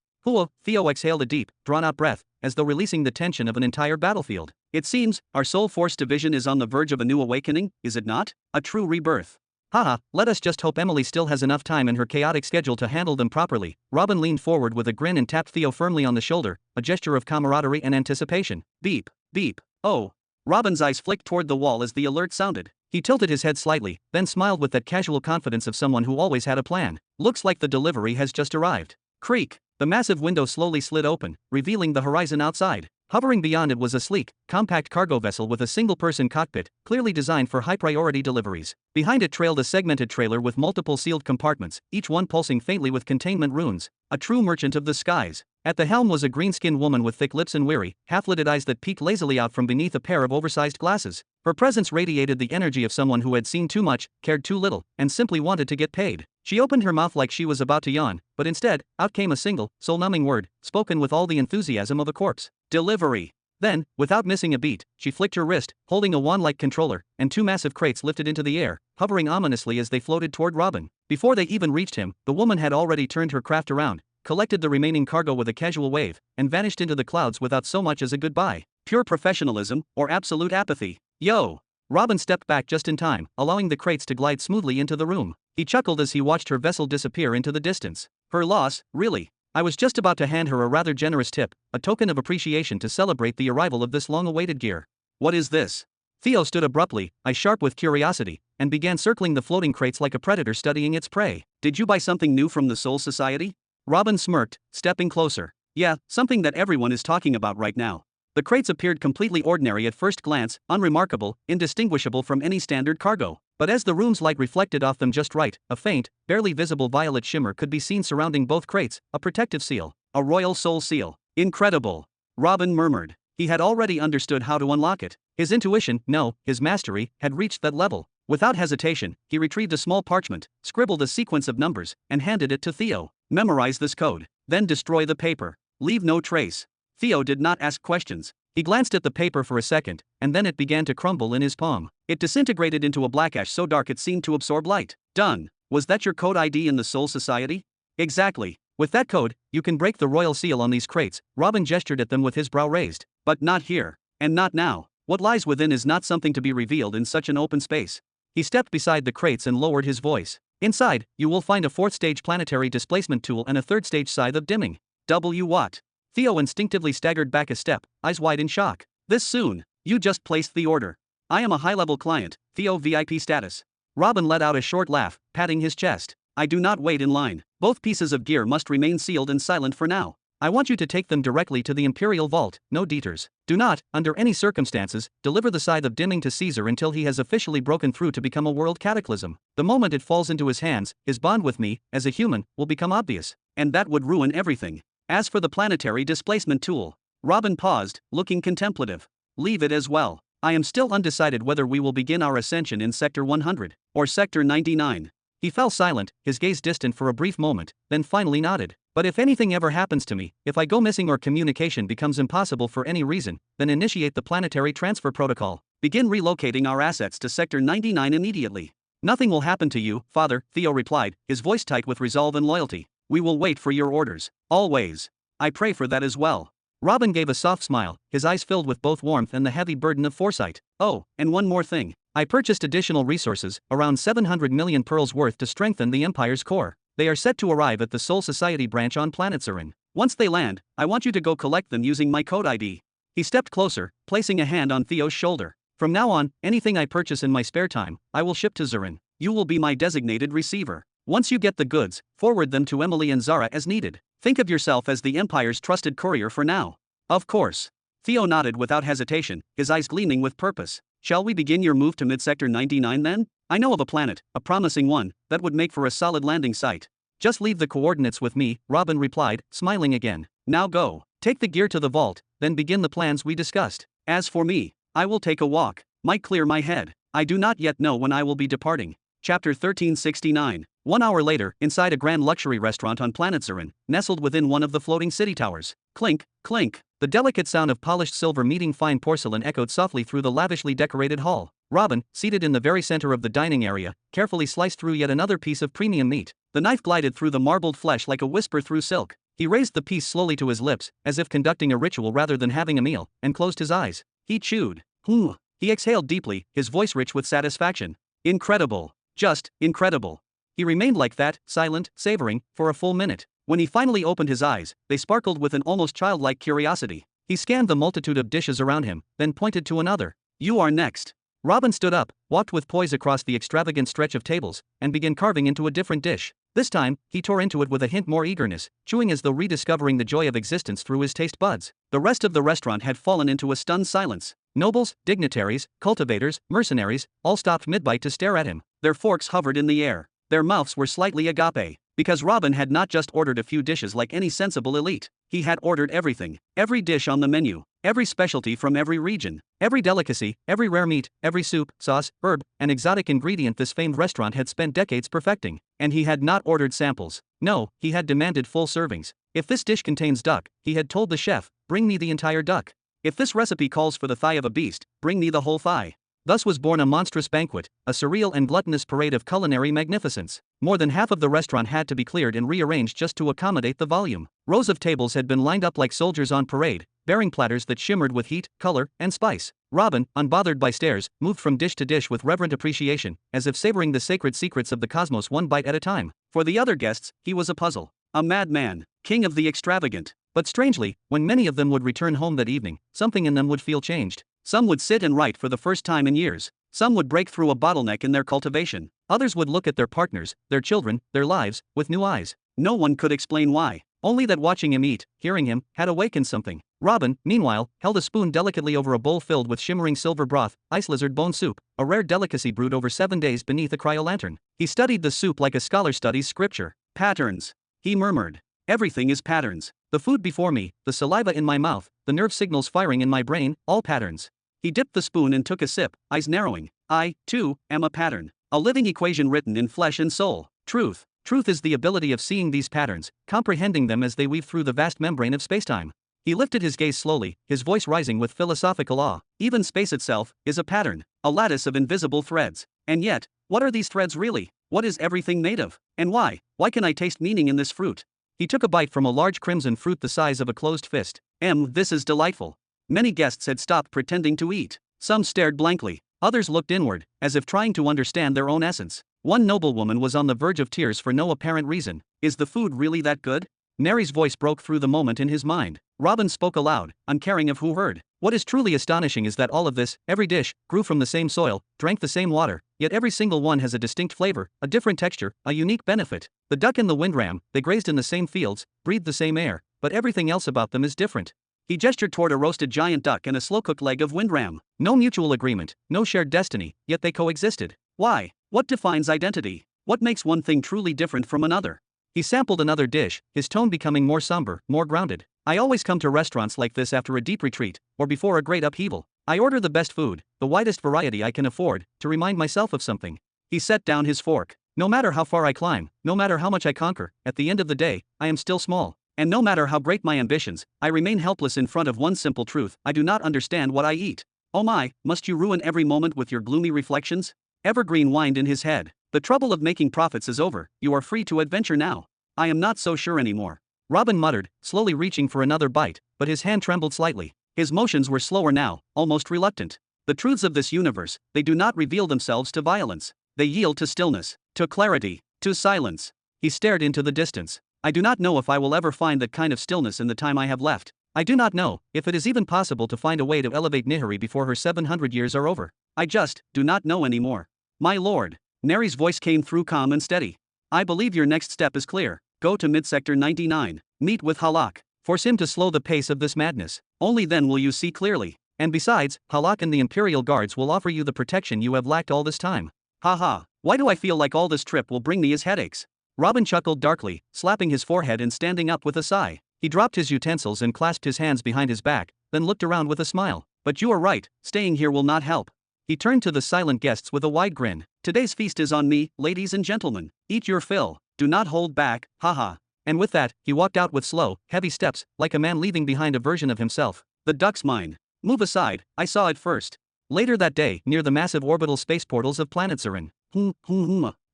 Theo exhaled a deep, drawn-out breath, as though releasing the tension of an entire battlefield. It seems, our Soul Force division is on the verge of a new awakening, is it not? A true rebirth. Haha, let us just hope Emily still has enough time in her chaotic schedule to handle them properly. Robin leaned forward with a grin and tapped Theo firmly on the shoulder, a gesture of camaraderie and anticipation. Beep, beep, oh. Robin's eyes flicked toward the wall as the alert sounded. He tilted his head slightly, then smiled with that casual confidence of someone who always had a plan. Looks like the delivery has just arrived. Creak. The massive window slowly slid open, revealing the horizon outside. Hovering beyond it was a sleek, compact cargo vessel with a single-person cockpit, clearly designed for high-priority deliveries. Behind it trailed a segmented trailer with multiple sealed compartments, each one pulsing faintly with containment runes. A true merchant of the skies. At the helm was a green-skinned woman with thick lips and weary, half-lidded eyes that peeked lazily out from beneath a pair of oversized glasses. Her presence radiated the energy of someone who had seen too much, cared too little, and simply wanted to get paid. She opened her mouth like she was about to yawn, but instead, out came a single, soul-numbing word, spoken with all the enthusiasm of a corpse. Delivery. Then, without missing a beat, she flicked her wrist, holding a wand-like controller, and two massive crates lifted into the air, hovering ominously as they floated toward Robin. Before they even reached him, the woman had already turned her craft around, collected the remaining cargo with a casual wave, and vanished into the clouds without so much as a goodbye. Pure professionalism, or absolute apathy. Yo! Robin stepped back just in time, allowing the crates to glide smoothly into the room. He chuckled as he watched her vessel disappear into the distance. Her loss, really. I was just about to hand her a rather generous tip, a token of appreciation to celebrate the arrival of this long-awaited gear. What is this? Theo stood abruptly, eyes sharp with curiosity, and began circling the floating crates like a predator studying its prey. Did you buy something new from the Soul Society? Robin smirked, stepping closer. Yeah, something that everyone is talking about right now. The crates appeared completely ordinary at first glance, unremarkable, indistinguishable from any standard cargo. But as the room's light reflected off them just right, a faint, barely visible violet shimmer could be seen surrounding both crates, a protective seal. A royal soul seal. Incredible. Robin murmured. He had already understood how to unlock it. His intuition, no, his mastery, had reached that level. Without hesitation, he retrieved a small parchment, scribbled a sequence of numbers, and handed it to Theo. Memorize this code. Then destroy the paper. Leave no trace. Theo did not ask questions. He glanced at the paper for a second, and then it began to crumble in his palm. It disintegrated into a black ash so dark it seemed to absorb light. Done. Was that your code ID in the Soul Society? Exactly. With that code, you can break the royal seal on these crates. Robin gestured at them with his brow raised. But not here. And not now. What lies within is not something to be revealed in such an open space. He stepped beside the crates and lowered his voice. Inside, you will find a 4th stage planetary displacement tool and a 3rd stage scythe of dimming. What? Theo instinctively staggered back a step, eyes wide in shock. This soon? You just placed the order. I am a high-level client, Theo VIP status. Robin let out a short laugh, patting his chest. I do not wait in line. Both pieces of gear must remain sealed and silent for now. I want you to take them directly to the Imperial Vault, no detours. Do not, under any circumstances, deliver the scythe of dimming to Caesar until he has officially broken through to become a world cataclysm. The moment it falls into his hands, his bond with me, as a human, will become obvious. And that would ruin everything. As for the planetary displacement tool, Robin paused, looking contemplative. Leave it as well. I am still undecided whether we will begin our ascension in Sector 100 or Sector 99. He fell silent, his gaze distant for a brief moment, then finally nodded. But if anything ever happens to me, if I go missing or communication becomes impossible for any reason, then initiate the planetary transfer protocol. Begin relocating our assets to Sector 99 immediately. Nothing will happen to you, Father, Theo replied, his voice tight with resolve and loyalty. We will wait for your orders. Always. I pray for that as well. Robin gave a soft smile, his eyes filled with both warmth and the heavy burden of foresight. Oh, and one more thing. I purchased additional resources, around 700 million pearls worth to strengthen the Empire's core. They are set to arrive at the Soul Society branch on planet Zarin. Once they land, I want you to go collect them using my code ID. He stepped closer, placing a hand on Theo's shoulder. From now on, anything I purchase in my spare time, I will ship to Zarin. You will be my designated receiver. Once you get the goods, forward them to Emily and Zara as needed. Think of yourself as the Empire's trusted courier for now. Of course. Theo nodded without hesitation, his eyes gleaming with purpose. Shall we begin your move to mid-sector 99 then? I know of a planet, a promising one, that would make for a solid landing site. Just leave the coordinates with me, Robin replied, smiling again. Now go. Take the gear to the vault, then begin the plans we discussed. As for me, I will take a walk. Might clear my head. I do not yet know when I will be departing. Chapter 1369. 1 hour later, inside a grand luxury restaurant on planet Zarin, nestled within one of the floating city towers. Clink, clink. The delicate sound of polished silver meeting fine porcelain echoed softly through the lavishly decorated hall. Robin, seated in the very center of the dining area, carefully sliced through yet another piece of premium meat. The knife glided through the marbled flesh like a whisper through silk. He raised the piece slowly to his lips, as if conducting a ritual rather than having a meal, and closed his eyes. He chewed. He exhaled deeply, his voice rich with satisfaction. Incredible. Just incredible. He remained like that, silent, savoring, for a full minute. When he finally opened his eyes, they sparkled with an almost childlike curiosity. He scanned the multitude of dishes around him, then pointed to another. You are next. Robin stood up, walked with poise across the extravagant stretch of tables, and began carving into a different dish. This time, he tore into it with a hint more eagerness, chewing as though rediscovering the joy of existence through his taste buds. The rest of the restaurant had fallen into a stunned silence. Nobles, dignitaries, cultivators, mercenaries, all stopped mid-bite to stare at him. Their forks hovered in the air. Their mouths were slightly agape. Because Robin had not just ordered a few dishes like any sensible elite. He had ordered everything. Every dish on the menu. Every specialty from every region. Every delicacy, every rare meat, every soup, sauce, herb, and exotic ingredient this famed restaurant had spent decades perfecting. And he had not ordered samples. No, he had demanded full servings. If this dish contains duck, he had told the chef, bring me the entire duck. If this recipe calls for the thigh of a beast, bring me the whole thigh. Thus was born a monstrous banquet, a surreal and gluttonous parade of culinary magnificence. More than half of the restaurant had to be cleared and rearranged just to accommodate the volume. Rows of tables had been lined up like soldiers on parade, bearing platters that shimmered with heat, color, and spice. Robin, unbothered by stares, moved from dish to dish with reverent appreciation, as if savoring the sacred secrets of the cosmos one bite at a time. For the other guests, he was a puzzle. A madman, king of the extravagant. But strangely, when many of them would return home that evening, something in them would feel changed. Some would sit and write for the first time in years. Some would break through a bottleneck in their cultivation. Others would look at their partners, their children, their lives, with new eyes. No one could explain why. Only that watching him eat, hearing him, had awakened something. Robin, meanwhile, held a spoon delicately over a bowl filled with shimmering silver broth, ice lizard bone soup, a rare delicacy brewed over 7 days beneath a cryo-lantern. He studied the soup like a scholar studies scripture. Patterns. He murmured. Everything is patterns. The food before me, the saliva in my mouth, the nerve signals firing in my brain, all patterns. He dipped the spoon and took a sip, eyes narrowing. I, too, am a pattern. A living equation written in flesh and soul. Truth. Truth is the ability of seeing these patterns, comprehending them as they weave through the vast membrane of spacetime. He lifted his gaze slowly, his voice rising with philosophical awe. Even space itself is a pattern, a lattice of invisible threads. And yet, what are these threads really? What is everything made of? And why? Why can I taste meaning in this fruit? He took a bite from a large crimson fruit the size of a closed fist. This is delightful. Many guests had stopped pretending to eat. Some stared blankly. Others looked inward, as if trying to understand their own essence. One noblewoman was on the verge of tears for no apparent reason. Is the food really that good? Neri's voice broke through the moment in his mind. Robin spoke aloud, uncaring of who heard. What is truly astonishing is that all of this, every dish, grew from the same soil, drank the same water, yet every single one has a distinct flavor, a different texture, a unique benefit. The duck and the windram, they grazed in the same fields, breathed the same air, but everything else about them is different. He gestured toward a roasted giant duck and a slow-cooked leg of windram. No mutual agreement, no shared destiny, yet they coexisted. Why? What defines identity? What makes one thing truly different from another? He sampled another dish, his tone becoming more somber, more grounded. I always come to restaurants like this after a deep retreat, or before a great upheaval. I order the best food, the widest variety I can afford, to remind myself of something. He set down his fork. No matter how far I climb, no matter how much I conquer, at the end of the day, I am still small. And no matter how great my ambitions, I remain helpless in front of one simple truth: I do not understand what I eat. Oh my, must you ruin every moment with your gloomy reflections? Evergreen whined in his head. The trouble of making profits is over, you are free to adventure now. I am not so sure anymore. Robin muttered, slowly reaching for another bite, but his hand trembled slightly. His motions were slower now, almost reluctant. The truths of this universe, they do not reveal themselves to violence. They yield to stillness, to clarity, to silence. He stared into the distance. I do not know if I will ever find that kind of stillness in the time I have left. I do not know if it is even possible to find a way to elevate Nihari before her 700 years are over. I just do not know anymore. My lord. Neri's voice came through calm and steady. I believe your next step is clear. Go to Midsector 99. Meet with Halak. Force him to slow the pace of this madness. Only then will you see clearly. And besides, Halak and the Imperial Guards will offer you the protection you have lacked all this time. Haha, why do I feel like all this trip will bring me as headaches? Robin chuckled darkly, slapping his forehead and standing up with a sigh. He dropped his utensils and clasped his hands behind his back, then looked around with a smile. But you are right, staying here will not help. He turned to the silent guests with a wide grin. Today's feast is on me, ladies and gentlemen. Eat your fill. Do not hold back, haha. And with that, he walked out with slow, heavy steps, like a man leaving behind a version of himself. The duck's mine. Move aside, I saw it first. Later that day, near the massive orbital space portals of planet Sarin.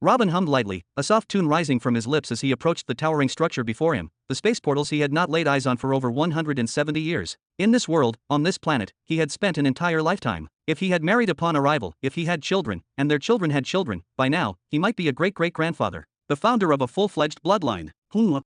Robin hummed lightly, a soft tune rising from his lips as he approached the towering structure before him, the space portals he had not laid eyes on for over 170 years. In this world, on this planet, he had spent an entire lifetime. If he had married upon arrival, if he had children, and their children had children, by now, he might be a great-great-grandfather, the founder of a full-fledged bloodline.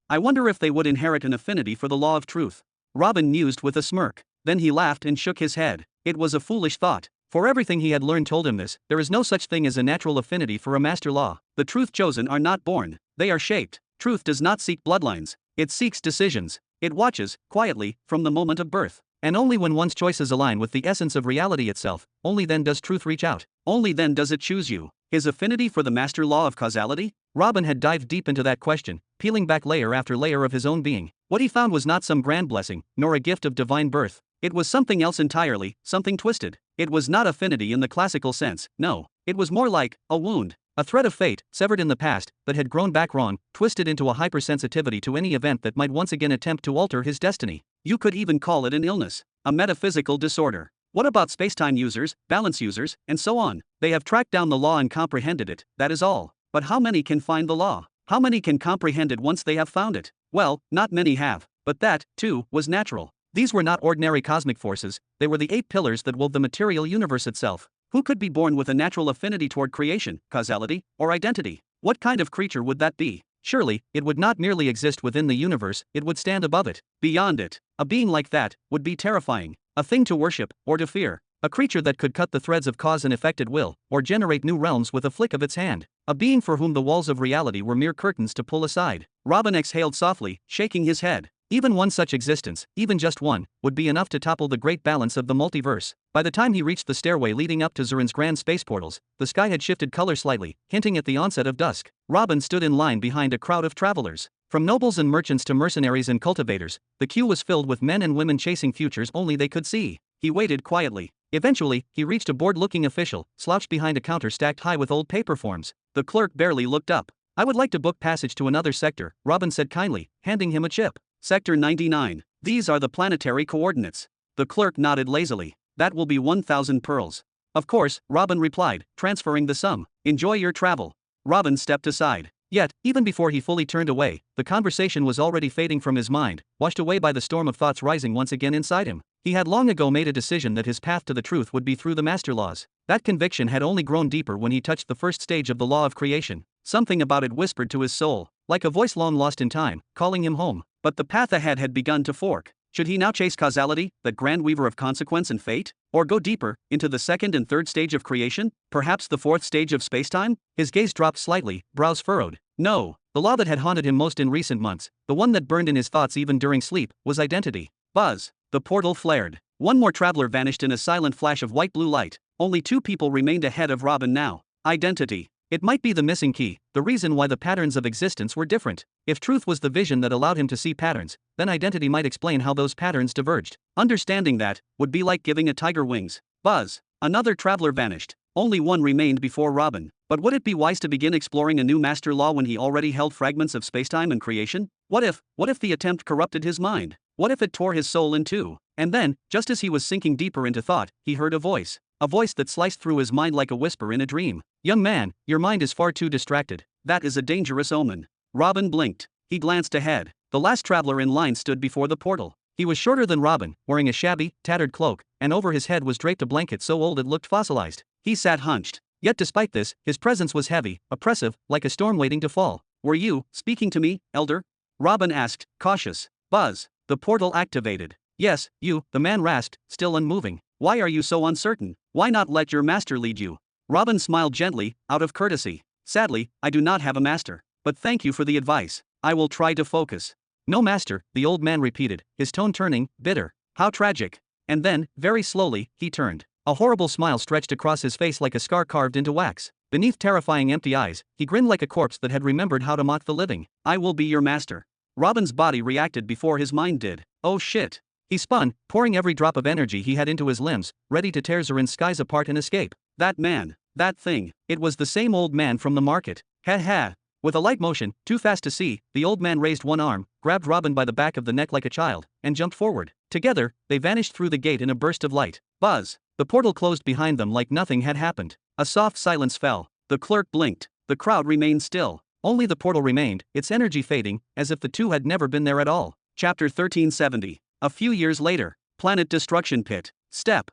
I wonder if they would inherit an affinity for the law of truth. Robin mused with a smirk. Then he laughed and shook his head. It was a foolish thought. For everything he had learned told him this: there is no such thing as a natural affinity for a master law. The truth chosen are not born, they are shaped. Truth does not seek bloodlines, it seeks decisions. It watches, quietly, from the moment of birth. And only when one's choices align with the essence of reality itself, only then does truth reach out. Only then does it choose you. His affinity for the master law of causality? Robin had dived deep into that question, peeling back layer after layer of his own being. What he found was not some grand blessing, nor a gift of divine birth. It was something else entirely, something twisted. It was not affinity in the classical sense, no. It was more like a wound, a thread of fate, severed in the past, that had grown back wrong, twisted into a hypersensitivity to any event that might once again attempt to alter his destiny. You could even call it an illness, a metaphysical disorder. What about spacetime users, balance users, and so on? They have tracked down the law and comprehended it, that is all. But how many can find the law? How many can comprehend it once they have found it? Well, not many have. But that, too, was natural. These were not ordinary cosmic forces, they were the 8 pillars that wove the material universe itself. Who could be born with a natural affinity toward creation, causality, or identity? What kind of creature would that be? Surely, it would not merely exist within the universe, it would stand above it, beyond it. A being like that would be terrifying, a thing to worship, or to fear. A creature that could cut the threads of cause and effect at will, or generate new realms with a flick of its hand. A being for whom the walls of reality were mere curtains to pull aside. Robin exhaled softly, shaking his head. Even one such existence, even just one, would be enough to topple the great balance of the multiverse. By the time he reached the stairway leading up to Zarin's grand space portals, the sky had shifted color slightly, hinting at the onset of dusk. Robin stood in line behind a crowd of travelers. From nobles and merchants to mercenaries and cultivators, the queue was filled with men and women chasing futures only they could see. He waited quietly. Eventually, he reached a bored-looking official, slouched behind a counter stacked high with old paper forms. The clerk barely looked up. I would like to book passage to another sector, Robin said kindly, handing him a chip. Sector 99. These are the planetary coordinates. The clerk nodded lazily. That will be 1,000 pearls. Of course, Robin replied, transferring the sum. Enjoy your travel. Robin stepped aside. Yet, even before he fully turned away, the conversation was already fading from his mind, washed away by the storm of thoughts rising once again inside him. He had long ago made a decision that his path to the truth would be through the master laws. That conviction had only grown deeper when he touched the first stage of the law of creation. Something about it whispered to his soul, like a voice long lost in time, calling him home. But the path ahead had begun to fork. Should he now chase causality, that grand weaver of consequence and fate? Or go deeper, into the second and third stage of creation? Perhaps the fourth stage of spacetime? His gaze dropped slightly, brows furrowed. No, the law that had haunted him most in recent months, the one that burned in his thoughts even during sleep, was identity. Buzz. The portal flared. One more traveler vanished in a silent flash of white-blue light. Only 2 people remained ahead of Robin now. Identity. It might be the missing key, the reason why the patterns of existence were different. If truth was the vision that allowed him to see patterns, then identity might explain how those patterns diverged. Understanding that would be like giving a tiger wings. Buzz. Another traveler vanished. Only one remained before Robin. But would it be wise to begin exploring a new master law when he already held fragments of spacetime and creation? What if the attempt corrupted his mind? What if it tore his soul in two? And then, just as he was sinking deeper into thought, he heard a voice. A voice that sliced through his mind like a whisper in a dream. Young man, your mind is far too distracted. That is a dangerous omen. Robin blinked. He glanced ahead. The last traveler in line stood before the portal. He was shorter than Robin, wearing a shabby, tattered cloak, and over his head was draped a blanket so old it looked fossilized. He sat hunched. Yet despite this, his presence was heavy, oppressive, like a storm waiting to fall. Were you speaking to me, elder? Robin asked, cautious. Buzz. The portal activated. Yes, you, the man rasped, still unmoving. Why are you so uncertain? Why not let your master lead you? Robin smiled gently, out of courtesy. Sadly, I do not have a master. But thank you for the advice. I will try to focus. No master, the old man repeated, his tone turning bitter. How tragic. And then, very slowly, he turned. A horrible smile stretched across his face like a scar carved into wax. Beneath terrifying empty eyes, he grinned like a corpse that had remembered how to mock the living. I will be your master. Robin's body reacted before his mind did. Oh shit. He spun, pouring every drop of energy he had into his limbs, ready to tear Zarin's skies apart and escape. That man, that thing, it was the same old man from the market. Ha ha. With a light motion, too fast to see, the old man raised one arm, grabbed Robin by the back of the neck like a child, and jumped forward. Together, they vanished through the gate in a burst of light. Buzz. The portal closed behind them like nothing had happened. A soft silence fell. The clerk blinked. The crowd remained still. Only the portal remained, its energy fading, as if the two had never been there at all. Chapter 1370. A few years later. Planet Destruction Pit. Step.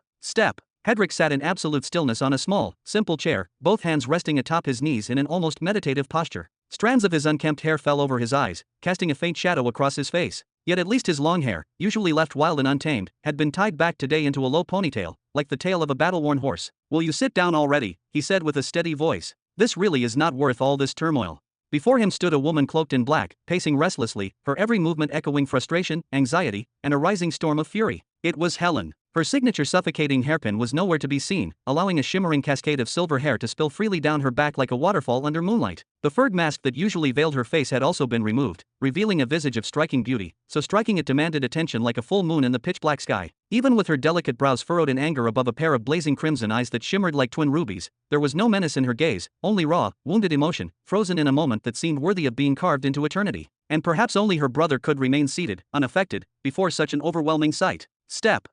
Hedrick sat in absolute stillness on a small, simple chair, both hands resting atop his knees in an almost meditative posture. Strands of his unkempt hair fell over his eyes, casting a faint shadow across his face. Yet at least his long hair, usually left wild and untamed, had been tied back today into a low ponytail, like the tail of a battle-worn horse. Will you sit down already? He said with a steady voice. This really is not worth all this turmoil. Before him stood a woman cloaked in black, pacing restlessly, her every movement echoing frustration, anxiety, and a rising storm of fury. It was Helen. Her signature suffocating hairpin was nowhere to be seen, allowing a shimmering cascade of silver hair to spill freely down her back like a waterfall under moonlight. The furred mask that usually veiled her face had also been removed, revealing a visage of striking beauty, so striking it demanded attention like a full moon in the pitch-black sky. Even with her delicate brows furrowed in anger above a pair of blazing crimson eyes that shimmered like twin rubies, there was no menace in her gaze, only raw, wounded emotion, frozen in a moment that seemed worthy of being carved into eternity. And perhaps only her brother could remain seated, unaffected, before such an overwhelming sight. Step.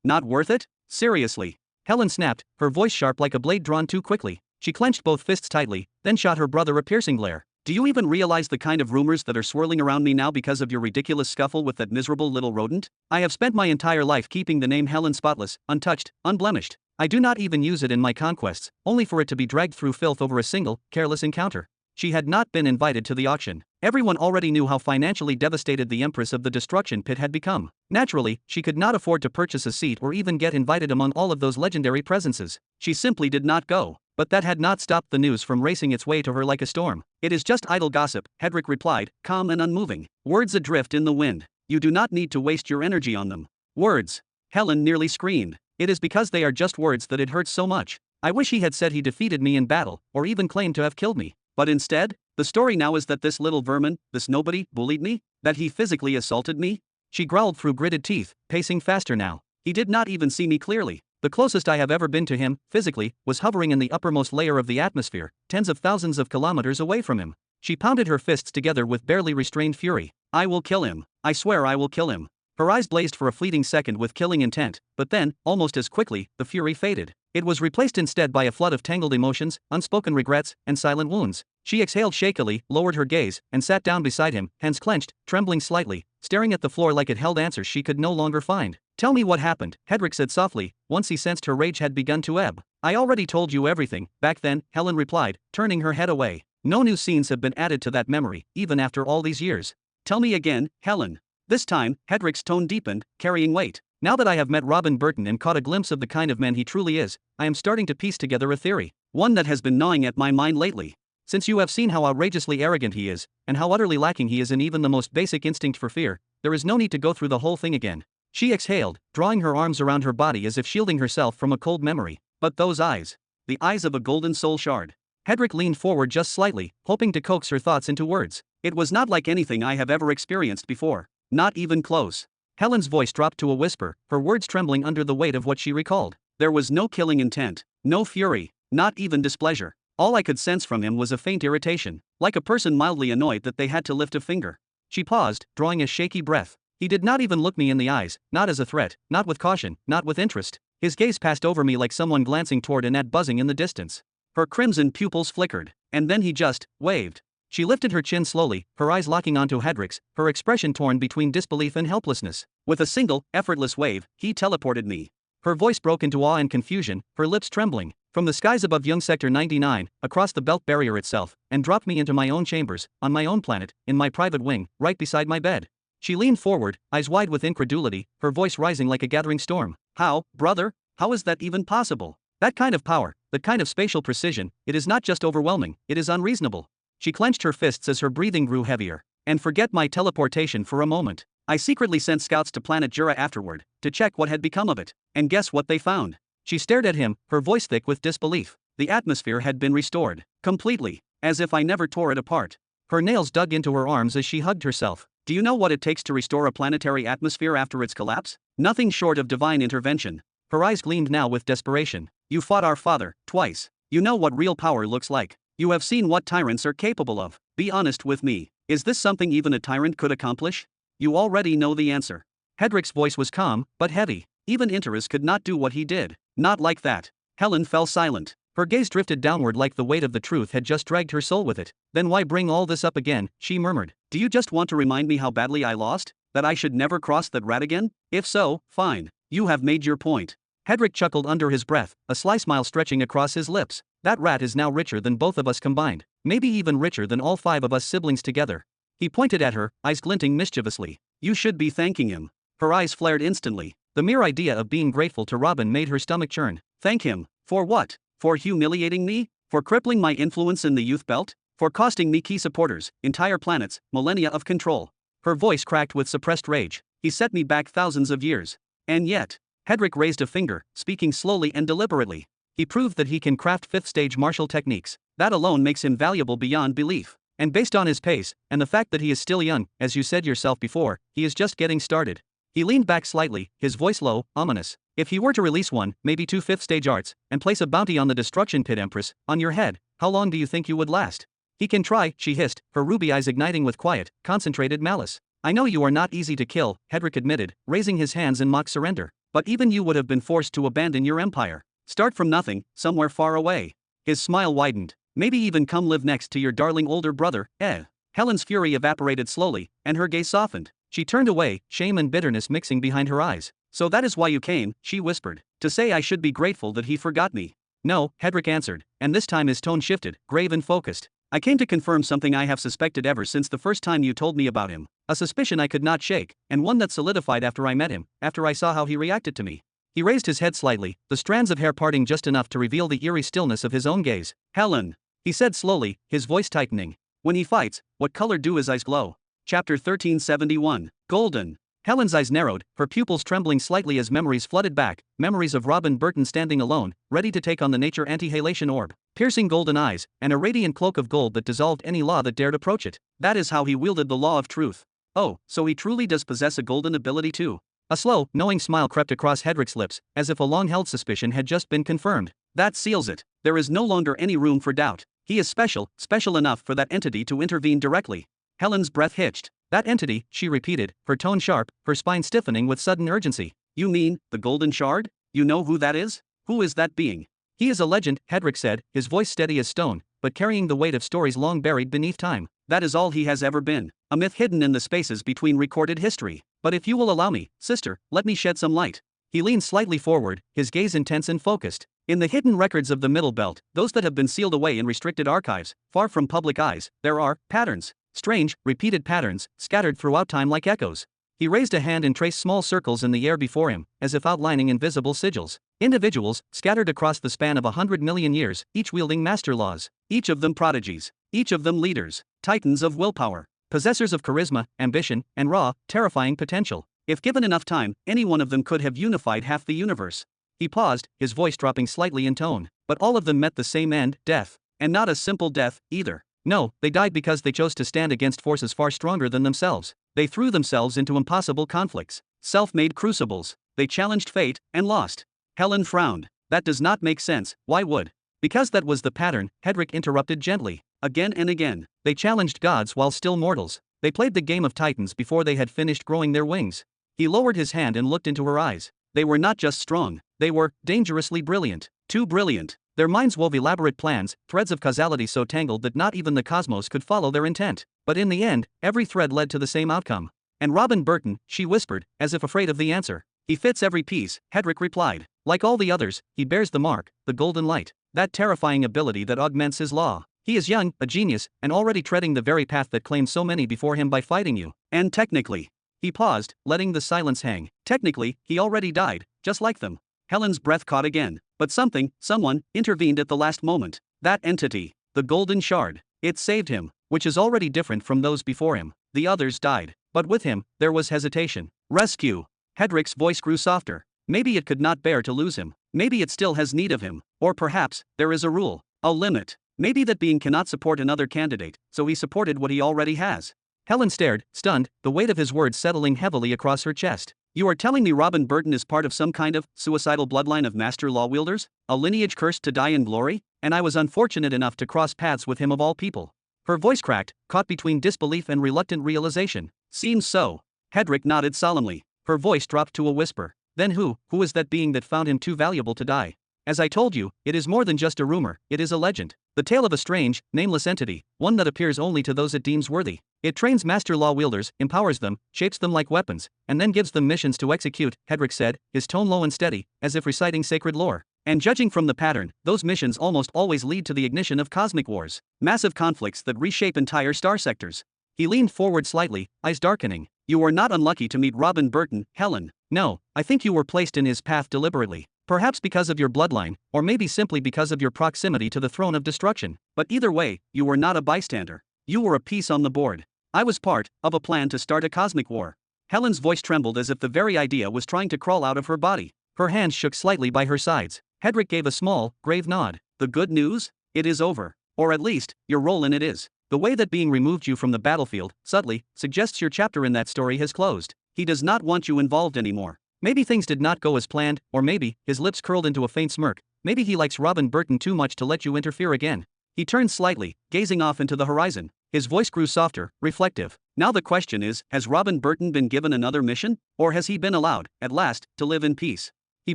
Not worth it? Seriously. Helen snapped, her voice sharp like a blade drawn too quickly. She clenched both fists tightly, then shot her brother a piercing glare. Do you even realize the kind of rumors that are swirling around me now because of your ridiculous scuffle with that miserable little rodent? I have spent my entire life keeping the name Helen spotless, untouched, unblemished. I do not even use it in my conquests, only for it to be dragged through filth over a single, careless encounter. She had not been invited to the auction. Everyone already knew how financially devastated the Empress of the Destruction Pit had become. Naturally, she could not afford to purchase a seat or even get invited among all of those legendary presences. She simply did not go. But that had not stopped the news from racing its way to her like a storm. It is just idle gossip, Hedrick replied, calm and unmoving. Words adrift in the wind. You do not need to waste your energy on them. Words. Helen nearly screamed. It is because they are just words that it hurts so much. I wish he had said he defeated me in battle, or even claimed to have killed me. But instead, the story now is that this little vermin, this nobody, bullied me? That he physically assaulted me? She growled through gritted teeth, pacing faster now. He did not even see me clearly. The closest I have ever been to him, physically, was hovering in the uppermost layer of the atmosphere, tens of thousands of kilometers away from him. She pounded her fists together with barely restrained fury. I will kill him. I swear I will kill him. Her eyes blazed for a fleeting second with killing intent, but then, almost as quickly, the fury faded. It was replaced instead by a flood of tangled emotions, unspoken regrets, and silent wounds. She exhaled shakily, lowered her gaze, and sat down beside him, hands clenched, trembling slightly, staring at the floor like it held answers she could no longer find. "Tell me what happened," Hedrick said softly, once he sensed her rage had begun to ebb. "I already told you everything, back then," Helen replied, turning her head away. "No new scenes have been added to that memory, even after all these years." "Tell me again, Helen." This time, Hedrick's tone deepened, carrying weight. "Now that I have met Robin Burton and caught a glimpse of the kind of man he truly is, I am starting to piece together a theory. One that has been gnawing at my mind lately. Since you have seen how outrageously arrogant he is, and how utterly lacking he is in even the most basic instinct for fear, there is no need to go through the whole thing again." She exhaled, drawing her arms around her body as if shielding herself from a cold memory. "But those eyes. The eyes of a golden soul shard." Hedrick leaned forward just slightly, hoping to coax her thoughts into words. "It was not like anything I have ever experienced before. Not even close." Helen's voice dropped to a whisper, her words trembling under the weight of what she recalled. "There was no killing intent, no fury, not even displeasure. All I could sense from him was a faint irritation, like a person mildly annoyed that they had to lift a finger." She paused, drawing a shaky breath. "He did not even look me in the eyes, not as a threat, not with caution, not with interest. His gaze passed over me like someone glancing toward an ant buzzing in the distance." Her crimson pupils flickered, and then he just waved. She lifted her chin slowly, her eyes locking onto Hedrick's, her expression torn between disbelief and helplessness. "With a single, effortless wave, he teleported me." Her voice broke into awe and confusion, her lips trembling. "From the skies above Young Sector 99, across the belt barrier itself, and dropped me into my own chambers, on my own planet, in my private wing, right beside my bed." She leaned forward, eyes wide with incredulity, her voice rising like a gathering storm. "How, brother? How is that even possible? That kind of power, that kind of spatial precision, it is not just overwhelming, it is unreasonable." She clenched her fists as her breathing grew heavier. "And forget my teleportation for a moment. I secretly sent scouts to planet Jura afterward, to check what had become of it. And guess what they found?" She stared at him, her voice thick with disbelief. "The atmosphere had been restored. Completely. As if I never tore it apart." Her nails dug into her arms as she hugged herself. "Do you know what it takes to restore a planetary atmosphere after its collapse? Nothing short of divine intervention." Her eyes gleamed now with desperation. "You fought our father, twice. You know what real power looks like. You have seen what tyrants are capable of. Be honest with me. Is this something even a tyrant could accomplish? You already know the answer." Hedrick's voice was calm, but heavy. "Even Interus could not do what he did. Not like that." Helen fell silent. Her gaze drifted downward like the weight of the truth had just dragged her soul with it. "Then why bring all this up again?" she murmured. "Do you just want to remind me how badly I lost? That I should never cross that rat again? If so, fine. You have made your point." Hedrick chuckled under his breath, a sly smile stretching across his lips. "That rat is now richer than both of us combined. Maybe even richer than all 5 of us siblings together." He pointed at her, eyes glinting mischievously. "You should be thanking him." Her eyes flared instantly. The mere idea of being grateful to Robin made her stomach churn. "Thank him? For what? For humiliating me? For crippling my influence in the youth belt? For costing me key supporters, entire planets, millennia of control?" Her voice cracked with suppressed rage. "He set me back thousands of years. And yet..." Hedrick raised a finger, speaking slowly and deliberately. "He proved that he can craft 5th-stage martial techniques. That alone makes him valuable beyond belief. And based on his pace, and the fact that he is still young, as you said yourself before, he is just getting started." He leaned back slightly, his voice low, ominous. "If he were to release 1, maybe 2 5th-stage arts, and place a bounty on the destruction pit Empress, on your head, how long do you think you would last?" "He can try," she hissed, her ruby eyes igniting with quiet, concentrated malice. "I know you are not easy to kill," Hedrick admitted, raising his hands in mock surrender. "But even you would have been forced to abandon your empire. Start from nothing, somewhere far away." His smile widened. "Maybe even come live next to your darling older brother, eh?" Helen's fury evaporated slowly, and her gaze softened. She turned away, shame and bitterness mixing behind her eyes. "So that is why you came," she whispered. "To say I should be grateful that he forgot me." "No," Hedrick answered, and this time his tone shifted, grave and focused. "I came to confirm something I have suspected ever since the first time you told me about him. A suspicion I could not shake, and one that solidified after I met him, after I saw how he reacted to me." He raised his head slightly, the strands of hair parting just enough to reveal the eerie stillness of his own gaze. "Helen," he said slowly, his voice tightening. "When he fights, what color do his eyes glow?" Chapter 1371. Golden. Helen's eyes narrowed, her pupils trembling slightly as memories flooded back, memories of Robin Burton standing alone, ready to take on the nature anti-halation orb, piercing golden eyes, and a radiant cloak of gold that dissolved any law that dared approach it. That is how he wielded the law of truth. Oh, so he truly does possess a golden ability too. A slow, knowing smile crept across Hedrick's lips, as if a long-held suspicion had just been confirmed. That seals it. There is no longer any room for doubt. He is special, special enough for that entity to intervene directly. Helen's breath hitched. That entity, she repeated, her tone sharp, her spine stiffening with sudden urgency. You mean, the golden shard? You know who that is? Who is that being? He is a legend, Hedrick said, his voice steady as stone, but carrying the weight of stories long buried beneath time. That is all he has ever been, a myth hidden in the spaces between recorded history. But if you will allow me, sister, let me shed some light. He leaned slightly forward, his gaze intense and focused. In the hidden records of the Middle Belt, those that have been sealed away in restricted archives, far from public eyes, there are patterns. Strange, repeated patterns, scattered throughout time like echoes. He raised a hand and traced small circles in the air before him, as if outlining invisible sigils. Individuals, scattered across the span of 100 million years, each wielding master laws. Each of them prodigies. Each of them leaders. Titans of willpower. Possessors of charisma, ambition, and raw, terrifying potential. If given enough time, any one of them could have unified half the universe. He paused, his voice dropping slightly in tone. But all of them met the same end, death. And not a simple death, either. No, they died because they chose to stand against forces far stronger than themselves. They threw themselves into impossible conflicts. Self-made crucibles. They challenged fate, and lost. Helen frowned. That does not make sense, why would? Because that was the pattern, Hedrick interrupted gently. Again and again. They challenged gods while still mortals. They played the game of titans before they had finished growing their wings. He lowered his hand and looked into her eyes. They were not just strong, they were dangerously brilliant. Too brilliant. Their minds wove elaborate plans, threads of causality so tangled that not even the cosmos could follow their intent. But in the end, every thread led to the same outcome. And Robin Burton, she whispered, as if afraid of the answer. He fits every piece, Hedrick replied. Like all the others, he bears the mark, the golden light. That terrifying ability that augments his law. He is young, a genius, and already treading the very path that claimed so many before him by fighting you. And technically. He paused, letting the silence hang. Technically, he already died, just like them. Helen's breath caught again. But someone, intervened at the last moment. That entity. The golden shard. It saved him, which is already different from those before him. The others died. But with him, there was hesitation. Rescue. Hedrick's voice grew softer. Maybe it could not bear to lose him. Maybe it still has need of him. Or perhaps, there is a rule. A limit. Maybe that being cannot support another candidate, so he supported what he already has. Helen stared, stunned, the weight of his words settling heavily across her chest. You are telling me Robin Burton is part of some kind of suicidal bloodline of master law wielders? A lineage cursed to die in glory? And I was unfortunate enough to cross paths with him of all people. Her voice cracked, caught between disbelief and reluctant realization. Seems so. Hedrick nodded solemnly. Her voice dropped to a whisper. Then who is that being that found him too valuable to die? As I told you, it is more than just a rumor, it is a legend. The tale of a strange, nameless entity, one that appears only to those it deems worthy. It trains master law wielders, empowers them, shapes them like weapons, and then gives them missions to execute, Hedrick said, his tone low and steady, as if reciting sacred lore. And judging from the pattern, those missions almost always lead to the ignition of cosmic wars, massive conflicts that reshape entire star sectors. He leaned forward slightly, eyes darkening. You were not unlucky to meet Robin Burton, Helen. No, I think you were placed in his path deliberately. Perhaps because of your bloodline, or maybe simply because of your proximity to the throne of destruction. But either way, you were not a bystander. You were a piece on the board. I was part of a plan to start a cosmic war. Helen's voice trembled as if the very idea was trying to crawl out of her body. Her hands shook slightly by her sides. Hedrick gave a small, grave nod. The good news? It is over. Or at least, your role in it is. The way that being removed you from the battlefield, subtly, suggests your chapter in that story has closed. He does not want you involved anymore. Maybe things did not go as planned, or maybe, his lips curled into a faint smirk, maybe he likes Robin Burton too much to let you interfere again. He turned slightly, gazing off into the horizon. His voice grew softer, reflective. Now the question is, has Robin Burton been given another mission? Or has he been allowed, at last, to live in peace? He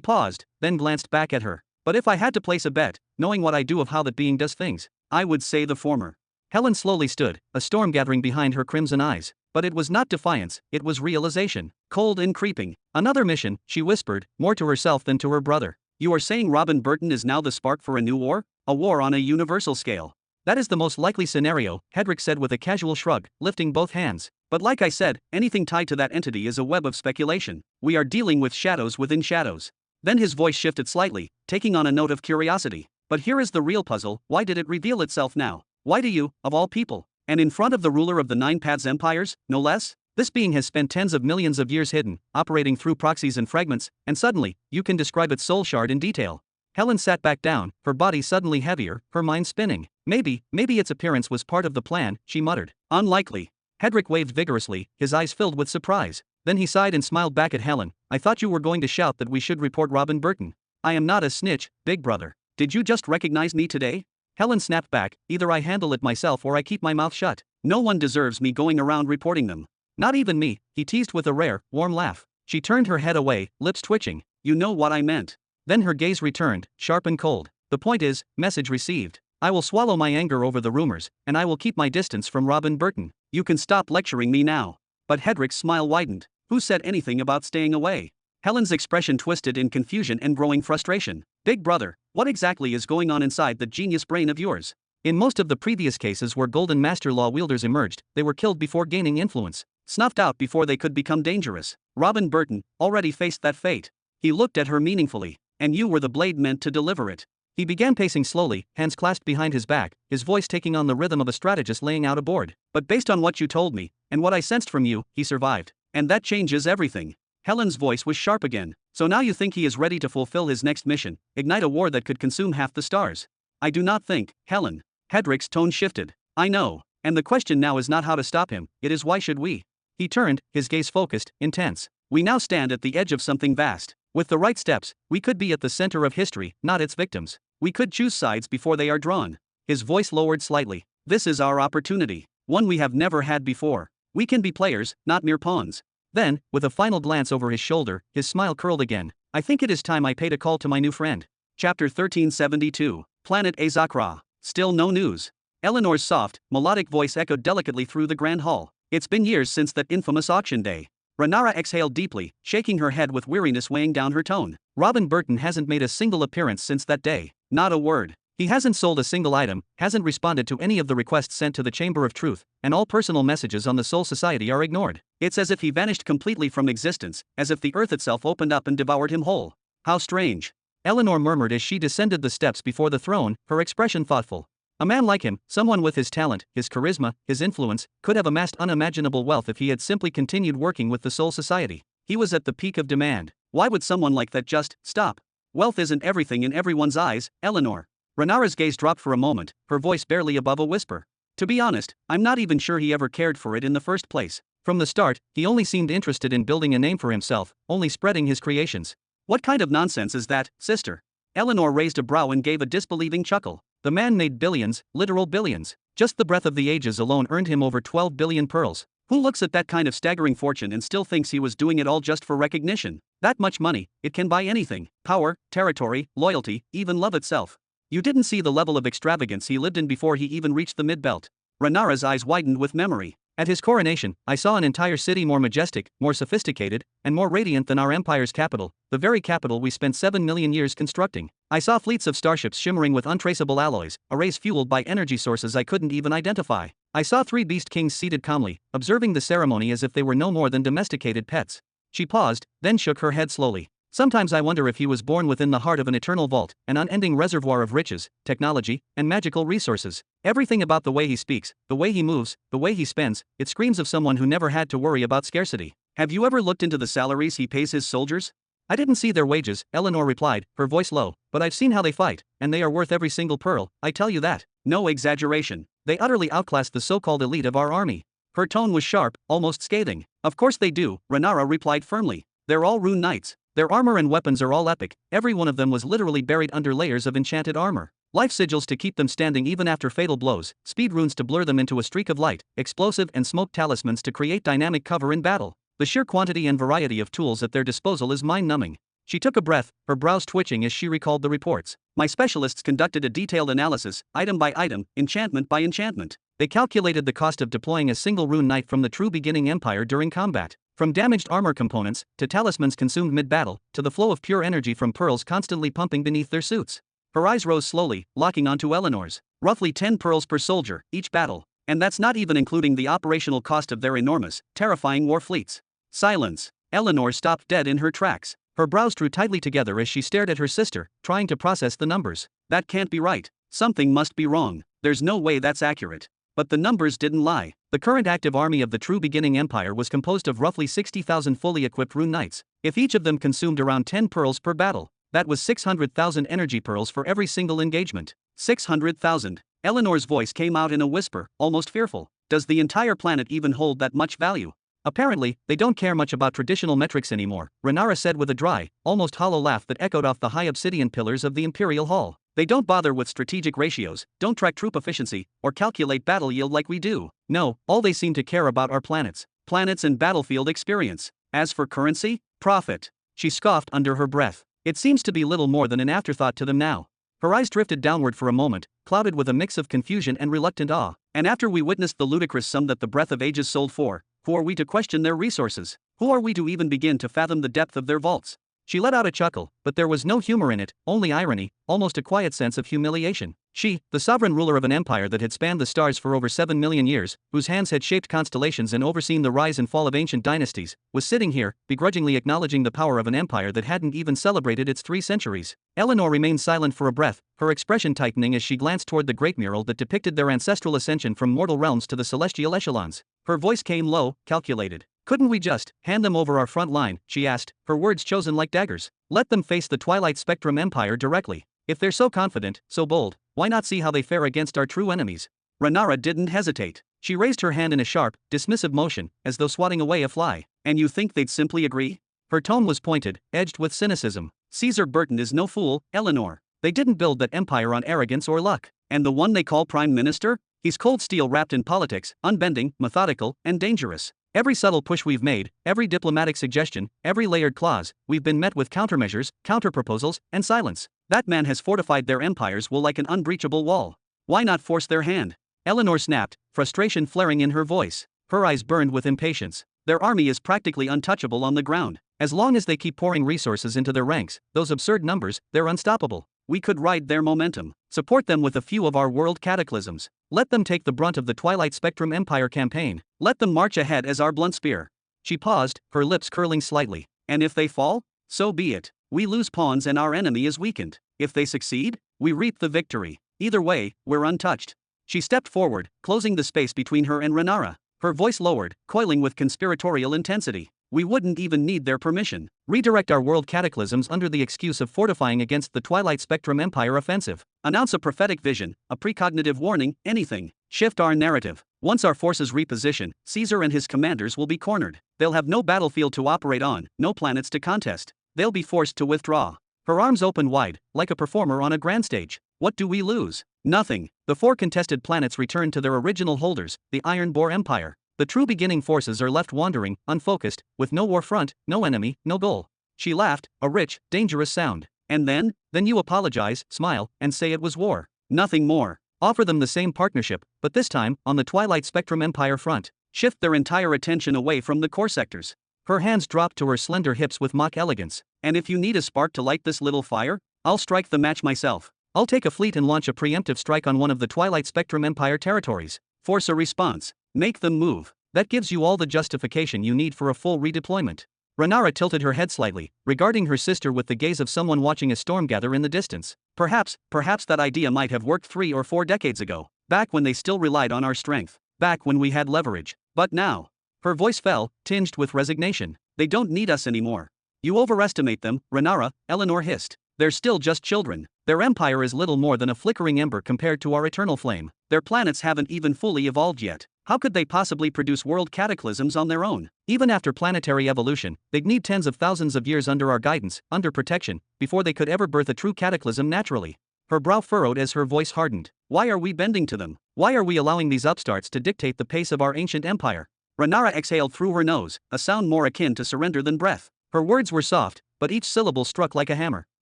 paused, then glanced back at her. But if I had to place a bet, knowing what I do of how that being does things, I would say the former. Helen slowly stood, a storm gathering behind her crimson eyes. But it was not defiance, it was realization, cold and creeping. Another mission, she whispered, more to herself than to her brother. You are saying Robin Burton is now the spark for a new war? A war on a universal scale. That is the most likely scenario, Hedrick said with a casual shrug, lifting both hands. But like I said, anything tied to that entity is a web of speculation. We are dealing with shadows within shadows. Then his voice shifted slightly, taking on a note of curiosity. But here is the real puzzle, why did it reveal itself now? Why do you, of all people? And in front of the ruler of the Nine Paths empires, no less? This being has spent tens of millions of years hidden, operating through proxies and fragments, and suddenly, you can describe its soul shard in detail. Helen sat back down, her body suddenly heavier, her mind spinning. Maybe its appearance was part of the plan, she muttered. Unlikely. Hedrick waved vigorously, his eyes filled with surprise. Then he sighed and smiled back at Helen. I thought you were going to shout that we should report Robin Burton. I am not a snitch, big brother. Did you just recognize me today? Helen snapped back, either I handle it myself or I keep my mouth shut. No one deserves me going around reporting them. Not even me, he teased with a rare, warm laugh. She turned her head away, lips twitching. You know what I meant. Then her gaze returned, sharp and cold. The point is, message received. I will swallow my anger over the rumors, and I will keep my distance from Robin Burton. You can stop lecturing me now. But Hedrick's smile widened. Who said anything about staying away? Helen's expression twisted in confusion and growing frustration. Big brother, what exactly is going on inside the genius brain of yours? In most of the previous cases where Golden Master Law wielders emerged, they were killed before gaining influence, snuffed out before they could become dangerous. Robin Burton already faced that fate. He looked at her meaningfully. And you were the blade meant to deliver it. He began pacing slowly, hands clasped behind his back, his voice taking on the rhythm of a strategist laying out a board. But based on what you told me, and what I sensed from you, he survived. And that changes everything. Helen's voice was sharp again. So now you think he is ready to fulfill his next mission, ignite a war that could consume half the stars? I do not think, Helen. Hedrick's tone shifted. I know. And the question now is not how to stop him, it is why should we? He turned, his gaze focused, intense. We now stand at the edge of something vast. With the right steps, we could be at the center of history, not its victims. We could choose sides before they are drawn. His voice lowered slightly. This is our opportunity. One we have never had before. We can be players, not mere pawns. Then, with a final glance over his shoulder, his smile curled again. I think it is time I paid a call to my new friend. Chapter 1372. Planet Azakra. Still no news. Eleanor's soft, melodic voice echoed delicately through the grand hall. It's been years since that infamous auction day. Renara exhaled deeply, shaking her head with weariness weighing down her tone. Robin Burton hasn't made a single appearance since that day. Not a word. He hasn't sold a single item, hasn't responded to any of the requests sent to the Chamber of Truth, and all personal messages on the Soul Society are ignored. It's as if he vanished completely from existence, as if the earth itself opened up and devoured him whole. How strange. Eleanor murmured as she descended the steps before the throne, her expression thoughtful. A man like him, someone with his talent, his charisma, his influence, could have amassed unimaginable wealth if he had simply continued working with the Soul Society. He was at the peak of demand. Why would someone like that just stop? Wealth isn't everything in everyone's eyes, Eleanor. Renara's gaze dropped for a moment, her voice barely above a whisper. To be honest, I'm not even sure he ever cared for it in the first place. From the start, he only seemed interested in building a name for himself, only spreading his creations. What kind of nonsense is that, sister? Eleanor raised a brow and gave a disbelieving chuckle. The man made billions, literal billions. Just the breath of the ages alone earned him over 12 billion pearls. Who looks at that kind of staggering fortune and still thinks he was doing it all just for recognition? That much money, it can buy anything. Power, territory, loyalty, even love itself. You didn't see the level of extravagance he lived in before he even reached the mid-belt. Renara's eyes widened with memory. At his coronation, I saw an entire city more majestic, more sophisticated, and more radiant than our empire's capital, the very capital we spent 7 million years constructing. I saw fleets of starships shimmering with untraceable alloys, arrays fueled by energy sources I couldn't even identify. I saw 3 beast kings seated calmly, observing the ceremony as if they were no more than domesticated pets. She paused, then shook her head slowly. Sometimes I wonder if he was born within the heart of an eternal vault, an unending reservoir of riches, technology, and magical resources. Everything about the way he speaks, the way he moves, the way he spends, it screams of someone who never had to worry about scarcity. Have you ever looked into the salaries he pays his soldiers? I didn't see their wages, Eleanor replied, her voice low, but I've seen how they fight, and they are worth every single pearl, I tell you that. No exaggeration. They utterly outclass the so-called elite of our army. Her tone was sharp, almost scathing. Of course they do, Renara replied firmly. They're all rune knights. Their armor and weapons are all epic, every one of them was literally buried under layers of enchanted armor. Life sigils to keep them standing even after fatal blows, speed runes to blur them into a streak of light, explosive and smoke talismans to create dynamic cover in battle. The sheer quantity and variety of tools at their disposal is mind-numbing. She took a breath, her brows twitching as she recalled the reports. My specialists conducted a detailed analysis, item by item, enchantment by enchantment. They calculated the cost of deploying a single rune knight from the true beginning empire during combat. From damaged armor components, to talismans consumed mid-battle, to the flow of pure energy from pearls constantly pumping beneath their suits. Her eyes rose slowly, locking onto Eleanor's. Roughly 10 pearls per soldier, each battle. And that's not even including the operational cost of their enormous, terrifying war fleets. Silence. Eleanor stopped dead in her tracks. Her brows drew tightly together as she stared at her sister, trying to process the numbers. That can't be right. Something must be wrong. There's no way that's accurate. But the numbers didn't lie. The current active army of the true beginning empire was composed of roughly 60,000 fully equipped rune knights. If each of them consumed around 10 pearls per battle, that was 600,000 energy pearls for every single engagement. 600,000. Eleanor's voice came out in a whisper, almost fearful. Does the entire planet even hold that much value? Apparently, they don't care much about traditional metrics anymore, Renara said with a dry, almost hollow laugh that echoed off the high obsidian pillars of the Imperial Hall. They don't bother with strategic ratios, don't track troop efficiency, or calculate battle yield like we do. No, all they seem to care about are planets. planets and battlefield experience. As for currency, profit. She scoffed under her breath. It seems to be little more than an afterthought to them now. Her eyes drifted downward for a moment, clouded with a mix of confusion and reluctant awe. And after we witnessed the ludicrous sum that the breath of ages sold for, who are we to question their resources? Who are we to even begin to fathom the depth of their vaults? She let out a chuckle, but there was no humor in it, only irony, almost a quiet sense of humiliation. She, the sovereign ruler of an empire that had spanned the stars for over 7 million years, whose hands had shaped constellations and overseen the rise and fall of ancient dynasties, was sitting here, begrudgingly acknowledging the power of an empire that hadn't even celebrated its 3 centuries. Eleanor remained silent for a breath, her expression tightening as she glanced toward the great mural that depicted their ancestral ascension from mortal realms to the celestial echelons. Her voice came low, calculated. Couldn't we just hand them over our front line, she asked, her words chosen like daggers. Let them face the Twilight Spectrum Empire directly. If they're so confident, so bold, why not see how they fare against our true enemies? Rhaenyra didn't hesitate. She raised her hand in a sharp, dismissive motion, as though swatting away a fly. And you think they'd simply agree? Her tone was pointed, edged with cynicism. Caesar Burton is no fool, Eleanor. They didn't build that empire on arrogance or luck. And the one they call Prime Minister? He's cold steel wrapped in politics, unbending, methodical, and dangerous. Every subtle push we've made, every diplomatic suggestion, every layered clause, we've been met with countermeasures, counterproposals, and silence. That man has fortified their empires will like an unbreachable wall. Why not force their hand? Eleanor snapped, frustration flaring in her voice. Her eyes burned with impatience. Their army is practically untouchable on the ground. As long as they keep pouring resources into their ranks, those absurd numbers, they're unstoppable. We could ride their momentum, support them with a few of our world cataclysms. Let them take the brunt of the Twilight Spectrum Empire campaign. Let them march ahead as our blunt spear. She paused, her lips curling slightly. And if they fall? So be it. We lose pawns and our enemy is weakened. If they succeed, we reap the victory. Either way, we're untouched. She stepped forward, closing the space between her and Rhaenyra. Her voice lowered, coiling with conspiratorial intensity. We wouldn't even need their permission. Redirect our world cataclysms under the excuse of fortifying against the Twilight Spectrum Empire offensive. Announce a prophetic vision, a precognitive warning, anything. Shift our narrative. Once our forces reposition, Caesar and his commanders will be cornered. They'll have no battlefield to operate on, no planets to contest. They'll be forced to withdraw. Her arms opened wide, like a performer on a grand stage. What do we lose? Nothing. The 4 contested planets return to their original holders, the Iron Boar Empire. The true beginning forces are left wandering, unfocused, with no war front, no enemy, no goal. She laughed, a rich, dangerous sound. And then you apologize, smile, and say it was war. Nothing more. Offer them the same partnership, but this time, on the Twilight Spectrum Empire front. Shift their entire attention away from the core sectors. Her hands dropped to her slender hips with mock elegance. And if you need a spark to light this little fire, I'll strike the match myself. I'll take a fleet and launch a preemptive strike on one of the Twilight Spectrum Empire territories. Force a response. Make them move. That gives you all the justification you need for a full redeployment. Rhaenyra tilted her head slightly, regarding her sister with the gaze of someone watching a storm gather in the distance. Perhaps that idea might have worked 3 or 4 decades ago. Back when they still relied on our strength. Back when we had leverage. But now. Her voice fell, tinged with resignation. They don't need us anymore. You overestimate them, Rhaenyra, Eleanor hissed. They're still just children. Their empire is little more than a flickering ember compared to our eternal flame. Their planets haven't even fully evolved yet. How could they possibly produce world cataclysms on their own? Even after planetary evolution, they'd need tens of thousands of years under our guidance, under protection, before they could ever birth a true cataclysm naturally. Her brow furrowed as her voice hardened. Why are we bending to them? Why are we allowing these upstarts to dictate the pace of our ancient empire? Rhaenyra exhaled through her nose, a sound more akin to surrender than breath. Her words were soft, but each syllable struck like a hammer.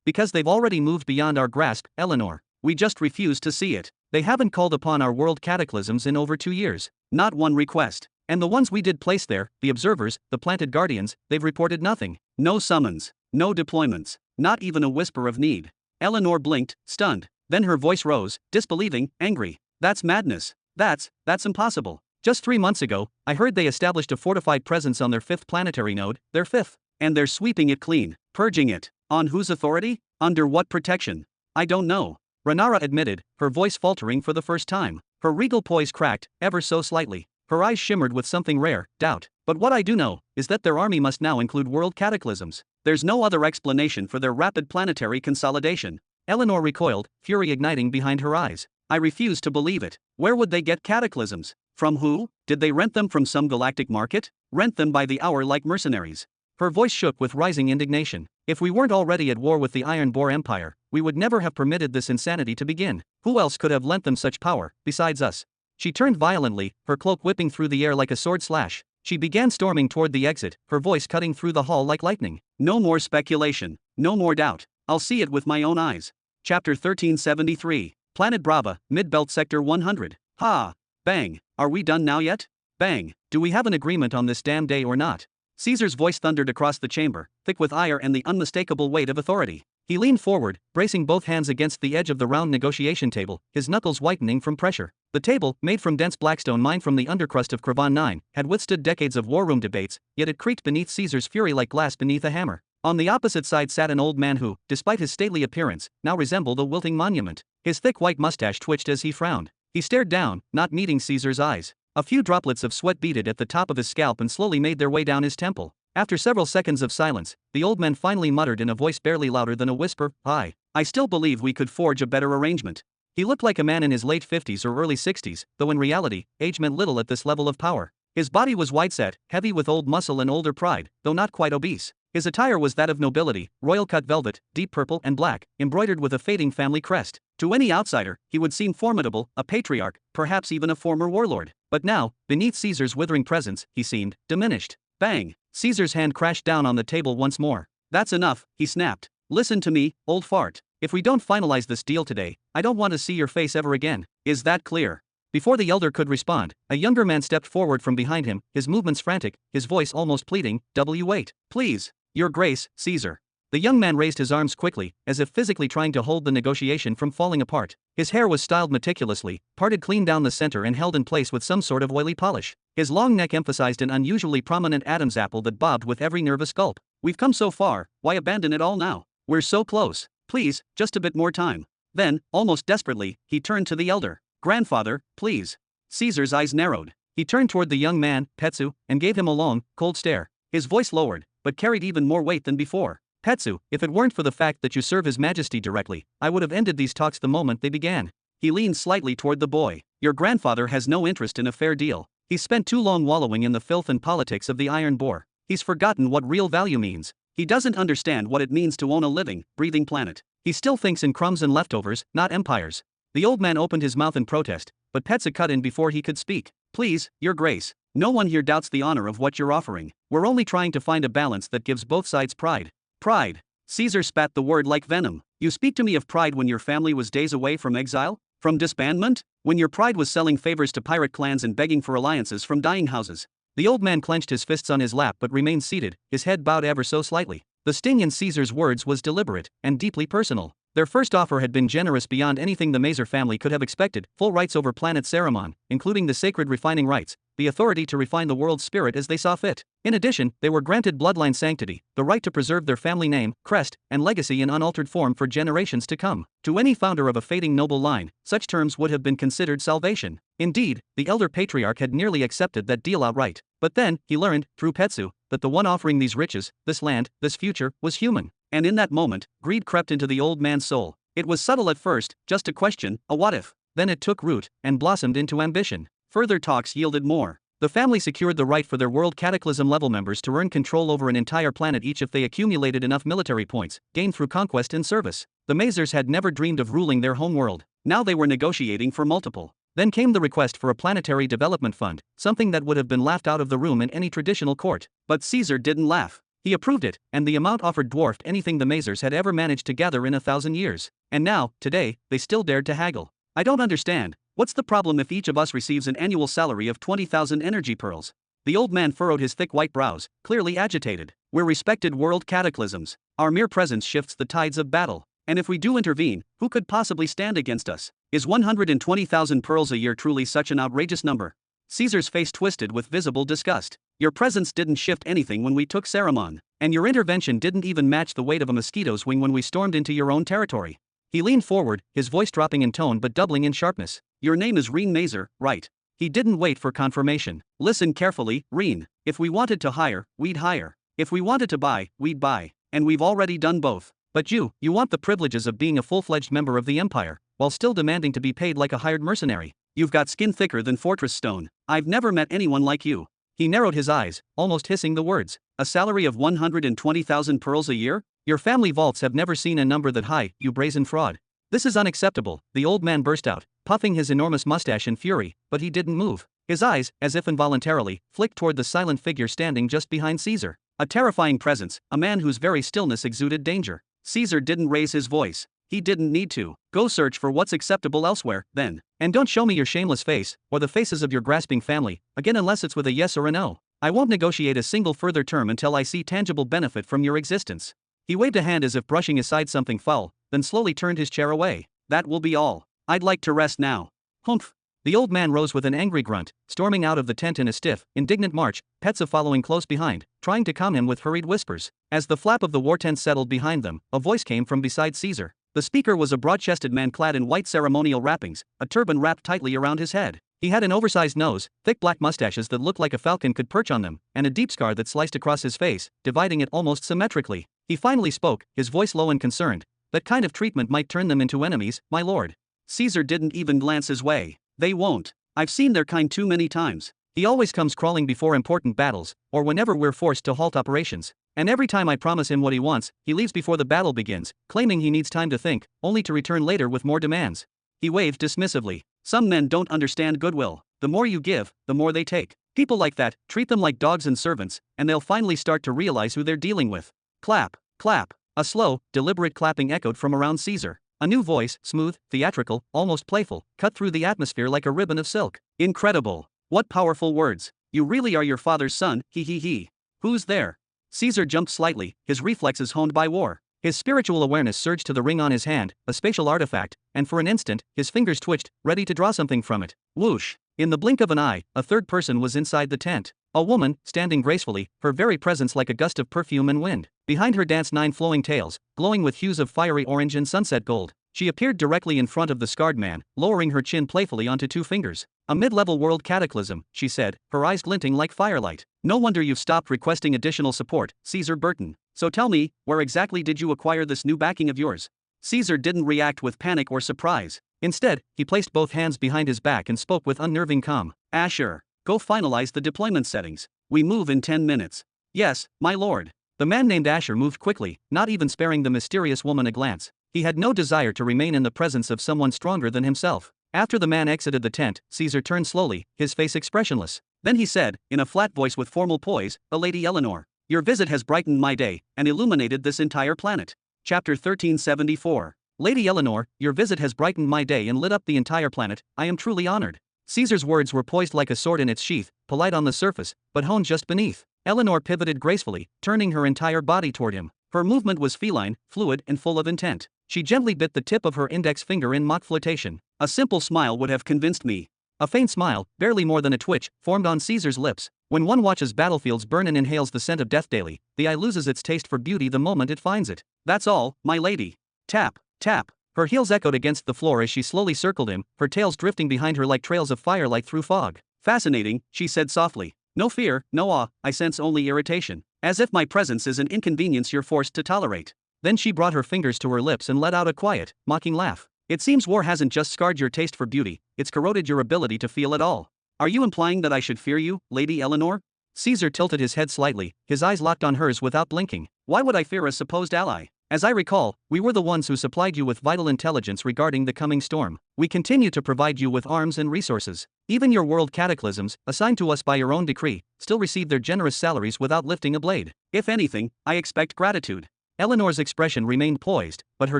Because they've already moved beyond our grasp, Eleanor. We just refuse to see it. They haven't called upon our world cataclysms in over 2 years. Not one request. And the ones we did place there, the observers, the planted guardians, they've reported nothing. No summons. No deployments. Not even a whisper of need. Eleanor blinked, stunned. Then her voice rose, disbelieving, angry. That's madness. That's impossible. Just 3 months ago, I heard they established a fortified presence on their 5th planetary node, their 5th. And they're sweeping it clean, purging it. On whose authority? Under what protection? I don't know. Rhaenyra admitted, her voice faltering for the first time. Her regal poise cracked, ever so slightly. Her eyes shimmered with something rare, doubt. But what I do know, is that their army must now include world cataclysms. There's no other explanation for their rapid planetary consolidation. Eleanor recoiled, fury igniting behind her eyes. I refuse to believe it. Where would they get cataclysms? From who? Did they rent them from some galactic market? Rent them by the hour like mercenaries? Her voice shook with rising indignation. If we weren't already at war with the Iron Boar Empire, we would never have permitted this insanity to begin. Who else could have lent them such power, besides us? She turned violently, her cloak whipping through the air like a sword slash. She began storming toward the exit, her voice cutting through the hall like lightning. No more speculation, no more doubt. I'll see it with my own eyes. Chapter 1373. Planet Brava, Mid-Belt Sector 100. Ha! Bang! Are we done now yet? Bang! Do we have an agreement on this damn day or not? Caesar's voice thundered across the chamber, thick with ire and the unmistakable weight of authority. He leaned forward, bracing both hands against the edge of the round negotiation table, his knuckles whitening from pressure. The table, made from dense blackstone mined from the undercrust of Cravan 9, had withstood decades of war room debates, yet it creaked beneath Caesar's fury like glass beneath a hammer. On the opposite side sat an old man who, despite his stately appearance, now resembled a wilting monument. His thick white mustache twitched as he frowned. He stared down, not meeting Caesar's eyes. A few droplets of sweat beaded at the top of his scalp and slowly made their way down his temple. After several seconds of silence, the old man finally muttered in a voice barely louder than a whisper, I still believe we could forge a better arrangement. He looked like a man in his late 50s or early 60s, though in reality, age meant little at this level of power. His body was wide-set, heavy with old muscle and older pride, though not quite obese. His attire was that of nobility, royal-cut velvet, deep purple and black, embroidered with a fading family crest. To any outsider, he would seem formidable, a patriarch, perhaps even a former warlord. But now, beneath Caesar's withering presence, he seemed diminished. Bang! Caesar's hand crashed down on the table once more. That's enough, he snapped. Listen to me, old fart. If we don't finalize this deal today, I don't want to see your face ever again. Is that clear? Before the elder could respond, a younger man stepped forward from behind him, his movements frantic, his voice almost pleading, wait. Please. Your Grace, Caesar. The young man raised his arms quickly, as if physically trying to hold the negotiation from falling apart. His hair was styled meticulously, parted clean down the center and held in place with some sort of oily polish. His long neck emphasized an unusually prominent Adam's apple that bobbed with every nervous gulp. We've come so far, why abandon it all now? We're so close. Please, just a bit more time. Then, almost desperately, he turned to the elder. Grandfather, please. Caesar's eyes narrowed. He turned toward the young man, Petsu, and gave him a long, cold stare. His voice lowered, but carried even more weight than before. Petsu, if it weren't for the fact that you serve His Majesty directly, I would have ended these talks the moment they began. He leaned slightly toward the boy. Your grandfather has no interest in a fair deal. He's spent too long wallowing in the filth and politics of the iron boar. He's forgotten what real value means. He doesn't understand what it means to own a living, breathing planet. He still thinks in crumbs and leftovers, not empires. The old man opened his mouth in protest, but Petsu cut in before he could speak. Please, Your Grace. No one here doubts the honor of what you're offering. We're only trying to find a balance that gives both sides pride. Pride. Caesar spat the word like venom. You speak to me of pride when your family was days away from exile? From disbandment? When your pride was selling favors to pirate clans and begging for alliances from dying houses? The old man clenched his fists on his lap but remained seated, his head bowed ever so slightly. The sting in Caesar's words was deliberate and deeply personal. Their first offer had been generous beyond anything the Mazer family could have expected, full rights over planet Saramon, including the sacred refining rights, the authority to refine the world's spirit as they saw fit. In addition, they were granted bloodline sanctity, the right to preserve their family name, crest, and legacy in unaltered form for generations to come. To any founder of a fading noble line, such terms would have been considered salvation. Indeed, the elder patriarch had nearly accepted that deal outright. But then, he learned, through Petsu, that the one offering these riches, this land, this future, was human. And in that moment, greed crept into the old man's soul. It was subtle at first, just a question, a what if. Then it took root, and blossomed into ambition. Further talks yielded more. The family secured the right for their World Cataclysm level members to earn control over an entire planet each if they accumulated enough military points, gained through conquest and service. The Mazers had never dreamed of ruling their home world. Now they were negotiating for multiple. Then came the request for a planetary development fund, something that would have been laughed out of the room in any traditional court. But Caesar didn't laugh. He approved it, and the amount offered dwarfed anything the Mazers had ever managed to gather in 1,000 years. And now, today, they still dared to haggle. I don't understand. What's the problem if each of us receives an annual salary of 20,000 energy pearls? The old man furrowed his thick white brows, clearly agitated. We're respected world cataclysms. Our mere presence shifts the tides of battle. And if we do intervene, who could possibly stand against us? Is 120,000 pearls a year truly such an outrageous number? Caesar's face twisted with visible disgust. Your presence didn't shift anything when we took Saramon, and your intervention didn't even match the weight of a mosquito's wing when we stormed into your own territory. He leaned forward, his voice dropping in tone but doubling in sharpness. Your name is Reen Mazer, right? He didn't wait for confirmation. Listen carefully, Reen. If we wanted to hire, we'd hire. If we wanted to buy, we'd buy. And we've already done both. But you want the privileges of being a full-fledged member of the Empire, while still demanding to be paid like a hired mercenary. You've got skin thicker than fortress stone. I've never met anyone like you. He narrowed his eyes, almost hissing the words. A salary of 120,000 pearls a year? Your family vaults have never seen a number that high, you brazen fraud. This is unacceptable, the old man burst out, puffing his enormous mustache in fury, but he didn't move. His eyes, as if involuntarily, flicked toward the silent figure standing just behind Caesar. A terrifying presence, a man whose very stillness exuded danger. Caesar didn't raise his voice. He didn't need to. Go search for what's acceptable elsewhere, then. And don't show me your shameless face, or the faces of your grasping family, again unless it's with a yes or a no. I won't negotiate a single further term until I see tangible benefit from your existence. He waved a hand as if brushing aside something foul, then slowly turned his chair away. That will be all. I'd like to rest now. Humph. The old man rose with an angry grunt, storming out of the tent in a stiff, indignant march, Petsa following close behind, trying to calm him with hurried whispers. As the flap of the war tent settled behind them, a voice came from beside Caesar. The speaker was a broad-chested man clad in white ceremonial wrappings, a turban wrapped tightly around his head. He had an oversized nose, thick black mustaches that looked like a falcon could perch on them, and a deep scar that sliced across his face, dividing it almost symmetrically. He finally spoke, his voice low and concerned. That kind of treatment might turn them into enemies, my lord. Caesar didn't even glance his way. They won't. I've seen their kind too many times. He always comes crawling before important battles, or whenever we're forced to halt operations. And every time I promise him what he wants, he leaves before the battle begins, claiming he needs time to think, only to return later with more demands. He waved dismissively. Some men don't understand goodwill. The more you give, the more they take. People like that, treat them like dogs and servants, and they'll finally start to realize who they're dealing with. Clap, clap. A slow, deliberate clapping echoed from around Caesar. A new voice, smooth, theatrical, almost playful, cut through the atmosphere like a ribbon of silk. Incredible. What powerful words. You really are your father's son, he. Who's there? Caesar jumped slightly, his reflexes honed by war. His spiritual awareness surged to the ring on his hand, a spatial artifact, and for an instant, his fingers twitched, ready to draw something from it. Whoosh. In the blink of an eye, a third person was inside the tent. A woman, standing gracefully, her very presence like a gust of perfume and wind. Behind her danced 9 flowing tails, glowing with hues of fiery orange and sunset gold. She appeared directly in front of the scarred man, lowering her chin playfully onto 2 fingers. A mid-level world cataclysm, she said, her eyes glinting like firelight. No wonder you've stopped requesting additional support, Caesar Burton. So tell me, where exactly did you acquire this new backing of yours? Caesar didn't react with panic or surprise. Instead, he placed both hands behind his back and spoke with unnerving calm. Asher, go finalize the deployment settings. We move in 10 minutes. Yes, my lord. The man named Asher moved quickly, not even sparing the mysterious woman a glance. He had no desire to remain in the presence of someone stronger than himself. After the man exited the tent, Caesar turned slowly, his face expressionless. Then he said, in a flat voice with formal poise, Lady Eleanor, your visit has brightened my day, and illuminated this entire planet. Chapter 1374. Lady Eleanor, your visit has brightened my day and lit up the entire planet, I am truly honored. Caesar's words were poised like a sword in its sheath, polite on the surface, but honed just beneath. Eleanor pivoted gracefully, turning her entire body toward him. Her movement was feline, fluid and full of intent. She gently bit the tip of her index finger in mock flirtation. A simple smile would have convinced me. A faint smile, barely more than a twitch, formed on Caesar's lips. When one watches battlefields burn and inhales the scent of death daily, the eye loses its taste for beauty the moment it finds it. That's all, my lady. Tap, tap. Her heels echoed against the floor as she slowly circled him, her tails drifting behind her like trails of firelight through fog. Fascinating, she said softly. No fear, no awe, I sense only irritation. As if my presence is an inconvenience you're forced to tolerate. Then she brought her fingers to her lips and let out a quiet, mocking laugh. It seems war hasn't just scarred your taste for beauty, it's corroded your ability to feel at all. Are you implying that I should fear you, Lady Eleanor? Caesar tilted his head slightly, his eyes locked on hers without blinking. Why would I fear a supposed ally? As I recall, we were the ones who supplied you with vital intelligence regarding the coming storm. We continue to provide you with arms and resources. Even your world cataclysms, assigned to us by your own decree, still receive their generous salaries without lifting a blade. If anything, I expect gratitude. Eleanor's expression remained poised, but her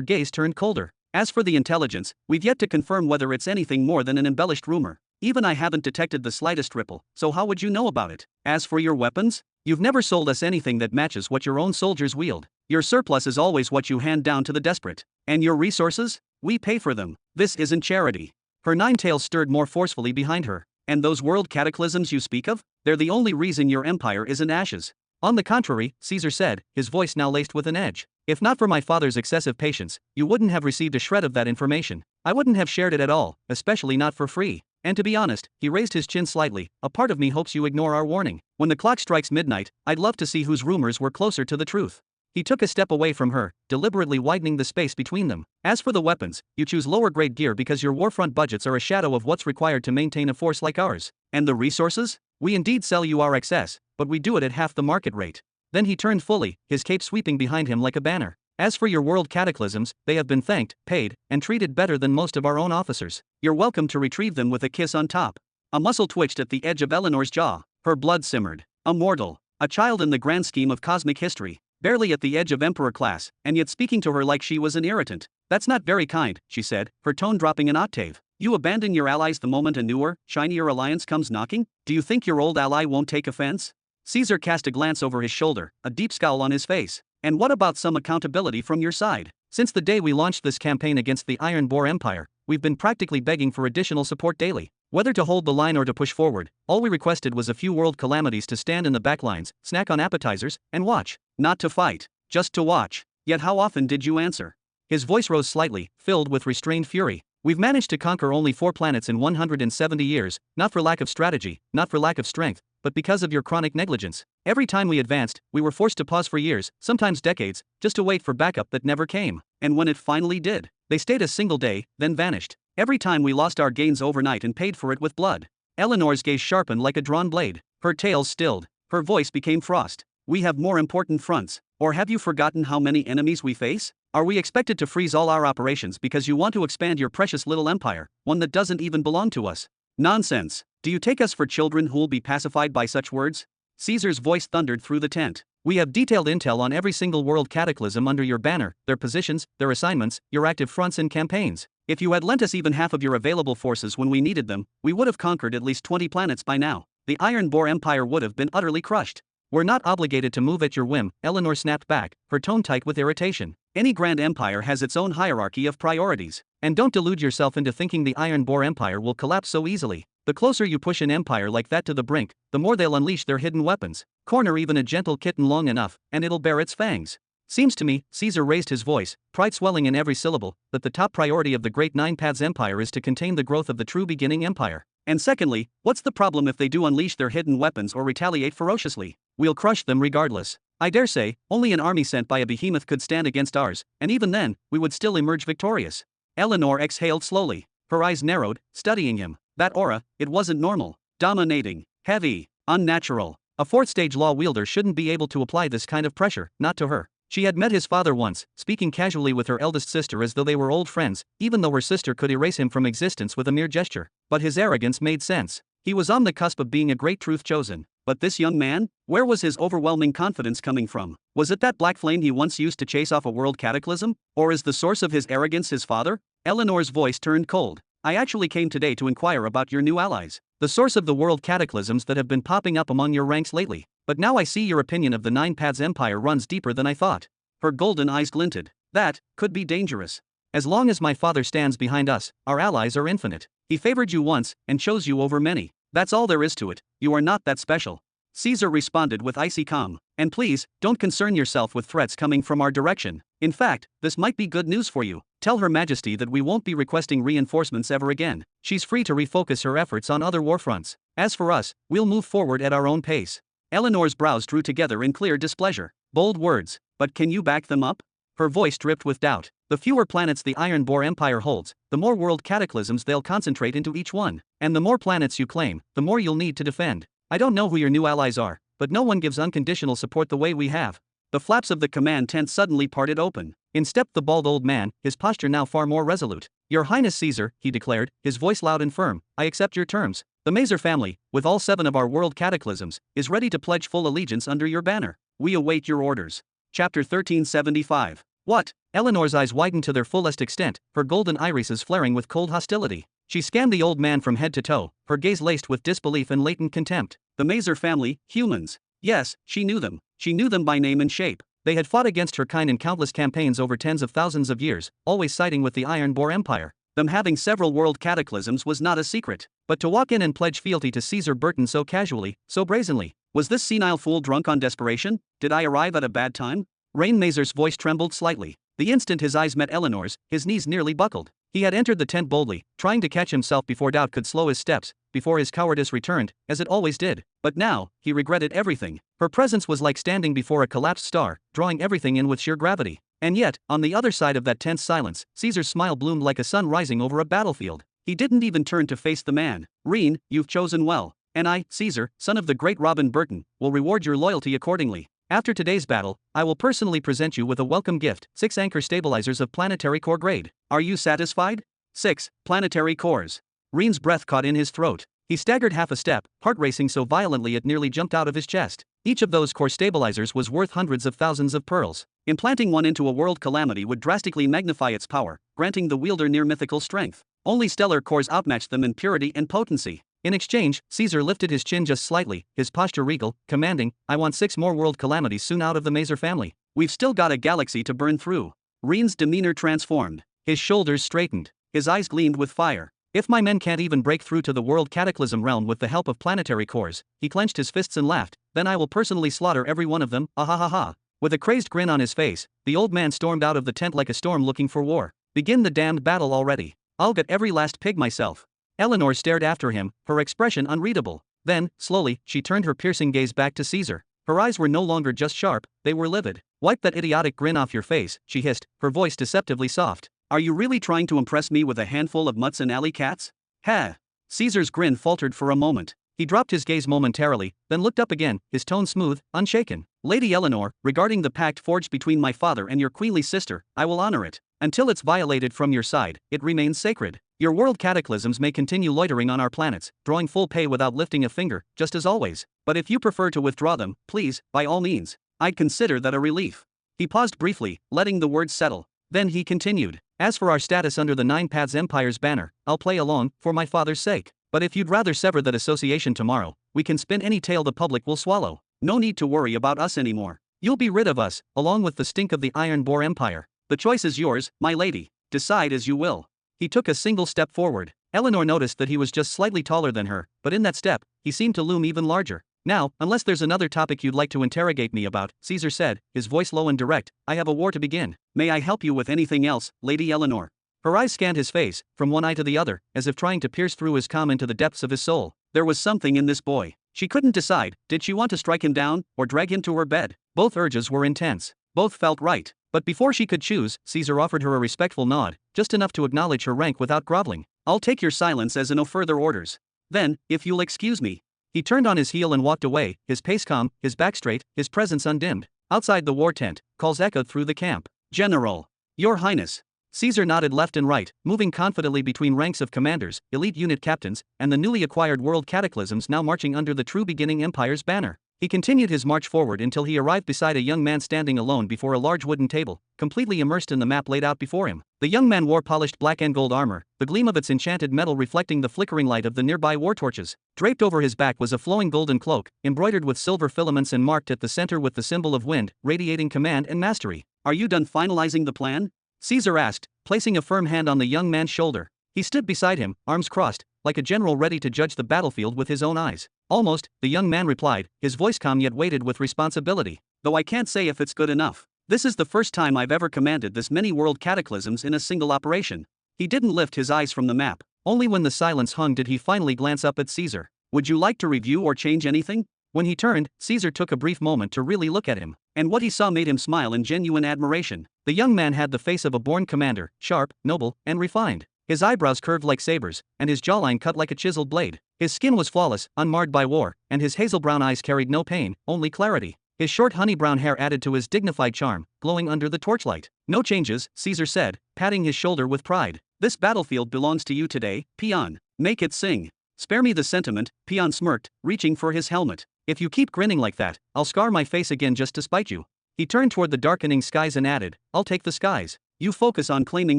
gaze turned colder. As for the intelligence, we've yet to confirm whether it's anything more than an embellished rumor. Even I haven't detected the slightest ripple, so how would you know about it? As for your weapons, you've never sold us anything that matches what your own soldiers wield. Your surplus is always what you hand down to the desperate. And your resources? We pay for them. This isn't charity. Her 9 tails stirred more forcefully behind her. And those world cataclysms you speak of? They're the only reason your empire is in ashes. On the contrary, Caesar said, his voice now laced with an edge. If not for my father's excessive patience, you wouldn't have received a shred of that information. I wouldn't have shared it at all, especially not for free. And to be honest, he raised his chin slightly, a part of me hopes you ignore our warning. When the clock strikes midnight, I'd love to see whose rumors were closer to the truth. He took a step away from her, deliberately widening the space between them. As for the weapons, you choose lower grade gear because your warfront budgets are a shadow of what's required to maintain a force like ours. And the resources? We indeed sell you our excess, but we do it at half the market rate. Then he turned fully, his cape sweeping behind him like a banner. As for your world cataclysms, they have been thanked, paid, and treated better than most of our own officers. You're welcome to retrieve them with a kiss on top. A muscle twitched at the edge of Eleanor's jaw. Her blood simmered. A mortal. A child in the grand scheme of cosmic history. Barely at the edge of emperor class, and yet speaking to her like she was an irritant. That's not very kind, she said, her tone dropping an octave. You abandon your allies the moment a newer, shinier alliance comes knocking? Do you think your old ally won't take offense? Caesar cast a glance over his shoulder, a deep scowl on his face. And what about some accountability from your side? Since the day we launched this campaign against the Iron Boar Empire, we've been practically begging for additional support daily. Whether to hold the line or to push forward, all we requested was a few world calamities to stand in the backlines, snack on appetizers, and watch. Not to fight, just to watch. Yet how often did you answer? His voice rose slightly, filled with restrained fury. We've managed to conquer only 4 planets in 170 years, not for lack of strategy, not for lack of strength, but because of your chronic negligence. Every time we advanced, we were forced to pause for years, sometimes decades, just to wait for backup that never came. And when it finally did, they stayed a single day, then vanished. Every time we lost our gains overnight and paid for it with blood. Eleanor's gaze sharpened like a drawn blade. Her tail stilled. Her voice became frost. We have more important fronts. Or have you forgotten how many enemies we face? Are we expected to freeze all our operations because you want to expand your precious little empire, one that doesn't even belong to us? Nonsense. Do you take us for children who'll be pacified by such words? Caesar's voice thundered through the tent. We have detailed intel on every single world cataclysm under your banner, their positions, their assignments, your active fronts and campaigns. If you had lent us even half of your available forces when we needed them, we would have conquered at least 20 planets by now. The Iron Boar Empire would have been utterly crushed. We're not obligated to move at your whim, Eleanor snapped back, her tone tight with irritation. Any grand empire has its own hierarchy of priorities. And don't delude yourself into thinking the Iron Boar Empire will collapse so easily. The closer you push an empire like that to the brink, the more they'll unleash their hidden weapons. Corner even a gentle kitten long enough, and it'll bare its fangs. Seems to me, Caesar raised his voice, pride swelling in every syllable, that the top priority of the great Nine Paths Empire is to contain the growth of the true beginning empire. And secondly, what's the problem if they do unleash their hidden weapons or retaliate ferociously? We'll crush them regardless. I dare say, only an army sent by a behemoth could stand against ours, and even then, we would still emerge victorious. Eleanor exhaled slowly. Her eyes narrowed, studying him. That aura, it wasn't normal. Dominating. Heavy. Unnatural. A fourth-stage law wielder shouldn't be able to apply this kind of pressure, not to her. She had met his father once, speaking casually with her eldest sister as though they were old friends, even though her sister could erase him from existence with a mere gesture. But his arrogance made sense. He was on the cusp of being a great truth chosen. But this young man? Where was his overwhelming confidence coming from? Was it that black flame he once used to chase off a world cataclysm? Or is the source of his arrogance his father? Eleanor's voice turned cold. I actually came today to inquire about your new allies. The source of the world cataclysms that have been popping up among your ranks lately. But now I see your opinion of the Nine Paths Empire runs deeper than I thought. Her golden eyes glinted. That could be dangerous. As long as my father stands behind us, our allies are infinite. He favored you once, and chose you over many. That's all there is to it. You are not that special. Caesar responded with icy calm. And please, don't concern yourself with threats coming from our direction. In fact, this might be good news for you. Tell Her Majesty that we won't be requesting reinforcements ever again. She's free to refocus her efforts on other warfronts. As for us, we'll move forward at our own pace. Eleanor's brows drew together in clear displeasure. Bold words, but can you back them up? Her voice dripped with doubt. The fewer planets the Iron Boar Empire holds, the more world cataclysms they'll concentrate into each one. And the more planets you claim, the more you'll need to defend. I don't know who your new allies are, but no one gives unconditional support the way we have. The flaps of the command tent suddenly parted open. In stepped the bald old man, his posture now far more resolute. Your Highness Caesar, he declared, his voice loud and firm, I accept your terms. The Mazer family, with all 7 of our world cataclysms, is ready to pledge full allegiance under your banner. We await your orders. Chapter 1375. What? Eleanor's eyes widened to their fullest extent, her golden irises flaring with cold hostility. She scanned the old man from head to toe, her gaze laced with disbelief and latent contempt. The Mazer family, humans. Yes, she knew them. She knew them by name and shape. They had fought against her kind in countless campaigns over tens of thousands of years, always siding with the Iron Boar Empire. Them having several world cataclysms was not a secret. But to walk in and pledge fealty to Caesar Burton so casually, so brazenly, was this senile fool drunk on desperation? Did I arrive at a bad time? Rain Mazer's voice trembled slightly. The instant his eyes met Eleanor's, his knees nearly buckled. He had entered the tent boldly, trying to catch himself before doubt could slow his steps, before his cowardice returned, as it always did. But now, he regretted everything. Her presence was like standing before a collapsed star, drawing everything in with sheer gravity. And yet, on the other side of that tense silence, Caesar's smile bloomed like a sun rising over a battlefield. He didn't even turn to face the man. Reen, you've chosen well. And I, Caesar, son of the great Robin Burton, will reward your loyalty accordingly. After today's battle, I will personally present you with a welcome gift, 6 anchor stabilizers of planetary core grade. Are you satisfied? 6 planetary cores. Reen's breath caught in his throat. He staggered half a step, heart racing so violently it nearly jumped out of his chest. Each of those core stabilizers was worth hundreds of thousands of pearls. Implanting one into a world calamity would drastically magnify its power, granting the wielder near mythical strength. Only stellar cores outmatched them in purity and potency. In exchange, Caesar lifted his chin just slightly, his posture regal, commanding, "I want 6 more world calamities soon out of the Mazer family. We've still got a galaxy to burn through." Reen's demeanor transformed. His shoulders straightened. His eyes gleamed with fire. "If my men can't even break through to the world cataclysm realm with the help of planetary cores," he clenched his fists and laughed, "then I will personally slaughter every one of them, ah. With a crazed grin on his face, the old man stormed out of the tent like a storm looking for war. "Begin the damned battle already. I'll get every last pig myself." Eleanor stared after him, her expression unreadable. Then, slowly, she turned her piercing gaze back to Caesar. Her eyes were no longer just sharp, they were livid. "Wipe that idiotic grin off your face," she hissed, her voice deceptively soft. "Are you really trying to impress me with a handful of mutts and alley cats?" "Ha!" Caesar's grin faltered for a moment. He dropped his gaze momentarily, then looked up again, his tone smooth, unshaken. "Lady Eleanor, regarding the pact forged between my father and your queenly sister, I will honor it. Until it's violated from your side, it remains sacred. Your world cataclysms may continue loitering on our planets, drawing full pay without lifting a finger, just as always. But if you prefer to withdraw them, please, by all means. I'd consider that a relief." He paused briefly, letting the words settle. Then he continued, "As for our status under the Nine Paths Empire's banner, I'll play along, for my father's sake. But if you'd rather sever that association tomorrow, we can spin any tale the public will swallow. No need to worry about us anymore. You'll be rid of us, along with the stink of the Iron Boar Empire. The choice is yours, my lady. Decide as you will." He took a single step forward. Eleanor noticed that he was just slightly taller than her, but in that step, he seemed to loom even larger. "Now, unless there's another topic you'd like to interrogate me about," Caesar said, his voice low and direct, "I have a war to begin. May I help you with anything else, Lady Eleanor?" Her eyes scanned his face, from one eye to the other, as if trying to pierce through his calm into the depths of his soul. There was something in this boy. She couldn't decide, did she want to strike him down, or drag him to her bed? Both urges were intense. Both felt right. But before she could choose, Caesar offered her a respectful nod, just enough to acknowledge her rank without groveling. "I'll take your silence as no further orders. Then, if you'll excuse me." He turned on his heel and walked away, his pace calm, his back straight, his presence undimmed. Outside the war tent, calls echoed through the camp. "General! Your Highness!" Caesar nodded left and right, moving confidently between ranks of commanders, elite unit captains, and the newly acquired world cataclysms now marching under the true beginning empire's banner. He continued his march forward until he arrived beside a young man standing alone before a large wooden table, completely immersed in the map laid out before him. The young man wore polished black and gold armor, the gleam of its enchanted metal reflecting the flickering light of the nearby war torches. Draped over his back was a flowing golden cloak, embroidered with silver filaments and marked at the center with the symbol of wind, radiating command and mastery. "Are you done finalizing the plan?" Caesar asked, placing a firm hand on the young man's shoulder. He stood beside him, arms crossed, like a general ready to judge the battlefield with his own eyes. "Almost," the young man replied, his voice calm yet weighted with responsibility. "Though I can't say if it's good enough. This is the first time I've ever commanded this many world cataclysms in a single operation." He didn't lift his eyes from the map. Only when the silence hung did he finally glance up at Caesar. "Would you like to review or change anything?" When he turned, Caesar took a brief moment to really look at him. And what he saw made him smile in genuine admiration. The young man had the face of a born commander, sharp, noble, and refined. His eyebrows curved like sabers, and his jawline cut like a chiseled blade. His skin was flawless, unmarred by war, and his hazel brown eyes carried no pain, only clarity. His short honey brown hair added to his dignified charm, glowing under the torchlight. "No changes," Caesar said, patting his shoulder with pride. "This battlefield belongs to you today, peon. Make it sing." "Spare me the sentiment," Peon smirked, reaching for his helmet. "If you keep grinning like that, I'll scar my face again just to spite you." He turned toward the darkening skies and added, "I'll take the skies. You focus on claiming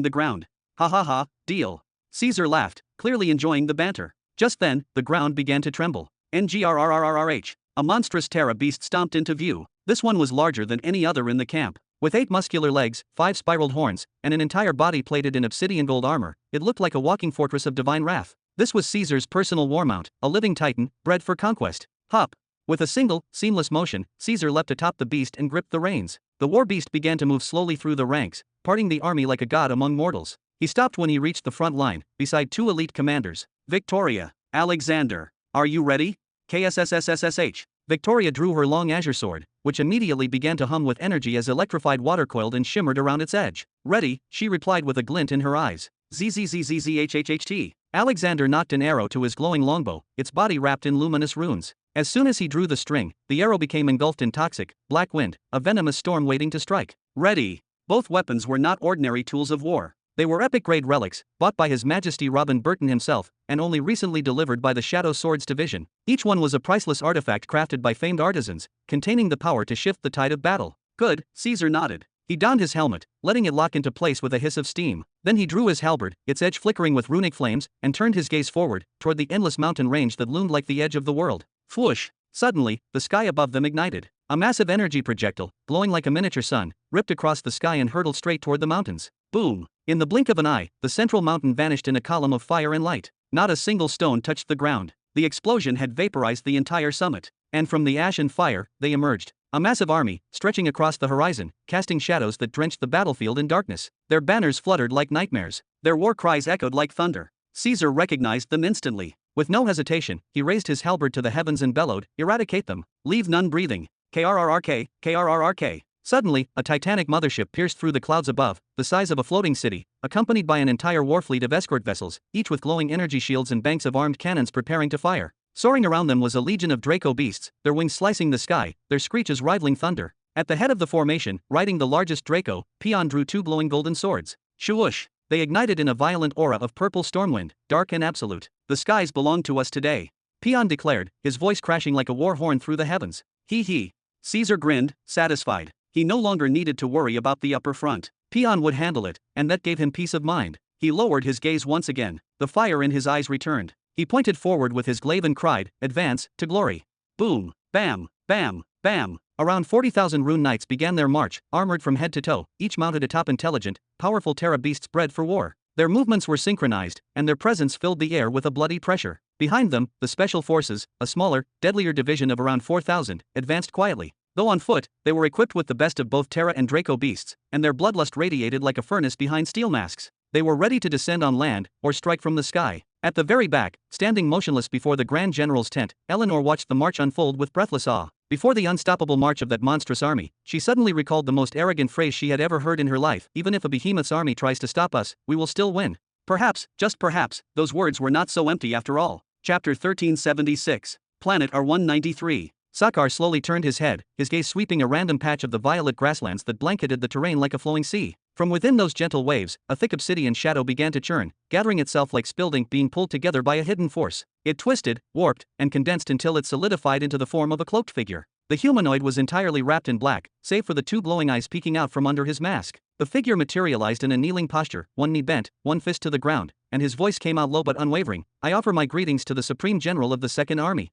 the ground." Ha, deal." Caesar laughed, clearly enjoying the banter. Just then, the ground began to tremble. Ngrrrrrh. A monstrous Terra beast stomped into view. This one was larger than any other in the camp. With 8 muscular legs, 5 spiraled horns, and an entire body plated in obsidian gold armor, it looked like a walking fortress of divine wrath. This was Caesar's personal war mount, a living titan, bred for conquest. Hop! With a single, seamless motion, Caesar leapt atop the beast and gripped the reins. The war beast began to move slowly through the ranks, parting the army like a god among mortals. He stopped when he reached the front line, beside 2 elite commanders. "Victoria, Alexander, are you ready?" "KSSSSSH." Victoria drew her long azure sword, which immediately began to hum with energy as electrified water coiled and shimmered around its edge. "Ready," she replied with a glint in her eyes. "ZZZZZHHHT." Alexander knocked an arrow to his glowing longbow, its body wrapped in luminous runes. As soon as he drew the string, the arrow became engulfed in toxic, black wind, a venomous storm waiting to strike. "Ready." Both weapons were not ordinary tools of war. They were epic-grade relics, bought by His Majesty Robin Burton himself, and only recently delivered by the Shadow Swords Division. Each one was a priceless artifact crafted by famed artisans, containing the power to shift the tide of battle. Good, Caesar nodded. He donned his helmet, letting it lock into place with a hiss of steam. Then he drew his halberd, its edge flickering with runic flames, and turned his gaze forward, toward the endless mountain range that loomed like the edge of the world. Whoosh! Suddenly, the sky above them ignited. A massive energy projectile, glowing like a miniature sun, ripped across the sky and hurtled straight toward the mountains. Boom! In the blink of an eye, the central mountain vanished in a column of fire and light. Not a single stone touched the ground. The explosion had vaporized the entire summit. And from the ash and fire, they emerged. A massive army, stretching across the horizon, casting shadows that drenched the battlefield in darkness. Their banners fluttered like nightmares. Their war cries echoed like thunder. Caesar recognized them instantly. With no hesitation, he raised his halberd to the heavens and bellowed, "Eradicate them. Leave none breathing. KRRRK, KRRRK." Suddenly, a titanic mothership pierced through the clouds above, the size of a floating city, accompanied by an entire warfleet of escort vessels, each with glowing energy shields and banks of armed cannons preparing to fire. Soaring around them was a legion of Draco beasts, their wings slicing the sky, their screeches rivaling thunder. At the head of the formation, riding the largest Draco, Peon drew two glowing golden swords. Shwoosh! They ignited in a violent aura of purple stormwind, dark and absolute. "The skies belong to us today," Peon declared, his voice crashing like a war horn through the heavens. He. Caesar grinned, satisfied. He no longer needed to worry about the upper front. Peon would handle it, and that gave him peace of mind. He lowered his gaze once again. The fire in his eyes returned. He pointed forward with his glaive and cried, "Advance, to glory." Boom, bam, bam, bam. Around 40,000 rune knights began their march, armored from head to toe, each mounted atop intelligent, powerful Terra beasts bred for war. Their movements were synchronized, and their presence filled the air with a bloody pressure. Behind them, the Special Forces, a smaller, deadlier division of around 4,000, advanced quietly. Though on foot, they were equipped with the best of both Terra and Draco beasts, and their bloodlust radiated like a furnace behind steel masks. They were ready to descend on land, or strike from the sky. At the very back, standing motionless before the Grand General's tent, Eleanor watched the march unfold with breathless awe. Before the unstoppable march of that monstrous army, she suddenly recalled the most arrogant phrase she had ever heard in her life: "Even if a behemoth's army tries to stop us, we will still win." Perhaps, just perhaps, those words were not so empty after all. Chapter 1376. Planet R193. Sakar slowly turned his head, his gaze sweeping a random patch of the violet grasslands that blanketed the terrain like a flowing sea. From within those gentle waves, a thick obsidian shadow began to churn, gathering itself like spilled ink being pulled together by a hidden force. It twisted, warped, and condensed until it solidified into the form of a cloaked figure. The humanoid was entirely wrapped in black, save for the two glowing eyes peeking out from under his mask. The figure materialized in a kneeling posture, one knee bent, one fist to the ground, and his voice came out low but unwavering. "I offer my greetings to the Supreme General of the Second Army."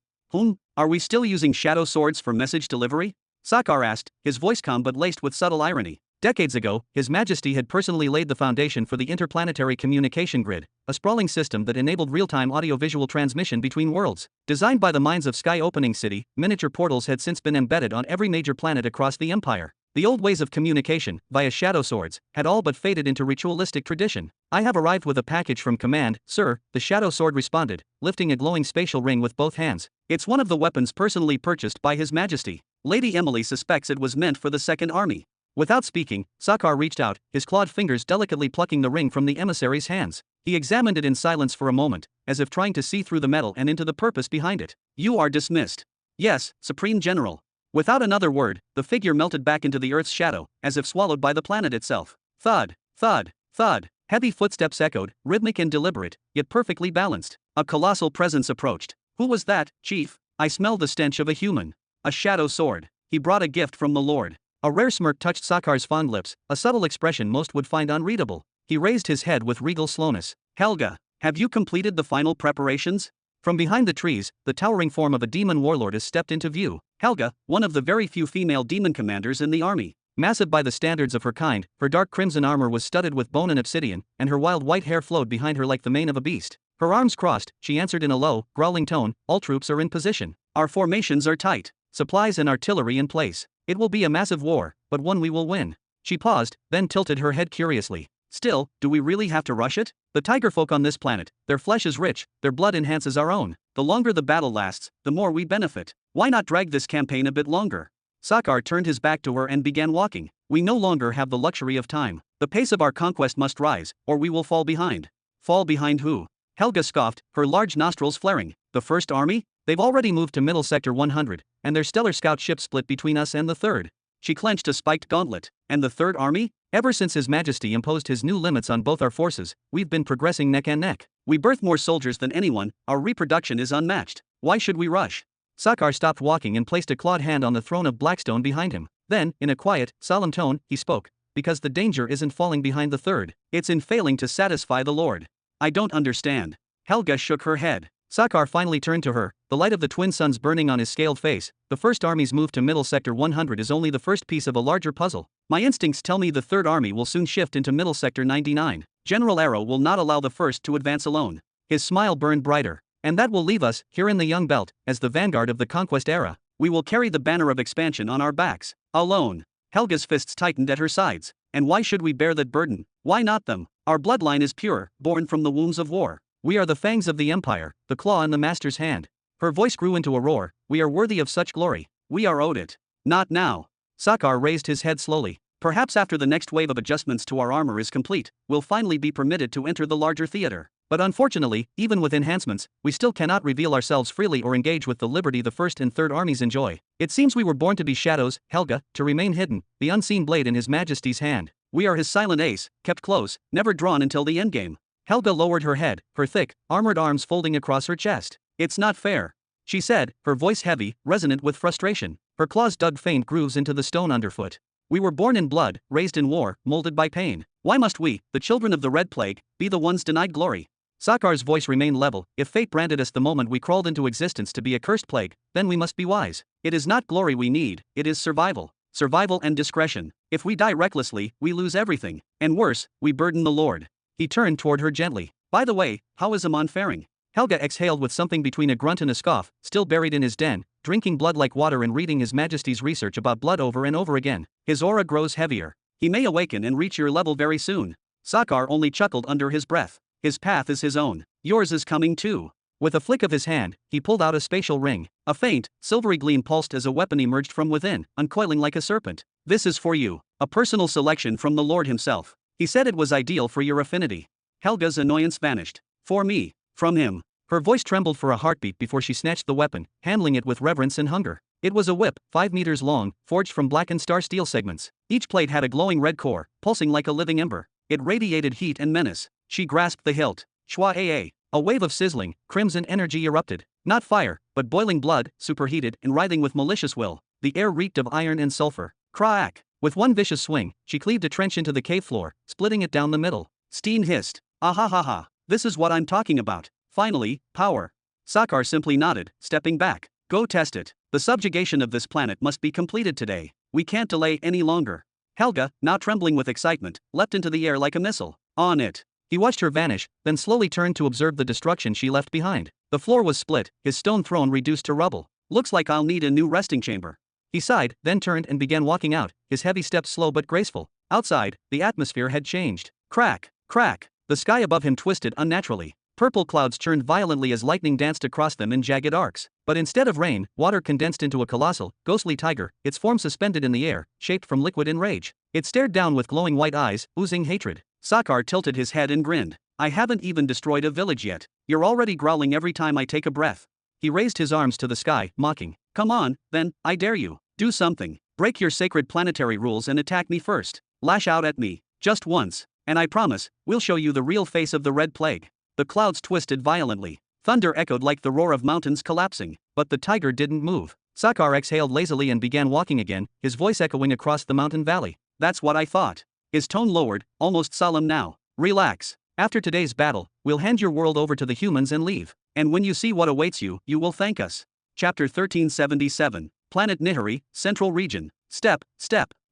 Are we still using shadow swords for message delivery?" Sakar asked, his voice calm but laced with subtle irony. Decades ago, His Majesty had personally laid the foundation for the interplanetary communication grid, a sprawling system that enabled real-time audio-visual transmission between worlds. Designed by the minds of Sky Opening City, miniature portals had since been embedded on every major planet across the Empire. The old ways of communication, via shadow swords, had all but faded into ritualistic tradition. "I have arrived with a package from Command, sir," the shadow sword responded, lifting a glowing spatial ring with both hands. "It's one of the weapons personally purchased by His Majesty. Lady Emily suspects it was meant for the Second Army." Without speaking, Sakar reached out, his clawed fingers delicately plucking the ring from the emissary's hands. He examined it in silence for a moment, as if trying to see through the metal and into the purpose behind it. "You are dismissed." "Yes, Supreme General." Without another word, the figure melted back into the Earth's shadow, as if swallowed by the planet itself. Thud, thud, thud. Heavy footsteps echoed, rhythmic and deliberate, yet perfectly balanced. A colossal presence approached. "Who was that, Chief?" "I smell the stench of a human." "A shadow sword. He brought a gift from the Lord." A rare smirk touched Sakar's fond lips, a subtle expression most would find unreadable. He raised his head with regal slowness. "Helga, have you completed the final preparations?" From behind the trees, the towering form of a demon warlordess stepped into view. Helga, one of the very few female demon commanders in the army. Massive by the standards of her kind, her dark crimson armor was studded with bone and obsidian, and her wild white hair flowed behind her like the mane of a beast. Her arms crossed, she answered in a low, growling tone, "All troops are in position. Our formations are tight. Supplies and artillery in place. It will be a massive war, but one we will win." She paused, then tilted her head curiously. "Still, do we really have to rush it? The tiger folk on this planet, their flesh is rich, their blood enhances our own. The longer the battle lasts, the more we benefit. Why not drag this campaign a bit longer?" Sakar turned his back to her and began walking. "We no longer have the luxury of time. The pace of our conquest must rise, or we will fall behind." "Fall behind who?" Helga scoffed, her large nostrils flaring. "The First Army? They've already moved to Middle Sector 100, and their stellar scout ship split between us and the Third." She clenched a spiked gauntlet. "And the Third Army? Ever since His Majesty imposed his new limits on both our forces, we've been progressing neck and neck. We birth more soldiers than anyone, our reproduction is unmatched. Why should we rush? Sakar stopped walking and placed a clawed hand on the throne of Blackstone behind him. Then, in a quiet, solemn tone, he spoke. Because the danger isn't falling behind the third. It's in failing to satisfy the Lord. I don't understand. Helga shook her head. Sakar finally turned to her, the light of the twin suns burning on his scaled face. The First Army's move to Middle Sector 100 is only the first piece of a larger puzzle. My instincts tell me the Third Army will soon shift into Middle Sector 99. General Arrow will not allow the First to advance alone. His smile burned brighter. And that will leave us, here in the Young Belt, as the vanguard of the conquest era. We will carry the banner of expansion on our backs. Alone. Helga's fists tightened at her sides. And why should we bear that burden? Why not them? Our bloodline is pure, born from the wombs of war. We are the fangs of the empire, the claw in the master's hand. Her voice grew into a roar. We are worthy of such glory. We are owed it. Not now. Sakar raised his head slowly. Perhaps after the next wave of adjustments to our armor is complete, we'll finally be permitted to enter the larger theater. But unfortunately, even with enhancements, we still cannot reveal ourselves freely or engage with the liberty the First and Third Armies enjoy. It seems we were born to be shadows, Helga, to remain hidden, the unseen blade in His Majesty's hand. We are his silent ace, kept close, never drawn until the endgame. Helga lowered her head, her thick, armored arms folding across her chest. It's not fair, she said, her voice heavy, resonant with frustration. Her claws dug faint grooves into the stone underfoot. We were born in blood, raised in war, molded by pain. Why must we, the children of the Red Plague, be the ones denied glory? Sakar's voice remained level. If fate branded us the moment we crawled into existence to be a cursed plague, then we must be wise. It is not glory we need, it is survival. Survival and discretion. If we die recklessly, we lose everything. And worse, we burden the Lord. He turned toward her gently. By the way, how is Amon faring? Helga exhaled with something between a grunt and a scoff, still buried in his den, drinking blood like water and reading His Majesty's research about blood over and over again. His aura grows heavier. He may awaken and reach your level very soon. Sakar only chuckled under his breath. His path is his own. Yours is coming too. With a flick of his hand, he pulled out a spatial ring. A faint, silvery gleam pulsed as a weapon emerged from within, uncoiling like a serpent. This is for you. A personal selection from the Lord himself. He said it was ideal for your affinity. Helga's annoyance vanished. For me. From him. Her voice trembled for a heartbeat before she snatched the weapon, handling it with reverence and hunger. It was a whip, 5 meters long, forged from blackened star steel segments. Each plate had a glowing red core, pulsing like a living ember. It radiated heat and menace. She grasped the hilt. Shwa-a-a. A wave of sizzling, crimson energy erupted. Not fire, but boiling blood, superheated and writhing with malicious will. The air reeked of iron and sulfur. Crack! With one vicious swing, she cleaved a trench into the cave floor, splitting it down the middle. Steen hissed. Ah-ha-ha-ha. This is what I'm talking about. Finally, power. Sakar simply nodded, stepping back. Go test it. The subjugation of this planet must be completed today. We can't delay any longer. Helga, now trembling with excitement, leapt into the air like a missile. On it. He watched her vanish, then slowly turned to observe the destruction she left behind. The floor was split, his stone throne reduced to rubble. Looks like I'll need a new resting chamber. He sighed, then turned and began walking out, his heavy steps slow but graceful. Outside, the atmosphere had changed. Crack, crack. The sky above him twisted unnaturally. Purple clouds churned violently as lightning danced across them in jagged arcs. But instead of rain, water condensed into a colossal, ghostly tiger, its form suspended in the air, shaped from liquid in rage. It stared down with glowing white eyes, oozing hatred. Sakar tilted his head and grinned. I haven't even destroyed a village yet. You're already growling every time I take a breath. He raised his arms to the sky, mocking. Come on, then, I dare you. Do something. Break your sacred planetary rules and attack me first. Lash out at me. Just once. And I promise, we'll show you the real face of the Red Plague. The clouds twisted violently. Thunder echoed like the roar of mountains collapsing. But the tiger didn't move. Sakar exhaled lazily and began walking again, his voice echoing across the mountain valley. That's what I thought. His tone lowered, almost solemn now. Relax. After today's battle, we'll hand your world over to the humans and leave. And when you see what awaits you, you will thank us. Chapter 1377. Planet Nihari, Central Region. Step.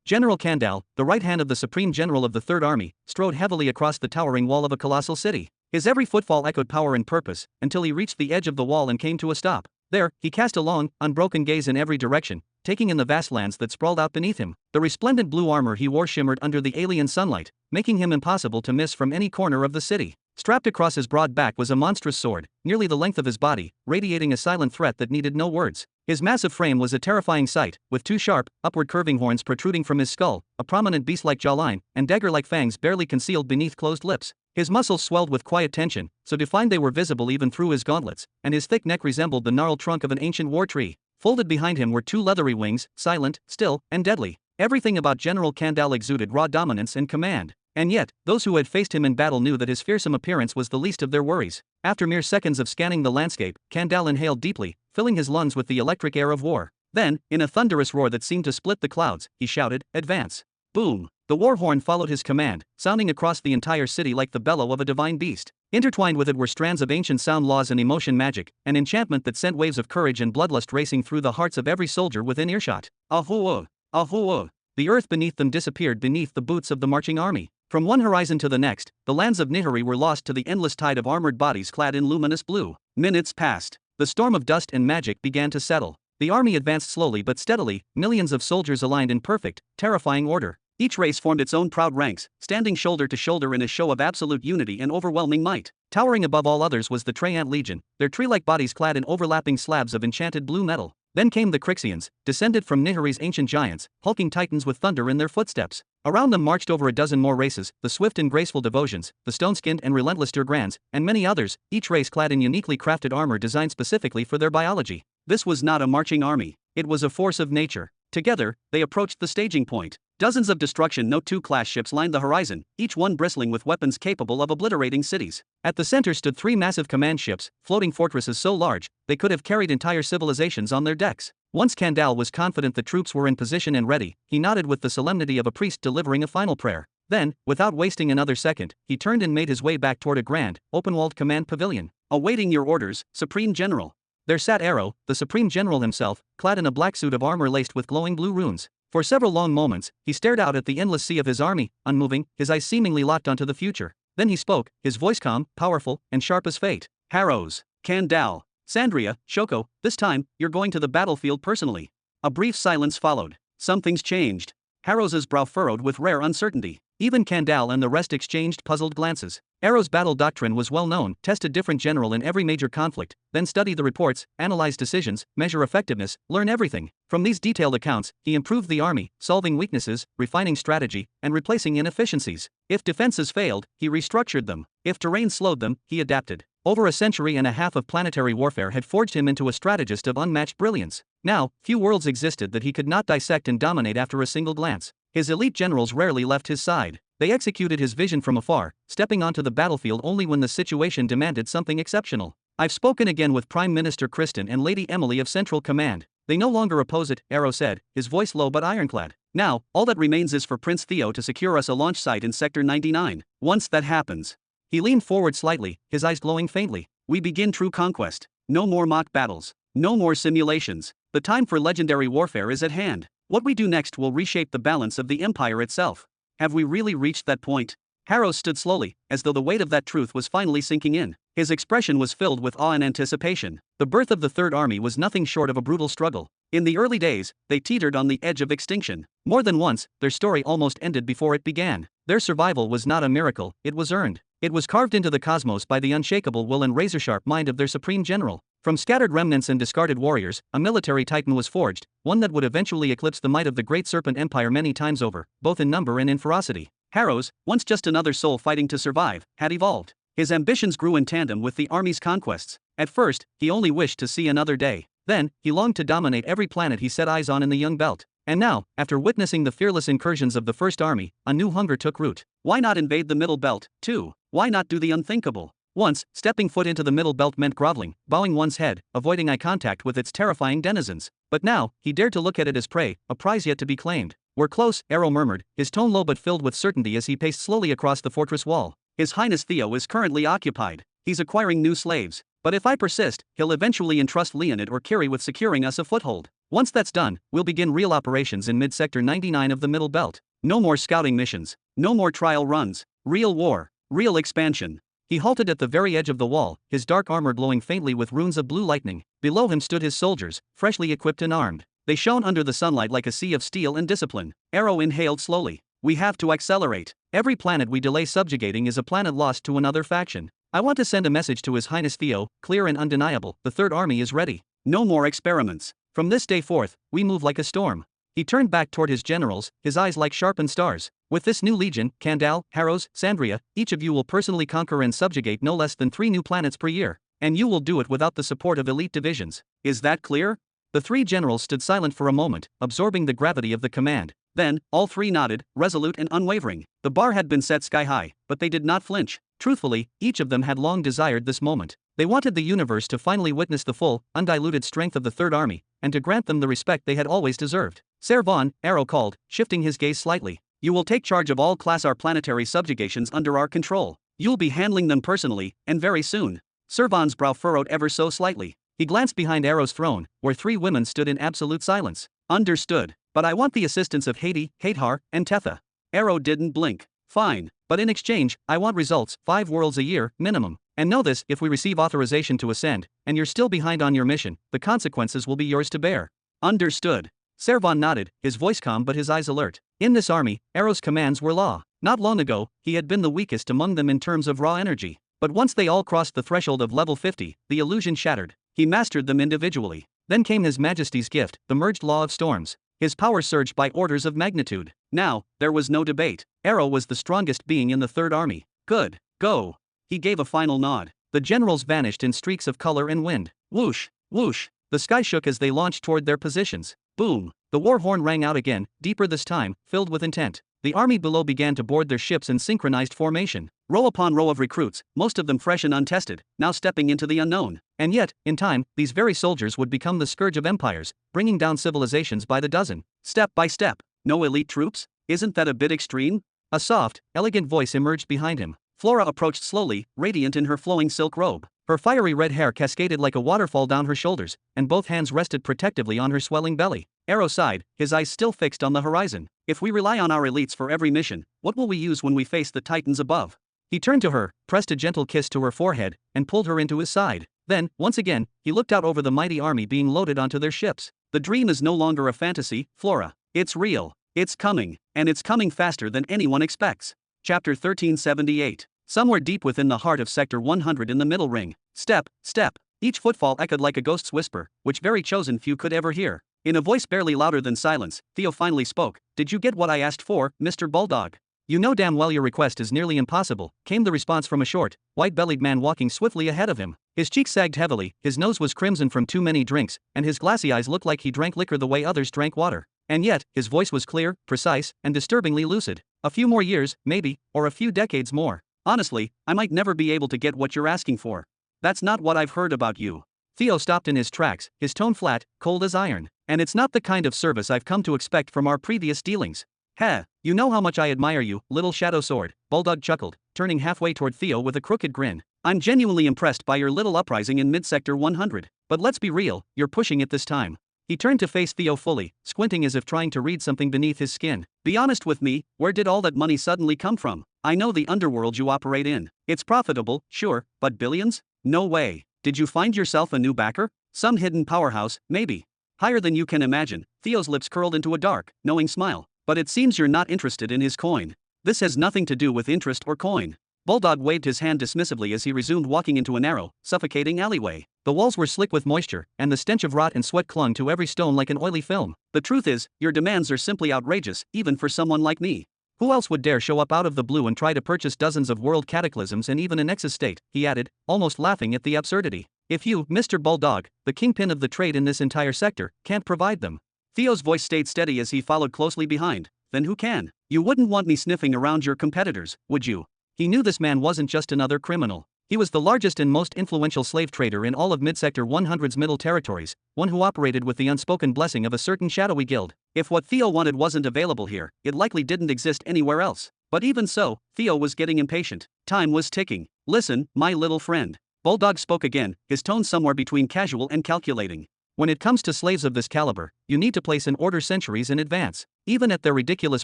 General Kandal, the right hand of the Supreme General of the Third Army, strode heavily across the towering wall of a colossal city. His every footfall echoed power and purpose, until he reached the edge of the wall and came to a stop. There, he cast a long, unbroken gaze in every direction, taking in the vast lands that sprawled out beneath him. The resplendent blue armor he wore shimmered under the alien sunlight, making him impossible to miss from any corner of the city. Strapped across his broad back was a monstrous sword, nearly the length of his body, radiating a silent threat that needed no words. His massive frame was a terrifying sight, with 2 sharp, upward curving horns protruding from his skull, a prominent beast-like jawline, and dagger-like fangs barely concealed beneath closed lips. His muscles swelled with quiet tension, so defined they were visible even through his gauntlets, and his thick neck resembled the gnarled trunk of an ancient war tree. Folded behind him were 2 leathery wings, silent, still, and deadly. Everything about General Kandal exuded raw dominance and command. And yet, those who had faced him in battle knew that his fearsome appearance was the least of their worries. After mere seconds of scanning the landscape, Kandal inhaled deeply, filling his lungs with the electric air of war. Then, in a thunderous roar that seemed to split the clouds, he shouted, "Advance!" Boom! The war horn followed his command, sounding across the entire city like the bellow of a divine beast. Intertwined with it were strands of ancient sound laws and emotion magic, an enchantment that sent waves of courage and bloodlust racing through the hearts of every soldier within earshot. Ahoo! Ahoo! The earth beneath them disappeared beneath the boots of the marching army. From one horizon to the next, the lands of Nihari were lost to the endless tide of armored bodies clad in luminous blue. Minutes passed. The storm of dust and magic began to settle. The army advanced slowly but steadily, millions of soldiers aligned in perfect, terrifying order. Each race formed its own proud ranks, standing shoulder to shoulder in a show of absolute unity and overwhelming might. Towering above all others was the Treyant Legion, their tree-like bodies clad in overlapping slabs of enchanted blue metal. Then came the Crixians, descended from Nihari's ancient giants, hulking titans with thunder in their footsteps. Around them marched over a dozen more races, the swift and graceful Devotions, the stone-skinned and relentless Durgrans, and many others, each race clad in uniquely crafted armor designed specifically for their biology. This was not a marching army, it was a force of nature. Together, they approached the staging point. Dozens of Destruction Note 2 class ships lined the horizon, each one bristling with weapons capable of obliterating cities. At the center stood three massive command ships, floating fortresses so large, they could have carried entire civilizations on their decks. Once Kandal was confident the troops were in position and ready, he nodded with the solemnity of a priest delivering a final prayer. Then, without wasting another second, he turned and made his way back toward a grand, open-walled command pavilion. "Awaiting your orders, Supreme General." There sat Arrow, the Supreme General himself, clad in a black suit of armor laced with glowing blue runes. For several long moments, he stared out at the endless sea of his army, unmoving, his eyes seemingly locked onto the future. Then he spoke, his voice calm, powerful, and sharp as fate. "Harrows, Kandal, Sandria, Shoko, this time, you're going to the battlefield personally." A brief silence followed. Something's changed. Harrow's brow furrowed with rare uncertainty. Even Kandal and the rest exchanged puzzled glances. Arrow's battle doctrine was well known: test a different general in every major conflict, then study the reports, analyze decisions, measure effectiveness, learn everything. From these detailed accounts, he improved the army, solving weaknesses, refining strategy, and replacing inefficiencies. If defenses failed, he restructured them. If terrain slowed them, he adapted. Over a century and a half of planetary warfare had forged him into a strategist of unmatched brilliance. Now, few worlds existed that he could not dissect and dominate after a single glance. His elite generals rarely left his side. They executed his vision from afar, stepping onto the battlefield only when the situation demanded something exceptional. "I've spoken again with Prime Minister Kristen and Lady Emily of Central Command. They no longer oppose it," Arrow said, his voice low but ironclad. "Now, all that remains is for Prince Theo to secure us a launch site in Sector 99. Once that happens..." He leaned forward slightly, his eyes glowing faintly. "We begin true conquest. No more mock battles. No more simulations. The time for legendary warfare is at hand. What we do next will reshape the balance of the Empire itself." Have we really reached that point? Harrows stood slowly, as though the weight of that truth was finally sinking in. His expression was filled with awe and anticipation. The birth of the Third Army was nothing short of a brutal struggle. In the early days, they teetered on the edge of extinction. More than once, their story almost ended before it began. Their survival was not a miracle, it was earned. It was carved into the cosmos by the unshakable will and razor-sharp mind of their supreme general. From scattered remnants and discarded warriors, a military titan was forged, one that would eventually eclipse the might of the Great Serpent Empire many times over, both in number and in ferocity. Harrows, once just another soul fighting to survive, had evolved. His ambitions grew in tandem with the army's conquests. At first, he only wished to see another day. Then, he longed to dominate every planet he set eyes on in the Young Belt. And now, after witnessing the fearless incursions of the First Army, a new hunger took root. Why not invade the Middle Belt, too? Why not do the unthinkable? Once, stepping foot into the Middle Belt meant groveling, bowing one's head, avoiding eye contact with its terrifying denizens. But now, he dared to look at it as prey, a prize yet to be claimed. "We're close," Arrow murmured, his tone low but filled with certainty as he paced slowly across the fortress wall. "His Highness Theo is currently occupied. He's acquiring new slaves. But if I persist, he'll eventually entrust Leonid or Kiri with securing us a foothold. Once that's done, we'll begin real operations in mid-sector 99 of the Middle Belt. No more scouting missions. No more trial runs. Real war. Real expansion." He halted at the very edge of the wall, his dark armor glowing faintly with runes of blue lightning. Below him stood his soldiers, freshly equipped and armed. They shone under the sunlight like a sea of steel and discipline. Arrow inhaled slowly. "We have to accelerate. Every planet we delay subjugating is a planet lost to another faction. I want to send a message to His Highness Theo, clear and undeniable: the Third Army is ready. No more experiments. From this day forth, we move like a storm." He turned back toward his generals, his eyes like sharpened stars. "With this new legion, Kandal, Harrows, Sandria, each of you will personally conquer and subjugate no less than 3 new planets per year. And you will do it without the support of elite divisions. Is that clear?" The three generals stood silent for a moment, absorbing the gravity of the command. Then, all three nodded, resolute and unwavering. The bar had been set sky high, but they did not flinch. Truthfully, each of them had long desired this moment. They wanted the universe to finally witness the full, undiluted strength of the Third Army, and to grant them the respect they had always deserved. Servan, Arrow called, shifting his gaze slightly. You will take charge of all Class R planetary subjugations under our control. You'll be handling them personally, and very soon. Servan's brow furrowed ever so slightly. He glanced behind Arrow's throne, where three women stood in absolute silence. Understood. But I want the assistance of Haiti, Hadhar, and Tetha. Arrow didn't blink. Fine. But in exchange, I want results, 5 worlds a year, minimum. And know this, if we receive authorization to ascend, and you're still behind on your mission, the consequences will be yours to bear. Understood. Servan nodded, his voice calm but his eyes alert. In this army, Arrow's commands were law. Not long ago, he had been the weakest among them in terms of raw energy. But once they all crossed the threshold of level 50, the illusion shattered. He mastered them individually. Then came His Majesty's gift, the merged law of storms. His power surged by orders of magnitude. Now, there was no debate. Arrow was the strongest being in the Third Army. Good. Go. He gave a final nod. The generals vanished in streaks of color and wind. Whoosh, whoosh. The sky shook as they launched toward their positions. Boom. The war horn rang out again, deeper this time, filled with intent. The army below began to board their ships in synchronized formation. Row upon row of recruits, most of them fresh and untested, now stepping into the unknown. And yet, in time, these very soldiers would become the scourge of empires, bringing down civilizations by the dozen. Step by step. No elite troops? Isn't that a bit extreme? A soft, elegant voice emerged behind him. Flora approached slowly, radiant in her flowing silk robe. Her fiery red hair cascaded like a waterfall down her shoulders, and both hands rested protectively on her swelling belly. Arrow sighed, his eyes still fixed on the horizon. If we rely on our elites for every mission, what will we use when we face the titans above? He turned to her, pressed a gentle kiss to her forehead, and pulled her into his side. Then, once again, he looked out over the mighty army being loaded onto their ships. The dream is no longer a fantasy, Flora. It's real. It's coming. And it's coming faster than anyone expects. Chapter 1378. Somewhere deep within the heart of Sector 100 in the middle ring. Step, step. Each footfall echoed like a ghost's whisper, which very chosen few could ever hear. In a voice barely louder than silence, Theo finally spoke. Did you get what I asked for, Mr. Bulldog? You know damn well your request is nearly impossible, came the response from a short, white-bellied man walking swiftly ahead of him. His cheeks sagged heavily, his nose was crimson from too many drinks, and his glassy eyes looked like he drank liquor the way others drank water. And yet, his voice was clear, precise, and disturbingly lucid. A few more years, maybe, or a few decades more. Honestly, I might never be able to get what you're asking for. That's not what I've heard about you. Theo stopped in his tracks, his tone flat, cold as iron. And it's not the kind of service I've come to expect from our previous dealings. Heh, you know how much I admire you, little shadow sword, Bulldog chuckled, turning halfway toward Theo with a crooked grin. I'm genuinely impressed by your little uprising in mid-sector 100. But let's be real, you're pushing it this time. He turned to face Theo fully, squinting as if trying to read something beneath his skin. Be honest with me, where did all that money suddenly come from? I know the underworld you operate in. It's profitable, sure, but billions? No way. Did you find yourself a new backer? Some hidden powerhouse, maybe. Higher than you can imagine. Theo's lips curled into a dark, knowing smile. But it seems you're not interested in his coin. This has nothing to do with interest or coin. Bulldog waved his hand dismissively as he resumed walking into a narrow, suffocating alleyway. The walls were slick with moisture, and the stench of rot and sweat clung to every stone like an oily film. The truth is, your demands are simply outrageous, even for someone like me. Who else would dare show up out of the blue and try to purchase dozens of world cataclysms and even a nexus state, he added, almost laughing at the absurdity. If you, Mr. Bulldog, the kingpin of the trade in this entire sector, can't provide them. Theo's voice stayed steady as he followed closely behind. Then who can? You wouldn't want me sniffing around your competitors, would you? He knew this man wasn't just another criminal. He was the largest and most influential slave trader in all of mid-sector 100's middle territories, one who operated with the unspoken blessing of a certain shadowy guild. If what Theo wanted wasn't available here, it likely didn't exist anywhere else. But even so, Theo was getting impatient. Time was ticking. Listen, my little friend. Bulldog spoke again, his tone somewhere between casual and calculating. When it comes to slaves of this caliber, you need to place an order centuries in advance. Even at their ridiculous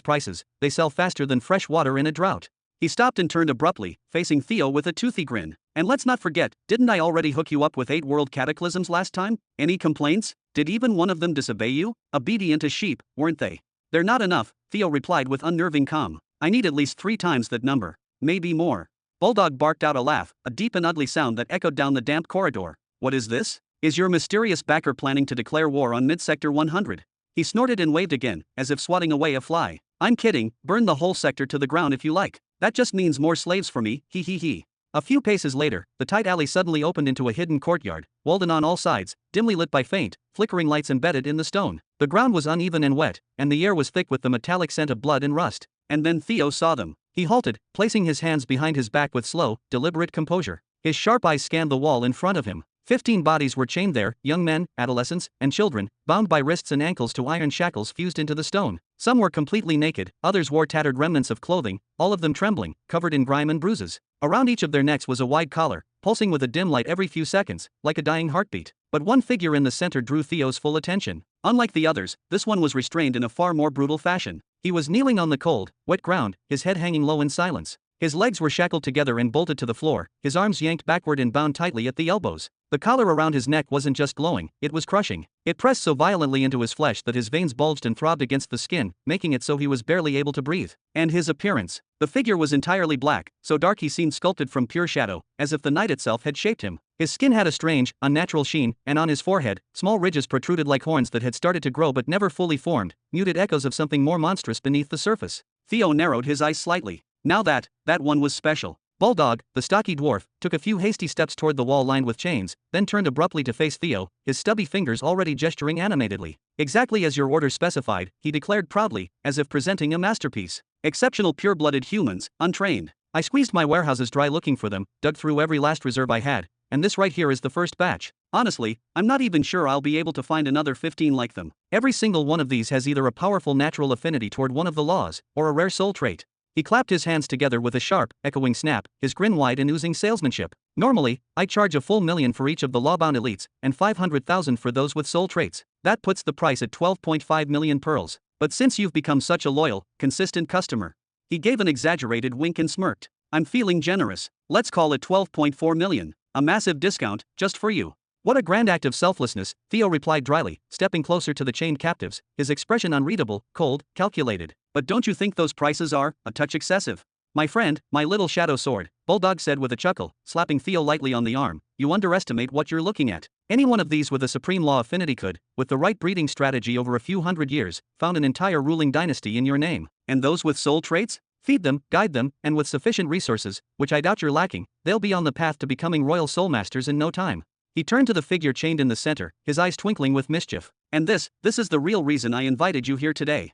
prices, they sell faster than fresh water in a drought. He stopped and turned abruptly, facing Theo with a toothy grin. And let's not forget, didn't I already hook you up with 8 world cataclysms last time? Any complaints? Did even one of them disobey you? Obedient as sheep, weren't they? They're not enough, Theo replied with unnerving calm. I need at least 3 times that number. Maybe more. Bulldog barked out a laugh, a deep and ugly sound that echoed down the damp corridor. What is this? Is your mysterious backer planning to declare war on mid-sector 100? He snorted and waved again, as if swatting away a fly. I'm kidding, burn the whole sector to the ground if you like. That just means more slaves for me, he. A few paces later, the tight alley suddenly opened into a hidden courtyard, walled in on all sides, dimly lit by faint, flickering lights embedded in the stone. The ground was uneven and wet, and the air was thick with the metallic scent of blood and rust. And then Theo saw them. He halted, placing his hands behind his back with slow, deliberate composure. His sharp eyes scanned the wall in front of him. 15 bodies were chained there, young men, adolescents, and children, bound by wrists and ankles to iron shackles fused into the stone. Some were completely naked, others wore tattered remnants of clothing, all of them trembling, covered in grime and bruises. Around each of their necks was a wide collar, pulsing with a dim light every few seconds, like a dying heartbeat. But one figure in the center drew Theo's full attention. Unlike the others, this one was restrained in a far more brutal fashion. He was kneeling on the cold, wet ground, his head hanging low in silence. His legs were shackled together and bolted to the floor, his arms yanked backward and bound tightly at the elbows. The collar around his neck wasn't just glowing, it was crushing. It pressed so violently into his flesh that his veins bulged and throbbed against the skin, making it so he was barely able to breathe. And his appearance. The figure was entirely black, so dark he seemed sculpted from pure shadow, as if the night itself had shaped him. His skin had a strange, unnatural sheen, and on his forehead, small ridges protruded like horns that had started to grow but never fully formed, muted echoes of something more monstrous beneath the surface. Theo narrowed his eyes slightly. Now that one was special. Bulldog, the stocky dwarf, took a few hasty steps toward the wall lined with chains, then turned abruptly to face Theo, his stubby fingers already gesturing animatedly. Exactly as your order specified, he declared proudly, as if presenting a masterpiece. Exceptional pure-blooded humans, untrained. I squeezed my warehouses dry looking for them, dug through every last reserve I had, and this right here is the first batch. Honestly, I'm not even sure I'll be able to find another 15 like them. Every single one of these has either a powerful natural affinity toward one of the laws, or a rare soul trait. He clapped his hands together with a sharp, echoing snap, his grin wide and oozing salesmanship. Normally, I charge a full million for each of the law-bound elites, and 500,000 for those with soul traits. That puts the price at 12.5 million pearls. But since you've become such a loyal, consistent customer. He gave an exaggerated wink and smirked. I'm feeling generous. Let's call it 12.4 million. A massive discount, just for you. What a grand act of selflessness, Theo replied dryly, stepping closer to the chained captives, his expression unreadable, cold, calculated. But don't you think those prices are a touch excessive? My friend, my little shadow sword, Bulldog said with a chuckle, slapping Theo lightly on the arm, you underestimate what you're looking at. Any one of these with a supreme law affinity could, with the right breeding strategy over a few hundred years, found an entire ruling dynasty in your name. And those with soul traits? Feed them, guide them, and with sufficient resources, which I doubt you're lacking, they'll be on the path to becoming royal soul masters in no time. He turned to the figure chained in the center, his eyes twinkling with mischief. And this is the real reason I invited you here today.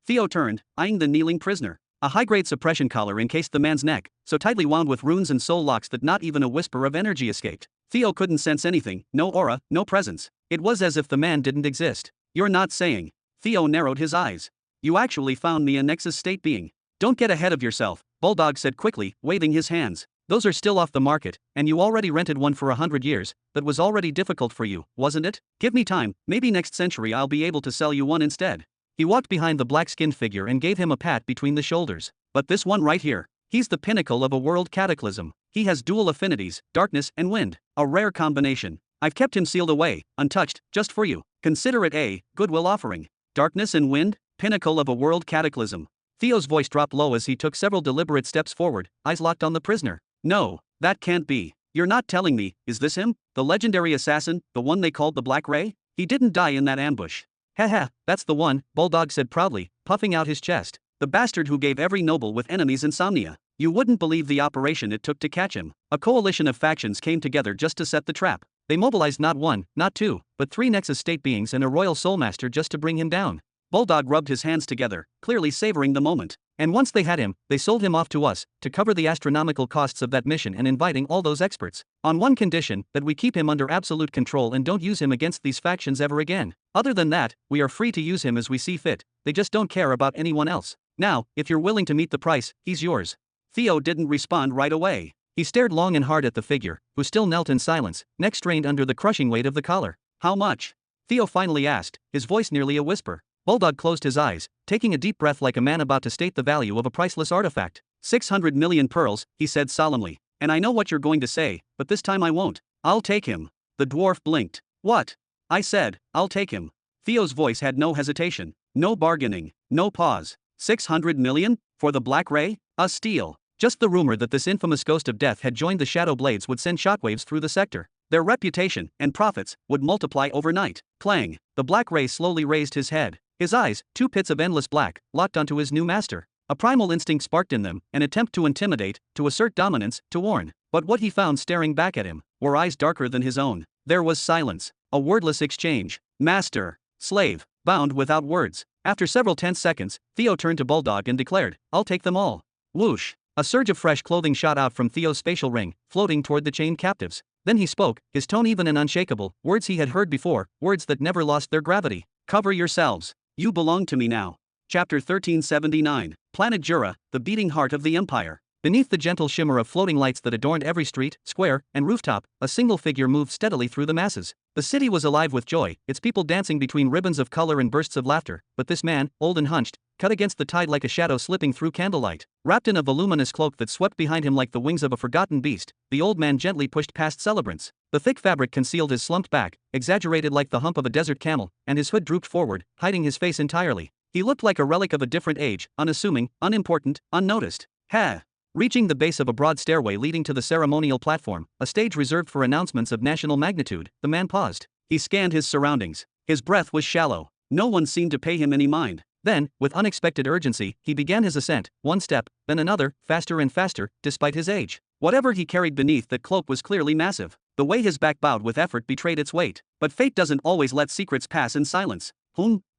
Theo turned, eyeing the kneeling prisoner. A high-grade suppression collar encased the man's neck, so tightly wound with runes and soul locks that not even a whisper of energy escaped. Theo couldn't sense anything, no aura, no presence. It was as if the man didn't exist. You're not saying. Theo narrowed his eyes. You actually found me a Nexus state being. Don't get ahead of yourself, Bulldog said quickly, waving his hands. Those are still off the market, and you already rented one for 100 years, that was already difficult for you, wasn't it? Give me time, maybe next century I'll be able to sell you one instead. He walked behind the black-skinned figure and gave him a pat between the shoulders. But this one right here, he's the pinnacle of a world cataclysm. He has dual affinities, darkness and wind, a rare combination. I've kept him sealed away, untouched, just for you. Consider it a goodwill offering. Darkness and wind, pinnacle of a world cataclysm. Theo's voice dropped low as he took several deliberate steps forward, eyes locked on the prisoner. No, that can't be. You're not telling me, is this him? The legendary assassin, the one they called the Black Ray? He didn't die in that ambush. Haha, that's the one, Bulldog said proudly, puffing out his chest. The bastard who gave every noble with enemies insomnia. You wouldn't believe the operation it took to catch him. A coalition of factions came together just to set the trap. They mobilized not one, not two, but 3 Nexus state beings and a royal soulmaster just to bring him down. Bulldog rubbed his hands together, clearly savoring the moment. And once they had him, they sold him off to us, to cover the astronomical costs of that mission and inviting all those experts. On one condition, that we keep him under absolute control and don't use him against these factions ever again. Other than that, we are free to use him as we see fit, they just don't care about anyone else. Now, if you're willing to meet the price, he's yours. Theo didn't respond right away. He stared long and hard at the figure, who still knelt in silence, neck strained under the crushing weight of the collar. How much? Theo finally asked, his voice nearly a whisper. Bulldog closed his eyes, taking a deep breath like a man about to state the value of a priceless artifact. 600 million pearls, he said solemnly. And I know what you're going to say, but this time I won't. I'll take him. The dwarf blinked. What? I said, I'll take him. Theo's voice had no hesitation, no bargaining, no pause. 600 million? For the Black Ray? A steal. Just the rumor that this infamous ghost of death had joined the Shadow Blades would send shockwaves through the sector. Their reputation and profits would multiply overnight. Clang. The Black Ray slowly raised his head. His eyes, 2 pits of endless black, locked onto his new master. A primal instinct sparked in them, an attempt to intimidate, to assert dominance, to warn. But what he found staring back at him were eyes darker than his own. There was silence, a wordless exchange. Master, slave, bound without words. After several tense seconds, Theo turned to Bulldog and declared, "I'll take them all." Whoosh! A surge of fresh clothing shot out from Theo's spatial ring, floating toward the chained captives. Then he spoke, his tone even and unshakable, words he had heard before, words that never lost their gravity. "Cover yourselves. You belong to me now." Chapter 1379. Planet Jura, the beating heart of the Empire. Beneath the gentle shimmer of floating lights that adorned every street, square, and rooftop, a single figure moved steadily through the masses. The city was alive with joy, its people dancing between ribbons of color and bursts of laughter, but this man, old and hunched, cut against the tide like a shadow slipping through candlelight. Wrapped in a voluminous cloak that swept behind him like the wings of a forgotten beast, the old man gently pushed past celebrants. The thick fabric concealed his slumped back, exaggerated like the hump of a desert camel, and his hood drooped forward, hiding his face entirely. He looked like a relic of a different age, unassuming, unimportant, unnoticed. Ha! Reaching the base of a broad stairway leading to the ceremonial platform, a stage reserved for announcements of national magnitude, the man paused. He scanned his surroundings. His breath was shallow. No one seemed to pay him any mind. Then, with unexpected urgency, he began his ascent, one step, then another, faster and faster, despite his age. Whatever he carried beneath that cloak was clearly massive. The way his back bowed with effort betrayed its weight. But fate doesn't always let secrets pass in silence.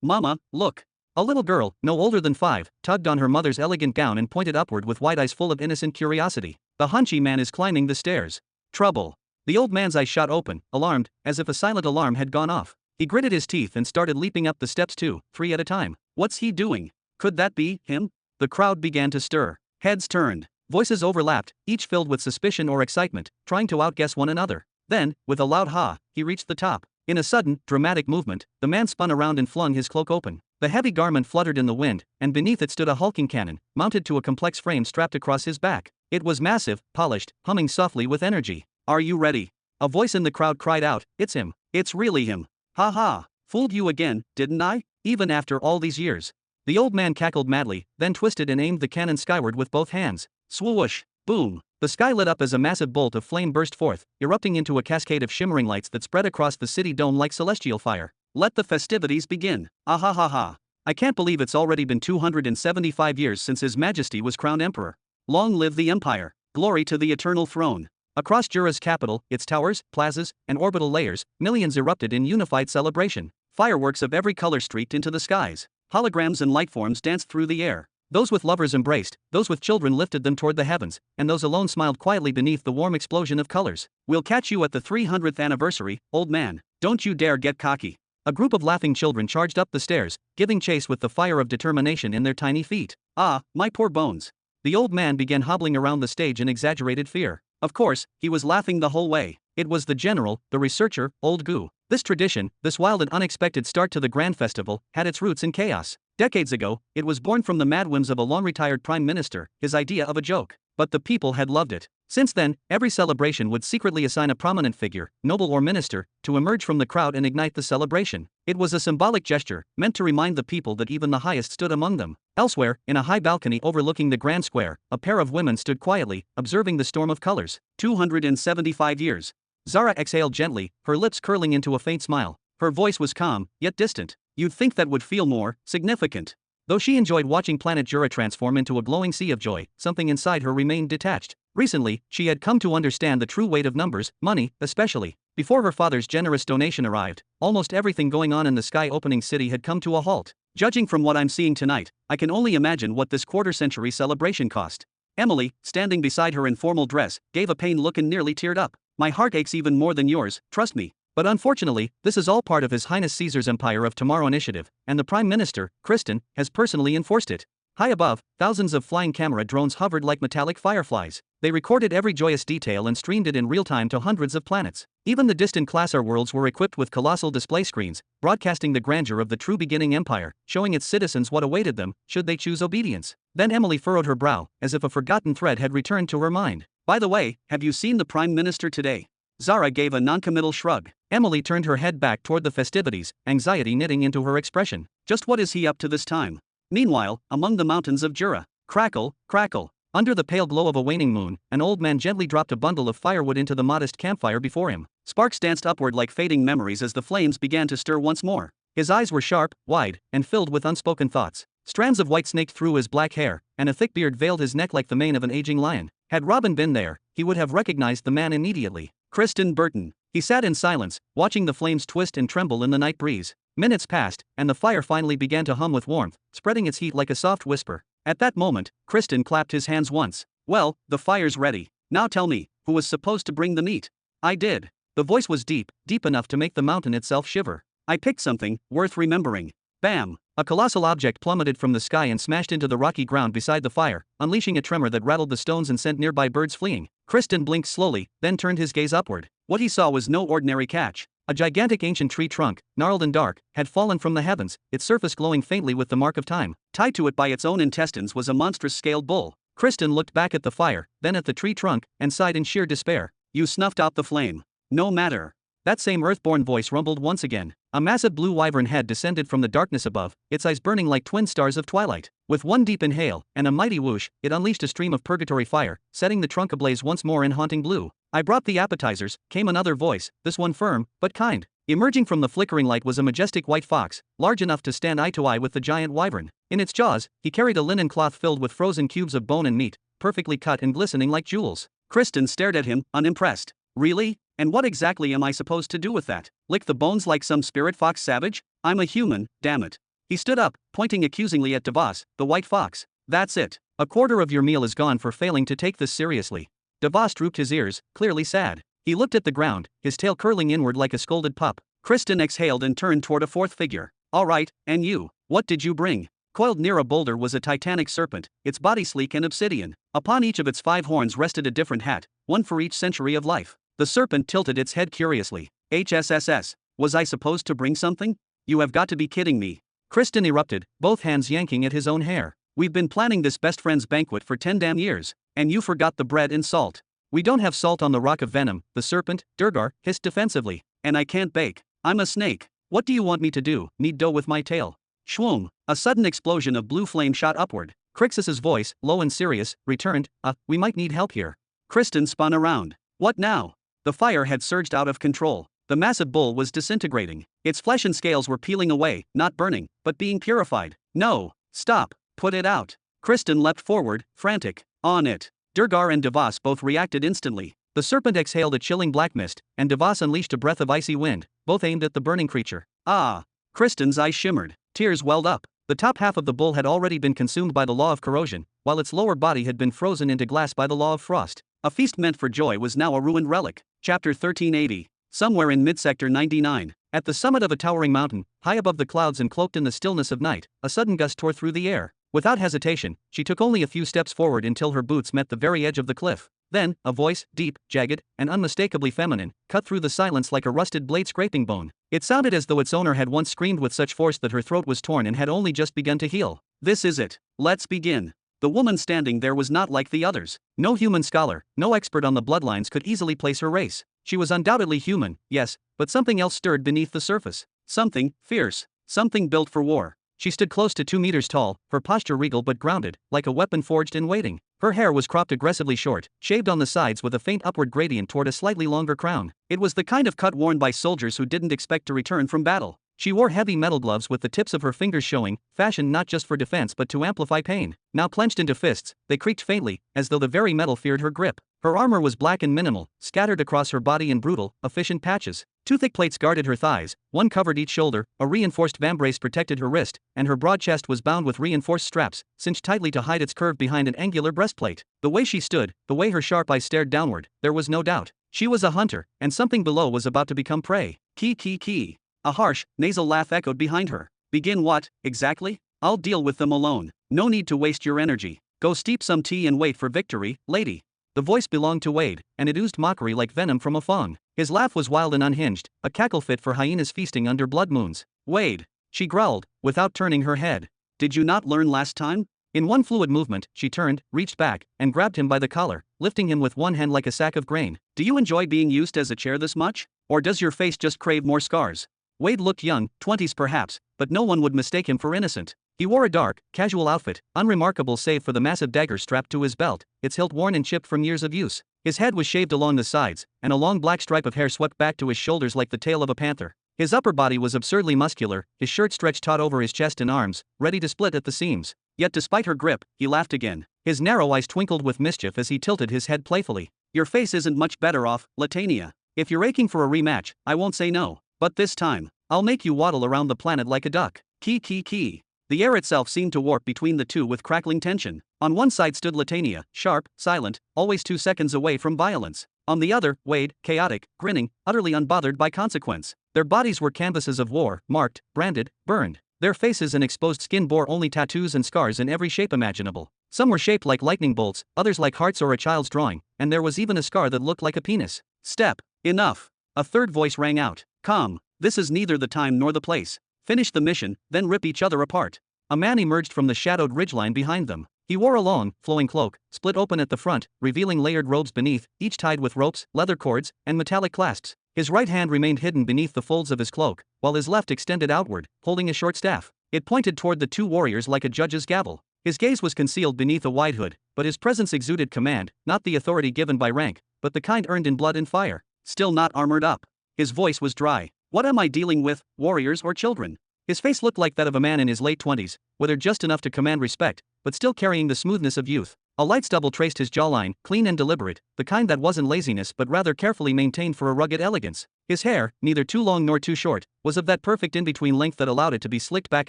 Mama, look. A little girl, no older than 5, tugged on her mother's elegant gown and pointed upward with wide eyes full of innocent curiosity. The hunchy man is climbing the stairs. Trouble. The old man's eyes shot open, alarmed, as if a silent alarm had gone off. He gritted his teeth and started leaping up the steps 2, 3 at a time. What's he doing? Could that be him? The crowd began to stir. Heads turned. Voices overlapped, each filled with suspicion or excitement, trying to outguess one another. Then, with a loud ha, he reached the top. In a sudden, dramatic movement, the man spun around and flung his cloak open. The heavy garment fluttered in the wind, and beneath it stood a hulking cannon, mounted to a complex frame strapped across his back. It was massive, polished, humming softly with energy. "Are you ready?" A voice in the crowd cried out, "It's him. It's really him. Ha ha. Fooled you again, didn't I? Even after all these years." The old man cackled madly, then twisted and aimed the cannon skyward with both hands. Swoosh! Boom! The sky lit up as a massive bolt of flame burst forth, erupting into a cascade of shimmering lights that spread across the city dome like celestial fire. Let the festivities begin. Ah ha ha ha. I can't believe it's already been 275 years since His Majesty was crowned emperor. Long live the empire. Glory to the eternal throne. Across Jura's capital, its towers, plazas, and orbital layers, millions erupted in unified celebration. Fireworks of every color streaked into the skies. Holograms and lightforms danced through the air. Those with lovers embraced, those with children lifted them toward the heavens, and those alone smiled quietly beneath the warm explosion of colors. "We'll catch you at the 300th anniversary, old man. Don't you dare get cocky." A group of laughing children charged up the stairs, giving chase with the fire of determination in their tiny feet. "Ah, my poor bones." The old man began hobbling around the stage in exaggerated fear. Of course, he was laughing the whole way. It was the general, the researcher, old Gu. This tradition, this wild and unexpected start to the grand festival, had its roots in chaos. Decades ago, it was born from the mad whims of a long-retired prime minister, his idea of a joke. But the people had loved it. Since then, every celebration would secretly assign a prominent figure, noble or minister, to emerge from the crowd and ignite the celebration. It was a symbolic gesture, meant to remind the people that even the highest stood among them. Elsewhere, in a high balcony overlooking the grand square, a pair of women stood quietly, observing the storm of colors. 275 years. Zara exhaled gently, her lips curling into a faint smile. Her voice was calm, yet distant. You'd think that would feel more significant. Though she enjoyed watching planet Jura transform into a glowing sea of joy, something inside her remained detached. Recently, she had come to understand the true weight of numbers, money, especially. Before her father's generous donation arrived, almost everything going on in the sky-opening city had come to a halt. Judging from what I'm seeing tonight, I can only imagine what this quarter-century celebration cost. Emily, standing beside her in formal dress, gave a pained look and nearly teared up. My heart aches even more than yours, trust me. But unfortunately, this is all part of His Highness Caesar's Empire of Tomorrow initiative, and the Prime Minister, Kristen, has personally enforced it. High above, thousands of flying camera drones hovered like metallic fireflies. They recorded every joyous detail and streamed it in real time to hundreds of planets. Even the distant classar worlds were equipped with colossal display screens, broadcasting the grandeur of the true beginning empire, showing its citizens what awaited them, should they choose obedience. Then Emily furrowed her brow, as if a forgotten thread had returned to her mind. By the way, have you seen the Prime Minister today? Zara gave a noncommittal shrug. Emily turned her head back toward the festivities, anxiety knitting into her expression. Just what is he up to this time? Meanwhile, among the mountains of Jura, crackle, crackle. Under the pale glow of a waning moon, an old man gently dropped a bundle of firewood into the modest campfire before him. Sparks danced upward like fading memories as the flames began to stir once more. His eyes were sharp, wide, and filled with unspoken thoughts. Strands of white snaked through his black hair, and a thick beard veiled his neck like the mane of an aging lion. Had Robin been there, he would have recognized the man immediately. Kristen Burton. He sat in silence, watching the flames twist and tremble in the night breeze. Minutes passed, and the fire finally began to hum with warmth, spreading its heat like a soft whisper. At that moment, Kristen clapped his hands once. Well, the fire's ready. Now tell me, who was supposed to bring the meat? I did. The voice was deep, deep enough to make the mountain itself shiver. I picked something worth remembering. Bam! A colossal object plummeted from the sky and smashed into the rocky ground beside the fire, unleashing a tremor that rattled the stones and sent nearby birds fleeing. Kristen blinked slowly, then turned his gaze upward. What he saw was no ordinary catch. A gigantic ancient tree trunk, gnarled and dark, had fallen from the heavens, its surface glowing faintly with the mark of time. Tied to it by its own intestines was a monstrous scaled bull. Kristen looked back at the fire, then at the tree trunk, and sighed in sheer despair. You snuffed out the flame. No matter. That same earthborn voice rumbled once again. A massive blue wyvern head descended from the darkness above, its eyes burning like twin stars of twilight. With one deep inhale, and a mighty whoosh, it unleashed a stream of purgatory fire, setting the trunk ablaze once more in haunting blue. I brought the appetizers, came another voice, this one firm, but kind. Emerging from the flickering light was a majestic white fox, large enough to stand eye to eye with the giant wyvern. In its jaws, he carried a linen cloth filled with frozen cubes of bone and meat, perfectly cut and glistening like jewels. Kristen stared at him, unimpressed. Really? And what exactly am I supposed to do with that? Lick the bones like some spirit fox savage? I'm a human, damn it. He stood up, pointing accusingly at Devos, the white fox. That's it. A quarter of your meal is gone for failing to take this seriously. Devos drooped his ears, clearly sad. He looked at the ground, his tail curling inward like a scolded pup. Kristen exhaled and turned toward a fourth figure. All right, and you, what did you bring? Coiled near a boulder was a titanic serpent, its body sleek and obsidian. Upon each of its 5 horns rested a different hat, one for each century of life. The serpent tilted its head curiously. HSSS. Was I supposed to bring something? You have got to be kidding me. Kristen erupted, both hands yanking at his own hair. We've been planning this best friends banquet for 10 damn years, and you forgot the bread and salt. We don't have salt on the rock of venom, the serpent, Durgar, hissed defensively. And I can't bake. I'm a snake. What do you want me to do, knead dough with my tail? Shwoom. A sudden explosion of blue flame shot upward. Crixus's voice, low and serious, returned, we might need help here. Kristen spun around. What now? The fire had surged out of control. The massive bull was disintegrating. Its flesh and scales were peeling away, not burning, but being purified. No, stop, put it out. Kristen leapt forward, frantic. On it. Durgar and Devos both reacted instantly. The serpent exhaled a chilling black mist, and Devos unleashed a breath of icy wind, both aimed at the burning creature. Ah! Kristen's eyes shimmered. Tears welled up. The top half of the bull had already been consumed by the law of corrosion, while its lower body had been frozen into glass by the law of frost. A feast meant for joy was now a ruined relic. Chapter 1380. Somewhere in Midsector 99, at the summit of a towering mountain, high above the clouds and cloaked in the stillness of night, a sudden gust tore through the air. Without hesitation, she took only a few steps forward until her boots met the very edge of the cliff. Then, a voice, deep, jagged, and unmistakably feminine, cut through the silence like a rusted blade scraping bone. It sounded as though its owner had once screamed with such force that her throat was torn and had only just begun to heal. This is it. Let's begin. The woman standing there was not like the others. No human scholar, no expert on the bloodlines could easily place her race. She was undoubtedly human, yes, but something else stirred beneath the surface. Something fierce. Something built for war. She stood close to 2 meters tall, her posture regal but grounded, like a weapon forged in waiting. Her hair was cropped aggressively short, shaved on the sides with a faint upward gradient toward a slightly longer crown. It was the kind of cut worn by soldiers who didn't expect to return from battle. She wore heavy metal gloves with the tips of her fingers showing, fashioned not just for defense but to amplify pain. Now clenched into fists, they creaked faintly, as though the very metal feared her grip. Her armor was black and minimal, scattered across her body in brutal, efficient patches. 2 thick plates guarded her thighs, one covered each shoulder, a reinforced vambrace protected her wrist, and her broad chest was bound with reinforced straps, cinched tightly to hide its curve behind an angular breastplate. The way she stood, the way her sharp eyes stared downward, there was no doubt. She was a hunter, and something below was about to become prey. Kee. A harsh, nasal laugh echoed behind her. Begin what, exactly? I'll deal with them alone. No need to waste your energy. Go steep some tea and wait for victory, lady. The voice belonged to Wade, and it oozed mockery like venom from a fong. His laugh was wild and unhinged, a cackle fit for hyenas feasting under blood moons. Wade, she growled, without turning her head. Did you not learn last time? In one fluid movement, she turned, reached back, and grabbed him by the collar, lifting him with one hand like a sack of grain. Do you enjoy being used as a chair this much? Or does your face just crave more scars? Wade looked young, 20s perhaps, but no one would mistake him for innocent. He wore a dark, casual outfit, unremarkable save for the massive dagger strapped to his belt, its hilt worn and chipped from years of use. His head was shaved along the sides, and a long black stripe of hair swept back to his shoulders like the tail of a panther. His upper body was absurdly muscular, his shirt stretched taut over his chest and arms, ready to split at the seams. Yet despite her grip, he laughed again. His narrow eyes twinkled with mischief as he tilted his head playfully. Your face isn't much better off, Latania. If you're aching for a rematch, I won't say no. But this time, I'll make you waddle around the planet like a duck. Key. The air itself seemed to warp between the two with crackling tension. On one side stood Latania, sharp, silent, always 2 seconds away from violence. On the other, Wade, chaotic, grinning, utterly unbothered by consequence. Their bodies were canvases of war, marked, branded, burned. Their faces and exposed skin bore only tattoos and scars in every shape imaginable. Some were shaped like lightning bolts, others like hearts or a child's drawing, and there was even a scar that looked like a penis. Step. Enough. A third voice rang out. Calm. This is neither the time nor the place. Finish the mission, then rip each other apart. A man emerged from the shadowed ridgeline behind them. He wore a long, flowing cloak, split open at the front, revealing layered robes beneath, each tied with ropes, leather cords, and metallic clasps. His right hand remained hidden beneath the folds of his cloak, while his left extended outward, holding a short staff. It pointed toward the two warriors like a judge's gavel. His gaze was concealed beneath a wide hood, but his presence exuded command, not the authority given by rank, but the kind earned in blood and fire. Still not armored up. His voice was dry. What am I dealing with, warriors or children? His face looked like that of a man in his late 20s, withered just enough to command respect, but still carrying the smoothness of youth. A light stubble traced his jawline, clean and deliberate, the kind that wasn't laziness but rather carefully maintained for a rugged elegance. His hair, neither too long nor too short, was of that perfect in-between length that allowed it to be slicked back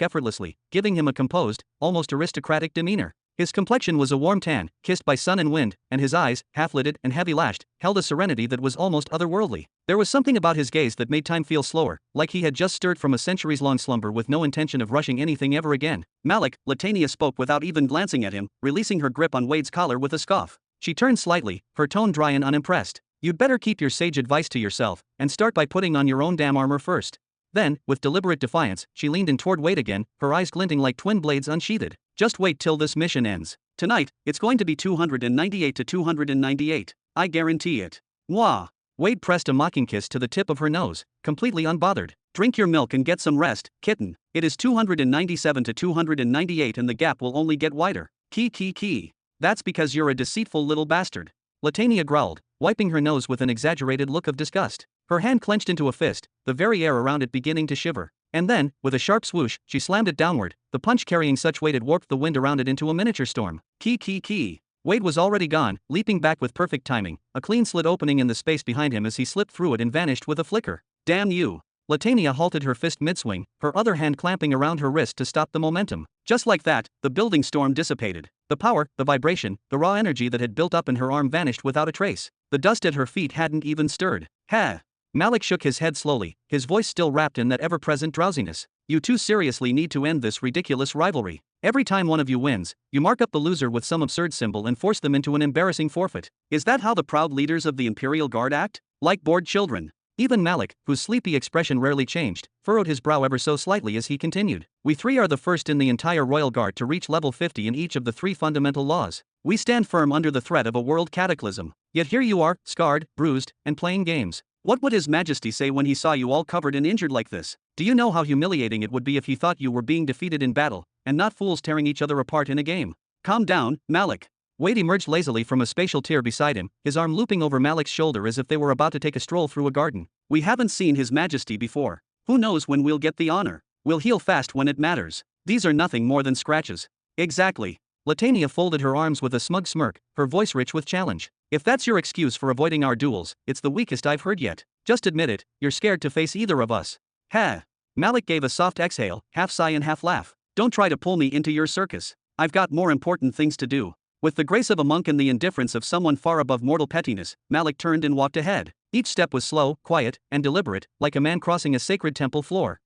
effortlessly, giving him a composed, almost aristocratic demeanor. His complexion was a warm tan, kissed by sun and wind, and his eyes, half-lidded and heavy-lashed, held a serenity that was almost otherworldly. There was something about his gaze that made time feel slower, like he had just stirred from a centuries-long slumber with no intention of rushing anything ever again. Malik, Latania spoke without even glancing at him, releasing her grip on Wade's collar with a scoff. She turned slightly, her tone dry and unimpressed. You'd better keep your sage advice to yourself, and start by putting on your own damn armor first. Then, with deliberate defiance, she leaned in toward Wade again, her eyes glinting like twin blades unsheathed. Just wait till this mission ends. Tonight, it's going to be 298 to 298. I guarantee it. Mwah. Wade pressed a mocking kiss to the tip of her nose, completely unbothered. Drink your milk and get some rest, kitten. It is 297 to 298 and the gap will only get wider. Key. That's because you're a deceitful little bastard. Latania growled, wiping her nose with an exaggerated look of disgust. Her hand clenched into a fist, the very air around it beginning to shiver. And then, with a sharp swoosh, she slammed it downward, the punch carrying such weight it warped the wind around it into a miniature storm. Key. Wade was already gone, leaping back with perfect timing, a clean slit opening in the space behind him as he slipped through it and vanished with a flicker. Damn you. Latania halted her fist mid-swing, her other hand clamping around her wrist to stop the momentum. Just like that, the building storm dissipated. The power, the vibration, the raw energy that had built up in her arm vanished without a trace. The dust at her feet hadn't even stirred. Ha! Malik shook his head slowly, his voice still wrapped in that ever-present drowsiness. You two seriously need to end this ridiculous rivalry. Every time one of you wins, you mark up the loser with some absurd symbol and force them into an embarrassing forfeit. Is that how the proud leaders of the Imperial Guard act? Like bored children? Even Malik, whose sleepy expression rarely changed, furrowed his brow ever so slightly as he continued. We three are the first in the entire Royal Guard to reach level 50 in each of the 3 fundamental laws. We stand firm under the threat of a world cataclysm. Yet here you are, scarred, bruised, and playing games. What would His Majesty say when he saw you all covered and injured like this? Do you know how humiliating it would be if he thought you were being defeated in battle, and not fools tearing each other apart in a game? Calm down, Malik. Wade emerged lazily from a spatial tier beside him, his arm looping over Malik's shoulder as if they were about to take a stroll through a garden. We haven't seen His Majesty before. Who knows when we'll get the honor? We'll heal fast when it matters. These are nothing more than scratches. Exactly. Latania folded her arms with a smug smirk, her voice rich with challenge. If that's your excuse for avoiding our duels, it's the weakest I've heard yet. Just admit it, you're scared to face either of us. Ha! Malik gave a soft exhale, half sigh and half laugh. Don't try to pull me into your circus. I've got more important things to do. With the grace of a monk and the indifference of someone far above mortal pettiness, Malik turned and walked ahead. Each step was slow, quiet, and deliberate, like a man crossing a sacred temple floor.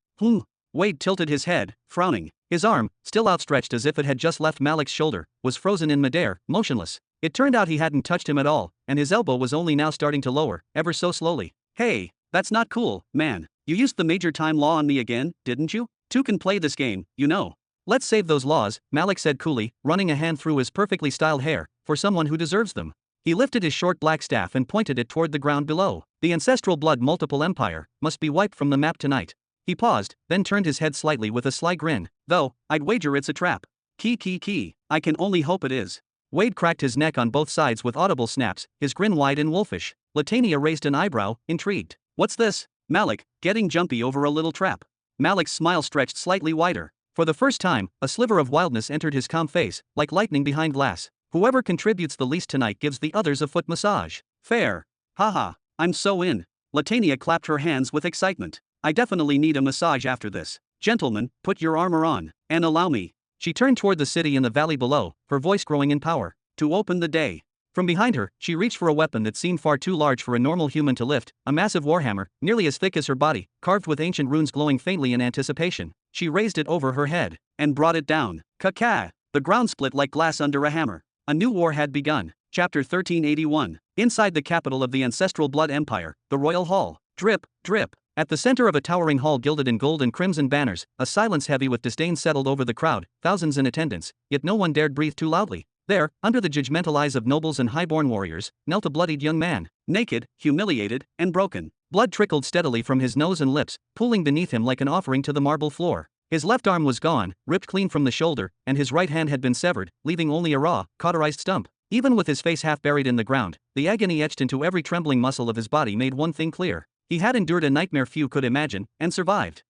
Wade tilted his head, frowning. His arm, still outstretched as if it had just left Malik's shoulder, was frozen in midair, motionless. It turned out he hadn't touched him at all, and his elbow was only now starting to lower, ever so slowly. Hey, that's not cool, man. You used the major time law on me again, didn't you? Two can play this game, you know. Let's save those laws, Malik said coolly, running a hand through his perfectly styled hair, for someone who deserves them. He lifted his short black staff and pointed it toward the ground below. The ancestral blood multiple empire must be wiped from the map tonight. He paused, then turned his head slightly with a sly grin. Though, I'd wager it's a trap. Key. I can only hope it is. Wade cracked his neck on both sides with audible snaps, his grin wide and wolfish. Latania raised an eyebrow, intrigued. What's this? Malik, getting jumpy over a little trap. Malik's smile stretched slightly wider. For the first time, a sliver of wildness entered his calm face, like lightning behind glass. Whoever contributes the least tonight gives the others a foot massage. Fair. Haha, I'm so in. Latania clapped her hands with excitement. I definitely need a massage after this. Gentlemen, put your armor on, and allow me. She turned toward the city in the valley below, her voice growing in power. To open the day. From behind her, she reached for a weapon that seemed far too large for a normal human to lift, a massive warhammer, nearly as thick as her body, carved with ancient runes glowing faintly in anticipation. She raised it over her head, and brought it down. Caca! The ground split like glass under a hammer. A new war had begun. Chapter 1381. Inside the capital of the ancestral Blood Empire, the Royal Hall. Drip, drip. At the center of a towering hall gilded in gold and crimson banners, a silence heavy with disdain settled over the crowd, thousands in attendance, yet no one dared breathe too loudly. There, under the judgmental eyes of nobles and highborn warriors, knelt a bloodied young man, naked, humiliated, and broken. Blood trickled steadily from his nose and lips, pooling beneath him like an offering to the marble floor. His left arm was gone, ripped clean from the shoulder, and his right hand had been severed, leaving only a raw, cauterized stump. Even with his face half buried in the ground, the agony etched into every trembling muscle of his body made one thing clear. He had endured a nightmare few could imagine, and survived.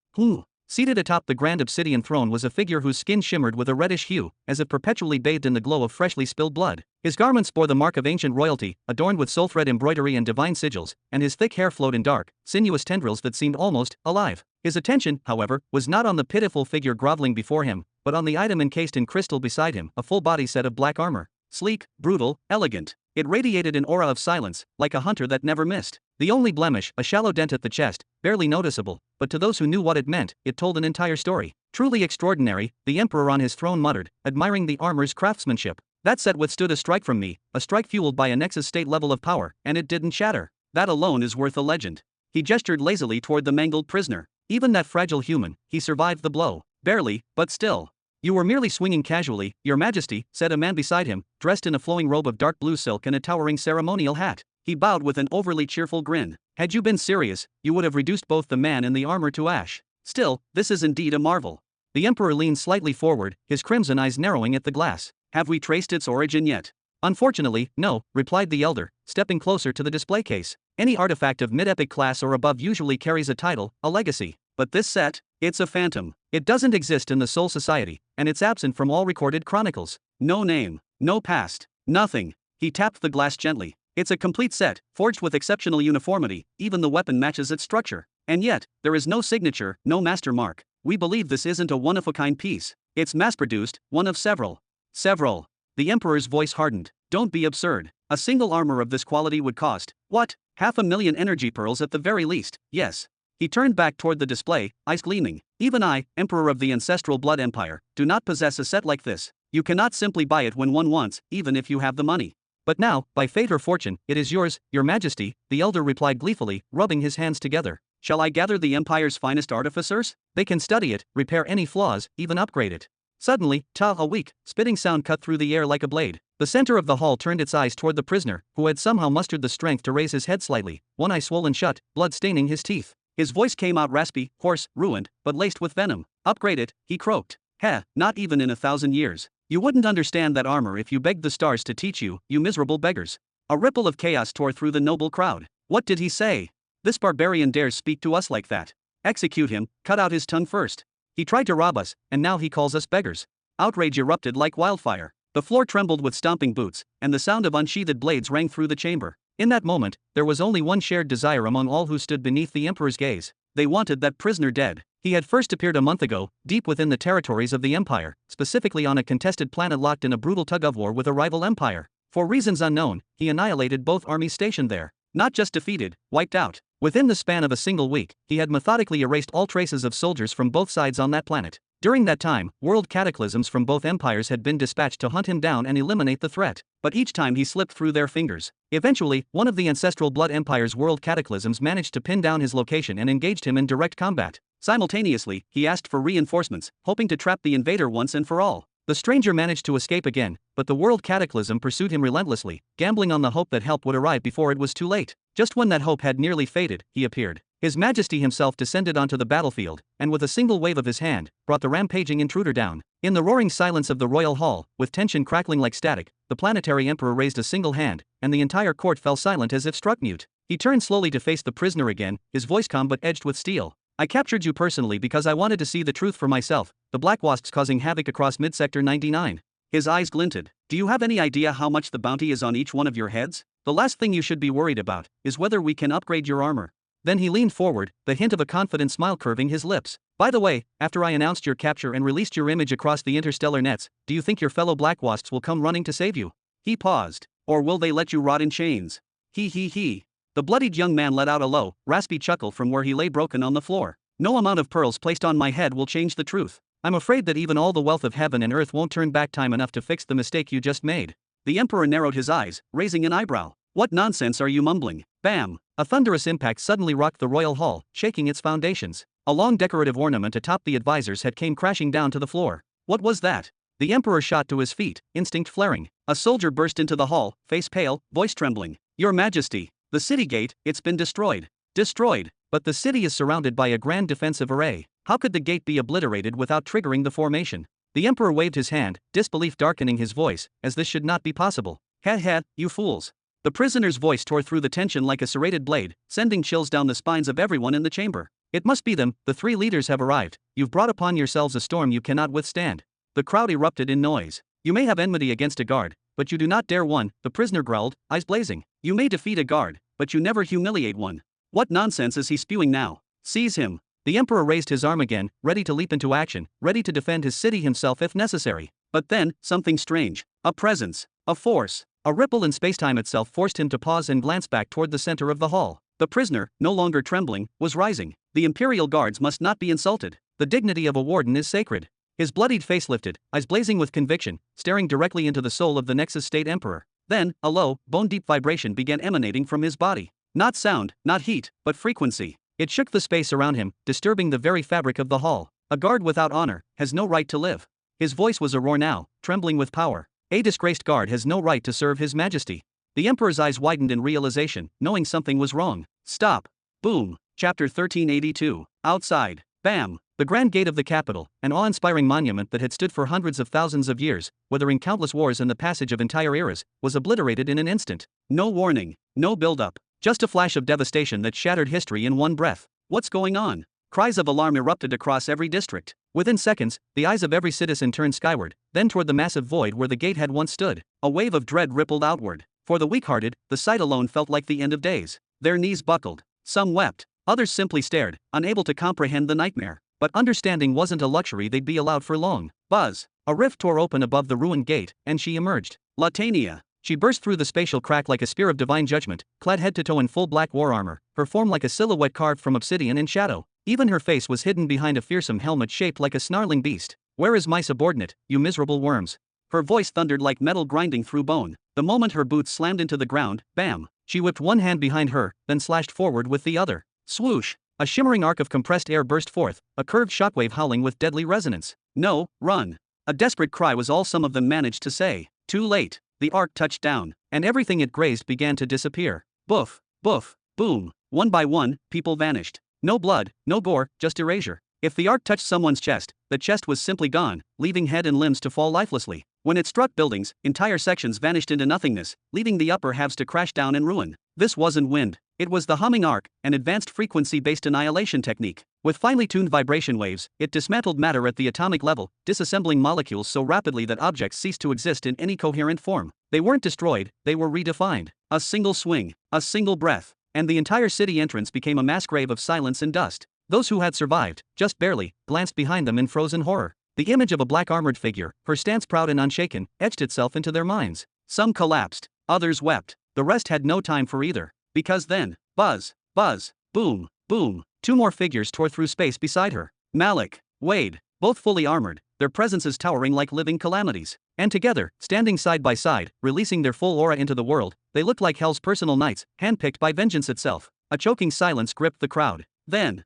Seated atop the grand obsidian throne was a figure whose skin shimmered with a reddish hue, as if perpetually bathed in the glow of freshly spilled blood. His garments bore the mark of ancient royalty, adorned with soul-thread embroidery and divine sigils, and his thick hair flowed in dark, sinuous tendrils that seemed almost alive. His attention, however, was not on the pitiful figure groveling before him, but on the item encased in crystal beside him, a full-body set of black armor. Sleek, brutal, elegant. It radiated an aura of silence, like a hunter that never missed. The only blemish, a shallow dent at the chest, barely noticeable, but to those who knew what it meant, it told an entire story. Truly extraordinary, the emperor on his throne muttered, admiring the armor's craftsmanship. That set withstood a strike from me, a strike fueled by a Nexus state level of power, and it didn't shatter. That alone is worth a legend. He gestured lazily toward the mangled prisoner. Even that fragile human, he survived the blow. Barely, but still. You were merely swinging casually, Your Majesty, said a man beside him, dressed in a flowing robe of dark blue silk and a towering ceremonial hat. He bowed with an overly cheerful grin. Had you been serious, you would have reduced both the man and the armor to ash. Still, this is indeed a marvel. The emperor leaned slightly forward, his crimson eyes narrowing at the glass. Have we traced its origin yet? Unfortunately, no, replied the elder, stepping closer to the display case. Any artifact of mid-epic class or above usually carries a title, a legacy. But this set, it's a phantom. It doesn't exist in the Soul Society, and it's absent from all recorded chronicles. No name, no past, nothing. He tapped the glass gently. It's a complete set, forged with exceptional uniformity, even the weapon matches its structure. And yet, there is no signature, no master mark. We believe this isn't a one-of-a-kind piece. It's mass-produced, one of several. Several. The Emperor's voice hardened. Don't be absurd. A single armor of this quality would cost, what? 500,000 energy pearls at the very least, yes. He turned back toward the display, eyes gleaming. Even I, Emperor of the Ancestral Blood Empire, do not possess a set like this. You cannot simply buy it when one wants, even if you have the money. But now, by fate or fortune, it is yours, Your Majesty, the elder replied gleefully, rubbing his hands together. Shall I gather the Empire's finest artificers? They can study it, repair any flaws, even upgrade it. Suddenly, a weak, spitting sound cut through the air like a blade. The center of the hall turned its eyes toward the prisoner, who had somehow mustered the strength to raise his head slightly, one eye swollen shut, blood staining his teeth. His voice came out raspy, hoarse, ruined, but laced with venom. Upgrade it, he croaked. Heh, not even in 1,000 years. You wouldn't understand that armor if you begged the stars to teach you, you miserable beggars. A ripple of chaos tore through the noble crowd. What did he say? This barbarian dares speak to us like that. Execute him, cut out his tongue first. He tried to rob us, and now he calls us beggars. Outrage erupted like wildfire. The floor trembled with stomping boots, and the sound of unsheathed blades rang through the chamber. In that moment, there was only one shared desire among all who stood beneath the Emperor's gaze. They wanted that prisoner dead. He had first appeared a month ago, deep within the territories of the Empire, specifically on a contested planet locked in a brutal tug-of-war with a rival empire. For reasons unknown, he annihilated both armies stationed there. Not just defeated, wiped out. Within the span of a single week, he had methodically erased all traces of soldiers from both sides on that planet. During that time, world cataclysms from both empires had been dispatched to hunt him down and eliminate the threat. But each time he slipped through their fingers. Eventually, one of the Ancestral Blood Empire's world cataclysms managed to pin down his location and engaged him in direct combat. Simultaneously, he asked for reinforcements, hoping to trap the invader once and for all. The stranger managed to escape again, but the world cataclysm pursued him relentlessly, gambling on the hope that help would arrive before it was too late. Just when that hope had nearly faded, he appeared. His Majesty himself descended onto the battlefield, and with a single wave of his hand, brought the rampaging intruder down. In the roaring silence of the royal hall, with tension crackling like static, the planetary emperor raised a single hand, and the entire court fell silent as if struck mute. He turned slowly to face the prisoner again, his voice calm but edged with steel. I captured you personally because I wanted to see the truth for myself, the black wasps causing havoc across Midsector 99. His eyes glinted. Do you have any idea how much the bounty is on each one of your heads? The last thing you should be worried about is whether we can upgrade your armor. Then he leaned forward, the hint of a confident smile curving his lips. By the way, after I announced your capture and released your image across the interstellar nets, do you think your fellow black wasps will come running to save you? He paused. Or will they let you rot in chains? He. The bloodied young man let out a low, raspy chuckle from where he lay broken on the floor. No amount of pearls placed on my head will change the truth. I'm afraid that even all the wealth of heaven and earth won't turn back time enough to fix the mistake you just made. The emperor narrowed his eyes, raising an eyebrow. What nonsense are you mumbling? Bam! A thunderous impact suddenly rocked the royal hall, shaking its foundations. A long decorative ornament atop the advisors head came crashing down to the floor. What was that? The emperor shot to his feet, instinct flaring. A soldier burst into the hall, face pale, voice trembling. Your Majesty, the city gate, it's been destroyed. Destroyed. But the city is surrounded by a grand defensive array. How could the gate be obliterated without triggering the formation? The emperor waved his hand, disbelief darkening his voice, as this should not be possible. Heh, you fools. The prisoner's voice tore through the tension like a serrated blade, sending chills down the spines of everyone in the chamber. It must be them, the three leaders have arrived. You've brought upon yourselves a storm you cannot withstand. The crowd erupted in noise. You may have enmity against a guard, but you do not dare one, the prisoner growled, eyes blazing. You may defeat a guard, but you never humiliate one. What nonsense is he spewing now? Seize him. The emperor raised his arm again, ready to leap into action, ready to defend his city himself if necessary. But then, something strange. A presence. A force. A ripple in spacetime itself forced him to pause and glance back toward the center of the hall. The prisoner, no longer trembling, was rising. The imperial guards must not be insulted. The dignity of a warden is sacred. His bloodied face lifted, eyes blazing with conviction, staring directly into the soul of the Nexus State Emperor. Then, a low, bone-deep vibration began emanating from his body. Not sound, not heat, but frequency. It shook the space around him, disturbing the very fabric of the hall. A guard without honor has no right to live. His voice was a roar now, trembling with power. A disgraced guard has no right to serve His Majesty. The Emperor's eyes widened in realization, knowing something was wrong. Stop. Boom. Chapter 1382. Outside. Bam. The grand gate of the capital, an awe-inspiring monument that had stood for hundreds of thousands of years, weathering countless wars and the passage of entire eras, was obliterated in an instant. No warning. No build-up. Just a flash of devastation that shattered history in one breath. What's going on? Cries of alarm erupted across every district. Within seconds, the eyes of every citizen turned skyward, then toward the massive void where the gate had once stood. A wave of dread rippled outward. For the weak-hearted, the sight alone felt like the end of days. Their knees buckled. Some wept. Others simply stared, unable to comprehend the nightmare. But understanding wasn't a luxury they'd be allowed for long. Buzz. A rift tore open above the ruined gate, and she emerged. Latania. She burst through the spatial crack like a spear of divine judgment, clad head to toe in full black war armor, her form like a silhouette carved from obsidian in shadow. Even her face was hidden behind a fearsome helmet shaped like a snarling beast. Where is my subordinate, you miserable worms? Her voice thundered like metal grinding through bone. The moment her boots slammed into the ground, bam! She whipped one hand behind her, then slashed forward with the other. Swoosh! A shimmering arc of compressed air burst forth, a curved shockwave howling with deadly resonance. No, run! A desperate cry was all some of them managed to say. Too late. The arc touched down, and everything it grazed began to disappear. Boof, boof, boom. One by one, people vanished. No blood, no gore, just erasure. If the arc touched someone's chest, the chest was simply gone, leaving head and limbs to fall lifelessly. When it struck buildings, entire sections vanished into nothingness, leaving the upper halves to crash down in ruin. This wasn't wind. It was the humming arc, an advanced frequency-based annihilation technique. With finely tuned vibration waves, it dismantled matter at the atomic level, disassembling molecules so rapidly that objects ceased to exist in any coherent form. They weren't destroyed, they were redefined. A single swing, a single breath, and the entire city entrance became a mass grave of silence and dust. Those who had survived, just barely, glanced behind them in frozen horror. The image of a black armored figure, her stance proud and unshaken, etched itself into their minds. Some collapsed, others wept. The rest had no time for either. Because then, buzz, buzz, boom, boom, two more figures tore through space beside her. Malik, Wade, both fully armored, their presences towering like living calamities. And together, standing side by side, releasing their full aura into the world, they looked like Hell's personal knights, handpicked by vengeance itself. A choking silence gripped the crowd. Then,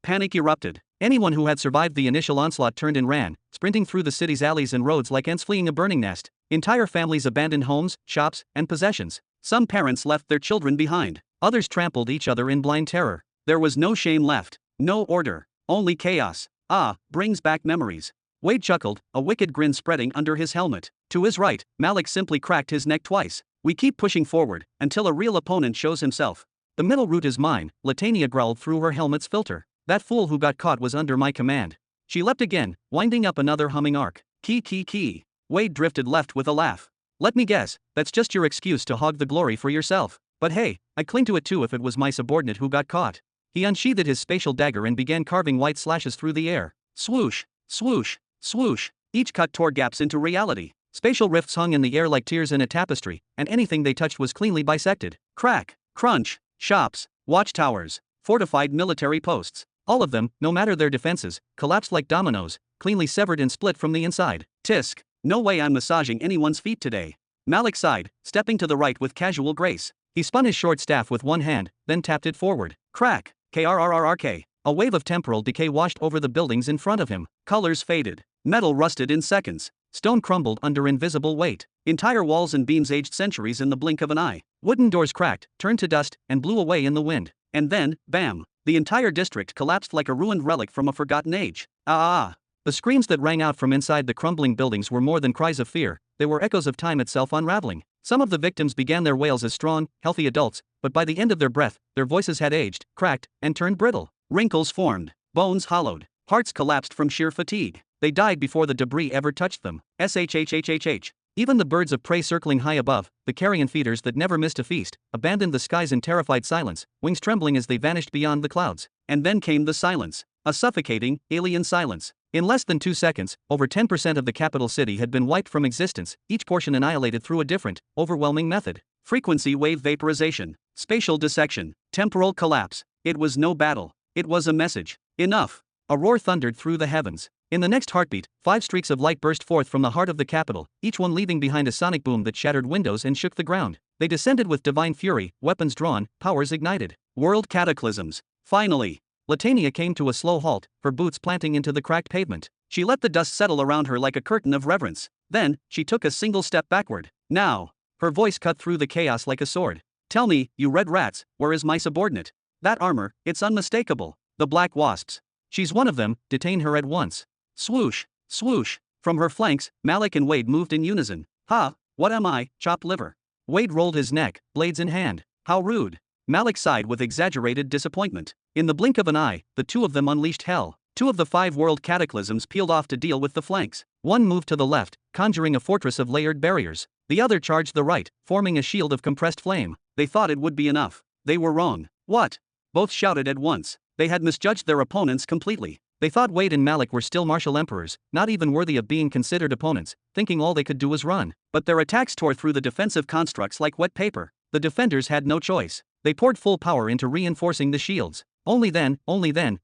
panic erupted. Anyone who had survived the initial onslaught turned and ran, sprinting through the city's alleys and roads like ants fleeing a burning nest. Entire families abandoned homes, shops, and possessions. Some parents left their children behind. Others trampled each other in blind terror. There was no shame left, no order, only chaos. Brings back memories. Wade chuckled, a wicked grin spreading under his helmet. To his right, Malik simply cracked his neck twice. We keep pushing forward, until a real opponent shows himself. The middle route is mine, Latania growled through her helmet's filter. That fool who got caught was under my command. She leapt again, winding up another humming arc. Key. Wade drifted left with a laugh. Let me guess, that's just your excuse to hog the glory for yourself. But hey, I'd cling to it too if it was my subordinate who got caught. He unsheathed his spatial dagger and began carving white slashes through the air. Swoosh, swoosh, swoosh. Each cut tore gaps into reality. Spatial rifts hung in the air like tears in a tapestry, and anything they touched was cleanly bisected. Crack, crunch, shops, watchtowers, fortified military posts. All of them, no matter their defenses, collapsed like dominoes, cleanly severed and split from the inside. Tisk. No way I'm massaging anyone's feet today. Malik sighed, stepping to the right with casual grace. He spun his short staff with one hand, then tapped it forward. Crack. Krrrrk. A wave of temporal decay washed over the buildings in front of him. Colors faded. Metal rusted in seconds. Stone crumbled under invisible weight. Entire walls and beams aged centuries in the blink of an eye. Wooden doors cracked, turned to dust, and blew away in the wind. And then, bam! The entire district collapsed like a ruined relic from a forgotten age. Ah! The screams that rang out from inside the crumbling buildings were more than cries of fear, they were echoes of time itself unraveling. Some of the victims began their wails as strong, healthy adults, but by the end of their breath, their voices had aged, cracked, and turned brittle. Wrinkles formed, bones hollowed, hearts collapsed from sheer fatigue. They died before the debris ever touched them. Shhhhhh. Even the birds of prey circling high above, the carrion feeders that never missed a feast, abandoned the skies in terrified silence, wings trembling as they vanished beyond the clouds. And then came the silence. A suffocating, alien silence. In less than 2 seconds, over 10% of the capital city had been wiped from existence, each portion annihilated through a different, overwhelming method. Frequency wave vaporization, spatial dissection, temporal collapse. It was no battle. It was a message. Enough. A roar thundered through the heavens. In the next heartbeat, 5 streaks of light burst forth from the heart of the capital, each one leaving behind a sonic boom that shattered windows and shook the ground. They descended with divine fury, weapons drawn, powers ignited. World cataclysms. Finally. Latania came to a slow halt, her boots planting into the cracked pavement. She let the dust settle around her like a curtain of reverence. Then, she took a single step backward. Now. Her voice cut through the chaos like a sword. Tell me, you red rats, where is my subordinate? That armor, it's unmistakable. The black wasps. She's one of them, detain her at once. Swoosh, swoosh. From her flanks, Malik and Wade moved in unison. Ha, what am I, chopped liver? Wade rolled his neck, blades in hand. How rude. Malik sighed with exaggerated disappointment. In the blink of an eye, the two of them unleashed hell. 2 of the 5 world cataclysms peeled off to deal with the flanks. One moved to the left, conjuring a fortress of layered barriers. The other charged the right, forming a shield of compressed flame. They thought it would be enough. They were wrong. What? Both shouted at once. They had misjudged their opponents completely. They thought Wade and Malik were still martial emperors, not even worthy of being considered opponents, thinking all they could do was run. But their attacks tore through the defensive constructs like wet paper. The defenders had no choice. They poured full power into reinforcing the shields. Only then,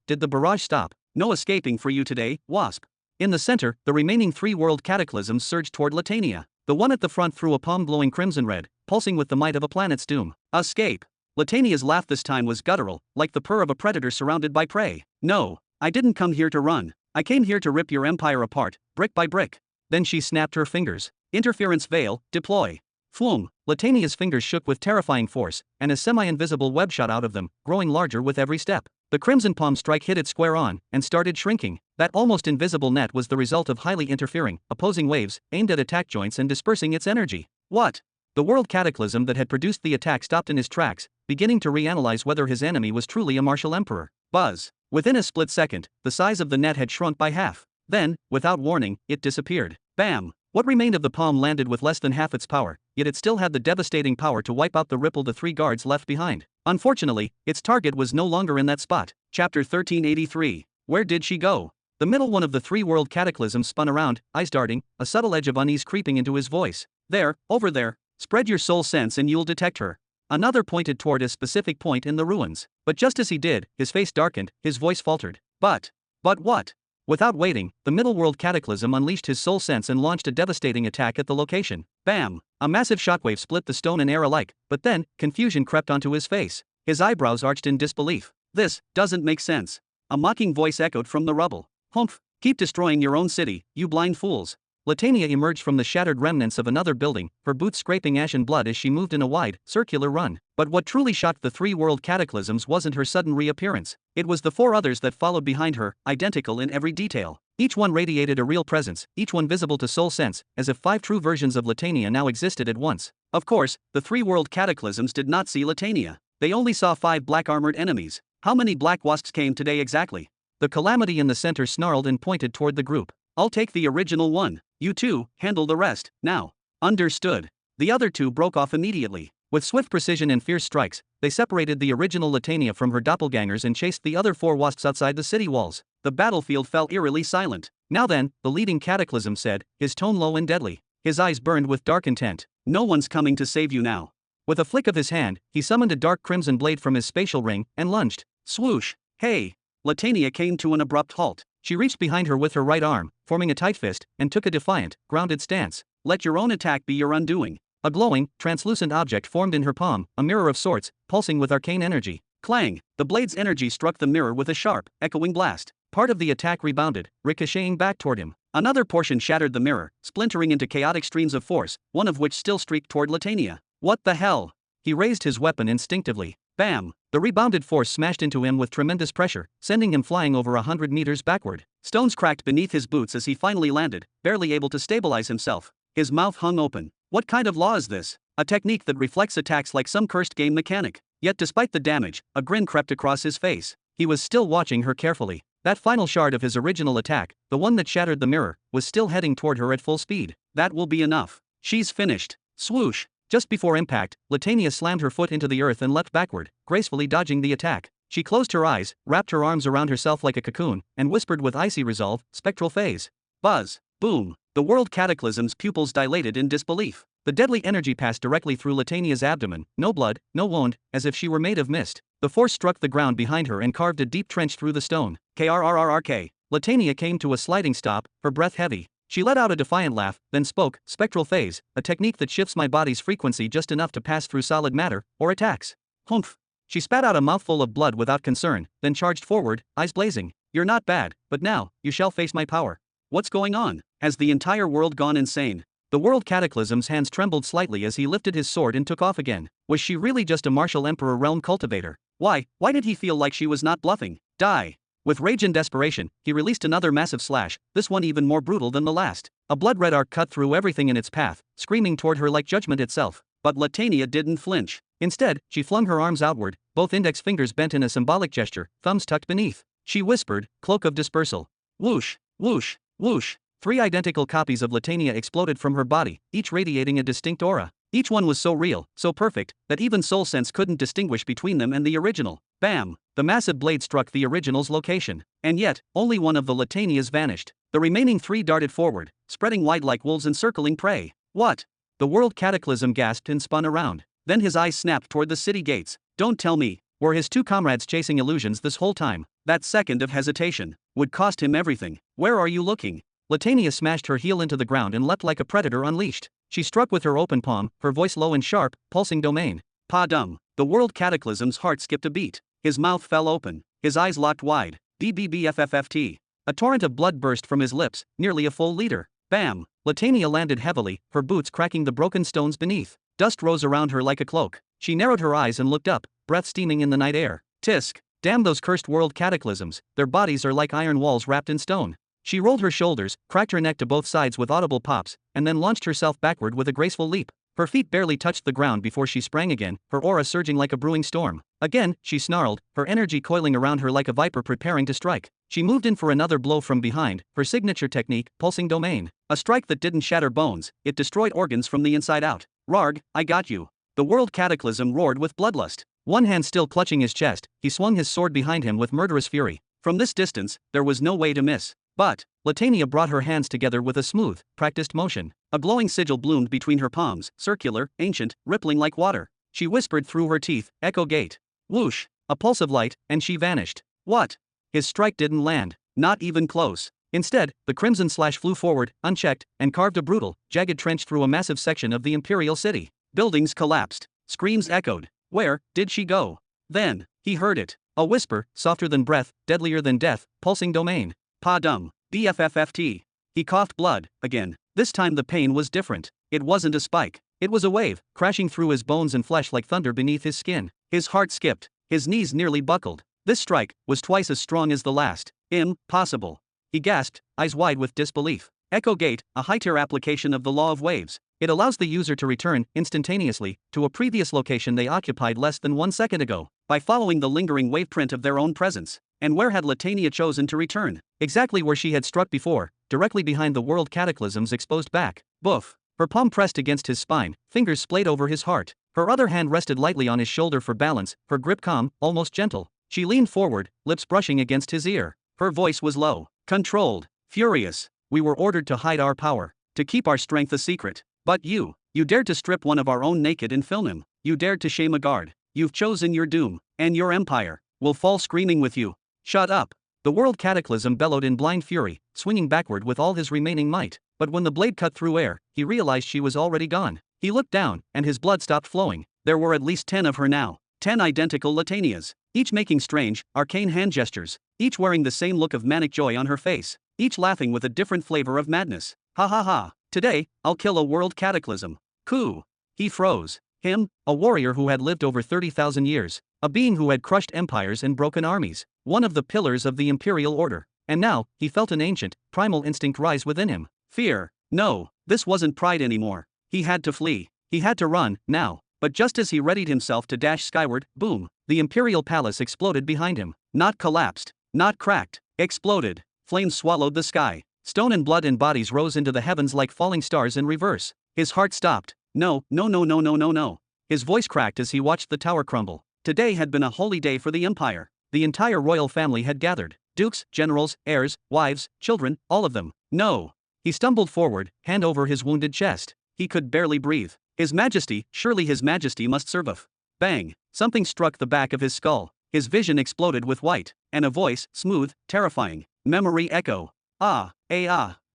did the barrage stop. No escaping for you today, Wasp. In the center, the remaining 3 world cataclysms surged toward Latania. The one at the front threw a palm glowing crimson red, pulsing with the might of a planet's doom. Escape. Latania's laugh this time was guttural, like the purr of a predator surrounded by prey. No, I didn't come here to run. I came here to rip your empire apart, brick by brick. Then she snapped her fingers. Interference veil, deploy. Floom. Latania's fingers shook with terrifying force, and a semi-invisible web shot out of them, growing larger with every step. The crimson palm strike hit it square on, and started shrinking. That almost invisible net was the result of highly interfering, opposing waves, aimed at attack joints and dispersing its energy. What? The world cataclysm that had produced the attack stopped in his tracks, beginning to reanalyze whether his enemy was truly a martial emperor. Buzz. Within a split second, the size of the net had shrunk by half. Then, without warning, it disappeared. Bam! What remained of the palm landed with less than half its power, yet it still had the devastating power to wipe out the ripple the 3 guards left behind. Unfortunately, its target was no longer in that spot. Chapter 1383. Where did she go? The middle one of the 3 world cataclysms spun around, eyes darting, a subtle edge of unease creeping into his voice. There, over there. Spread your soul sense and you'll detect her. Another pointed toward a specific point in the ruins. But just as he did, his face darkened, his voice faltered. But what? Without waiting, the middle world cataclysm unleashed his soul sense and launched a devastating attack at the location. Bam! A massive shockwave split the stone and air alike, but then, confusion crept onto his face. His eyebrows arched in disbelief. This doesn't make sense. A mocking voice echoed from the rubble. Humph! Keep destroying your own city, you blind fools. Latania emerged from the shattered remnants of another building, her boots scraping ash and blood as she moved in a wide, circular run. But what truly shocked the 3 world cataclysms wasn't her sudden reappearance. It was the 4 others that followed behind her, identical in every detail. Each one radiated a real presence, each one visible to soul sense, as if 5 true versions of Latania now existed at once. Of course, the 3 world cataclysms did not see Latania. They only saw 5 black-armored enemies. How many black wasps came today exactly? The calamity in the center snarled and pointed toward the group. I'll take the original one. You two, handle the rest, now. Understood. The other two broke off immediately. With swift precision and fierce strikes, they separated the original Latania from her doppelgangers and chased the other 4 wasps outside the city walls. The battlefield fell eerily silent. Now then, the leading cataclysm said, his tone low and deadly. His eyes burned with dark intent. No one's coming to save you now. With a flick of his hand, he summoned a dark crimson blade from his spatial ring and lunged. Swoosh! Hey! Latania came to an abrupt halt. She reached behind her with her right arm, forming a tight fist, and took a defiant, grounded stance. Let your own attack be your undoing. A glowing, translucent object formed in her palm, a mirror of sorts, pulsing with arcane energy. Clang! The blade's energy struck the mirror with a sharp, echoing blast. Part of the attack rebounded, ricocheting back toward him. Another portion shattered the mirror, splintering into chaotic streams of force, one of which still streaked toward Latania. What the hell? He raised his weapon instinctively. Bam! The rebounded force smashed into him with tremendous pressure, sending him flying over 100 meters backward. Stones cracked beneath his boots as he finally landed, barely able to stabilize himself. His mouth hung open. What kind of law is this? A technique that reflects attacks like some cursed game mechanic. Yet despite the damage, a grin crept across his face. He was still watching her carefully. That final shard of his original attack, the one that shattered the mirror, was still heading toward her at full speed. That will be enough. She's finished. Swoosh! Just before impact, Latania slammed her foot into the earth and leapt backward, gracefully dodging the attack. She closed her eyes, wrapped her arms around herself like a cocoon, and whispered with icy resolve, spectral phase. Buzz! Boom! The world cataclysm's pupils dilated in disbelief. The deadly energy passed directly through Latania's abdomen, no blood, no wound, as if she were made of mist. The force struck the ground behind her and carved a deep trench through the stone. Krrrrk. Latania came to a sliding stop, her breath heavy. She let out a defiant laugh, then spoke, spectral phase, a technique that shifts my body's frequency just enough to pass through solid matter, or attacks. Humph. She spat out a mouthful of blood without concern, then charged forward, eyes blazing. You're not bad, but now, you shall face my power. What's going on? Has the entire world gone insane? The world cataclysm's hands trembled slightly as he lifted his sword and took off again. Was she really just a martial emperor realm cultivator? Why did he feel like she was not bluffing? Die! With rage and desperation, he released another massive slash, this one even more brutal than the last. A blood-red arc cut through everything in its path, screaming toward her like judgment itself. But Latania didn't flinch. Instead, she flung her arms outward, both index fingers bent in a symbolic gesture, thumbs tucked beneath. She whispered, cloak of dispersal. Whoosh, whoosh, whoosh. 3 identical copies of Latania exploded from her body, each radiating a distinct aura. Each one was so real, so perfect, that even Soul Sense couldn't distinguish between them and the original. Bam! The massive blade struck the original's location. And yet, only one of the Latanias vanished. The remaining 3 darted forward, spreading wide like wolves encircling prey. What? The world cataclysm gasped and spun around. Then his eyes snapped toward the city gates. Don't tell me. Were his 2 comrades chasing illusions this whole time? That second of hesitation would cost him everything. Where are you looking? Latania smashed her heel into the ground and leapt like a predator unleashed. She struck with her open palm, her voice low and sharp, pulsing domain. Pa-dum. The world cataclysm's heart skipped a beat. His mouth fell open. His eyes locked wide. BBBFFFT. A torrent of blood burst from his lips, nearly a full liter. Bam! Latania landed heavily, her boots cracking the broken stones beneath. Dust rose around her like a cloak. She narrowed her eyes and looked up, breath steaming in the night air. Tisk! Damn those cursed world cataclysms, their bodies are like iron walls wrapped in stone. She rolled her shoulders, cracked her neck to both sides with audible pops, and then launched herself backward with a graceful leap. Her feet barely touched the ground before she sprang again, her aura surging like a brewing storm. Again, she snarled, her energy coiling around her like a viper preparing to strike. She moved in for another blow from behind, her signature technique, pulsing domain. A strike that didn't shatter bones, it destroyed organs from the inside out. Rarg, I got you. The world cataclysm roared with bloodlust. One hand still clutching his chest, he swung his sword behind him with murderous fury. From this distance, there was no way to miss. But Latania brought her hands together with a smooth, practiced motion. A glowing sigil bloomed between her palms, circular, ancient, rippling like water. She whispered through her teeth, Echo Gate. Whoosh! A pulse of light, and she vanished. What? His strike didn't land. Not even close. Instead, the crimson slash flew forward, unchecked, and carved a brutal, jagged trench through a massive section of the imperial city. Buildings collapsed. Screams echoed. Where did she go? Then, he heard it. A whisper, softer than breath, deadlier than death, pulsing domain. Pa-dum. BFFFT. He coughed blood, again. This time the pain was different. It wasn't a spike. It was a wave, crashing through his bones and flesh like thunder beneath his skin. His heart skipped. His knees nearly buckled. This strike was twice as strong as the last. Impossible. He gasped, eyes wide with disbelief. Echo Gate, a high-tier application of the law of waves. It allows the user to return, instantaneously, to a previous location they occupied less than 1 second ago, by following the lingering waveprint of their own presence. And where had Latania chosen to return? Exactly where she had struck before, directly behind the world cataclysm's exposed back. Boof. Her palm pressed against his spine, fingers splayed over his heart. Her other hand rested lightly on his shoulder for balance, her grip calm, almost gentle. She leaned forward, lips brushing against his ear. Her voice was low, controlled, furious. We were ordered to hide our power, to keep our strength a secret. But you dared to strip one of our own naked and film him. You dared to shame a guard. You've chosen your doom, and your empire will fall screaming with you. Shut up. The world cataclysm bellowed in blind fury, swinging backward with all his remaining might. But when the blade cut through air, he realized she was already gone. He looked down, and his blood stopped flowing. There were at least 10 of her now. 10 identical Latanias, each making strange, arcane hand gestures, each wearing the same look of manic joy on her face, each laughing with a different flavor of madness. Ha ha ha. Today, I'll kill a world cataclysm. Ku. He froze. Him, a warrior who had lived over 30,000 years, a being who had crushed empires and broken armies, one of the pillars of the imperial order. And now, he felt an ancient, primal instinct rise within him. Fear. No, this wasn't pride anymore. He had to flee. He had to run, now. But just as he readied himself to dash skyward, boom, the imperial palace exploded behind him. Not collapsed, not cracked, exploded. Flames swallowed the sky. Stone and blood and bodies rose into the heavens like falling stars in reverse. His heart stopped. No, no, no, no, no, no, no. His voice cracked as he watched the tower crumble. Today had been a holy day for the empire. The entire royal family had gathered. Dukes, generals, heirs, wives, children, all of them. No. He stumbled forward, hand over his wounded chest. He could barely breathe. His Majesty, surely His Majesty must serve us. Bang. Something struck the back of his skull. His vision exploded with white, and a voice, smooth, terrifying. Memory echo. Ah.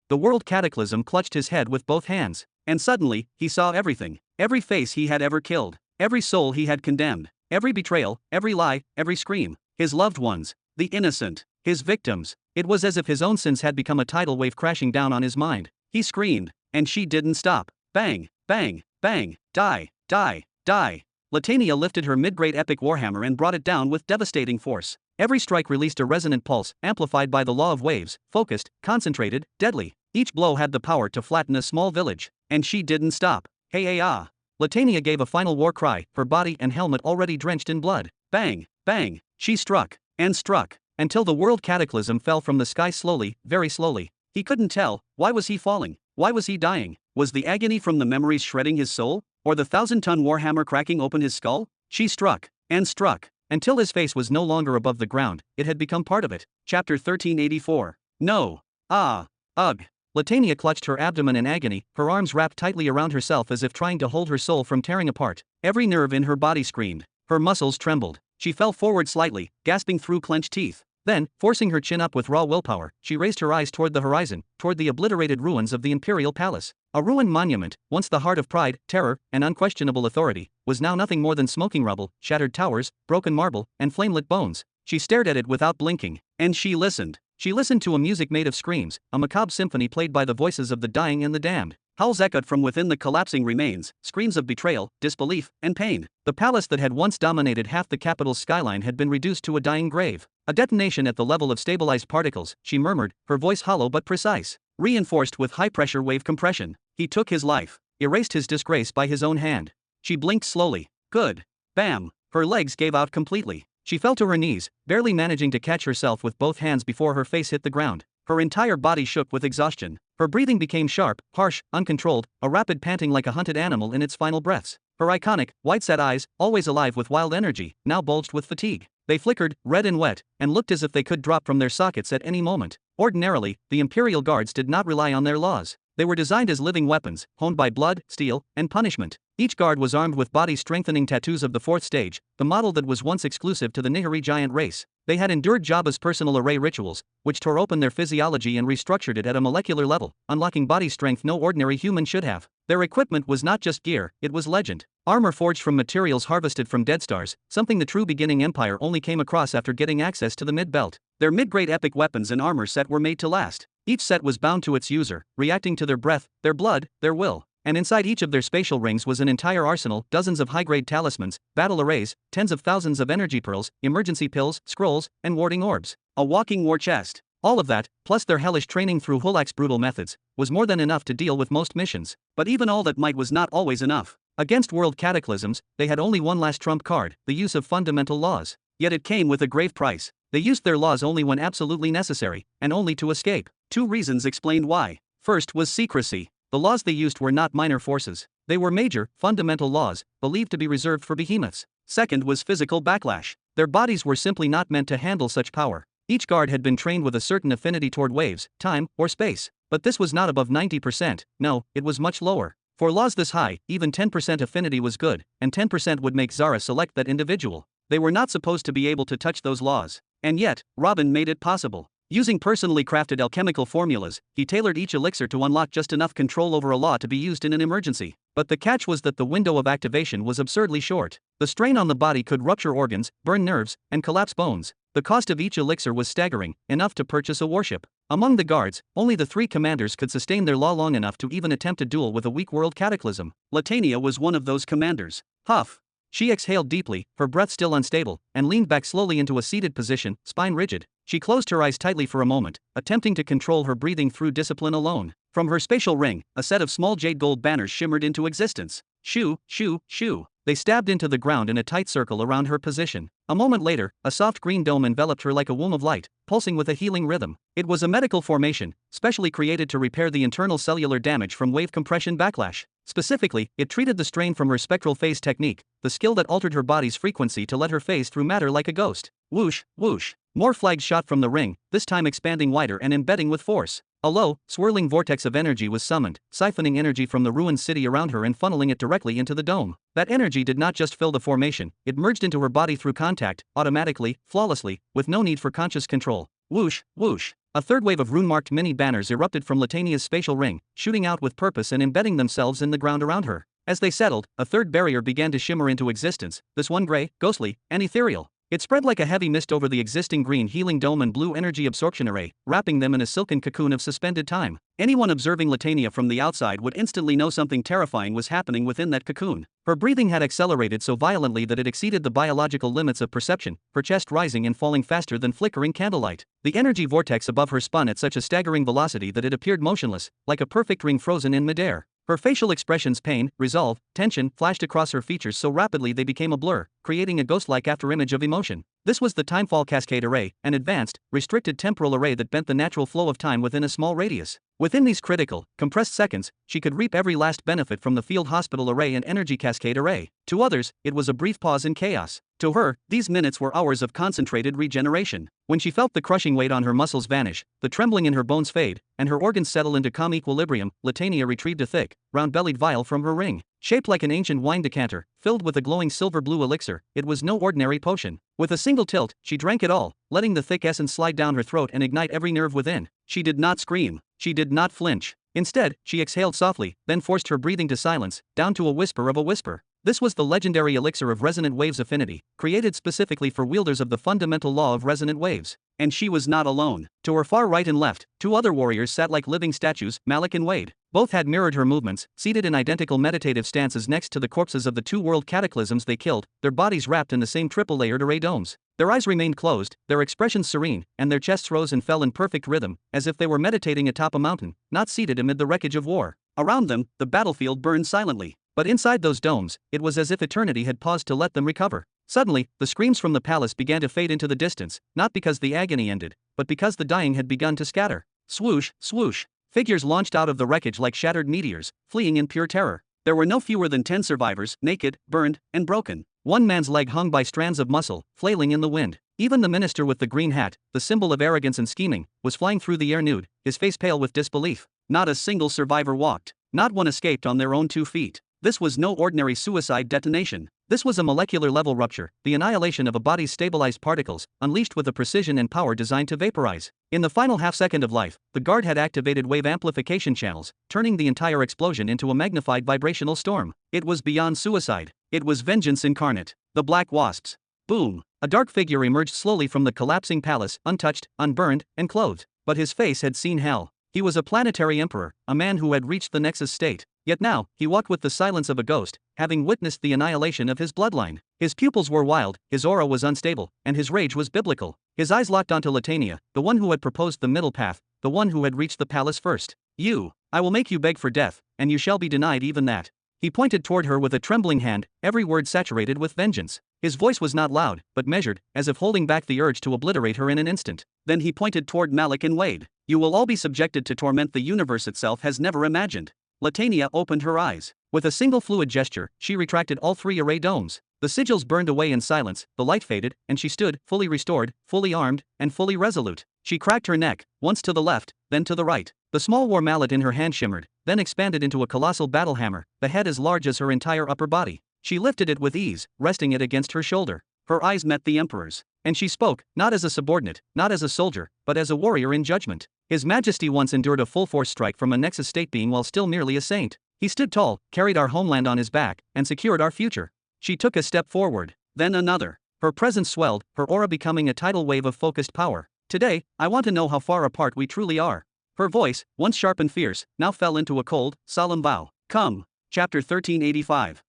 The world cataclysm clutched his head with both hands. And suddenly, he saw everything. Every face he had ever killed. Every soul he had condemned. Every betrayal, every lie, every scream. His loved ones. The innocent. His victims. It was as if his own sins had become a tidal wave crashing down on his mind. He screamed. And she didn't stop. Bang, bang, bang. Die, die, die. Latania lifted her mid-grade epic warhammer and brought it down with devastating force. Every strike released a resonant pulse, amplified by the law of waves, focused, concentrated, deadly. Each blow had the power to flatten a small village. And she didn't stop. Hey ah. Latania gave a final war cry, her body and helmet already drenched in blood. Bang, bang. She struck, and struck, until the world cataclysm fell from the sky slowly, very slowly. He couldn't tell. Why was he falling? Why was he dying? Was the agony from the memories shredding his soul? Or the 1,000-ton warhammer cracking open his skull? She struck, and struck, until his face was no longer above the ground. It had become part of it. Chapter 1384. No. Ah. Ugh. Latania clutched her abdomen in agony, her arms wrapped tightly around herself as if trying to hold her soul from tearing apart. Every nerve in her body screamed. Her muscles trembled. She fell forward slightly, gasping through clenched teeth. Then, forcing her chin up with raw willpower, she raised her eyes toward the horizon, toward the obliterated ruins of the imperial palace. A ruined monument, once the heart of pride, terror, and unquestionable authority, was now nothing more than smoking rubble, shattered towers, broken marble, and flame-lit bones. She stared at it without blinking. And she listened. She listened to a music made of screams, a macabre symphony played by the voices of the dying and the damned. Howls echoed from within the collapsing remains, screams of betrayal, disbelief, and pain. The palace that had once dominated half the capital's skyline had been reduced to a dying grave. A detonation at the level of stabilized particles, she murmured, her voice hollow but precise. Reinforced with high-pressure wave compression. He took his life. Erased his disgrace by his own hand. She blinked slowly. Good. Bam. Her legs gave out completely. She fell to her knees, barely managing to catch herself with both hands before her face hit the ground. Her entire body shook with exhaustion. Her breathing became sharp, harsh, uncontrolled, a rapid panting like a hunted animal in its final breaths. Her iconic, wide-set eyes, always alive with wild energy, now bulged with fatigue. They flickered, red and wet, and looked as if they could drop from their sockets at any moment. Ordinarily, the Imperial Guards did not rely on their laws. They were designed as living weapons, honed by blood, steel, and punishment. Each guard was armed with body-strengthening tattoos of the fourth stage, the model that was once exclusive to the Nihiri giant race. They had endured Jabba's personal array rituals, which tore open their physiology and restructured it at a molecular level, unlocking body strength no ordinary human should have. Their equipment was not just gear, it was legend. Armor forged from materials harvested from dead stars, something the true beginning empire only came across after getting access to the mid-belt. Their mid-grade epic weapons and armor set were made to last. Each set was bound to its user, reacting to their breath, their blood, their will. And inside each of their spatial rings was an entire arsenal, dozens of high-grade talismans, battle arrays, tens of thousands of energy pearls, emergency pills, scrolls, and warding orbs. A walking war chest. All of that, plus their hellish training through Hulak's brutal methods, was more than enough to deal with most missions. But even all that might was not always enough. Against world cataclysms, they had only one last trump card, the use of fundamental laws. Yet it came with a grave price. They used their laws only when absolutely necessary, and only to escape. 2 reasons explained why. First was secrecy. The laws they used were not minor forces. They were major, fundamental laws, believed to be reserved for behemoths. Second was physical backlash. Their bodies were simply not meant to handle such power. Each guard had been trained with a certain affinity toward waves, time, or space. But this was not above 90%, no, it was much lower. For laws this high, even 10% affinity was good, and 10% would make Zara select that individual. They were not supposed to be able to touch those laws. And yet, Robin made it possible. Using personally crafted alchemical formulas, he tailored each elixir to unlock just enough control over a law to be used in an emergency. But the catch was that the window of activation was absurdly short. The strain on the body could rupture organs, burn nerves, and collapse bones. The cost of each elixir was staggering, enough to purchase a warship. Among the guards, only the 3 commanders could sustain their law long enough to even attempt a duel with a weak world cataclysm. Latania was one of those commanders. Huff. She exhaled deeply, her breath still unstable, and leaned back slowly into a seated position, spine rigid. She closed her eyes tightly for a moment, attempting to control her breathing through discipline alone. From her spatial ring, a set of small jade gold banners shimmered into existence. Shoo, shoo, shoo. They stabbed into the ground in a tight circle around her position. A moment later, a soft green dome enveloped her like a womb of light, pulsing with a healing rhythm. It was a medical formation, specially created to repair the internal cellular damage from wave compression backlash. Specifically, it treated the strain from her spectral phase technique, the skill that altered her body's frequency to let her phase through matter like a ghost. Whoosh, whoosh. More flags shot from the ring, this time expanding wider and embedding with force. A low, swirling vortex of energy was summoned, siphoning energy from the ruined city around her and funneling it directly into the dome. That energy did not just fill the formation, it merged into her body through contact, automatically, flawlessly, with no need for conscious control. Whoosh, whoosh. A third wave of rune-marked mini-banners erupted from Latania's spatial ring, shooting out with purpose and embedding themselves in the ground around her. As they settled, a third barrier began to shimmer into existence, this one gray, ghostly, and ethereal. It spread like a heavy mist over the existing green healing dome and blue energy absorption array, wrapping them in a silken cocoon of suspended time. Anyone observing Latania from the outside would instantly know something terrifying was happening within that cocoon. Her breathing had accelerated so violently that it exceeded the biological limits of perception, her chest rising and falling faster than flickering candlelight. The energy vortex above her spun at such a staggering velocity that it appeared motionless, like a perfect ring frozen in midair. Her facial expressions, pain, resolve, tension, flashed across her features so rapidly they became a blur, creating a ghost-like afterimage of emotion. This was the timefall cascade array, an advanced, restricted temporal array that bent the natural flow of time within a small radius. Within these critical, compressed seconds, she could reap every last benefit from the field hospital array and energy cascade array. To others, it was a brief pause in chaos. To her, these minutes were hours of concentrated regeneration. When she felt the crushing weight on her muscles vanish, the trembling in her bones fade, and her organs settle into calm equilibrium, Latania retrieved a thick, round-bellied vial from her ring. Shaped like an ancient wine decanter, filled with a glowing silver-blue elixir, it was no ordinary potion. With a single tilt, she drank it all, letting the thick essence slide down her throat and ignite every nerve within. She did not scream. She did not flinch. Instead, she exhaled softly, then forced her breathing to silence, down to a whisper of a whisper. This was the legendary elixir of resonant waves affinity, created specifically for wielders of the fundamental law of resonant waves. And she was not alone. To her far right and left, 2 other warriors sat like living statues, Malik and Wade. Both had mirrored her movements, seated in identical meditative stances next to the corpses of the 2 world cataclysms they killed, their bodies wrapped in the same triple-layered array domes. Their eyes remained closed, their expressions serene, and their chests rose and fell in perfect rhythm, as if they were meditating atop a mountain, not seated amid the wreckage of war. Around them, the battlefield burned silently. But inside those domes, it was as if eternity had paused to let them recover. Suddenly, the screams from the palace began to fade into the distance, not because the agony ended, but because the dying had begun to scatter. Swoosh, swoosh. Figures launched out of the wreckage like shattered meteors, fleeing in pure terror. There were no fewer than 10 survivors, naked, burned, and broken. One man's leg hung by strands of muscle, flailing in the wind. Even the minister with the green hat, the symbol of arrogance and scheming, was flying through the air nude, his face pale with disbelief. Not a single survivor walked. Not one escaped on their own 2 feet. This was no ordinary suicide detonation. This was a molecular-level rupture, the annihilation of a body's stabilized particles, unleashed with a precision and power designed to vaporize. In the final half-second of life, the guard had activated wave amplification channels, turning the entire explosion into a magnified vibrational storm. It was beyond suicide. It was vengeance incarnate. The Black Wasps. Boom! A dark figure emerged slowly from the collapsing palace, untouched, unburned, and clothed. But his face had seen hell. He was a planetary emperor, a man who had reached the Nexus state. Yet now, he walked with the silence of a ghost, having witnessed the annihilation of his bloodline. His pupils were wild, his aura was unstable, and his rage was biblical. His eyes locked onto Latania, the one who had proposed the middle path, the one who had reached the palace first. I will make you beg for death, and you shall be denied even that. He pointed toward her with a trembling hand, every word saturated with vengeance. His voice was not loud, but measured, as if holding back the urge to obliterate her in an instant. Then he pointed toward Malik and Wade. You will all be subjected to torment the universe itself has never imagined. Latania opened her eyes. With a single fluid gesture, she retracted all 3 array domes. The sigils burned away in silence, the light faded, and she stood, fully restored, fully armed, and fully resolute. She cracked her neck, once to the left, then to the right. The small war mallet in her hand shimmered, then expanded into a colossal battle hammer, the head as large as her entire upper body. She lifted it with ease, resting it against her shoulder. Her eyes met the Emperor's, and she spoke, not as a subordinate, not as a soldier, but as a warrior in judgment. His Majesty once endured a full-force strike from a Nexus state being while still merely a saint. He stood tall, carried our homeland on his back, and secured our future. She took a step forward, then another. Her presence swelled, her aura becoming a tidal wave of focused power. Today, I want to know how far apart we truly are. Her voice, once sharp and fierce, now fell into a cold, solemn vow. Come. Chapter 1385.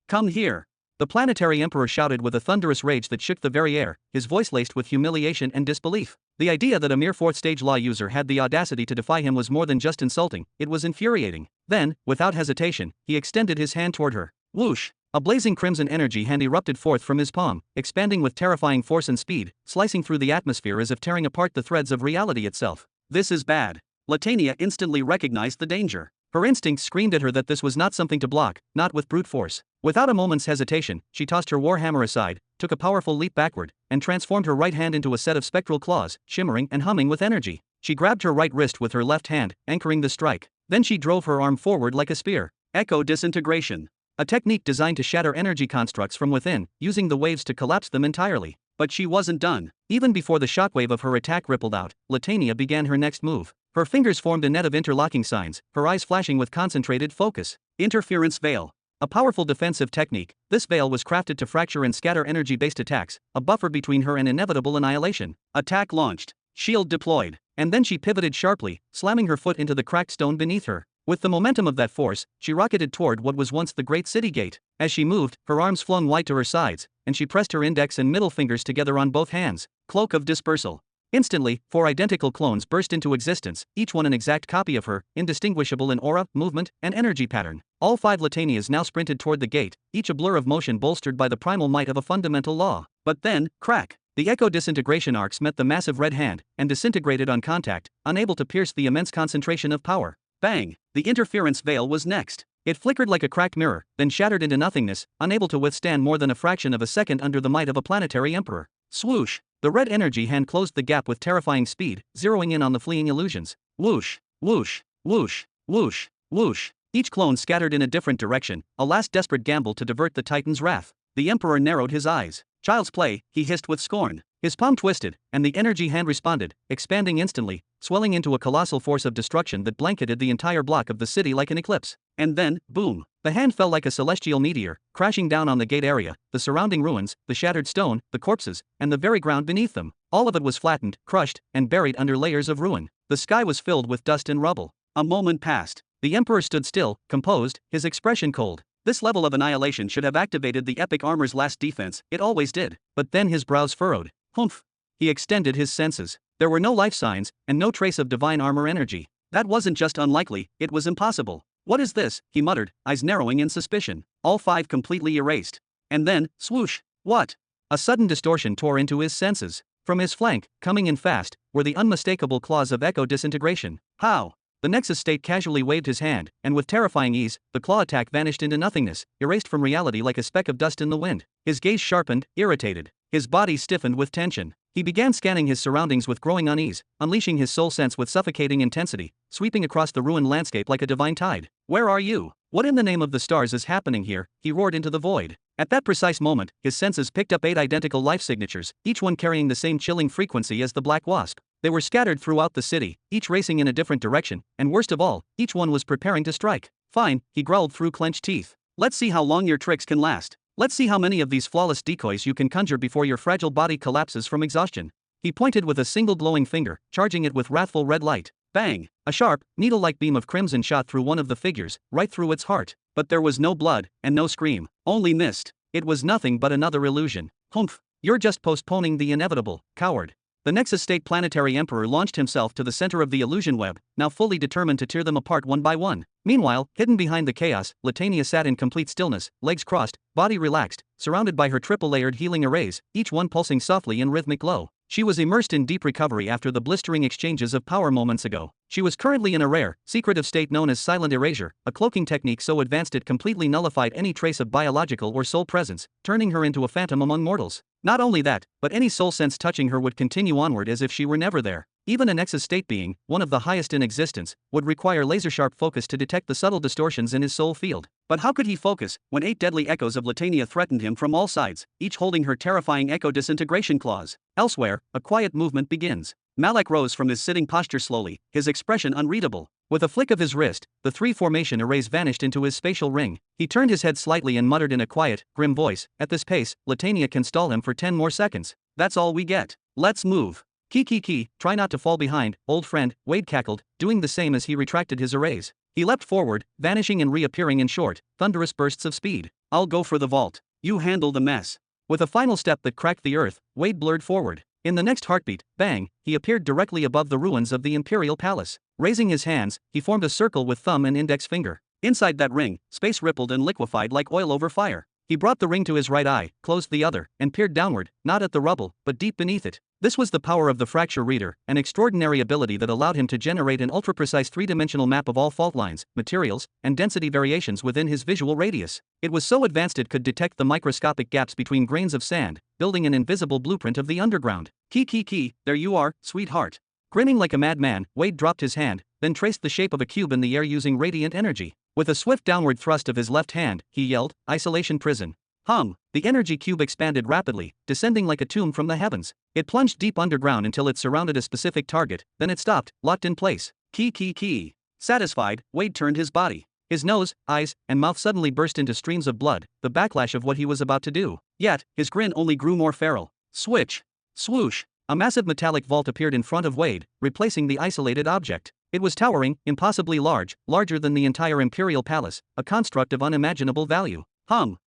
Come here. The planetary emperor shouted with a thunderous rage that shook the very air, his voice laced with humiliation and disbelief. The idea that a mere 4th-stage law user had the audacity to defy him was more than just insulting, it was infuriating. Then, without hesitation, he extended his hand toward her. Whoosh! A blazing crimson energy hand erupted forth from his palm, expanding with terrifying force and speed, slicing through the atmosphere as if tearing apart the threads of reality itself. This is bad. Latania instantly recognized the danger. Her instinct screamed at her that this was not something to block, not with brute force. Without a moment's hesitation, she tossed her warhammer aside, took a powerful leap backward, and transformed her right hand into a set of spectral claws, shimmering and humming with energy. She grabbed her right wrist with her left hand, anchoring the strike. Then she drove her arm forward like a spear. Echo disintegration. A technique designed to shatter energy constructs from within, using the waves to collapse them entirely. But she wasn't done. Even before the shockwave of her attack rippled out, Latania began her next move. Her fingers formed a net of interlocking signs, her eyes flashing with concentrated focus. Interference veil. A powerful defensive technique, this veil was crafted to fracture and scatter energy-based attacks, a buffer between her and inevitable annihilation. Attack launched. Shield deployed. And then she pivoted sharply, slamming her foot into the cracked stone beneath her. With the momentum of that force, she rocketed toward what was once the great city gate. As she moved, her arms flung wide to her sides, and she pressed her index and middle fingers together on both hands. Cloak of dispersal. Instantly, 4 identical clones burst into existence, each one an exact copy of her, indistinguishable in aura, movement, and energy pattern. All 5 Latanias now sprinted toward the gate, each a blur of motion bolstered by the primal might of a fundamental law. But then, crack! The echo disintegration arcs met the massive red hand, and disintegrated on contact, unable to pierce the immense concentration of power. Bang! The interference veil was next. It flickered like a cracked mirror, then shattered into nothingness, unable to withstand more than a fraction of a second under the might of a planetary emperor. Swoosh! The red energy hand closed the gap with terrifying speed, zeroing in on the fleeing illusions. Whoosh! Whoosh! Whoosh! Whoosh! Whoosh! Each clone scattered in a different direction, a last desperate gamble to divert the Titan's wrath. The Emperor narrowed his eyes. Child's play, he hissed with scorn. His palm twisted, and the energy hand responded, expanding instantly, swelling into a colossal force of destruction that blanketed the entire block of the city like an eclipse. And then, boom! The hand fell like a celestial meteor, crashing down on the gate area, the surrounding ruins, the shattered stone, the corpses, and the very ground beneath them. All of it was flattened, crushed, and buried under layers of ruin. The sky was filled with dust and rubble. A moment passed. The Emperor stood still, composed, his expression cold. This level of annihilation should have activated the epic armor's last defense, it always did. But then his brows furrowed. Humph! He extended his senses. There were no life signs, and no trace of divine armor energy. That wasn't just unlikely, it was impossible. What is this? He muttered, eyes narrowing in suspicion. All 5 completely erased. And then, swoosh! What? A sudden distortion tore into his senses. From his flank, coming in fast, were the unmistakable claws of echo disintegration. How? The Nexus state casually waved his hand, and with terrifying ease, the claw attack vanished into nothingness, erased from reality like a speck of dust in the wind. His gaze sharpened, irritated. His body stiffened with tension. He began scanning his surroundings with growing unease, unleashing his soul sense with suffocating intensity, sweeping across the ruined landscape like a divine tide. Where are you? What in the name of the stars is happening here? He roared into the void. At that precise moment, his senses picked up 8 identical life signatures, each one carrying the same chilling frequency as the Black Wasp. They were scattered throughout the city, each racing in a different direction, and worst of all, each one was preparing to strike. Fine, he growled through clenched teeth. Let's see how long your tricks can last. Let's see how many of these flawless decoys you can conjure before your fragile body collapses from exhaustion. He pointed with a single glowing finger, charging it with wrathful red light. Bang! A sharp, needle-like beam of crimson shot through one of the figures, right through its heart. But there was no blood, and no scream. Only mist. It was nothing but another illusion. Humph! You're just postponing the inevitable, coward. The Nexus State Planetary Emperor launched himself to the center of the illusion web, now fully determined to tear them apart one by one. Meanwhile, hidden behind the chaos, Latania sat in complete stillness, legs crossed, body relaxed, surrounded by her triple-layered healing arrays, each one pulsing softly in rhythmic glow. She was immersed in deep recovery after the blistering exchanges of power moments ago. She was currently in a rare, secretive state known as silent erasure, a cloaking technique so advanced it completely nullified any trace of biological or soul presence, turning her into a phantom among mortals. Not only that, but any soul sense touching her would continue onward as if she were never there. Even a Nexus state being, one of the highest in existence, would require laser-sharp focus to detect the subtle distortions in his soul field. But how could he focus when 8 deadly echoes of Latania threatened him from all sides, each holding her terrifying echo disintegration claws? Elsewhere, a quiet movement begins. Malak rose from his sitting posture slowly, his expression unreadable. With a flick of his wrist, the 3 formation arrays vanished into his spatial ring. He turned his head slightly and muttered in a quiet, grim voice, "At this pace, Latania can stall him for 10 more seconds. That's all we get. Let's move." Ki, try not to fall behind, old friend, Wade cackled, doing the same as he retracted his arrays. He leapt forward, vanishing and reappearing in short, thunderous bursts of speed. "I'll go for the vault. You handle the mess." With a final step that cracked the earth, Wade blurred forward. In the next heartbeat, bang, he appeared directly above the ruins of the Imperial Palace. Raising his hands, he formed a circle with thumb and index finger. Inside that ring, space rippled and liquefied like oil over fire. He brought the ring to his right eye, closed the other, and peered downward, not at the rubble, but deep beneath it. This was the power of the fracture reader, an extraordinary ability that allowed him to generate an ultra-precise 3-dimensional map of all fault lines, materials, and density variations within his visual radius. It was so advanced it could detect the microscopic gaps between grains of sand, building an invisible blueprint of the underground. Ki, there you are, sweetheart. Grinning like a madman, Wade dropped his hand, then traced the shape of a cube in the air using radiant energy. With a swift downward thrust of his left hand, he yelled, "Isolation prison." The energy cube expanded rapidly, descending like a tomb from the heavens. It plunged deep underground until it surrounded a specific target, then it stopped, locked in place. Ki. Satisfied, Wade turned his body. His nose, eyes, and mouth suddenly burst into streams of blood, the backlash of what he was about to do. Yet, his grin only grew more feral. Switch. Swoosh. A massive metallic vault appeared in front of Wade, replacing the isolated object. It was towering, impossibly large, larger than the entire Imperial Palace, a construct of unimaginable value.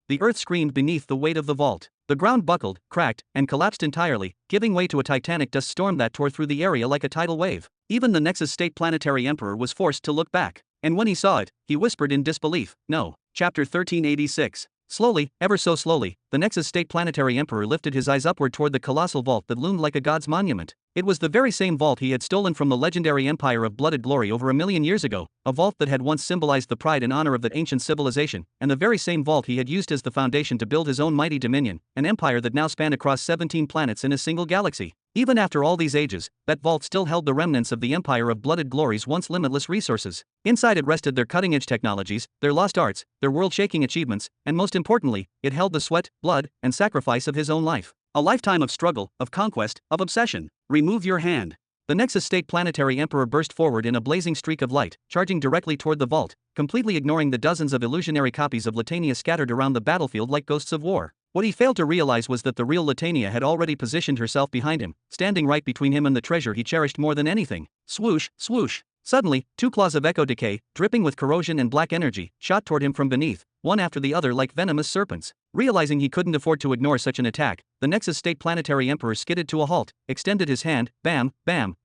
The earth screamed beneath the weight of the vault. The ground buckled, cracked, and collapsed entirely, giving way to a titanic dust storm that tore through the area like a tidal wave. Even the Nexus State Planetary Emperor was forced to look back. And when he saw it, he whispered in disbelief, "No." Chapter 1386. Slowly, ever so slowly, the Nexus State Planetary Emperor lifted his eyes upward toward the colossal vault that loomed like a god's monument. It was the very same vault he had stolen from the legendary Empire of Blooded Glory over 1,000,000 years ago, a vault that had once symbolized the pride and honor of that ancient civilization, and the very same vault he had used as the foundation to build his own mighty dominion, an empire that now spanned across 17 planets in a single galaxy. Even after all these ages, that vault still held the remnants of the Empire of Blooded Glory's once limitless resources. Inside it rested their cutting-edge technologies, their lost arts, their world-shaking achievements, and most importantly, it held the sweat, blood, and sacrifice of his own life. A lifetime of struggle, of conquest, of obsession. Remove your hand. The Nexus State Planetary Emperor burst forward in a blazing streak of light, charging directly toward the vault, completely ignoring the dozens of illusionary copies of Latania scattered around the battlefield like ghosts of war. What he failed to realize was that the real Latania had already positioned herself behind him, standing right between him and the treasure he cherished more than anything. Swoosh, swoosh. Suddenly, 2 claws of echo decay, dripping with corrosion and black energy, shot toward him from beneath, one after the other like venomous serpents. Realizing he couldn't afford to ignore such an attack, the Nexus State Planetary Emperor skidded to a halt, extended his hand, bam,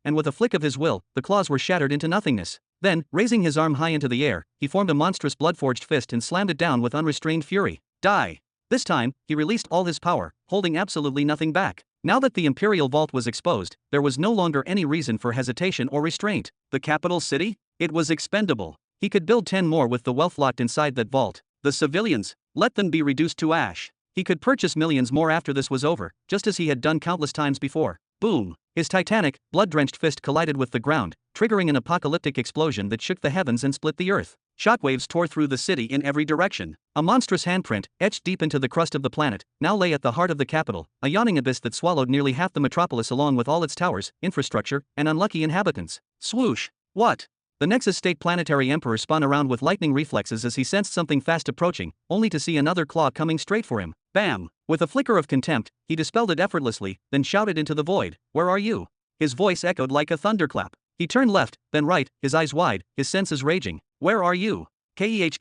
and with a flick of his will, the claws were shattered into nothingness. Then, raising his arm high into the air, he formed a monstrous blood-forged fist and slammed it down with unrestrained fury. Die! This time, he released all his power, holding absolutely nothing back. Now that the Imperial Vault was exposed, there was no longer any reason for hesitation or restraint. The capital city? It was expendable. He could build 10 more with the wealth locked inside that vault. The civilians? Let them be reduced to ash. He could purchase millions more after this was over, just as he had done countless times before. Boom! His titanic, blood-drenched fist collided with the ground, triggering an apocalyptic explosion that shook the heavens and split the earth. Shockwaves tore through the city in every direction. A monstrous handprint, etched deep into the crust of the planet, now lay at the heart of the capital, a yawning abyss that swallowed nearly half the metropolis along with all its towers, infrastructure, and unlucky inhabitants. Swoosh! What? The Nexus State Planetary Emperor spun around with lightning reflexes as he sensed something fast approaching, only to see another claw coming straight for him. Bam! With a flicker of contempt, he dispelled it effortlessly, then shouted into the void, "Where are you?" His voice echoed like a thunderclap. He turned left, then right, his eyes wide, his senses raging. Where are you? Keh,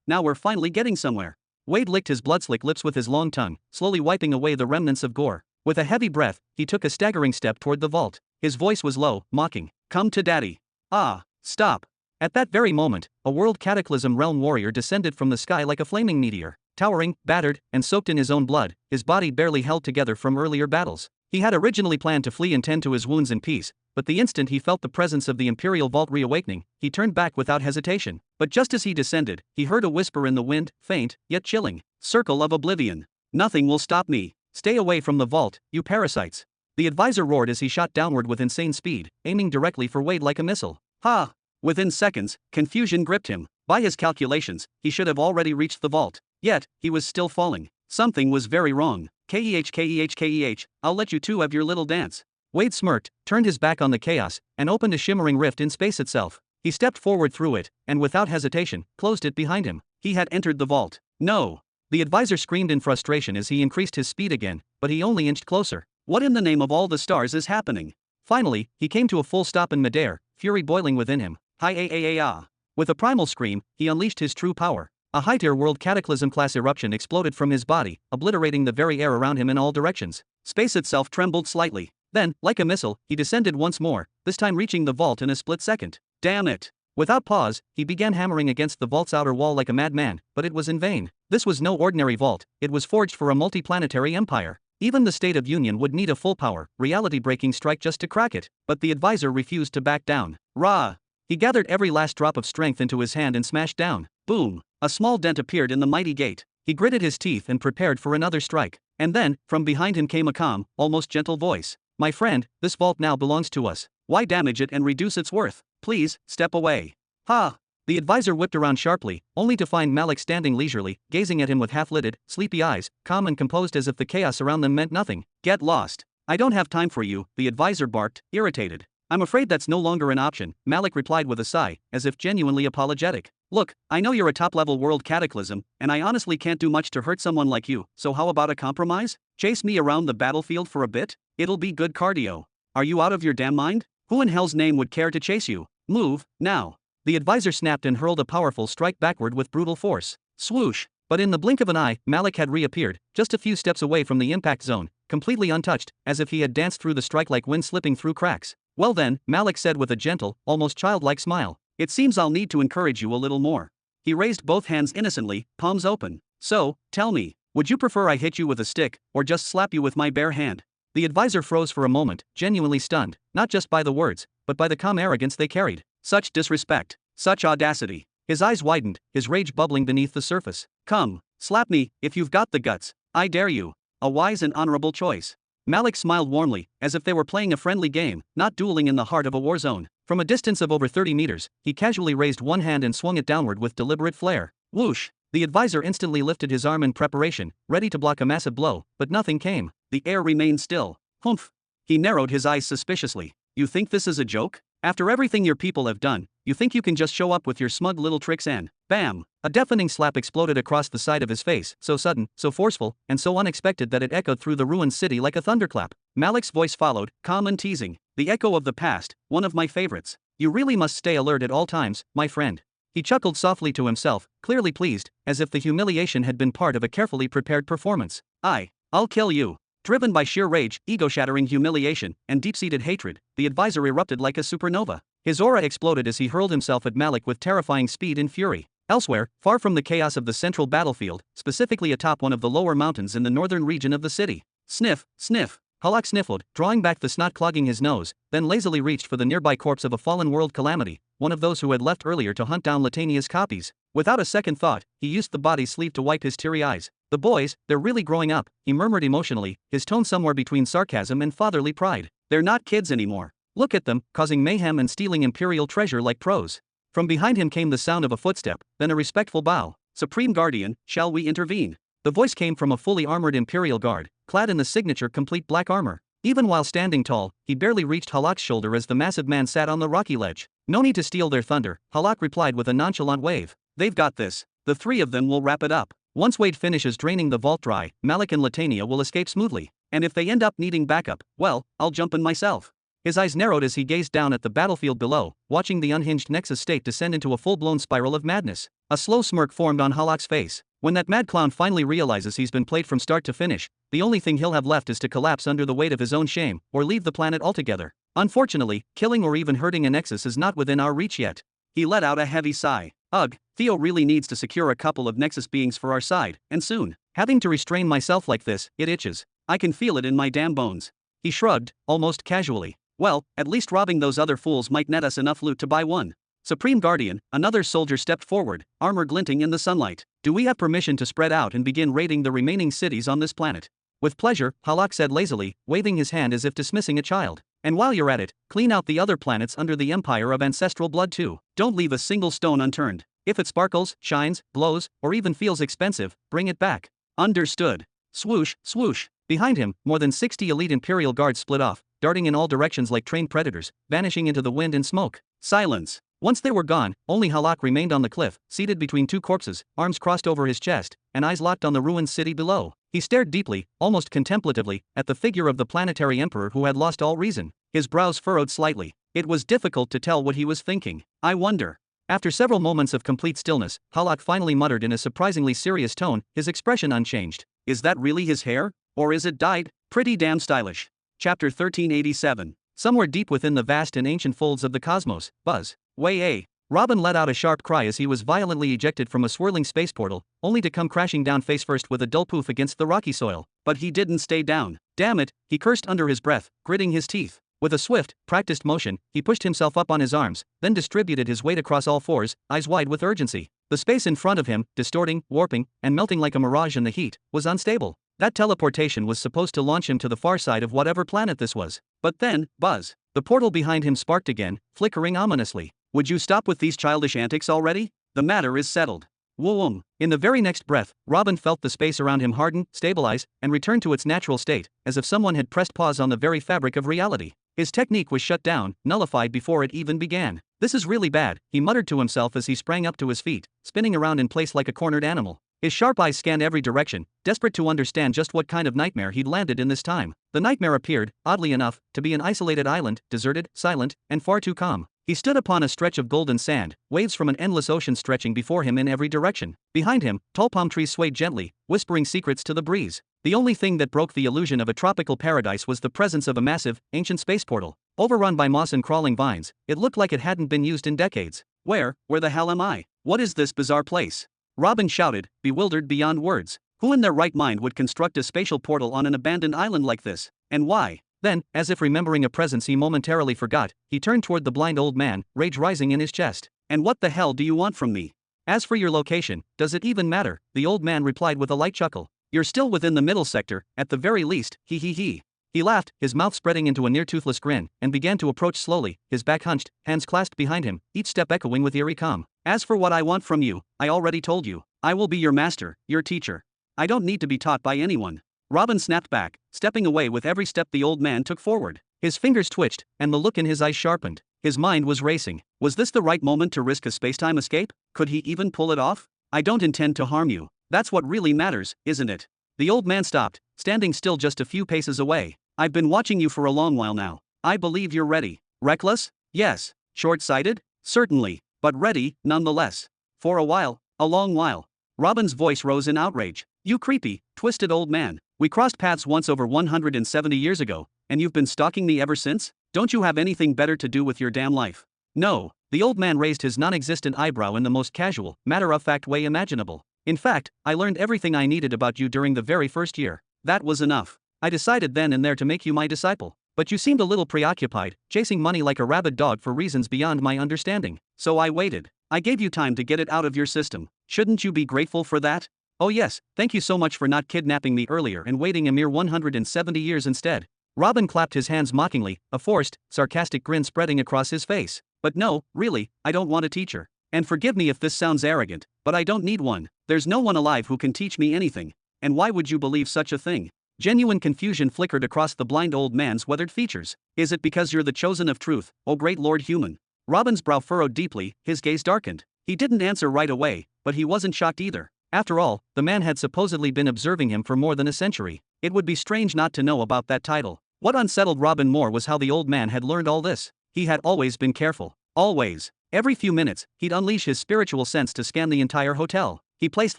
now we're finally getting somewhere. Wade licked his blood-slick lips with his long tongue, slowly wiping away the remnants of gore. With a heavy breath, he took a staggering step toward the vault. His voice was low, mocking. Come to daddy. Ah, stop. At that very moment, a world cataclysm realm warrior descended from the sky like a flaming meteor. Towering, battered, and soaked in his own blood, his body barely held together from earlier battles. He had originally planned to flee and tend to his wounds in peace, but the instant he felt the presence of the Imperial Vault reawakening, he turned back without hesitation. But just as he descended, he heard a whisper in the wind, faint, yet chilling. Circle of Oblivion. Nothing will stop me. Stay away from the vault, you parasites. The advisor roared as he shot downward with insane speed, aiming directly for Wade like a missile. Ha! Within seconds, confusion gripped him. By his calculations, he should have already reached the vault. Yet, he was still falling. Something was very wrong. I'll let you two have your little dance. Wade smirked, turned his back on the chaos, and opened a shimmering rift in space itself. He stepped forward through it, and without hesitation, closed it behind him. He had entered the vault. No! The advisor screamed in frustration as he increased his speed again, but he only inched closer. What in the name of all the stars is happening? Finally, he came to a full stop in midair, fury boiling within him. Hi-ah-ah-ah. With a primal scream, he unleashed his true power. A high-tier world cataclysm-class eruption exploded from his body, obliterating the very air around him in all directions. Space itself trembled slightly. Then, like a missile, he descended once more, this time reaching the vault in a split second. Damn it! Without pause, he began hammering against the vault's outer wall like a madman, but it was in vain. This was no ordinary vault, it was forged for a multi-planetary empire. Even the State of Union would need a full-power, reality-breaking strike just to crack it, but the advisor refused to back down. Rah! He gathered every last drop of strength into his hand and smashed down. Boom! A small dent appeared in the mighty gate. He gritted his teeth and prepared for another strike. And then, from behind him came a calm, almost gentle voice. My friend, this vault now belongs to us. Why damage it and reduce its worth? Please, step away. Ha! The advisor whipped around sharply, only to find Malik standing leisurely, gazing at him with half-lidded, sleepy eyes, calm and composed as if the chaos around them meant nothing. Get lost. I don't have time for you, the advisor barked, irritated. I'm afraid that's no longer an option, Malik replied with a sigh, as if genuinely apologetic. Look, I know you're a top-level world cataclysm, and I honestly can't do much to hurt someone like you, so how about a compromise? Chase me around the battlefield for a bit? It'll be good cardio. Are you out of your damn mind? Who in hell's name would care to chase you? Move, now. The advisor snapped and hurled a powerful strike backward with brutal force. Swoosh! But in the blink of an eye, Malik had reappeared, just a few steps away from the impact zone, completely untouched, as if he had danced through the strike like wind slipping through cracks. Well then, Malik said with a gentle, almost childlike smile. It seems I'll need to encourage you a little more. He raised both hands innocently, palms open. So, tell me, would you prefer I hit you with a stick, or just slap you with my bare hand? The advisor froze for a moment, genuinely stunned, not just by the words, but by the calm arrogance they carried. Such disrespect. Such audacity. His eyes widened, his rage bubbling beneath the surface. Come, slap me, if you've got the guts. I dare you. A wise and honorable choice. Malik smiled warmly, as if they were playing a friendly game, not dueling in the heart of a war zone. From a distance of over 30 meters, he casually raised one hand and swung it downward with deliberate flair. Whoosh! The advisor instantly lifted his arm in preparation, ready to block a massive blow, but nothing came. The air remained still. Humph! He narrowed his eyes suspiciously. You think this is a joke? After everything your people have done, you think you can just show up with your smug little tricks and, bam! A deafening slap exploded across the side of his face, so sudden, so forceful, and so unexpected that it echoed through the ruined city like a thunderclap. Malik's voice followed, calm and teasing. The echo of the past, one of my favorites. You really must stay alert at all times, my friend. He chuckled softly to himself, clearly pleased, as if the humiliation had been part of a carefully prepared performance. I'll kill you. Driven by sheer rage, ego-shattering humiliation, and deep-seated hatred, the advisor erupted like a supernova. His aura exploded as he hurled himself at Malik with terrifying speed and fury. Elsewhere, far from the chaos of the central battlefield, specifically atop one of the lower mountains in the northern region of the city. Sniff, sniff. Halak sniffled, drawing back the snot clogging his nose, then lazily reached for the nearby corpse of a fallen world calamity, one of those who had left earlier to hunt down Latania's copies. Without a second thought, he used the body's sleeve to wipe his teary eyes. The boys, they're really growing up, he murmured emotionally, his tone somewhere between sarcasm and fatherly pride. They're not kids anymore. Look at them, causing mayhem and stealing imperial treasure like pros. From behind him came the sound of a footstep, then a respectful bow. Supreme Guardian, shall we intervene? The voice came from a fully armored Imperial guard, clad in the signature complete black armor. Even while standing tall, he barely reached Halak's shoulder as the massive man sat on the rocky ledge. No need to steal their thunder, Halak replied with a nonchalant wave. They've got this. The three of them will wrap it up. Once Wade finishes draining the vault dry, Malik and Latania will escape smoothly. And if they end up needing backup, well, I'll jump in myself. His eyes narrowed as he gazed down at the battlefield below, watching the unhinged Nexus state descend into a full-blown spiral of madness. A slow smirk formed on Halak's face. When that mad clown finally realizes he's been played from start to finish, the only thing he'll have left is to collapse under the weight of his own shame, or leave the planet altogether. Unfortunately, killing or even hurting a Nexus is not within our reach yet. He let out a heavy sigh. Ugh, Theo really needs to secure a couple of Nexus beings for our side, and soon. Having to restrain myself like this, it itches. I can feel it in my damn bones. He shrugged, almost casually. Well, at least robbing those other fools might net us enough loot to buy one. Supreme Guardian, another soldier stepped forward, armor glinting in the sunlight. Do we have permission to spread out and begin raiding the remaining cities on this planet? With pleasure, Halak said lazily, waving his hand as if dismissing a child. And while you're at it, clean out the other planets under the empire of ancestral blood too. Don't leave a single stone unturned. If it sparkles, shines, glows, or even feels expensive, bring it back. Understood. Swoosh, swoosh. Behind him, more than 60 elite Imperial guards split off, darting in all directions like trained predators, vanishing into the wind and smoke. Silence. Once they were gone, only Halak remained on the cliff, seated between two corpses, arms crossed over his chest, and eyes locked on the ruined city below. He stared deeply, almost contemplatively, at the figure of the planetary emperor who had lost all reason. His brows furrowed slightly. It was difficult to tell what he was thinking. I wonder. After several moments of complete stillness, Halak finally muttered in a surprisingly serious tone, his expression unchanged. Is that really his hair? Or is it dyed? Pretty damn stylish. Chapter 1387. Somewhere deep within the vast and ancient folds of the cosmos, Buzz. Way. Robin let out a sharp cry as he was violently ejected from a swirling space portal, only to come crashing down face first with a dull poof against the rocky soil. But he didn't stay down. Damn it, he cursed under his breath, gritting his teeth. With a swift, practiced motion, he pushed himself up on his arms, then distributed his weight across all fours, eyes wide with urgency. The space in front of him, distorting, warping, and melting like a mirage in the heat, was unstable. That teleportation was supposed to launch him to the far side of whatever planet this was. But then, Buzz. The portal behind him sparked again, flickering ominously. Would you stop with these childish antics already? The matter is settled. Whoom. In the very next breath, Robin felt the space around him harden, stabilize, and return to its natural state, as if someone had pressed pause on the very fabric of reality. His technique was shut down, nullified before it even began. This is really bad, he muttered to himself as he sprang up to his feet, spinning around in place like a cornered animal. His sharp eyes scanned every direction, desperate to understand just what kind of nightmare he'd landed in this time. The nightmare appeared, oddly enough, to be an isolated island, deserted, silent, and far too calm. He stood upon a stretch of golden sand, waves from an endless ocean stretching before him in every direction. Behind him, tall palm trees swayed gently, whispering secrets to the breeze. The only thing that broke the illusion of a tropical paradise was the presence of a massive, ancient space portal. Overrun by moss and crawling vines, it looked like it hadn't been used in decades. Where the hell am I? What is this bizarre place? Robin shouted, bewildered beyond words. Who in their right mind would construct a spatial portal on an abandoned island like this? And why? Then, as if remembering a presence he momentarily forgot, he turned toward the blind old man, rage rising in his chest. And what the hell do you want from me? As for your location, does it even matter? The old man replied with a light chuckle. You're still within the middle sector, at the very least, he. He laughed, his mouth spreading into a near-toothless grin, and began to approach slowly, his back hunched, hands clasped behind him, each step echoing with eerie calm. As for what I want from you, I already told you. I will be your master, your teacher. I don't need to be taught by anyone. Robin snapped back, stepping away with every step the old man took forward. His fingers twitched, and the look in his eyes sharpened. His mind was racing. Was this the right moment to risk a spacetime escape? Could he even pull it off? I don't intend to harm you. That's what really matters, isn't it? The old man stopped, standing still just a few paces away. I've been watching you for a long while now. I believe you're ready. Reckless? Yes. Short-sighted? Certainly. But ready, nonetheless. For a while, a long while. Robin's voice rose in outrage. You creepy, twisted old man. We crossed paths once over 170 years ago, and you've been stalking me ever since? Don't you have anything better to do with your damn life? No. The old man raised his non-existent eyebrow in the most casual, matter-of-fact way imaginable. In fact, I learned everything I needed about you during the very first year. That was enough. I decided then and there to make you my disciple. But you seemed a little preoccupied, chasing money like a rabid dog for reasons beyond my understanding. So I waited. I gave you time to get it out of your system. Shouldn't you be grateful for that? Oh yes, thank you so much for not kidnapping me earlier and waiting a mere 170 years instead. Robin clapped his hands mockingly, a forced, sarcastic grin spreading across his face. But no, really, I don't want a teacher. And forgive me if this sounds arrogant, but I don't need one. There's no one alive who can teach me anything. And why would you believe such a thing? Genuine confusion flickered across the blind old man's weathered features. Is it because you're the chosen of truth, O great Lord Human? Robin's brow furrowed deeply, his gaze darkened. He didn't answer right away, but he wasn't shocked either. After all, the man had supposedly been observing him for more than a century. It would be strange not to know about that title. What unsettled Robin more was how the old man had learned all this. He had always been careful. Always. Every few minutes, he'd unleash his spiritual sense to scan the entire hotel. He placed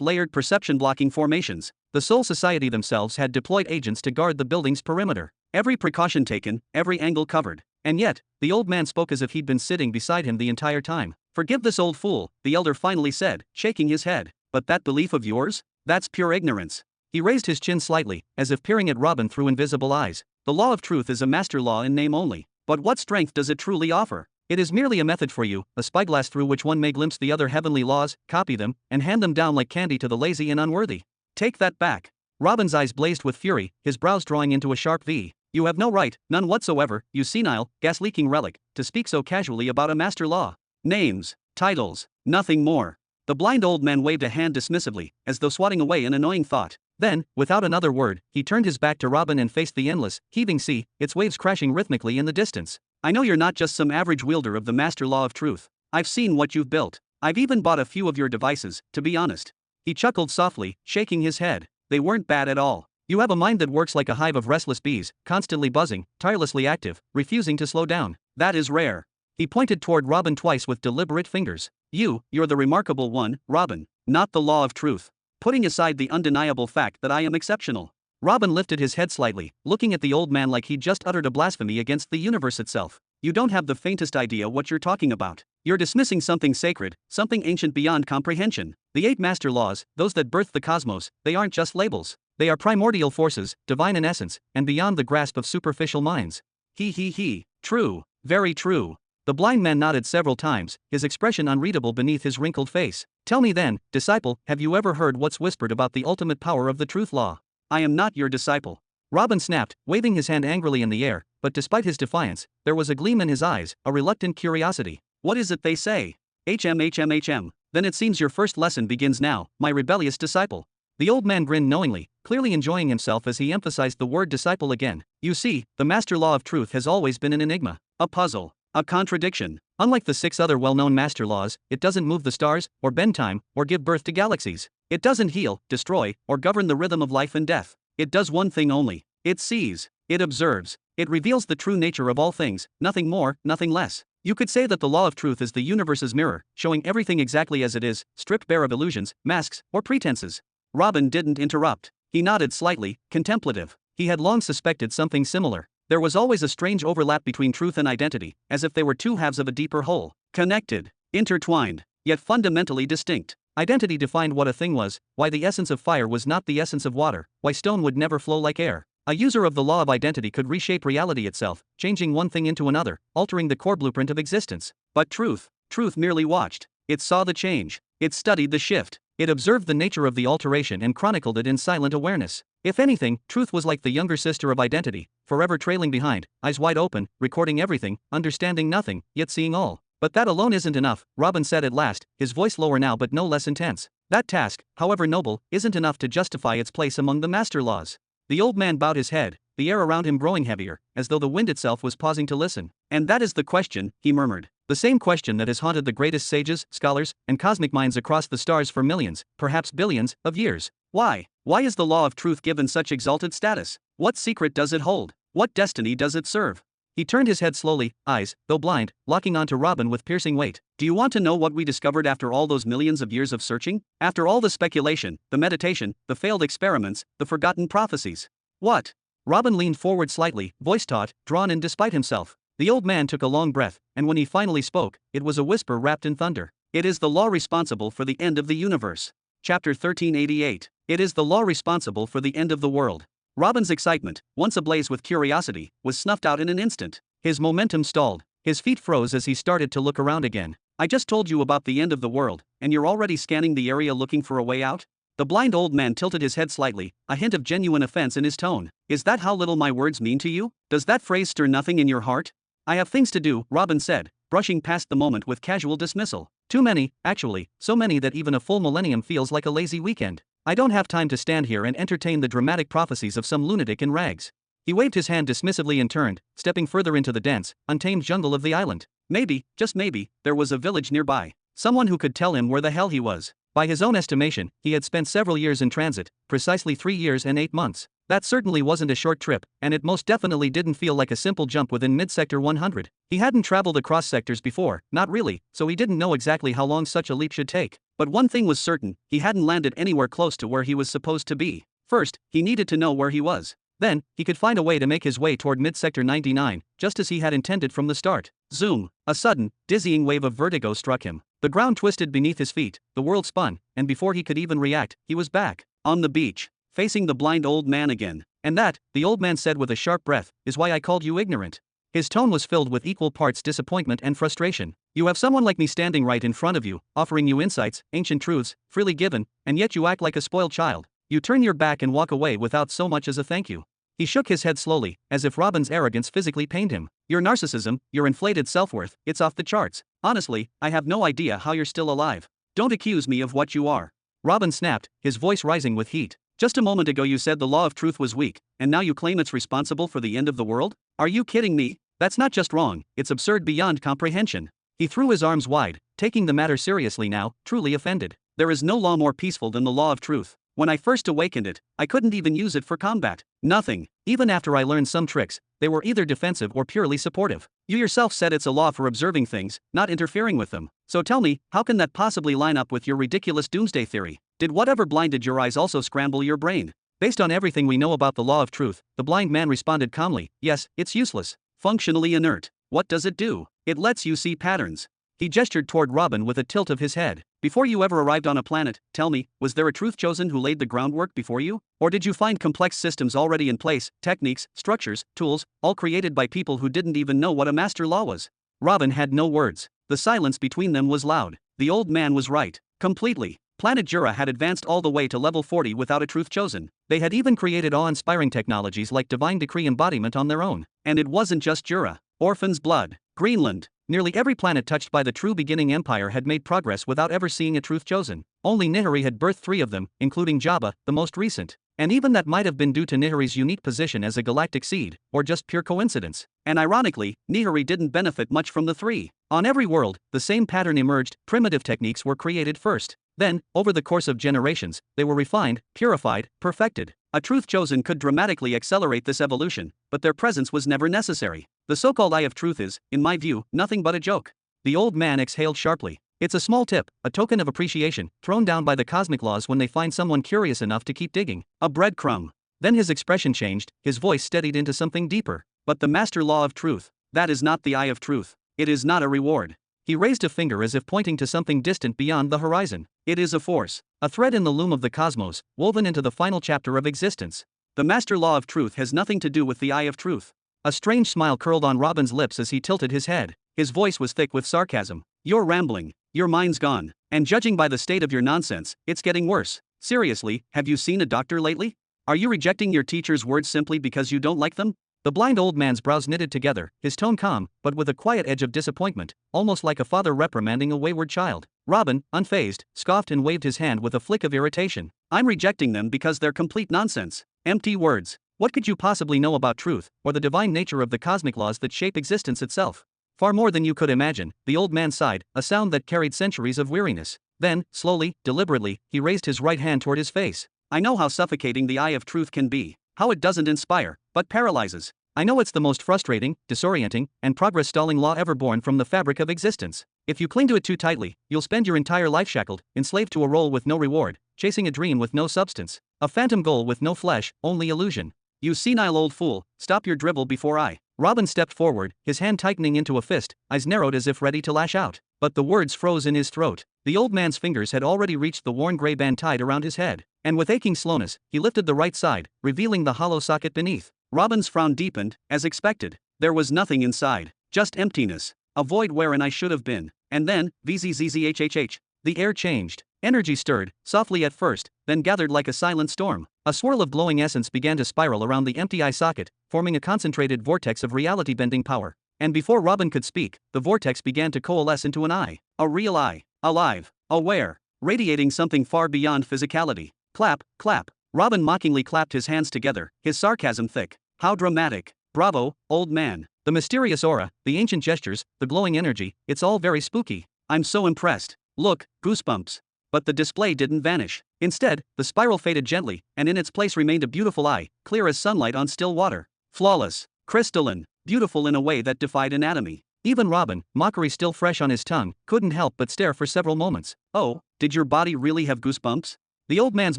layered perception-blocking formations. The Soul Society themselves had deployed agents to guard the building's perimeter. Every precaution taken, every angle covered. And yet, the old man spoke as if he'd been sitting beside him the entire time. "Forgive this old fool," the elder finally said, shaking his head. "But that belief of yours? That's pure ignorance." He raised his chin slightly, as if peering at Robin through invisible eyes. "The law of truth is a master law in name only. But what strength does it truly offer? It is merely a method for you, a spyglass through which one may glimpse the other heavenly laws, copy them, and hand them down like candy to the lazy and unworthy. Take that back." Robin's eyes blazed with fury, his brows drawing into a sharp V. "You have no right, none whatsoever, you senile, gas-leaking relic, to speak so casually about a master law. Names, titles, nothing more." The blind old man waved a hand dismissively, as though swatting away an annoying thought. Then, without another word, he turned his back to Robin and faced the endless, heaving sea, its waves crashing rhythmically in the distance. "I know you're not just some average wielder of the master law of truth. I've seen what you've built. I've even bought a few of your devices, to be honest." He chuckled softly, shaking his head. "They weren't bad at all. You have a mind that works like a hive of restless bees, constantly buzzing, tirelessly active, refusing to slow down. That is rare." He pointed toward Robin twice with deliberate fingers. You're the remarkable one, Robin, not the law of truth. Putting aside the undeniable fact that I am exceptional." Robin lifted his head slightly, looking at the old man like he'd just uttered a blasphemy against the universe itself. "You don't have the faintest idea what you're talking about. You're dismissing something sacred, something ancient beyond comprehension. The 8 master laws, those that birthed the cosmos, they aren't just labels. They are primordial forces, divine in essence, and beyond the grasp of superficial minds." He. "True, very true." The blind man nodded several times, his expression unreadable beneath his wrinkled face. "Tell me then, disciple, have you ever heard what's whispered about the ultimate power of the truth law?" "I am not your disciple." Robin snapped, waving his hand angrily in the air, but despite his defiance, there was a gleam in his eyes, a reluctant curiosity. "What is it they say?" HM. "Then it seems your first lesson begins now, my rebellious disciple." The old man grinned knowingly, clearly enjoying himself as he emphasized the word disciple again. "You see, the master law of truth has always been an enigma, a puzzle, a contradiction. Unlike the 6 other well-known master laws, it doesn't move the stars, or bend time, or give birth to galaxies. It doesn't heal, destroy, or govern the rhythm of life and death. It does one thing only. It sees, it observes, it reveals the true nature of all things, nothing more, nothing less. You could say that the law of truth is the universe's mirror, showing everything exactly as it is, stripped bare of illusions, masks, or pretenses." Robin didn't interrupt. He nodded slightly, contemplative. He had long suspected something similar. There was always a strange overlap between truth and identity, as if they were 2 halves of a deeper whole, connected, intertwined, yet fundamentally distinct. Identity defined what a thing was, why the essence of fire was not the essence of water, why stone would never flow like air. A user of the law of identity could reshape reality itself, changing one thing into another, altering the core blueprint of existence. But truth merely watched. It saw the change. It studied the shift. It observed the nature of the alteration and chronicled it in silent awareness. If anything, truth was like the younger sister of identity, forever trailing behind, eyes wide open, recording everything, understanding nothing, yet seeing all. "But that alone isn't enough," Robin said at last, his voice lower now but no less intense. "That task, however noble, isn't enough to justify its place among the master laws." The old man bowed his head, the air around him growing heavier, as though the wind itself was pausing to listen. "And that is the question," he murmured. "The same question that has haunted the greatest sages, scholars, and cosmic minds across the stars for millions, perhaps billions, of years. Why? Why is the law of truth given such exalted status? What secret does it hold? What destiny does it serve?" He turned his head slowly, eyes, though blind, locking onto Robin with piercing weight. "Do you want to know what we discovered after all those millions of years of searching? After all the speculation, the meditation, the failed experiments, the forgotten prophecies?" "What?" Robin leaned forward slightly, voice taut, drawn in despite himself. The old man took a long breath, and when he finally spoke, it was a whisper wrapped in thunder. "It is the law responsible for the end of the universe." Chapter 1388. It is the law responsible for the end of the world. Robin's excitement, once ablaze with curiosity, was snuffed out in an instant. His momentum stalled. His feet froze as he started to look around again. "I just told you about the end of the world, and you're already scanning the area looking for a way out?" The blind old man tilted his head slightly, a hint of genuine offense in his tone. "Is that how little my words mean to you? Does that phrase stir nothing in your heart?" "I have things to do," Robin said, brushing past the moment with casual dismissal. "Too many, actually, so many that even a full millennium feels like a lazy weekend. I don't have time to stand here and entertain the dramatic prophecies of some lunatic in rags." He waved his hand dismissively and turned, stepping further into the dense, untamed jungle of the island. Maybe, just maybe, there was a village nearby. Someone who could tell him where the hell he was. By his own estimation, he had spent several years in transit, precisely 3 years and 8 months. That certainly wasn't a short trip, and it most definitely didn't feel like a simple jump within mid-sector 100. He hadn't traveled across sectors before, not really, so he didn't know exactly how long such a leap should take. But one thing was certain, he hadn't landed anywhere close to where he was supposed to be. First, he needed to know where he was. Then, he could find a way to make his way toward mid-sector 99, just as he had intended from the start. Zoom! A sudden, dizzying wave of vertigo struck him. The ground twisted beneath his feet, the world spun, and before he could even react, he was back, on the beach, facing the blind old man again. And that, the old man said with a sharp breath, is why I called you ignorant. His tone was filled with equal parts disappointment and frustration. You have someone like me standing right in front of you, offering you insights, ancient truths, freely given, and yet you act like a spoiled child. You turn your back and walk away without so much as a thank you. He shook his head slowly, as if Robin's arrogance physically pained him. Your narcissism, your inflated self-worth, it's off the charts. Honestly, I have no idea how you're still alive. Don't accuse me of what you are. Robin snapped, his voice rising with heat. Just a moment ago you said the law of truth was weak, and now you claim it's responsible for the end of the world? Are you kidding me? That's not just wrong, it's absurd beyond comprehension. He threw his arms wide, taking the matter seriously now, truly offended. There is no law more peaceful than the law of truth. When I first awakened it, I couldn't even use it for combat. Nothing. Even after I learned some tricks, they were either defensive or purely supportive. You yourself said it's a law for observing things, not interfering with them. So tell me, how can that possibly line up with your ridiculous doomsday theory? Did whatever blinded your eyes also scramble your brain? Based on everything we know about the law of truth, the blind man responded calmly, yes, it's useless. Functionally inert. What does it do? It lets you see patterns. He gestured toward Robin with a tilt of his head. Before you ever arrived on a planet, tell me, was there a truth chosen who laid the groundwork before you? Or did you find complex systems already in place, techniques, structures, tools, all created by people who didn't even know what a master law was? Robin had no words. The silence between them was loud. The old man was right. Completely. Planet Jura had advanced all the way to level 40 without a truth chosen. They had even created awe-inspiring technologies like divine decree embodiment on their own. And it wasn't just Jura. Orphan's Blood. Greenland. Nearly every planet touched by the true beginning empire had made progress without ever seeing a truth chosen. Only Nihari had birthed 3 of them, including Jabba, the most recent. And even that might have been due to Nihari's unique position as a galactic seed, or just pure coincidence. And ironically, Nihari didn't benefit much from the 3. On every world, the same pattern emerged, primitive techniques were created first. Then, over the course of generations, they were refined, purified, perfected. A truth chosen could dramatically accelerate this evolution, but their presence was never necessary. The so-called eye of truth is, in my view, nothing but a joke. The old man exhaled sharply. It's a small tip, a token of appreciation, thrown down by the cosmic laws when they find someone curious enough to keep digging. A breadcrumb. Then his expression changed, his voice steadied into something deeper. But the master law of truth, that is not the eye of truth. It is not a reward. He raised a finger as if pointing to something distant beyond the horizon. It is a force, a thread in the loom of the cosmos, woven into the final chapter of existence. The master law of truth has nothing to do with the eye of truth. A strange smile curled on Robin's lips as he tilted his head. His voice was thick with sarcasm. You're rambling. Your mind's gone. And judging by the state of your nonsense, it's getting worse. Seriously, have you seen a doctor lately? Are you rejecting your teacher's words simply because you don't like them? The blind old man's brows knitted together, his tone calm, but with a quiet edge of disappointment, almost like a father reprimanding a wayward child. Robin, unfazed, scoffed and waved his hand with a flick of irritation. I'm rejecting them because they're complete nonsense. Empty words. What could you possibly know about truth, or the divine nature of the cosmic laws that shape existence itself? Far more than you could imagine, the old man sighed, a sound that carried centuries of weariness. Then, slowly, deliberately, he raised his right hand toward his face. I know how suffocating the eye of truth can be. How it doesn't inspire, but paralyzes. I know it's the most frustrating, disorienting, and progress-stalling law ever born from the fabric of existence. If you cling to it too tightly, you'll spend your entire life shackled, enslaved to a role with no reward, chasing a dream with no substance, a phantom goal with no flesh, only illusion. You senile old fool, stop your dribble before I. Robin stepped forward, his hand tightening into a fist, eyes narrowed as if ready to lash out. But the words froze in his throat. The old man's fingers had already reached the worn gray band tied around his head, and with aching slowness, he lifted the right side, revealing the hollow socket beneath. Robin's frown deepened, as expected. There was nothing inside, just emptiness, a void wherein I should have been. And then, VZZZHHH. The air changed. Energy stirred, softly at first, then gathered like a silent storm. A swirl of glowing essence began to spiral around the empty eye socket, forming a concentrated vortex of reality-bending power. And before Robin could speak, the vortex began to coalesce into an eye. A real eye. Alive. Aware. Radiating something far beyond physicality. Clap, clap. Robin mockingly clapped his hands together, his sarcasm thick. How dramatic. Bravo, old man. The mysterious aura, the ancient gestures, the glowing energy, it's all very spooky. I'm so impressed. Look, goosebumps. But the display didn't vanish. Instead, the spiral faded gently, and in its place remained a beautiful eye, clear as sunlight on still water. Flawless, crystalline, beautiful in a way that defied anatomy. Even Robin, mockery still fresh on his tongue, couldn't help but stare for several moments. Oh, did your body really have goosebumps? The old man's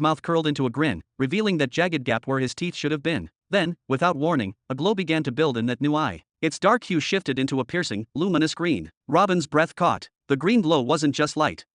mouth curled into a grin, revealing that jagged gap where his teeth should have been. Then, without warning, a glow began to build in that new eye. Its dark hue shifted into a piercing, luminous green. Robin's breath caught. The green glow wasn't just light.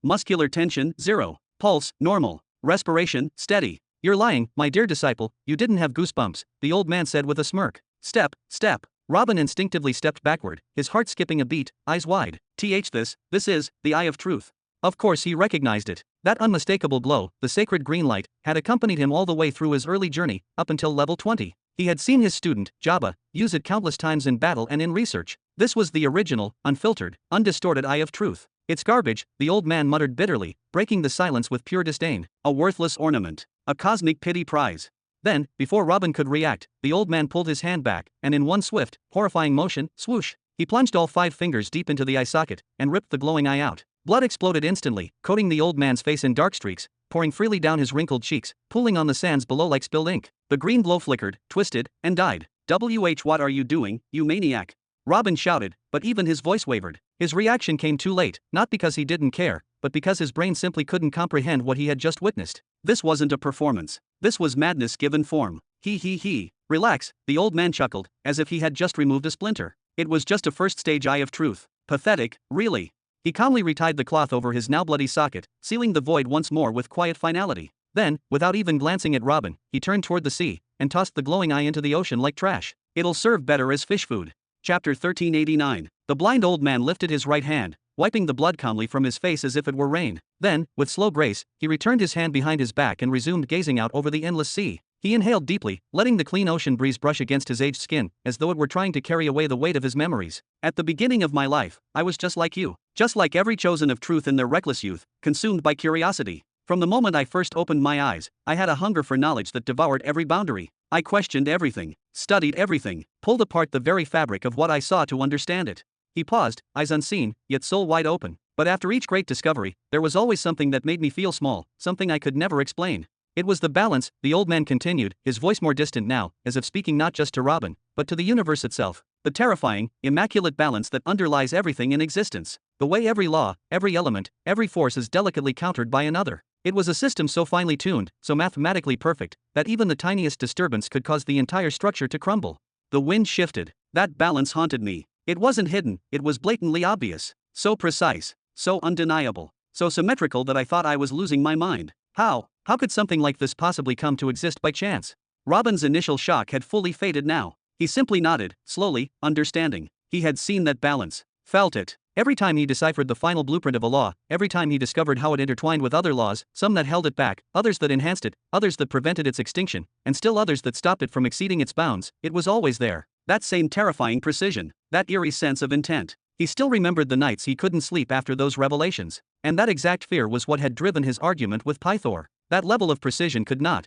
Muscular tension, 0. Pulse, normal. Respiration, steady. You're lying, my dear disciple, you didn't have goosebumps, the old man said with a smirk. Step, step. Robin instinctively stepped backward, his heart skipping a beat, eyes wide. This is, the eye of truth. Of course he recognized it. That unmistakable glow, the sacred green light, had accompanied him all the way through his early journey, up until level 20. He had seen his student, Jabba, use it countless times in battle and in research. This was the original, unfiltered, undistorted eye of truth. It's garbage, the old man muttered bitterly, breaking the silence with pure disdain. A worthless ornament. A cosmic pity prize. Then, before Robin could react, the old man pulled his hand back, and in one swift, horrifying motion, swoosh, he plunged all 5 fingers deep into the eye socket, and ripped the glowing eye out. Blood exploded instantly, coating the old man's face in dark streaks, pouring freely down his wrinkled cheeks, pooling on the sands below like spilled ink. The green glow flickered, twisted, and died. What are you doing, you maniac? Robin shouted, but even his voice wavered. His reaction came too late, not because he didn't care, but because his brain simply couldn't comprehend what he had just witnessed. This wasn't a performance. This was madness given form. He. Relax, the old man chuckled, as if he had just removed a splinter. It was just a first-stage eye of truth. Pathetic, really. He calmly retied the cloth over his now bloody socket, sealing the void once more with quiet finality. Then, without even glancing at Robin, he turned toward the sea, and tossed the glowing eye into the ocean like trash. It'll serve better as fish food. Chapter 1389. The blind old man lifted his right hand, wiping the blood calmly from his face as if it were rain. Then, with slow grace, he returned his hand behind his back and resumed gazing out over the endless sea. He inhaled deeply, letting the clean ocean breeze brush against his aged skin, as though it were trying to carry away the weight of his memories. At the beginning of my life, I was just like you. Just like every chosen of truth in their reckless youth, consumed by curiosity. From the moment I first opened my eyes, I had a hunger for knowledge that devoured every boundary. I questioned everything, studied everything, pulled apart the very fabric of what I saw to understand it. He paused, eyes unseen, yet soul wide open. But after each great discovery, there was always something that made me feel small, something I could never explain. It was the balance, the old man continued, his voice more distant now, as if speaking not just to Robin, but to the universe itself. The terrifying, immaculate balance that underlies everything in existence. The way every law, every element, every force is delicately countered by another. It was a system so finely tuned, so mathematically perfect, that even the tiniest disturbance could cause the entire structure to crumble. The wind shifted. That balance haunted me. It wasn't hidden, it was blatantly obvious. So precise, so undeniable, so symmetrical that I thought I was losing my mind. How could something like this possibly come to exist by chance? Robin's initial shock had fully faded now. He simply nodded, slowly, understanding. He had seen that balance, felt it. Every time he deciphered the final blueprint of a law, every time he discovered how it intertwined with other laws, some that held it back, others that enhanced it, others that prevented its extinction, and still others that stopped it from exceeding its bounds, it was always there. That same terrifying precision, that eerie sense of intent. He still remembered the nights he couldn't sleep after those revelations. And that exact fear was what had driven his argument with Pythor. That level of precision could not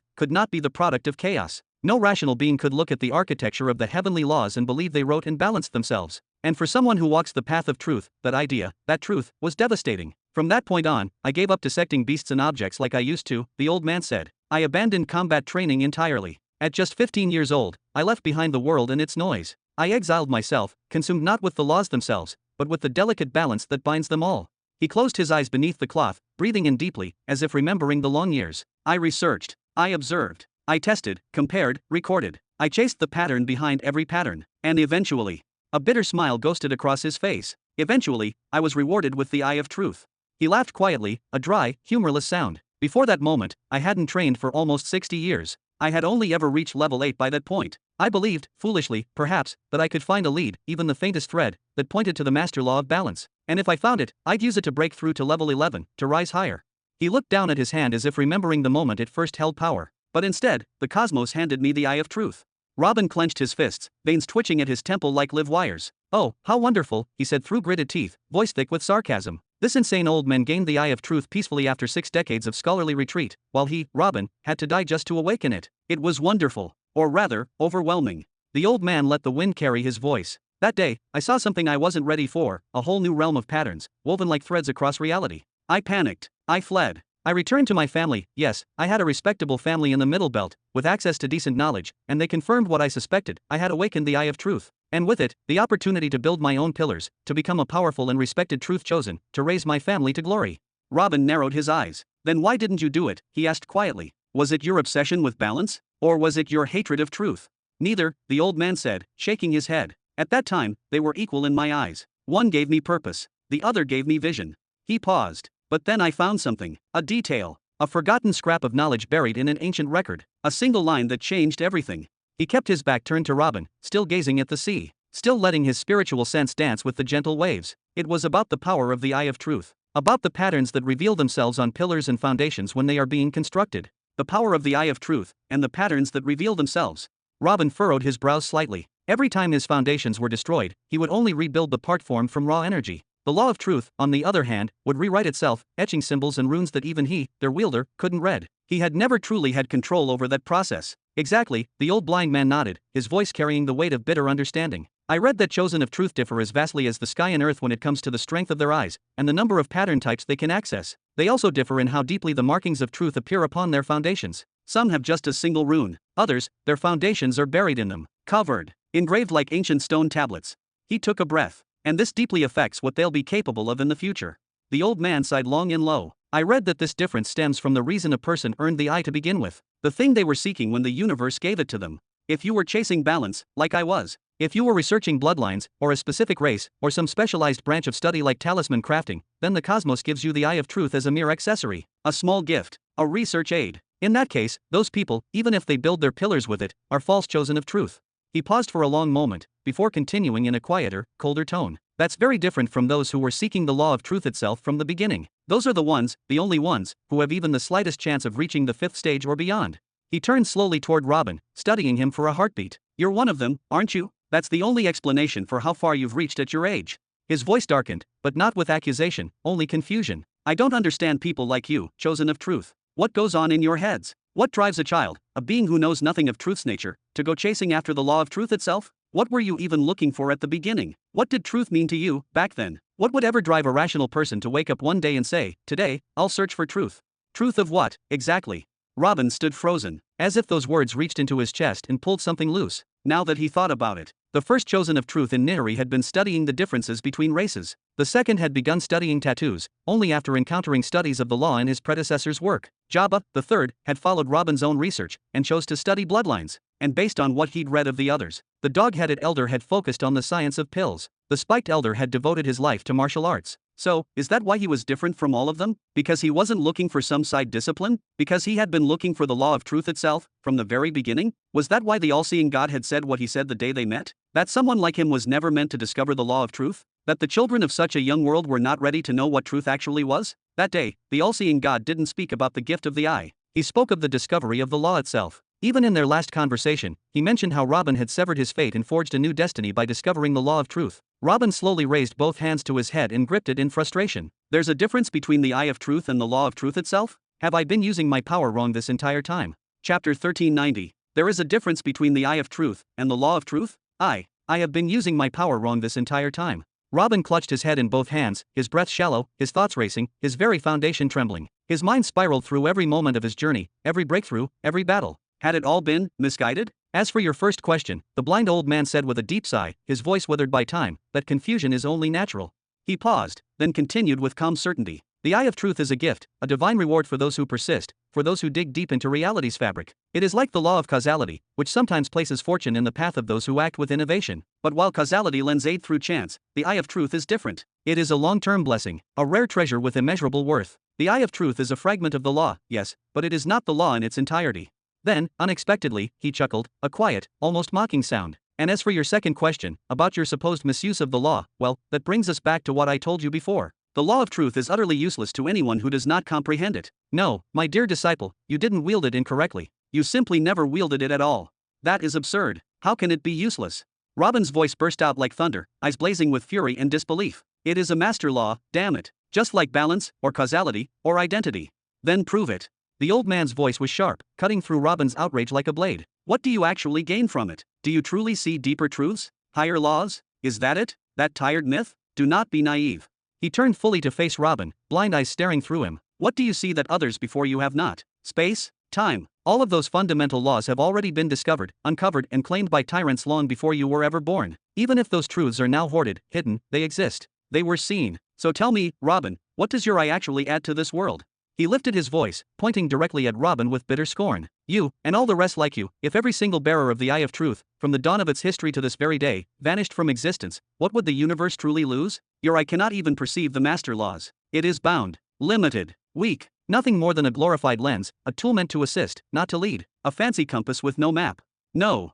be the product of chaos. No rational being could look at the architecture of the heavenly laws and believe they wrote and balanced themselves. And for someone who walks the path of truth, that idea, that truth, was devastating. From that point on, I gave up dissecting beasts and objects like I used to, the old man said. I abandoned combat training entirely. At just 15 years old, I left behind the world and its noise. I exiled myself, consumed not with the laws themselves, but with the delicate balance that binds them all. He closed his eyes beneath the cloth, breathing in deeply, as if remembering the long years. I researched. I observed. I tested, compared, recorded. I chased the pattern behind every pattern. And eventually, a bitter smile ghosted across his face. Eventually, I was rewarded with the eye of truth. He laughed quietly, a dry, humorless sound. Before that moment, I hadn't trained for almost 60 years. I had only ever reached level 8 by that point. I believed, foolishly, perhaps, that I could find a lead, even the faintest thread, that pointed to the master law of balance. And if I found it, I'd use it to break through to level 11, to rise higher. He looked down at his hand as if remembering the moment it first held power. But instead, the cosmos handed me the eye of truth. Robin clenched his fists, veins twitching at his temple like live wires. Oh, how wonderful, he said through gritted teeth, voice thick with sarcasm. This insane old man gained the eye of truth peacefully after 6 decades of scholarly retreat, while he, Robin, had to die just to awaken it. It was wonderful. Or rather, overwhelming. The old man let the wind carry his voice. That day, I saw something I wasn't ready for, a whole new realm of patterns, woven like threads across reality. I panicked. I fled. I returned to my family. Yes, I had a respectable family in the Middle Belt, with access to decent knowledge, and they confirmed what I suspected. I had awakened the eye of truth. And with it, the opportunity to build my own pillars, to become a powerful and respected truth chosen, to raise my family to glory. Robin narrowed his eyes. Then why didn't you do it? He asked quietly. Was it your obsession with balance? Or was it your hatred of truth? Neither, the old man said, shaking his head. At that time, they were equal in my eyes. One gave me purpose. The other gave me vision. He paused. But then I found something. A detail. A forgotten scrap of knowledge buried in an ancient record. A single line that changed everything. He kept his back turned to Robin, still gazing at the sea. Still letting his spiritual sense dance with the gentle waves. It was about the power of the eye of truth. About the patterns that reveal themselves on pillars and foundations when they are being constructed. The power of the eye of truth, and the patterns that reveal themselves. Robin furrowed his brows slightly. Every time his foundations were destroyed, he would only rebuild the part formed from raw energy. The law of truth, on the other hand, would rewrite itself, etching symbols and runes that even he, their wielder, couldn't read. He had never truly had control over that process. Exactly, the old blind man nodded, his voice carrying the weight of bitter understanding. I read that chosen of truth differ as vastly as the sky and earth when it comes to the strength of their eyes, and the number of pattern types they can access. They also differ in how deeply the markings of truth appear upon their foundations. Some have just a single rune, others, their foundations are buried in them, covered, engraved like ancient stone tablets. He took a breath. And this deeply affects what they'll be capable of in the future. The old man sighed long and low. I read that this difference stems from the reason a person earned the eye to begin with, the thing they were seeking when the universe gave it to them. If you were chasing balance, like I was, if you were researching bloodlines, or a specific race, or some specialized branch of study like talisman crafting, then the cosmos gives you the eye of truth as a mere accessory, a small gift, a research aid. In that case, those people, even if they build their pillars with it, are false chosen of truth. He paused for a long moment, before continuing in a quieter, colder tone. That's very different from those who were seeking the law of truth itself from the beginning. Those are the ones, the only ones, who have even the slightest chance of reaching the fifth stage or beyond. He turned slowly toward Robin, studying him for a heartbeat. You're one of them, aren't you? That's the only explanation for how far you've reached at your age. His voice darkened, but not with accusation, only confusion. I don't understand people like you, chosen of truth. What goes on in your heads? What drives a child, a being who knows nothing of truth's nature, to go chasing after the law of truth itself? What were you even looking for at the beginning? What did truth mean to you, back then? What would ever drive a rational person to wake up one day and say, today, I'll search for truth? Truth of what, exactly? Robin stood frozen, as if those words reached into his chest and pulled something loose. Now that he thought about it, the first chosen of truth in Nihiri had been studying the differences between races. The second had begun studying tattoos, only after encountering studies of the law in his predecessor's work. Jabba, the third, had followed Robin's own research, and chose to study bloodlines. And based on what he'd read of the others, the dog-headed elder had focused on the science of pills. The spiked elder had devoted his life to martial arts. So, is that why he was different from all of them? Because he wasn't looking for some side discipline? Because he had been looking for the law of truth itself, from the very beginning? Was that why the all-seeing God had said what he said the day they met? That someone like him was never meant to discover the law of truth? That the children of such a young world were not ready to know what truth actually was? That day, the all-seeing God didn't speak about the gift of the eye. He spoke of the discovery of the law itself. Even in their last conversation, he mentioned how Robin had severed his fate and forged a new destiny by discovering the law of truth. Robin slowly raised both hands to his head and gripped it in frustration. There's a difference between the eye of truth and the law of truth itself? Have I been using my power wrong this entire time? Chapter 1390. There is a difference between the eye of truth and the law of truth? I have been using my power wrong this entire time. Robin clutched his head in both hands, his breath shallow, his thoughts racing, his very foundation trembling. His mind spiraled through every moment of his journey, every breakthrough, every battle. Had it all been misguided? As for your first question, the blind old man said with a deep sigh, his voice withered by time, that confusion is only natural. He paused, then continued with calm certainty. The eye of truth is a gift, a divine reward for those who persist, for those who dig deep into reality's fabric. It is like the law of causality, which sometimes places fortune in the path of those who act with innovation. But while causality lends aid through chance, the eye of truth is different. It is a long-term blessing, a rare treasure with immeasurable worth. The eye of truth is a fragment of the law, yes, but it is not the law in its entirety. Then, unexpectedly, he chuckled, a quiet, almost mocking sound. And as for your second question, about your supposed misuse of the law, well, that brings us back to what I told you before. The law of truth is utterly useless to anyone who does not comprehend it. No, my dear disciple, you didn't wield it incorrectly. You simply never wielded it at all. That is absurd. How can it be useless? Robin's voice burst out like thunder, eyes blazing with fury and disbelief. It is a master law, damn it. Just like balance, or causality, or identity. Then prove it. The old man's voice was sharp, cutting through Robin's outrage like a blade. What do you actually gain from it? Do you truly see deeper truths? Higher laws? Is that it? That tired myth? Do not be naive. He turned fully to face Robin, blind eyes staring through him. What do you see that others before you have not? Space? Time? All of those fundamental laws have already been discovered, uncovered, and claimed by tyrants long before you were ever born. Even if those truths are now hoarded, hidden, they exist. They were seen. So tell me, Robin, what does your eye actually add to this world? He lifted his voice, pointing directly at Robin with bitter scorn. You, and all the rest like you, if every single bearer of the Eye of Truth, from the dawn of its history to this very day, vanished from existence, what would the universe truly lose? Your eye cannot even perceive the master laws. It is bound, limited, weak, nothing more than a glorified lens, a tool meant to assist, not to lead, a fancy compass with no map. No,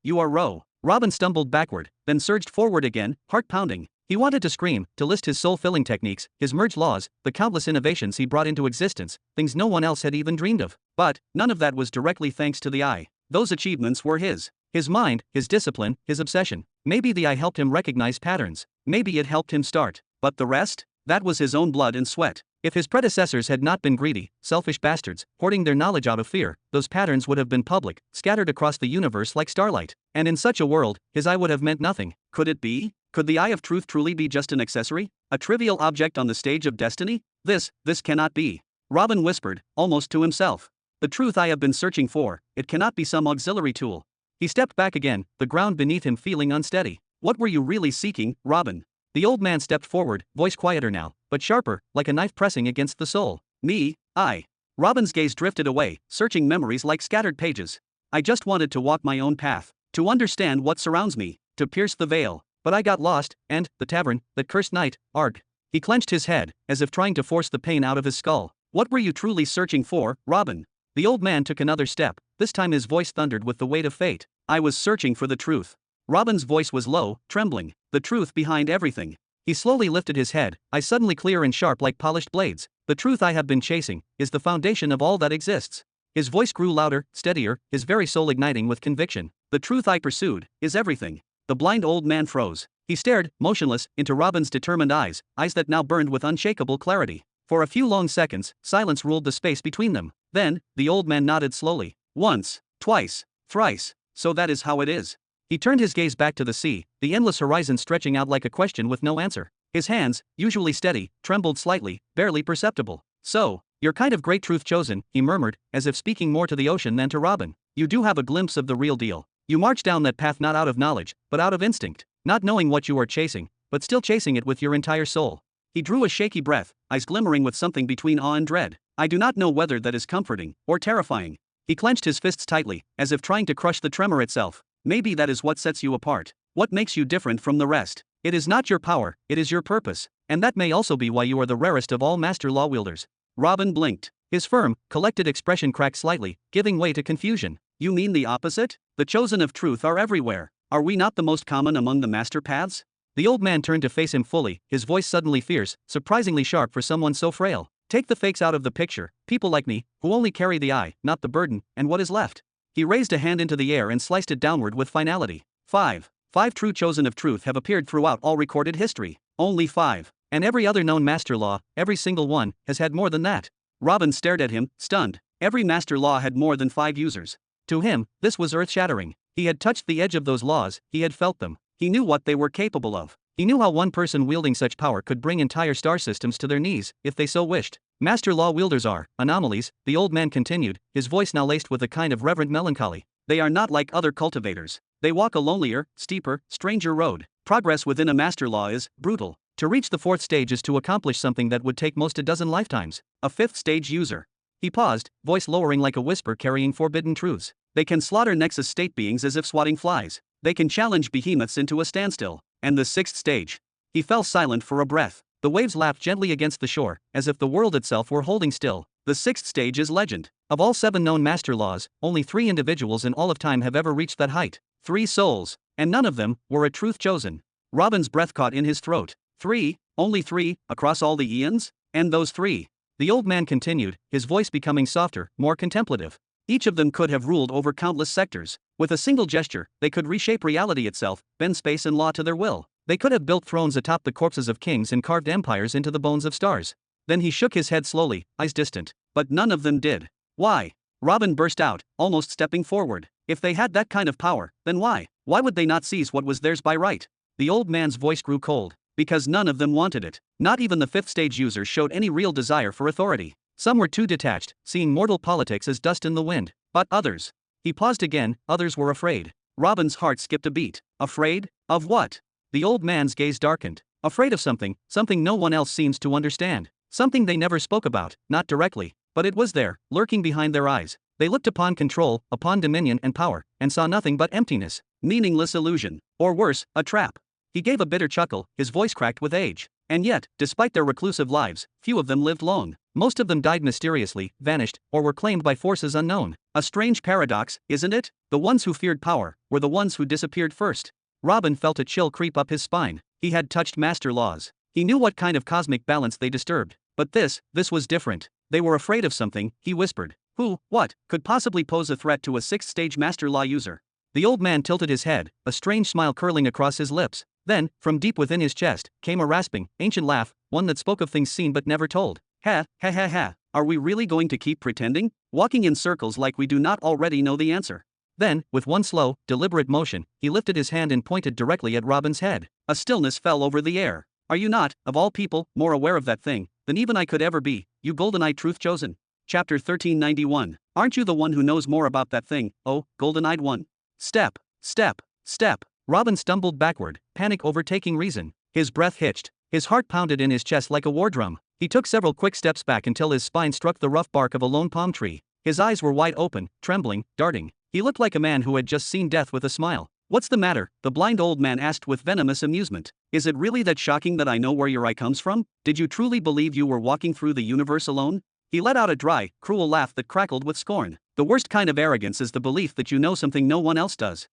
you are Ro. Robin stumbled backward, then surged forward again, heart pounding. He wanted to scream, to list his soul-filling techniques, his merge laws, the countless innovations he brought into existence, things no one else had even dreamed of. But none of that was directly thanks to the eye. Those achievements were his. His mind, his discipline, his obsession. Maybe the eye helped him recognize patterns. Maybe it helped him start. But the rest? That was his own blood and sweat. If his predecessors had not been greedy, selfish bastards, hoarding their knowledge out of fear, those patterns would have been public, scattered across the universe like starlight. And in such a world, his eye would have meant nothing. Could it be? Could the Eye of Truth truly be just an accessory? A trivial object on the stage of destiny? This cannot be. Robin whispered, almost to himself. The truth I have been searching for, it cannot be some auxiliary tool. He stepped back again, the ground beneath him feeling unsteady. What were you really seeking, Robin? The old man stepped forward, voice quieter now, but sharper, like a knife pressing against the soul. Me? I. Robin's gaze drifted away, searching memories like scattered pages. I just wanted to walk my own path, to understand what surrounds me, to pierce the veil. But I got lost, and, the tavern, that cursed night, arg. He clenched his head, as if trying to force the pain out of his skull. What were you truly searching for, Robin? The old man took another step, this time his voice thundered with the weight of fate. I was searching for the truth. Robin's voice was low, trembling, the truth behind everything. He slowly lifted his head, eyes suddenly clear and sharp like polished blades. The truth I have been chasing, is the foundation of all that exists. His voice grew louder, steadier, his very soul igniting with conviction. The truth I pursued, is everything. The blind old man froze. He stared, motionless, into Robin's determined eyes, eyes that now burned with unshakable clarity. For a few long seconds, silence ruled the space between them. Then, the old man nodded slowly. Once, twice, thrice. So that is how it is. He turned his gaze back to the sea, the endless horizon stretching out like a question with no answer. His hands, usually steady, trembled slightly, barely perceptible. So, your kind of great truth chosen, he murmured, as if speaking more to the ocean than to Robin. You do have a glimpse of the real deal. You march down that path not out of knowledge, but out of instinct, not knowing what you are chasing, but still chasing it with your entire soul. He drew a shaky breath, eyes glimmering with something between awe and dread. I do not know whether that is comforting or terrifying. He clenched his fists tightly, as if trying to crush the tremor itself. Maybe that is what sets you apart. What makes you different from the rest? It is not your power, it is your purpose. And that may also be why you are the rarest of all master law wielders. Robin blinked. His firm, collected expression cracked slightly, giving way to confusion. You mean the opposite? The chosen of truth are everywhere. Are we not the most common among the master paths? The old man turned to face him fully, his voice suddenly fierce, surprisingly sharp for someone so frail. Take the fakes out of the picture, people like me, who only carry the eye, not the burden, and what is left? He raised a hand into the air and sliced it downward with finality. 5 true chosen of truth have appeared throughout all recorded history. Only 5. And every other known master law, every single one, has had more than that. Robin stared at him, stunned. Every master law had more than 5 users. To him, this was earth-shattering. He had touched the edge of those laws, he had felt them. He knew what they were capable of. He knew how one person wielding such power could bring entire star systems to their knees, if they so wished. Master law wielders are anomalies, the old man continued, his voice now laced with a kind of reverent melancholy. They are not like other cultivators. They walk a lonelier, steeper, stranger road. Progress within a master law is brutal. To reach the 4th stage is to accomplish something that would take most a dozen lifetimes. A 5th stage user. He paused, voice lowering like a whisper carrying forbidden truths. They can slaughter Nexus state beings as if swatting flies. They can challenge behemoths into a standstill. And the 6th stage. He fell silent for a breath. The waves lapped gently against the shore, as if the world itself were holding still. The 6th stage is legend. Of all 7 known master laws, only 3 individuals in all of time have ever reached that height. 3 souls. And none of them were a truth chosen. Robin's breath caught in his throat. 3? Only 3, across all the eons? And those 3? The old man continued, his voice becoming softer, more contemplative. Each of them could have ruled over countless sectors. With a single gesture, they could reshape reality itself, bend space and law to their will. They could have built thrones atop the corpses of kings and carved empires into the bones of stars. Then he shook his head slowly, eyes distant. But none of them did. Why? Robin burst out, almost stepping forward. If they had that kind of power, then why? Why would they not seize what was theirs by right? The old man's voice grew cold. Because none of them wanted it. Not even the fifth stage users showed any real desire for authority. Some were too detached, seeing mortal politics as dust in the wind. But others. He paused again, others were afraid. Robin's heart skipped a beat. Afraid? Of what? The old man's gaze darkened. Afraid of something, something no one else seems to understand. Something they never spoke about, not directly. But it was there, lurking behind their eyes. They looked upon control, upon dominion and power, and saw nothing but emptiness. Meaningless illusion. Or worse, a trap. He gave a bitter chuckle, his voice cracked with age. And yet, despite their reclusive lives, few of them lived long. Most of them died mysteriously, vanished, or were claimed by forces unknown. A strange paradox, isn't it? The ones who feared power were the ones who disappeared first. Robin felt a chill creep up his spine. He had touched master laws. He knew what kind of cosmic balance they disturbed. But this was different. They were afraid of something, he whispered. Who, what, could possibly pose a threat to a sixth-stage master law user? The old man tilted his head, a strange smile curling across his lips. Then, from deep within his chest, came a rasping, ancient laugh, one that spoke of things seen but never told. Ha, ha ha ha, are we really going to keep pretending? Walking in circles like we do not already know the answer? Then, with one slow, deliberate motion, he lifted his hand and pointed directly at Robin's head. A stillness fell over the air. Are you not, of all people, more aware of that thing than even I could ever be, you golden-eyed truth chosen? Chapter 1391. Aren't you the one who knows more about that thing, oh, golden-eyed one? Step, step, step. Robin stumbled backward, panic overtaking reason. His breath hitched. His heart pounded in his chest like a war drum. He took several quick steps back until his spine struck the rough bark of a lone palm tree. His eyes were wide open, trembling, darting. He looked like a man who had just seen death with a smile. What's the matter? The blind old man asked with venomous amusement. Is it really that shocking that I know where your eye comes from? Did you truly believe you were walking through the universe alone? He let out a dry, cruel laugh that crackled with scorn. The worst kind of arrogance is the belief that you know something no one else does.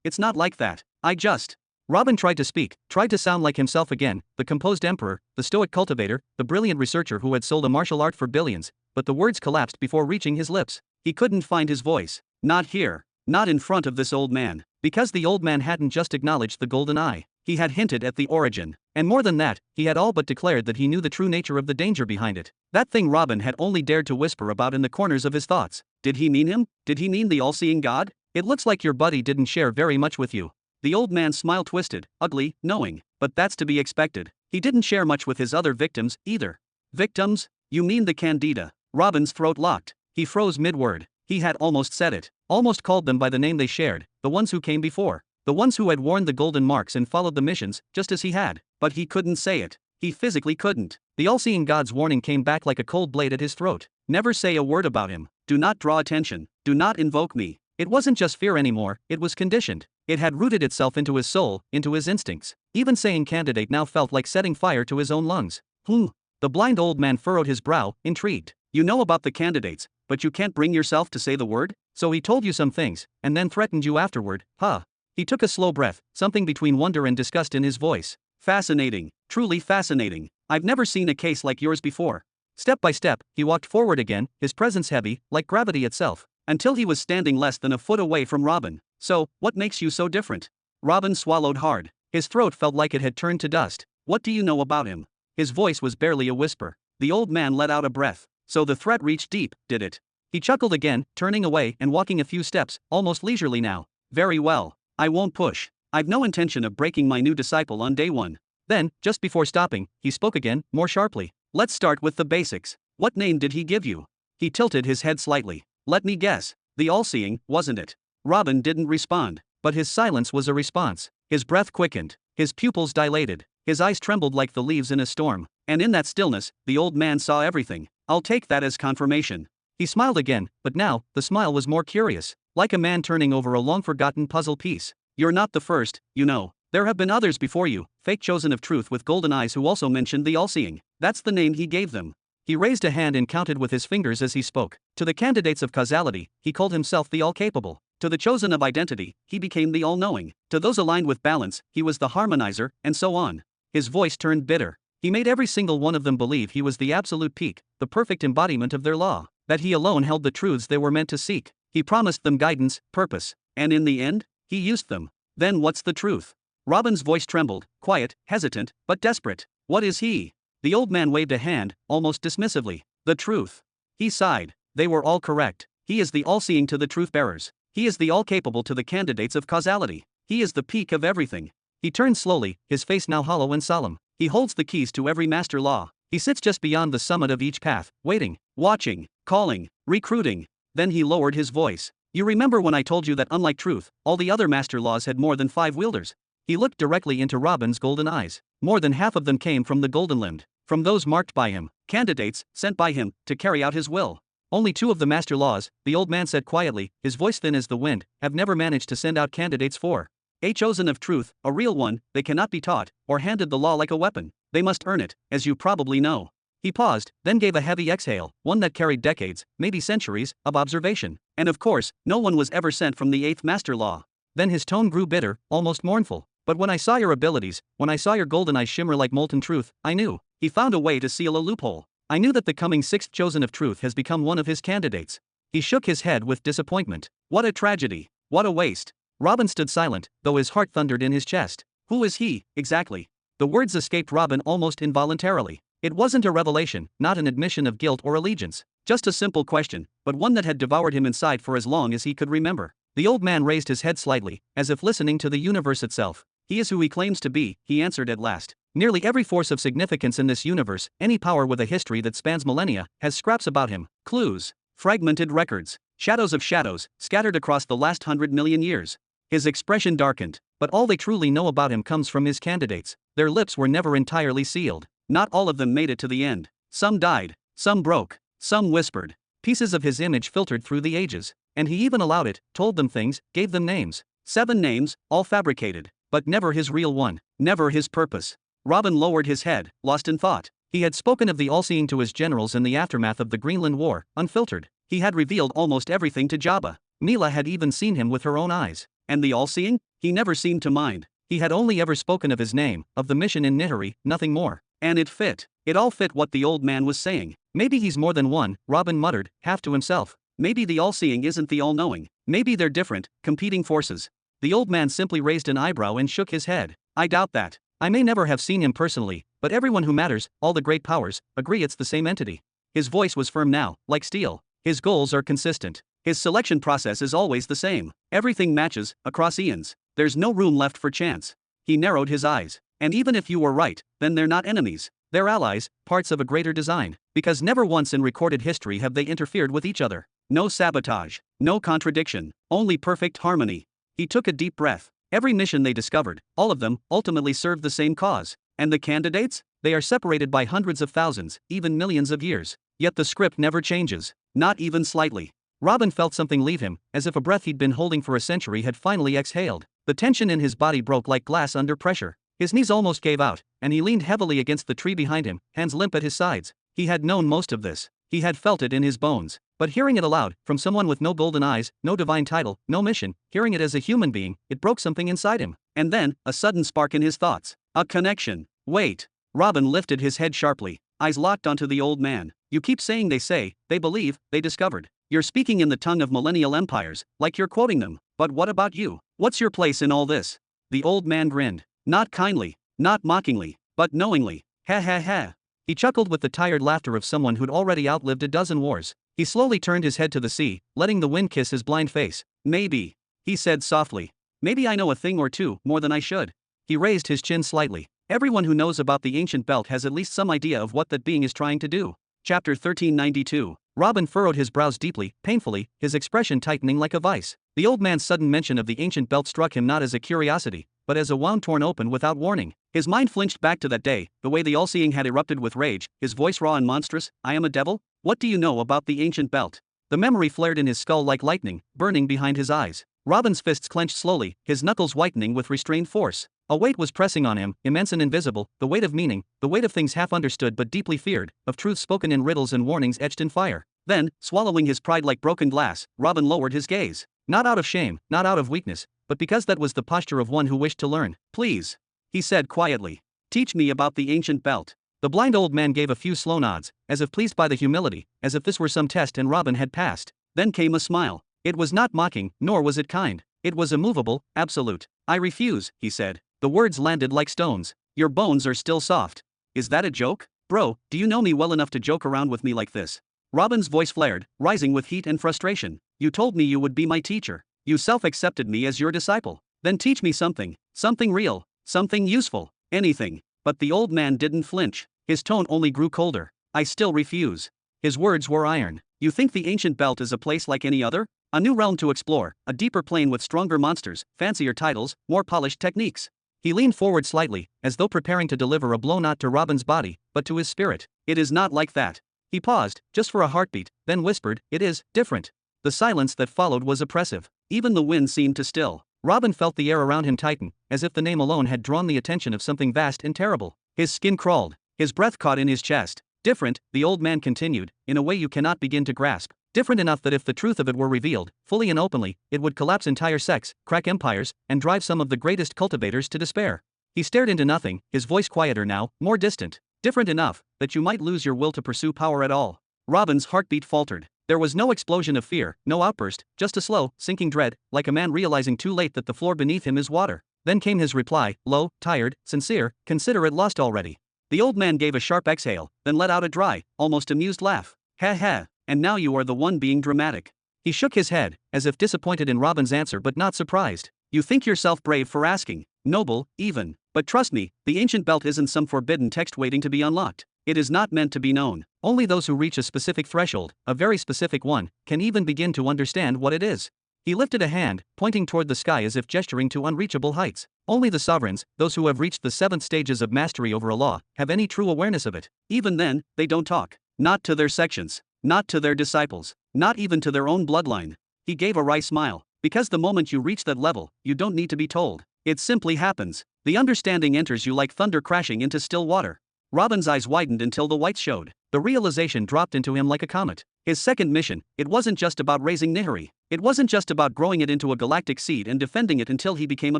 It's not like that. I just. Robin tried to speak, tried to sound like himself again, the composed emperor, the stoic cultivator, the brilliant researcher who had sold a martial art for billions, but the words collapsed before reaching his lips. He couldn't find his voice. Not here. Not in front of this old man. Because the old man hadn't just acknowledged the golden eye. He had hinted at the origin. And more than that, he had all but declared that he knew the true nature of the danger behind it. That thing Robin had only dared to whisper about in the corners of his thoughts. Did he mean him? Did he mean the all-seeing God? It looks like your buddy didn't share very much with you. The old man's smile twisted, ugly, knowing. But that's to be expected. He didn't share much with his other victims, either. Victims? You mean the Candida? Robin's throat locked. He froze mid-word. He had almost said it. Almost called them by the name they shared, the ones who came before. The ones who had worn the golden marks and followed the missions, just as he had. But he couldn't say it. He physically couldn't. The all-seeing God's warning came back like a cold blade at his throat. Never say a word about him. Do not draw attention. Do not invoke me. It wasn't just fear anymore, it was conditioned. It had rooted itself into his soul, into his instincts. Even saying candidate now felt like setting fire to his own lungs. The blind old man furrowed his brow, intrigued. You know about the candidates, but you can't bring yourself to say the word? So he told you some things, and then threatened you afterward, huh? He took a slow breath, something between wonder and disgust in his voice. Fascinating. Truly fascinating. I've never seen a case like yours before. Step by step, he walked forward again, his presence heavy, like gravity itself, until he was standing less than a foot away from Robin. So, what makes you so different? Robin swallowed hard. His throat felt like it had turned to dust. What do you know about him? His voice was barely a whisper. The old man let out a breath. So the threat reached deep, did it? He chuckled again, turning away and walking a few steps, almost leisurely now. Very well. I won't push. I've no intention of breaking my new disciple on day one. Then, just before stopping, he spoke again, more sharply. Let's start with the basics. What name did he give you? He tilted his head slightly. Let me guess. The all-seeing, wasn't it? Robin didn't respond, but his silence was a response. His breath quickened. His pupils dilated. His eyes trembled like the leaves in a storm. And in that stillness, the old man saw everything. I'll take that as confirmation. He smiled again, but now, the smile was more curious. Like a man turning over a long-forgotten puzzle piece. You're not the first, you know. There have been others before you, fake chosen of truth with golden eyes who also mentioned the all-seeing. That's the name he gave them. He raised a hand and counted with his fingers as he spoke. To the candidates of causality, he called himself the all-capable. To the chosen of identity, he became the all-knowing. To those aligned with balance, he was the harmonizer, and so on. His voice turned bitter. He made every single one of them believe he was the absolute peak, the perfect embodiment of their law, that he alone held the truths they were meant to seek. He promised them guidance, purpose, and in the end, he used them. Then what's the truth? Robin's voice trembled, quiet, hesitant, but desperate. What is he? The old man waved a hand, almost dismissively. The truth. He sighed. They were all correct. He is the all-seeing to the truth-bearers. He is the all-capable to the candidates of causality. He is the peak of everything. He turns slowly, his face now hollow and solemn. He holds the keys to every master law. He sits just beyond the summit of each path, waiting, watching, calling, recruiting. Then he lowered his voice. You remember when I told you that unlike truth, all the other master laws had more than 5 wielders? He looked directly into Robin's golden eyes. More than half of them came from the golden-limbed, from those marked by him, candidates sent by him to carry out his will. Only 2 of the master laws, the old man said quietly, his voice thin as the wind, have never managed to send out candidates for a chosen of truth, a real one. They cannot be taught, or handed the law like a weapon. They must earn it, as you probably know. He paused, then gave a heavy exhale, one that carried decades, maybe centuries, of observation. And of course, no one was ever sent from the 8th master law. Then his tone grew bitter, almost mournful. But when I saw your abilities, when I saw your golden eyes shimmer like molten truth, I knew. He found a way to seal a loophole. I knew that the coming 6th chosen of truth has become one of his candidates. He shook his head with disappointment. What a tragedy. What a waste. Robin stood silent, though his heart thundered in his chest. Who is he, exactly? The words escaped Robin almost involuntarily. It wasn't a revelation, not an admission of guilt or allegiance. Just a simple question, but one that had devoured him inside for as long as he could remember. The old man raised his head slightly, as if listening to the universe itself. He is who he claims to be, he answered at last. Nearly every force of significance in this universe, any power with a history that spans millennia, has scraps about him, clues, fragmented records, shadows of shadows, scattered across the last 100 million years. His expression darkened, but all they truly know about him comes from his candidates. Their lips were never entirely sealed. Not all of them made it to the end. Some died, some broke, some whispered. Pieces of his image filtered through the ages. And he even allowed it, told them things, gave them names. 7 names, all fabricated. But never his real one, never his purpose. Robin lowered his head, lost in thought. He had spoken of the all-seeing to his generals in the aftermath of the Greenland War, unfiltered. He had revealed almost everything to Jabba. Mila had even seen him with her own eyes. And the all-seeing? He never seemed to mind. He had only ever spoken of his name, of the mission in Nihari, nothing more. And it fit. It all fit what the old man was saying. Maybe he's more than one, Robin muttered, half to himself. Maybe the all-seeing isn't the all-knowing. Maybe they're different, competing forces. The old man simply raised an eyebrow and shook his head. I doubt that. I may never have seen him personally, but everyone who matters, all the great powers, agree it's the same entity. His voice was firm now, like steel. His goals are consistent. His selection process is always the same. Everything matches, across eons. There's no room left for chance. He narrowed his eyes. And even if you were right, then they're not enemies. They're allies, parts of a greater design. Because never once in recorded history have they interfered with each other. No sabotage, no contradiction, only perfect harmony. He took a deep breath. Every mission they discovered, all of them, ultimately served the same cause. And the candidates? They are separated by hundreds of thousands, even millions of years. Yet the script never changes. Not even slightly. Robin felt something leave him, as if a breath he'd been holding for a century had finally exhaled. The tension in his body broke like glass under pressure. His knees almost gave out, and he leaned heavily against the tree behind him, hands limp at his sides. He had known most of this. He had felt it in his bones. But hearing it aloud, from someone with no golden eyes, no divine title, no mission, hearing it as a human being, it broke something inside him. And then, a sudden spark in his thoughts. A connection. Wait. Robin lifted his head sharply, eyes locked onto the old man. You keep saying they say, they believe, they discovered. You're speaking in the tongue of millennial empires, like you're quoting them. But what about you? What's your place in all this? The old man grinned. Not kindly, not mockingly, but knowingly. Ha ha ha. He chuckled with the tired laughter of someone who'd already outlived a dozen wars. He slowly turned his head to the sea, letting the wind kiss his blind face. Maybe, he said softly. Maybe I know a thing or two more than I should. He raised his chin slightly. Everyone who knows about the ancient belt has at least some idea of what that being is trying to do. Chapter 1392. Robin furrowed his brows deeply, painfully, his expression tightening like a vice. The old man's sudden mention of the ancient belt struck him not as a curiosity, but as a wound torn open without warning. His mind flinched back to that day, the way the all-seeing had erupted with rage, his voice raw and monstrous. I am a devil? What do you know about the ancient belt? The memory flared in his skull like lightning, burning behind his eyes. Robin's fists clenched slowly, his knuckles whitening with restrained force. A weight was pressing on him, immense and invisible, the weight of meaning, the weight of things half understood but deeply feared, of truth spoken in riddles and warnings etched in fire. Then, swallowing his pride like broken glass, Robin lowered his gaze. Not out of shame, not out of weakness, but because that was the posture of one who wished to learn. Please, he said quietly. Teach me about the ancient belt. The blind old man gave a few slow nods, as if pleased by the humility, as if this were some test and Robin had passed. Then came a smile. It was not mocking, nor was it kind. It was immovable, absolute. I refuse, he said. The words landed like stones. Your bones are still soft. Is that a joke? Bro, do you know me well enough to joke around with me like this? Robin's voice flared, rising with heat and frustration. You told me you would be my teacher. You self-accepted me as your disciple. Then teach me something, something real. Something useful. Anything. But the old man didn't flinch. His tone only grew colder. I still refuse. His words were iron. You think the ancient belt is a place like any other? A new realm to explore, a deeper plane with stronger monsters, fancier titles, more polished techniques. He leaned forward slightly, as though preparing to deliver a blow not to Robin's body, but to his spirit. It is not like that. He paused, just for a heartbeat, then whispered, it is different. The silence that followed was oppressive. Even the wind seemed to still. Robin felt the air around him tighten, as if the name alone had drawn the attention of something vast and terrible. His skin crawled. His breath caught in his chest. Different, the old man continued, in a way you cannot begin to grasp. Different enough that if the truth of it were revealed, fully and openly, it would collapse entire sects, crack empires, and drive some of the greatest cultivators to despair. He stared into nothing, his voice quieter now, more distant. Different enough, that you might lose your will to pursue power at all. Robin's heartbeat faltered. There was no explosion of fear, no outburst, just a slow, sinking dread, like a man realizing too late that the floor beneath him is water. Then came his reply, low, tired, sincere, consider it lost already. The old man gave a sharp exhale, then let out a dry, almost amused laugh. Ha ha, and now you are the one being dramatic. He shook his head, as if disappointed in Robin's answer but not surprised. You think yourself brave for asking, noble, even. But trust me, the ancient belt isn't some forbidden text waiting to be unlocked. It is not meant to be known. Only those who reach a specific threshold, a very specific one, can even begin to understand what it is. He lifted a hand, pointing toward the sky as if gesturing to unreachable heights. Only the sovereigns, those who have reached the 7th stages of mastery over a law, have any true awareness of it. Even then, they don't talk. Not to their sections. Not to their disciples. Not even to their own bloodline. He gave a wry smile. Because the moment you reach that level, you don't need to be told. It simply happens. The understanding enters you like thunder crashing into still water. Robin's eyes widened until the whites showed. The realization dropped into him like a comet. His second mission, it wasn't just about raising Nihiri. It wasn't just about growing it into a galactic seed and defending it until he became a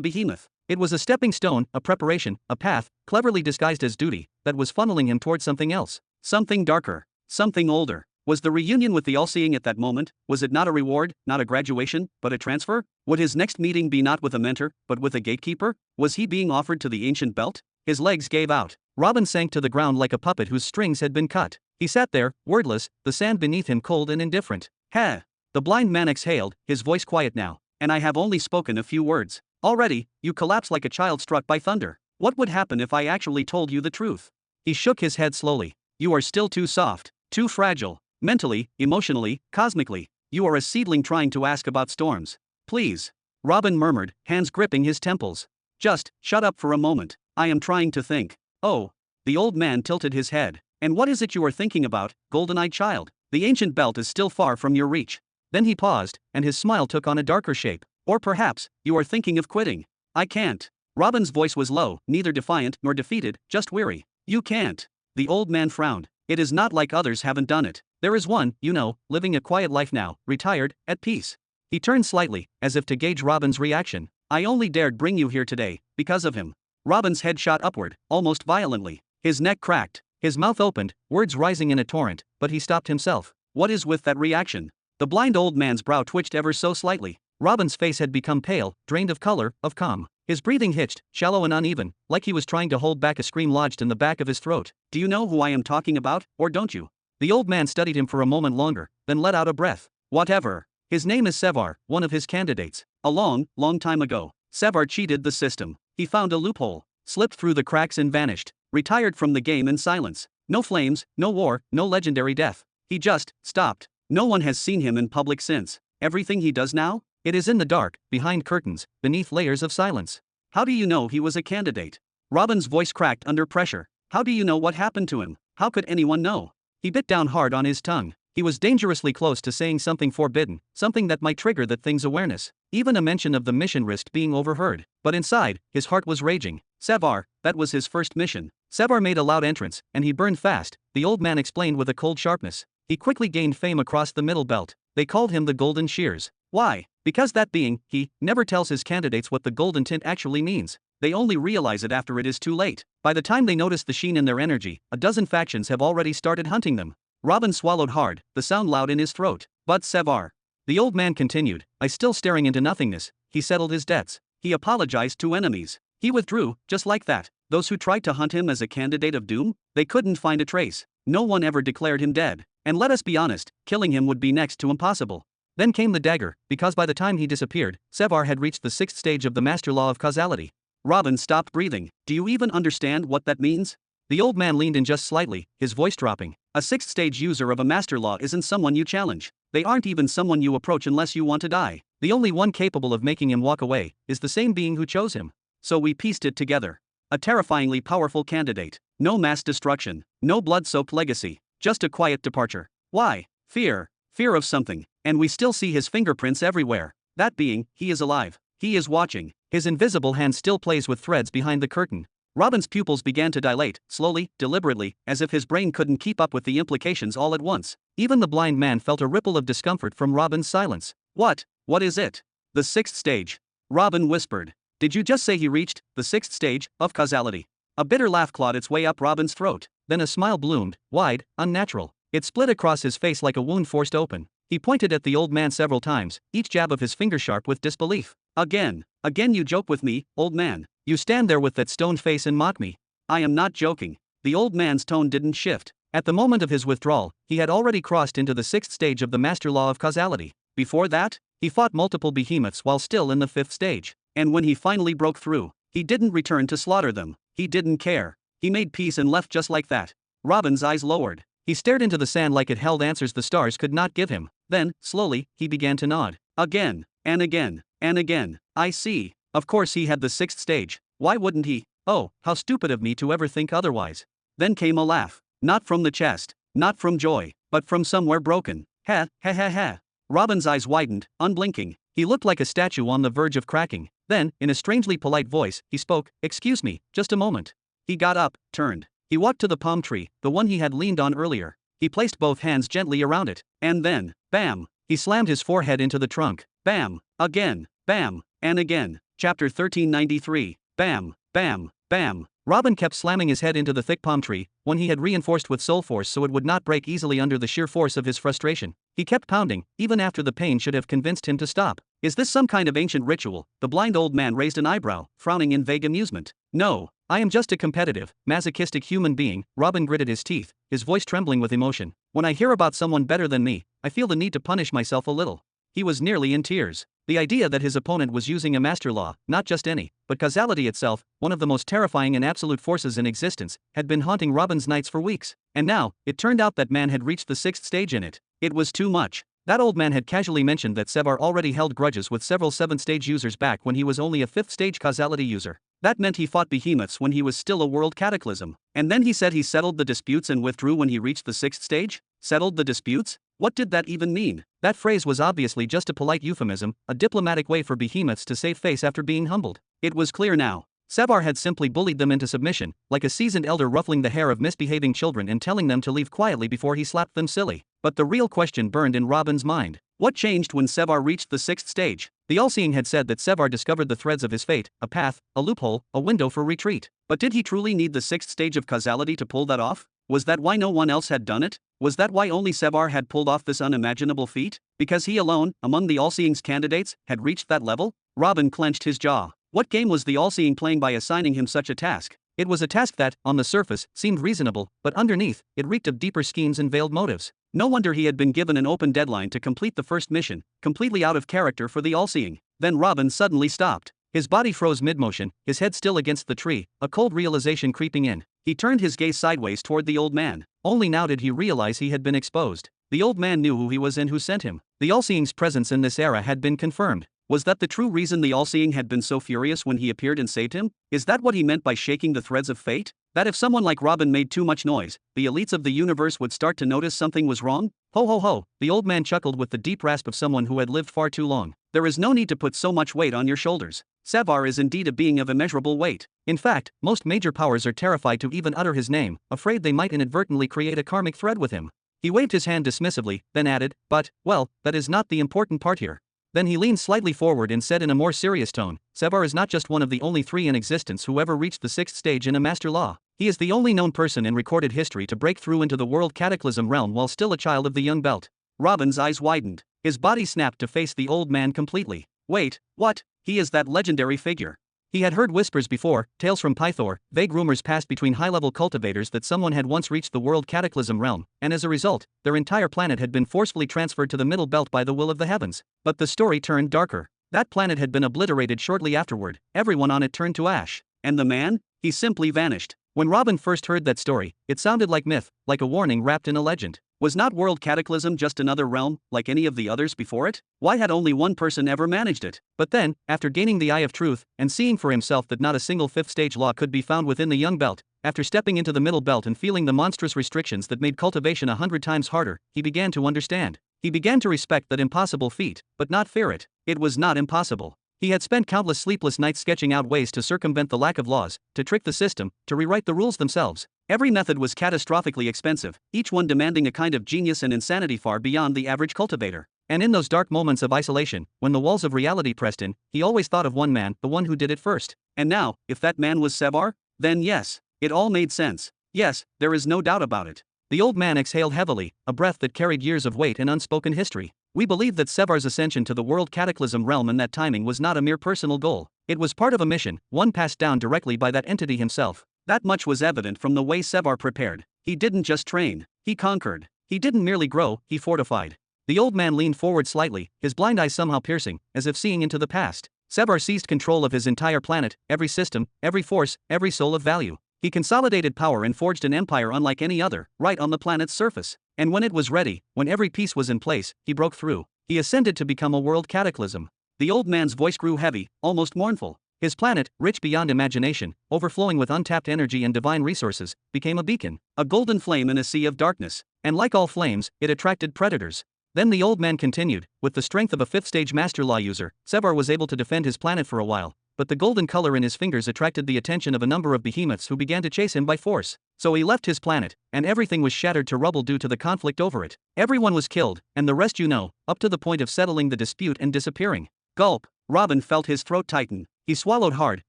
behemoth. It was a stepping stone, a preparation, a path, cleverly disguised as duty, that was funneling him toward something else. Something darker. Something older. Was the reunion with the all-seeing at that moment? Was it not a reward, not a graduation, but a transfer? Would his next meeting be not with a mentor, but with a gatekeeper? Was he being offered to the ancient belt? His legs gave out. Robin sank to the ground like a puppet whose strings had been cut. He sat there, wordless, the sand beneath him cold and indifferent. Ha! The blind man exhaled, his voice quiet now. And I have only spoken a few words. Already, you collapse like a child struck by thunder. What would happen if I actually told you the truth? He shook his head slowly. You are still too soft, too fragile. Mentally, emotionally, cosmically. You are a seedling trying to ask about storms. Please. Robin murmured, hands gripping his temples. Just, shut up for a moment. I am trying to think. Oh. The old man tilted his head. And what is it you are thinking about, golden-eyed child? The ancient belt is still far from your reach. Then he paused, and his smile took on a darker shape. Or perhaps, you are thinking of quitting. I can't. Robin's voice was low, neither defiant nor defeated, just weary. You can't. The old man frowned. It is not like others haven't done it. There is one, you know, living a quiet life now, retired, at peace. He turned slightly, as if to gauge Robin's reaction. I only dared bring you here today, because of him. Robin's head shot upward, almost violently. His neck cracked. His mouth opened, words rising in a torrent, but he stopped himself. What is with that reaction? The blind old man's brow twitched ever so slightly. Robin's face had become pale, drained of color, of calm. His breathing hitched, shallow and uneven, like he was trying to hold back a scream lodged in the back of his throat. Do you know who I am talking about, or don't you? The old man studied him for a moment longer, then let out a breath. Whatever. His name is Sevar, one of his candidates. A long, long time ago, Sevar cheated the system. He found a loophole, slipped through the cracks and vanished. Retired from the game in silence. No flames, no war, no legendary death. He just stopped. No one has seen him in public since. Everything he does now? It is in the dark, behind curtains, beneath layers of silence. How do you know he was a candidate? Robin's voice cracked under pressure. How do you know what happened to him? How could anyone know? He bit down hard on his tongue. He was dangerously close to saying something forbidden, something that might trigger that thing's awareness. Even a mention of the mission risked being overheard. But inside, his heart was raging. Sevar, that was his first mission. Sevar made a loud entrance, and he burned fast, the old man explained with a cold sharpness. He quickly gained fame across the middle belt. They called him the Golden Shears. Why? Because that being, he never tells his candidates what the golden tint actually means. They only realize it after it is too late. By the time they notice the sheen in their energy, a dozen factions have already started hunting them. Robin swallowed hard, the sound loud in his throat. But Sevar. The old man continued, still staring into nothingness. He settled his debts. He apologized to enemies. He withdrew, just like that. Those who tried to hunt him as a candidate of doom, they couldn't find a trace. No one ever declared him dead. And let us be honest, killing him would be next to impossible. Then came the dagger, because by the time he disappeared, Sevar had reached the 6th stage of the master law of causality. Robin stopped breathing. Do you even understand what that means? The old man leaned in just slightly, his voice dropping. A sixth stage user of a master law isn't someone you challenge. They aren't even someone you approach unless you want to die. The only one capable of making him walk away is the same being who chose him. So we pieced it together. A terrifyingly powerful candidate. No mass destruction. No blood-soaked legacy. Just a quiet departure. Why? Fear. Fear of something. And we still see his fingerprints everywhere. That being, he is alive. He is watching. His invisible hand still plays with threads behind the curtain. Robin's pupils began to dilate, slowly, deliberately, as if his brain couldn't keep up with the implications all at once. Even the blind man felt a ripple of discomfort from Robin's silence. What is it? The sixth stage. Robin whispered. Did you just say he reached the sixth stage of causality? A bitter laugh clawed its way up Robin's throat. Then a smile bloomed, wide, unnatural. It split across his face like a wound forced open. He pointed at the old man several times, each jab of his finger sharp with disbelief. Again you joke with me, old man. You stand there with that stone face and mock me. I am not joking. The old man's tone didn't shift. At the moment of his withdrawal, he had already crossed into the sixth stage of the master law of causality. Before that, he fought multiple behemoths while still in the fifth stage. And when he finally broke through, he didn't return to slaughter them. He didn't care. He made peace and left just like that. Robin's eyes lowered. He stared into the sand like it held answers the stars could not give him. Then, slowly, he began to nod. Again, and again, and again. I see. Of course he had the sixth stage. Why wouldn't he? Oh, how stupid of me to ever think otherwise. Then came a laugh. Not from the chest. Not from joy. But from somewhere broken. Ha, ha ha ha. Robin's eyes widened, unblinking. He looked like a statue on the verge of cracking. Then, in a strangely polite voice, he spoke. Excuse me, just a moment. He got up, turned. He walked to the palm tree, the one he had leaned on earlier. He placed both hands gently around it. And then, bam! He slammed his forehead into the trunk. Bam! Again. Bam! And again. Chapter 1393. Bam! Bam! Bam! Robin kept slamming his head into the thick palm tree, one he had reinforced with soul force so it would not break easily under the sheer force of his frustration. He kept pounding, even after the pain should have convinced him to stop. Is this some kind of ancient ritual? The blind old man raised an eyebrow, frowning in vague amusement. No, I am just a competitive, masochistic human being. Robin gritted his teeth, his voice trembling with emotion. When I hear about someone better than me, I feel the need to punish myself a little. He was nearly in tears. The idea that his opponent was using a master law, not just any, but causality itself, one of the most terrifying and absolute forces in existence, had been haunting Robin's nights for weeks. And now, it turned out that man had reached the sixth stage in it. It was too much. That old man had casually mentioned that Sevar already held grudges with several seventh-stage users back when he was only a fifth-stage causality user. That meant he fought behemoths when he was still a world cataclysm. And then he said he settled the disputes and withdrew when he reached the sixth stage? Settled the disputes? What did that even mean? That phrase was obviously just a polite euphemism, a diplomatic way for behemoths to save face after being humbled. It was clear now. Sevar had simply bullied them into submission, like a seasoned elder ruffling the hair of misbehaving children and telling them to leave quietly before he slapped them silly. But the real question burned in Robin's mind. What changed when Sevar reached the sixth stage? The All-Seeing had said that Sevar discovered the threads of his fate, a path, a loophole, a window for retreat. But did he truly need the sixth stage of causality to pull that off? Was that why no one else had done it? Was that why only Sevar had pulled off this unimaginable feat? Because he alone, among the All-Seeing's candidates, had reached that level? Robin clenched his jaw. What game was the All-Seeing playing by assigning him such a task? It was a task that, on the surface, seemed reasonable, but underneath, it reeked of deeper schemes and veiled motives. No wonder he had been given an open deadline to complete the first mission, completely out of character for the All-Seeing. Then Robin suddenly stopped. His body froze mid-motion, his head still against the tree, a cold realization creeping in. He turned his gaze sideways toward the old man. Only now did he realize he had been exposed. The old man knew who he was and who sent him. The All-Seeing's presence in this era had been confirmed. Was that the true reason the All-Seeing had been so furious when he appeared and saved him? Is that what he meant by shaking the threads of fate? That if someone like Robin made too much noise, the elites of the universe would start to notice something was wrong? Ho ho ho, the old man chuckled with the deep rasp of someone who had lived far too long. There is no need to put so much weight on your shoulders. Sevar is indeed a being of immeasurable weight. In fact, most major powers are terrified to even utter his name, afraid they might inadvertently create a karmic thread with him. He waved his hand dismissively, then added, but, well, that is not the important part here. Then he leaned slightly forward and said in a more serious tone, Sevar is not just one of the only three in existence who ever reached the sixth stage in a master law. He is the only known person in recorded history to break through into the world cataclysm realm while still a child of the young belt. Robin's eyes widened. His body snapped to face the old man completely. Wait, what? He is that legendary figure. He had heard whispers before, tales from Pythor, vague rumors passed between high-level cultivators that someone had once reached the world cataclysm realm, and as a result, their entire planet had been forcefully transferred to the middle belt by the will of the heavens. But the story turned darker. That planet had been obliterated shortly afterward, everyone on it turned to ash. And the man? He simply vanished. When Robin first heard that story, it sounded like myth, like a warning wrapped in a legend. Was not World Cataclysm just another realm, like any of the others before it? Why had only one person ever managed it? But then, after gaining the Eye of Truth, and seeing for himself that not a single fifth-stage law could be found within the Young Belt, after stepping into the Middle Belt and feeling the monstrous restrictions that made cultivation 100 times harder, he began to understand. He began to respect that impossible feat, but not fear it. It was not impossible. He had spent countless sleepless nights sketching out ways to circumvent the lack of laws, to trick the system, to rewrite the rules themselves. Every method was catastrophically expensive, each one demanding a kind of genius and insanity far beyond the average cultivator. And in those dark moments of isolation, when the walls of reality pressed in, he always thought of one man, the one who did it first. And now, if that man was Sevar, then yes, it all made sense. Yes, there is no doubt about it. The old man exhaled heavily, a breath that carried years of weight and unspoken history. We believe that Sevar's ascension to the World Cataclysm realm and that timing was not a mere personal goal. It was part of a mission, one passed down directly by that entity himself. That much was evident from the way Sevar prepared. He didn't just train, he conquered. He didn't merely grow, he fortified. The old man leaned forward slightly, his blind eyes somehow piercing, as if seeing into the past. Sevar seized control of his entire planet, every system, every force, every soul of value. He consolidated power and forged an empire unlike any other, right on the planet's surface. And when it was ready, when every piece was in place, he broke through. He ascended to become a world cataclysm. The old man's voice grew heavy, almost mournful. His planet, rich beyond imagination, overflowing with untapped energy and divine resources, became a beacon, a golden flame in a sea of darkness. And like all flames, it attracted predators. Then the old man continued, with the strength of a fifth-stage master law user, Sevar was able to defend his planet for a while. But the golden color in his fingers attracted the attention of a number of behemoths who began to chase him by force. So he left his planet, and everything was shattered to rubble due to the conflict over it. Everyone was killed, and the rest you know, up to the point of settling the dispute and disappearing. Gulp. Robin felt his throat tighten. He swallowed hard,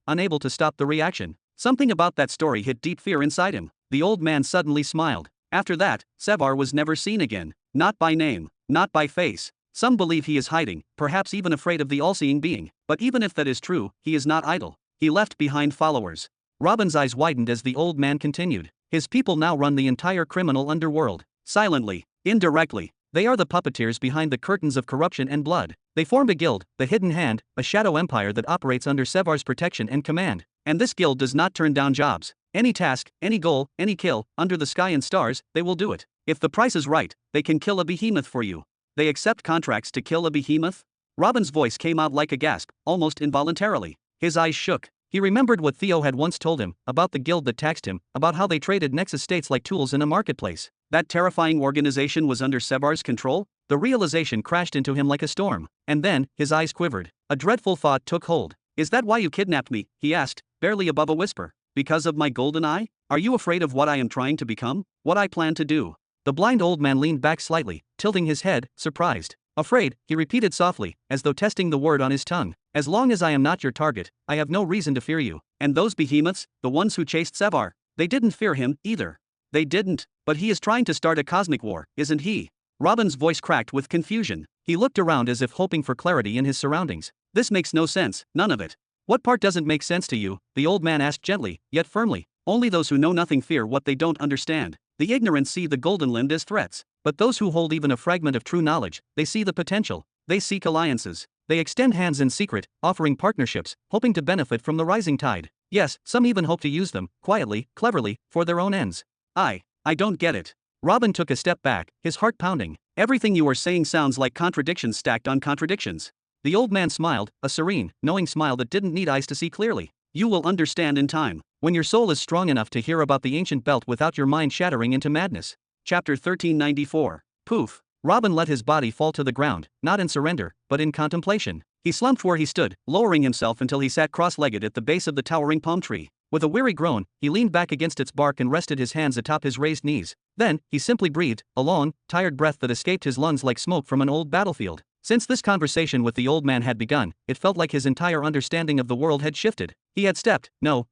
unable to stop the reaction. Something about that story hit deep fear inside him. The old man suddenly smiled. After that, Sevar was never seen again. Not by name, not by face. Some believe he is hiding, perhaps even afraid of the all-seeing being. But even if that is true, he is not idle. He left behind followers. Robin's eyes widened as the old man continued. His people now run the entire criminal underworld. Silently, indirectly. They are the puppeteers behind the curtains of corruption and blood. They formed a guild, the Hidden Hand, a shadow empire that operates under Sevar's protection and command. And this guild does not turn down jobs. Any task, any goal, any kill, under the sky and stars, they will do it. If the price is right, they can kill a behemoth for you. They accept contracts to kill a behemoth? Robin's voice came out like a gasp, almost involuntarily. His eyes shook. He remembered what Theo had once told him, about the guild that taxed him, about how they traded Nexus states like tools in a marketplace. That terrifying organization was under Sevar's control? The realization crashed into him like a storm. And then, his eyes quivered. A dreadful thought took hold. Is that why you kidnapped me? He asked, barely above a whisper. Because of my golden eye? Are you afraid of what I am trying to become? What I plan to do? The blind old man leaned back slightly, tilting his head, surprised. Afraid, he repeated softly, as though testing the word on his tongue. As long as I am not your target, I have no reason to fear you. And those behemoths, the ones who chased Sevar, they didn't fear him, either. They didn't. But he is trying to start a cosmic war, isn't he? Robin's voice cracked with confusion. He looked around as if hoping for clarity in his surroundings. This makes no sense, none of it. What part doesn't make sense to you? The old man asked gently, yet firmly. Only those who know nothing fear what they don't understand. The ignorant see the golden-limbed as threats. But those who hold even a fragment of true knowledge, they see the potential. They seek alliances. They extend hands in secret, offering partnerships, hoping to benefit from the rising tide. Yes, some even hope to use them, quietly, cleverly, for their own ends. I don't get it. Robin took a step back, his heart pounding. Everything you are saying sounds like contradictions stacked on contradictions. The old man smiled, a serene, knowing smile that didn't need eyes to see clearly. You will understand in time, when your soul is strong enough to hear about the ancient belt without your mind shattering into madness. Chapter 1394. Poof. Robin let his body fall to the ground, not in surrender, but in contemplation. He slumped where he stood, lowering himself until he sat cross-legged at the base of the towering palm tree. With a weary groan, he leaned back against its bark and rested his hands atop his raised knees. Then, he simply breathed, a long, tired breath that escaped his lungs like smoke from an old battlefield. Since this conversation with the old man had begun, it felt like his entire understanding of the world had shifted. He had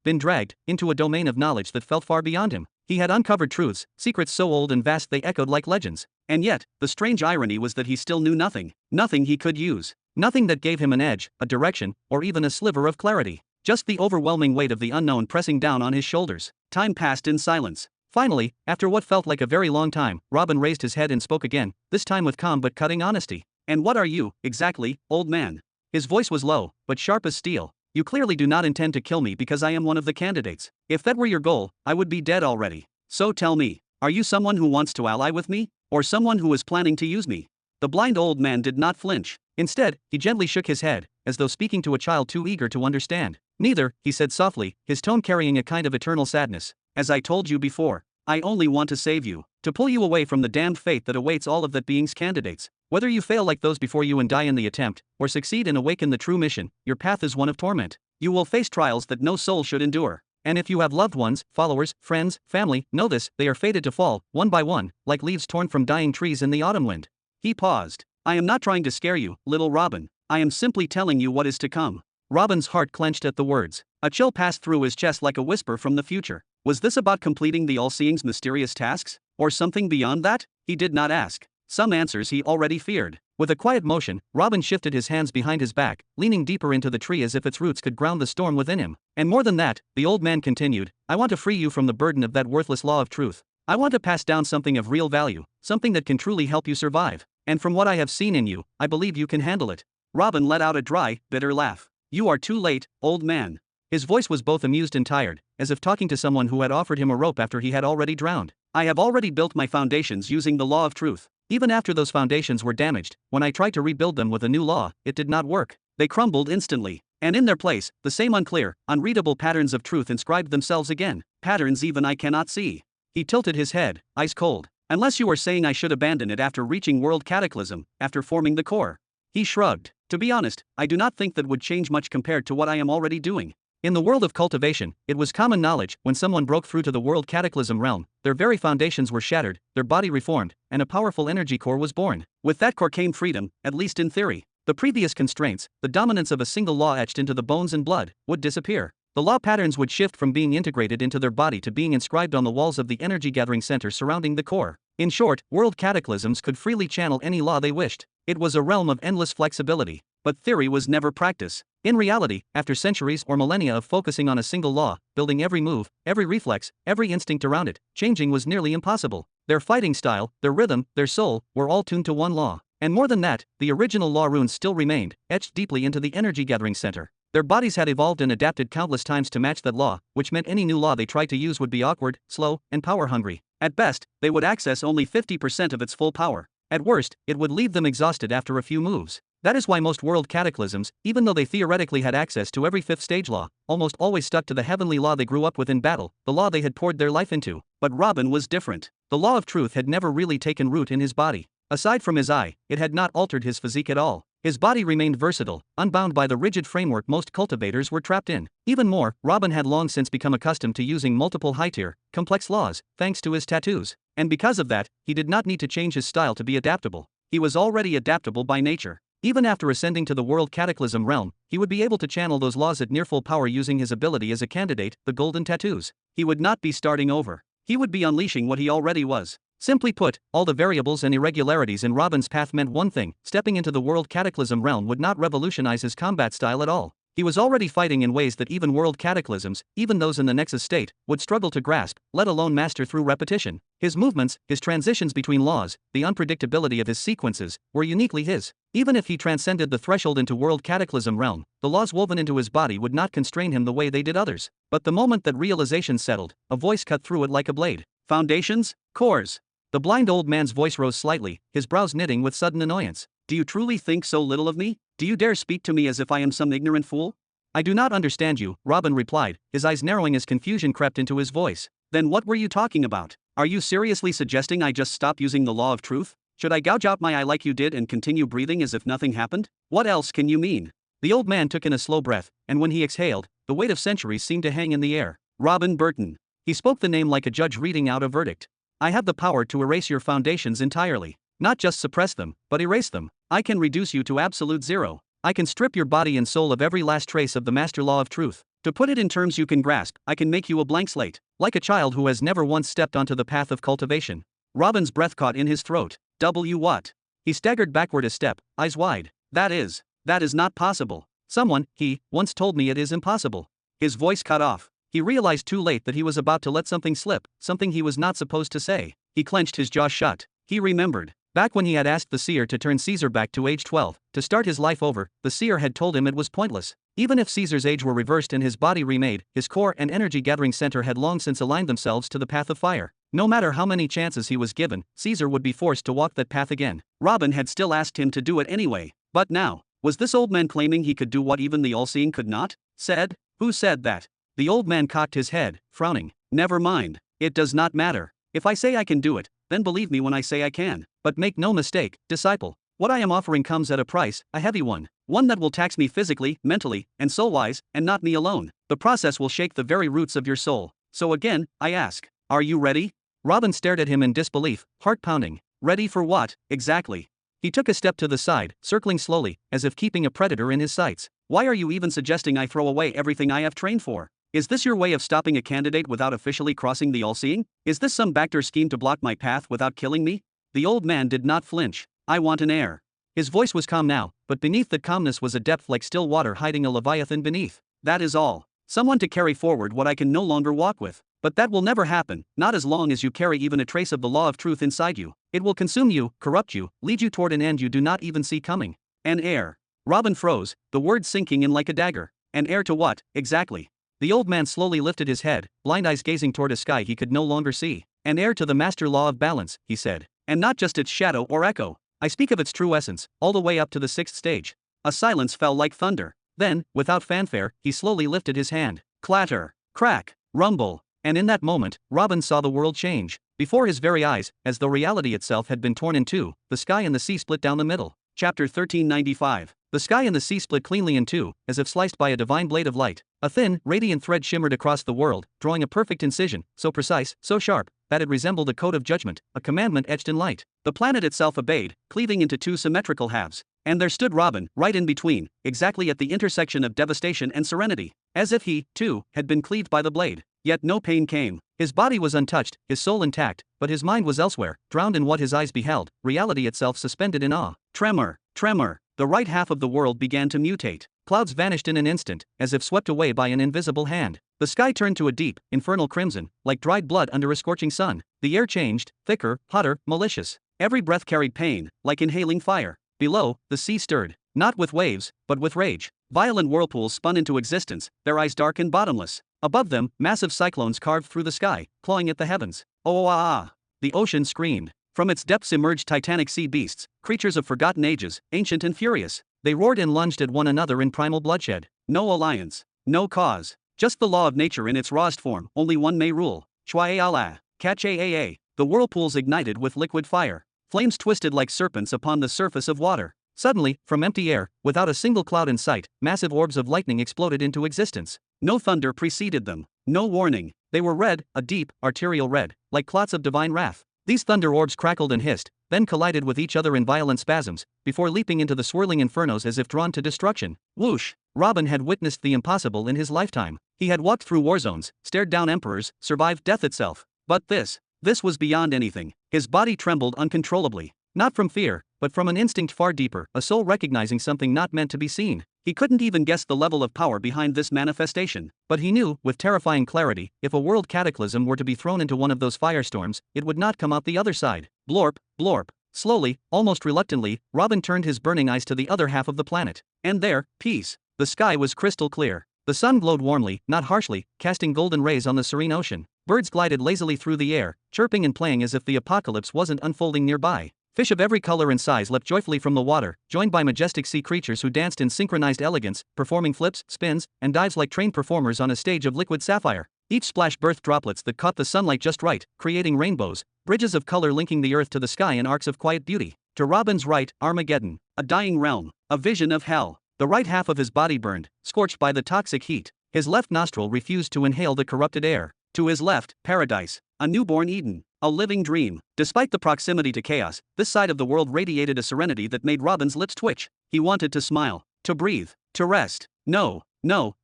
been dragged, into a domain of knowledge that felt far beyond him. He had uncovered truths, secrets so old and vast they echoed like legends. And yet, the strange irony was that he still knew nothing. Nothing he could use. Nothing that gave him an edge, a direction, or even a sliver of clarity. Just the overwhelming weight of the unknown pressing down on his shoulders. Time passed in silence. Finally, after what felt like a very long time, Robin raised his head and spoke again, this time with calm but cutting honesty. And what are you, exactly, old man? His voice was low, but sharp as steel. You clearly do not intend to kill me because I am one of the candidates. If that were your goal, I would be dead already. So tell me, are you someone who wants to ally with me? Or someone who is planning to use me? The blind old man did not flinch. Instead, he gently shook his head, as though speaking to a child too eager to understand. Neither, he said softly, his tone carrying a kind of eternal sadness. As I told you before, I only want to save you, to pull you away from the damned fate that awaits all of that being's candidates. Whether you fail like those before you and die in the attempt, or succeed and awaken the true mission, your path is one of torment. You will face trials that no soul should endure. And if you have loved ones, followers, friends, family, know this, they are fated to fall, one by one, like leaves torn from dying trees in the autumn wind. He paused. I am not trying to scare you, little Robin. I am simply telling you what is to come. Robin's heart clenched at the words. A chill passed through his chest like a whisper from the future. Was this about completing the All-Seeing's mysterious tasks? Or something beyond that? He did not ask. Some answers he already feared. With a quiet motion, Robin shifted his hands behind his back, leaning deeper into the tree as if its roots could ground the storm within him. And more than that, the old man continued, I want to free you from the burden of that worthless law of truth. I want to pass down something of real value, something that can truly help you survive. And from what I have seen in you, I believe you can handle it. Robin let out a dry, bitter laugh. You are too late, old man. His voice was both amused and tired, as if talking to someone who had offered him a rope after he had already drowned. I have already built my foundations using the law of truth. Even after those foundations were damaged, when I tried to rebuild them with a new law, it did not work. They crumbled instantly. And in their place, the same unclear, unreadable patterns of truth inscribed themselves again. Patterns even I cannot see. He tilted his head, ice cold. Unless you are saying I should abandon it after reaching world cataclysm, after forming the core. He shrugged. To be honest, I do not think that would change much compared to what I am already doing. In the world of cultivation, it was common knowledge when someone broke through to the world cataclysm realm, their very foundations were shattered, their body reformed, and a powerful energy core was born. With that core came freedom, at least in theory. The previous constraints, the dominance of a single law etched into the bones and blood, would disappear. The law patterns would shift from being integrated into their body to being inscribed on the walls of the energy gathering center surrounding the core. In short, world cataclysms could freely channel any law they wished. It was a realm of endless flexibility. But theory was never practice. In reality, after centuries or millennia of focusing on a single law, building every move, every reflex, every instinct around it, changing was nearly impossible. Their fighting style, their rhythm, their soul, were all tuned to one law. And more than that, the original law runes still remained, etched deeply into the energy gathering center. Their bodies had evolved and adapted countless times to match that law, which meant any new law they tried to use would be awkward, slow, and power-hungry. At best, they would access only 50% of its full power. At worst, it would leave them exhausted after a few moves. That is why most world cataclysms, even though they theoretically had access to every fifth stage law, almost always stuck to the heavenly law they grew up with in battle, the law they had poured their life into. But Robin was different. The law of truth had never really taken root in his body. Aside from his eye, it had not altered his physique at all. His body remained versatile, unbound by the rigid framework most cultivators were trapped in. Even more, Robin had long since become accustomed to using multiple high-tier, complex laws, thanks to his tattoos. And because of that, he did not need to change his style to be adaptable. He was already adaptable by nature. Even after ascending to the world cataclysm realm, he would be able to channel those laws at near full power using his ability as a candidate, the golden tattoos. He would not be starting over. He would be unleashing what he already was. Simply put, all the variables and irregularities in Robin's path meant one thing: stepping into the world cataclysm realm would not revolutionize his combat style at all. He was already fighting in ways that even world cataclysms, even those in the Nexus state, would struggle to grasp, let alone master through repetition. His movements, his transitions between laws, the unpredictability of his sequences, were uniquely his. Even if he transcended the threshold into world cataclysm realm, the laws woven into his body would not constrain him the way they did others. But the moment that realization settled, a voice cut through it like a blade. Foundations? Cores. The blind old man's voice rose slightly, his brows knitting with sudden annoyance. Do you truly think so little of me? Do you dare speak to me as if I am some ignorant fool? I do not understand you, Robin replied, his eyes narrowing as confusion crept into his voice. Then what were you talking about? Are you seriously suggesting I just stop using the law of truth? Should I gouge out my eye like you did and continue breathing as if nothing happened? What else can you mean? The old man took in a slow breath, and when he exhaled, the weight of centuries seemed to hang in the air. Robin Burton. He spoke the name like a judge reading out a verdict. I have the power to erase your foundations entirely. Not just suppress them, but erase them. I can reduce you to absolute zero. I can strip your body and soul of every last trace of the master law of truth. To put it in terms you can grasp, I can make you a blank slate, like a child who has never once stepped onto the path of cultivation. Robin's breath caught in his throat. What? He staggered backward a step, eyes wide. That is not possible. Someone, he, once told me it is impossible. His voice cut off. He realized too late that he was about to let something slip, something he was not supposed to say. He clenched his jaw shut. He remembered. Back when he had asked the seer to turn Caesar back to age 12, to start his life over, the seer had told him it was pointless. Even if Caesar's age were reversed and his body remade, his core and energy-gathering center had long since aligned themselves to the path of fire. No matter how many chances he was given, Caesar would be forced to walk that path again. Robin had still asked him to do it anyway. But now, was this old man claiming he could do what even the all-seeing could not? Said? Who said that? The old man cocked his head, frowning. Never mind. It does not matter. If I say I can do it, then believe me when I say I can. But make no mistake, disciple. What I am offering comes at a price, a heavy one. One that will tax me physically, mentally, and soul-wise, and not me alone. The process will shake the very roots of your soul. So again, I ask, are you ready? Robin stared at him in disbelief, heart pounding. Ready for what, exactly? He took a step to the side, circling slowly, as if keeping a predator in his sights. Why are you even suggesting I throw away everything I have trained for? Is this your way of stopping a candidate without officially crossing the all-seeing? Is this some backdoor scheme to block my path without killing me? The old man did not flinch. I want an heir. His voice was calm now, but beneath that calmness was a depth like still water hiding a leviathan beneath. That is all. Someone to carry forward what I can no longer walk with. But that will never happen, not as long as you carry even a trace of the law of truth inside you. It will consume you, corrupt you, lead you toward an end you do not even see coming. An heir. Robin froze, the word sinking in like a dagger. An heir to what, exactly? The old man slowly lifted his head, blind eyes gazing toward a sky he could no longer see. An heir to the master law of balance, he said. And not just its shadow or echo. I speak of its true essence, all the way up to the 6th stage. A silence fell like thunder. Then, without fanfare, he slowly lifted his hand. Clatter, crack, rumble. And in that moment, Robin saw the world change. Before his very eyes, as though reality itself had been torn in two, the sky and the sea split down the middle. Chapter 1395. The sky and the sea split cleanly in two, as if sliced by a divine blade of light. A thin, radiant thread shimmered across the world, drawing a perfect incision, so precise, so sharp, that it resembled a code of judgment, a commandment etched in light. The planet itself obeyed, cleaving into two symmetrical halves. And there stood Robin, right in between, exactly at the intersection of devastation and serenity. As if he, too, had been cleaved by the blade. Yet no pain came. His body was untouched, his soul intact, but his mind was elsewhere, drowned in what his eyes beheld, reality itself suspended in awe. Tremor, tremor. The right half of the world began to mutate. Clouds vanished in an instant, as if swept away by an invisible hand. The sky turned to a deep, infernal crimson, like dried blood under a scorching sun. The air changed, thicker, hotter, malicious. Every breath carried pain, like inhaling fire. Below, the sea stirred, not with waves, but with rage. Violent whirlpools spun into existence, their eyes dark and bottomless. Above them, massive cyclones carved through the sky, clawing at the heavens. Oh ah ah! The ocean screamed. From its depths emerged titanic sea beasts, creatures of forgotten ages, ancient and furious. They roared and lunged at one another in primal bloodshed. No alliance, no cause, just the law of nature in its rawest form. Only one may rule. Chua-a-la, catch-a-a-a. The whirlpools ignited with liquid fire. Flames twisted like serpents upon the surface of water. Suddenly, from empty air, without a single cloud in sight, massive orbs of lightning exploded into existence. No thunder preceded them. No warning. They were red, a deep, arterial red, like clots of divine wrath. These thunder orbs crackled and hissed, then collided with each other in violent spasms, before leaping into the swirling infernos as if drawn to destruction. Whoosh! Robin had witnessed the impossible in his lifetime. He had walked through war zones, stared down emperors, survived death itself. But this was beyond anything. His body trembled uncontrollably. Not from fear, but from an instinct far deeper, a soul recognizing something not meant to be seen. He couldn't even guess the level of power behind this manifestation. But he knew, with terrifying clarity, if a world cataclysm were to be thrown into one of those firestorms, it would not come out the other side. Blorp, blorp. Slowly, almost reluctantly, Robin turned his burning eyes to the other half of the planet. And there, peace. The sky was crystal clear. The sun glowed warmly, not harshly, casting golden rays on the serene ocean. Birds glided lazily through the air, chirping and playing as if the apocalypse wasn't unfolding nearby. Fish of every color and size leapt joyfully from the water, joined by majestic sea creatures who danced in synchronized elegance, performing flips, spins, and dives like trained performers on a stage of liquid sapphire. Each splash birthed droplets that caught the sunlight just right, creating rainbows, bridges of color linking the earth to the sky in arcs of quiet beauty. To Robin's right, Armageddon, a dying realm, a vision of hell. The right half of his body burned, scorched by the toxic heat. His left nostril refused to inhale the corrupted air. To his left, paradise, a newborn Eden, a living dream. Despite the proximity to chaos, this side of the world radiated a serenity that made Robin's lips twitch. He wanted to smile, to breathe, to rest. No,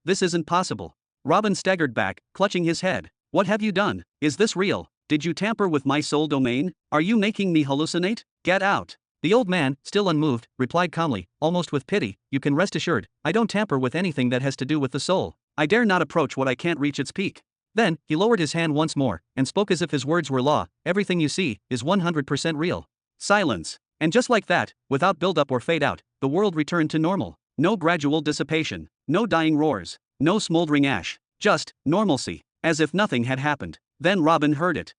this isn't possible. Robin staggered back, clutching his head. What have you done? Is this real? Did you tamper with my soul domain? Are you making me hallucinate? Get out. The old man, still unmoved, replied calmly, almost with pity, you can rest assured, I don't tamper with anything that has to do with the soul. I dare not approach what I can't reach its peak. Then, he lowered his hand once more, and spoke as if his words were law. Everything you see is 100% real. Silence. And just like that, without build-up or fade-out, the world returned to normal. No gradual dissipation. No dying roars. No smoldering ash. Just normalcy. As if nothing had happened. Then Robin heard it.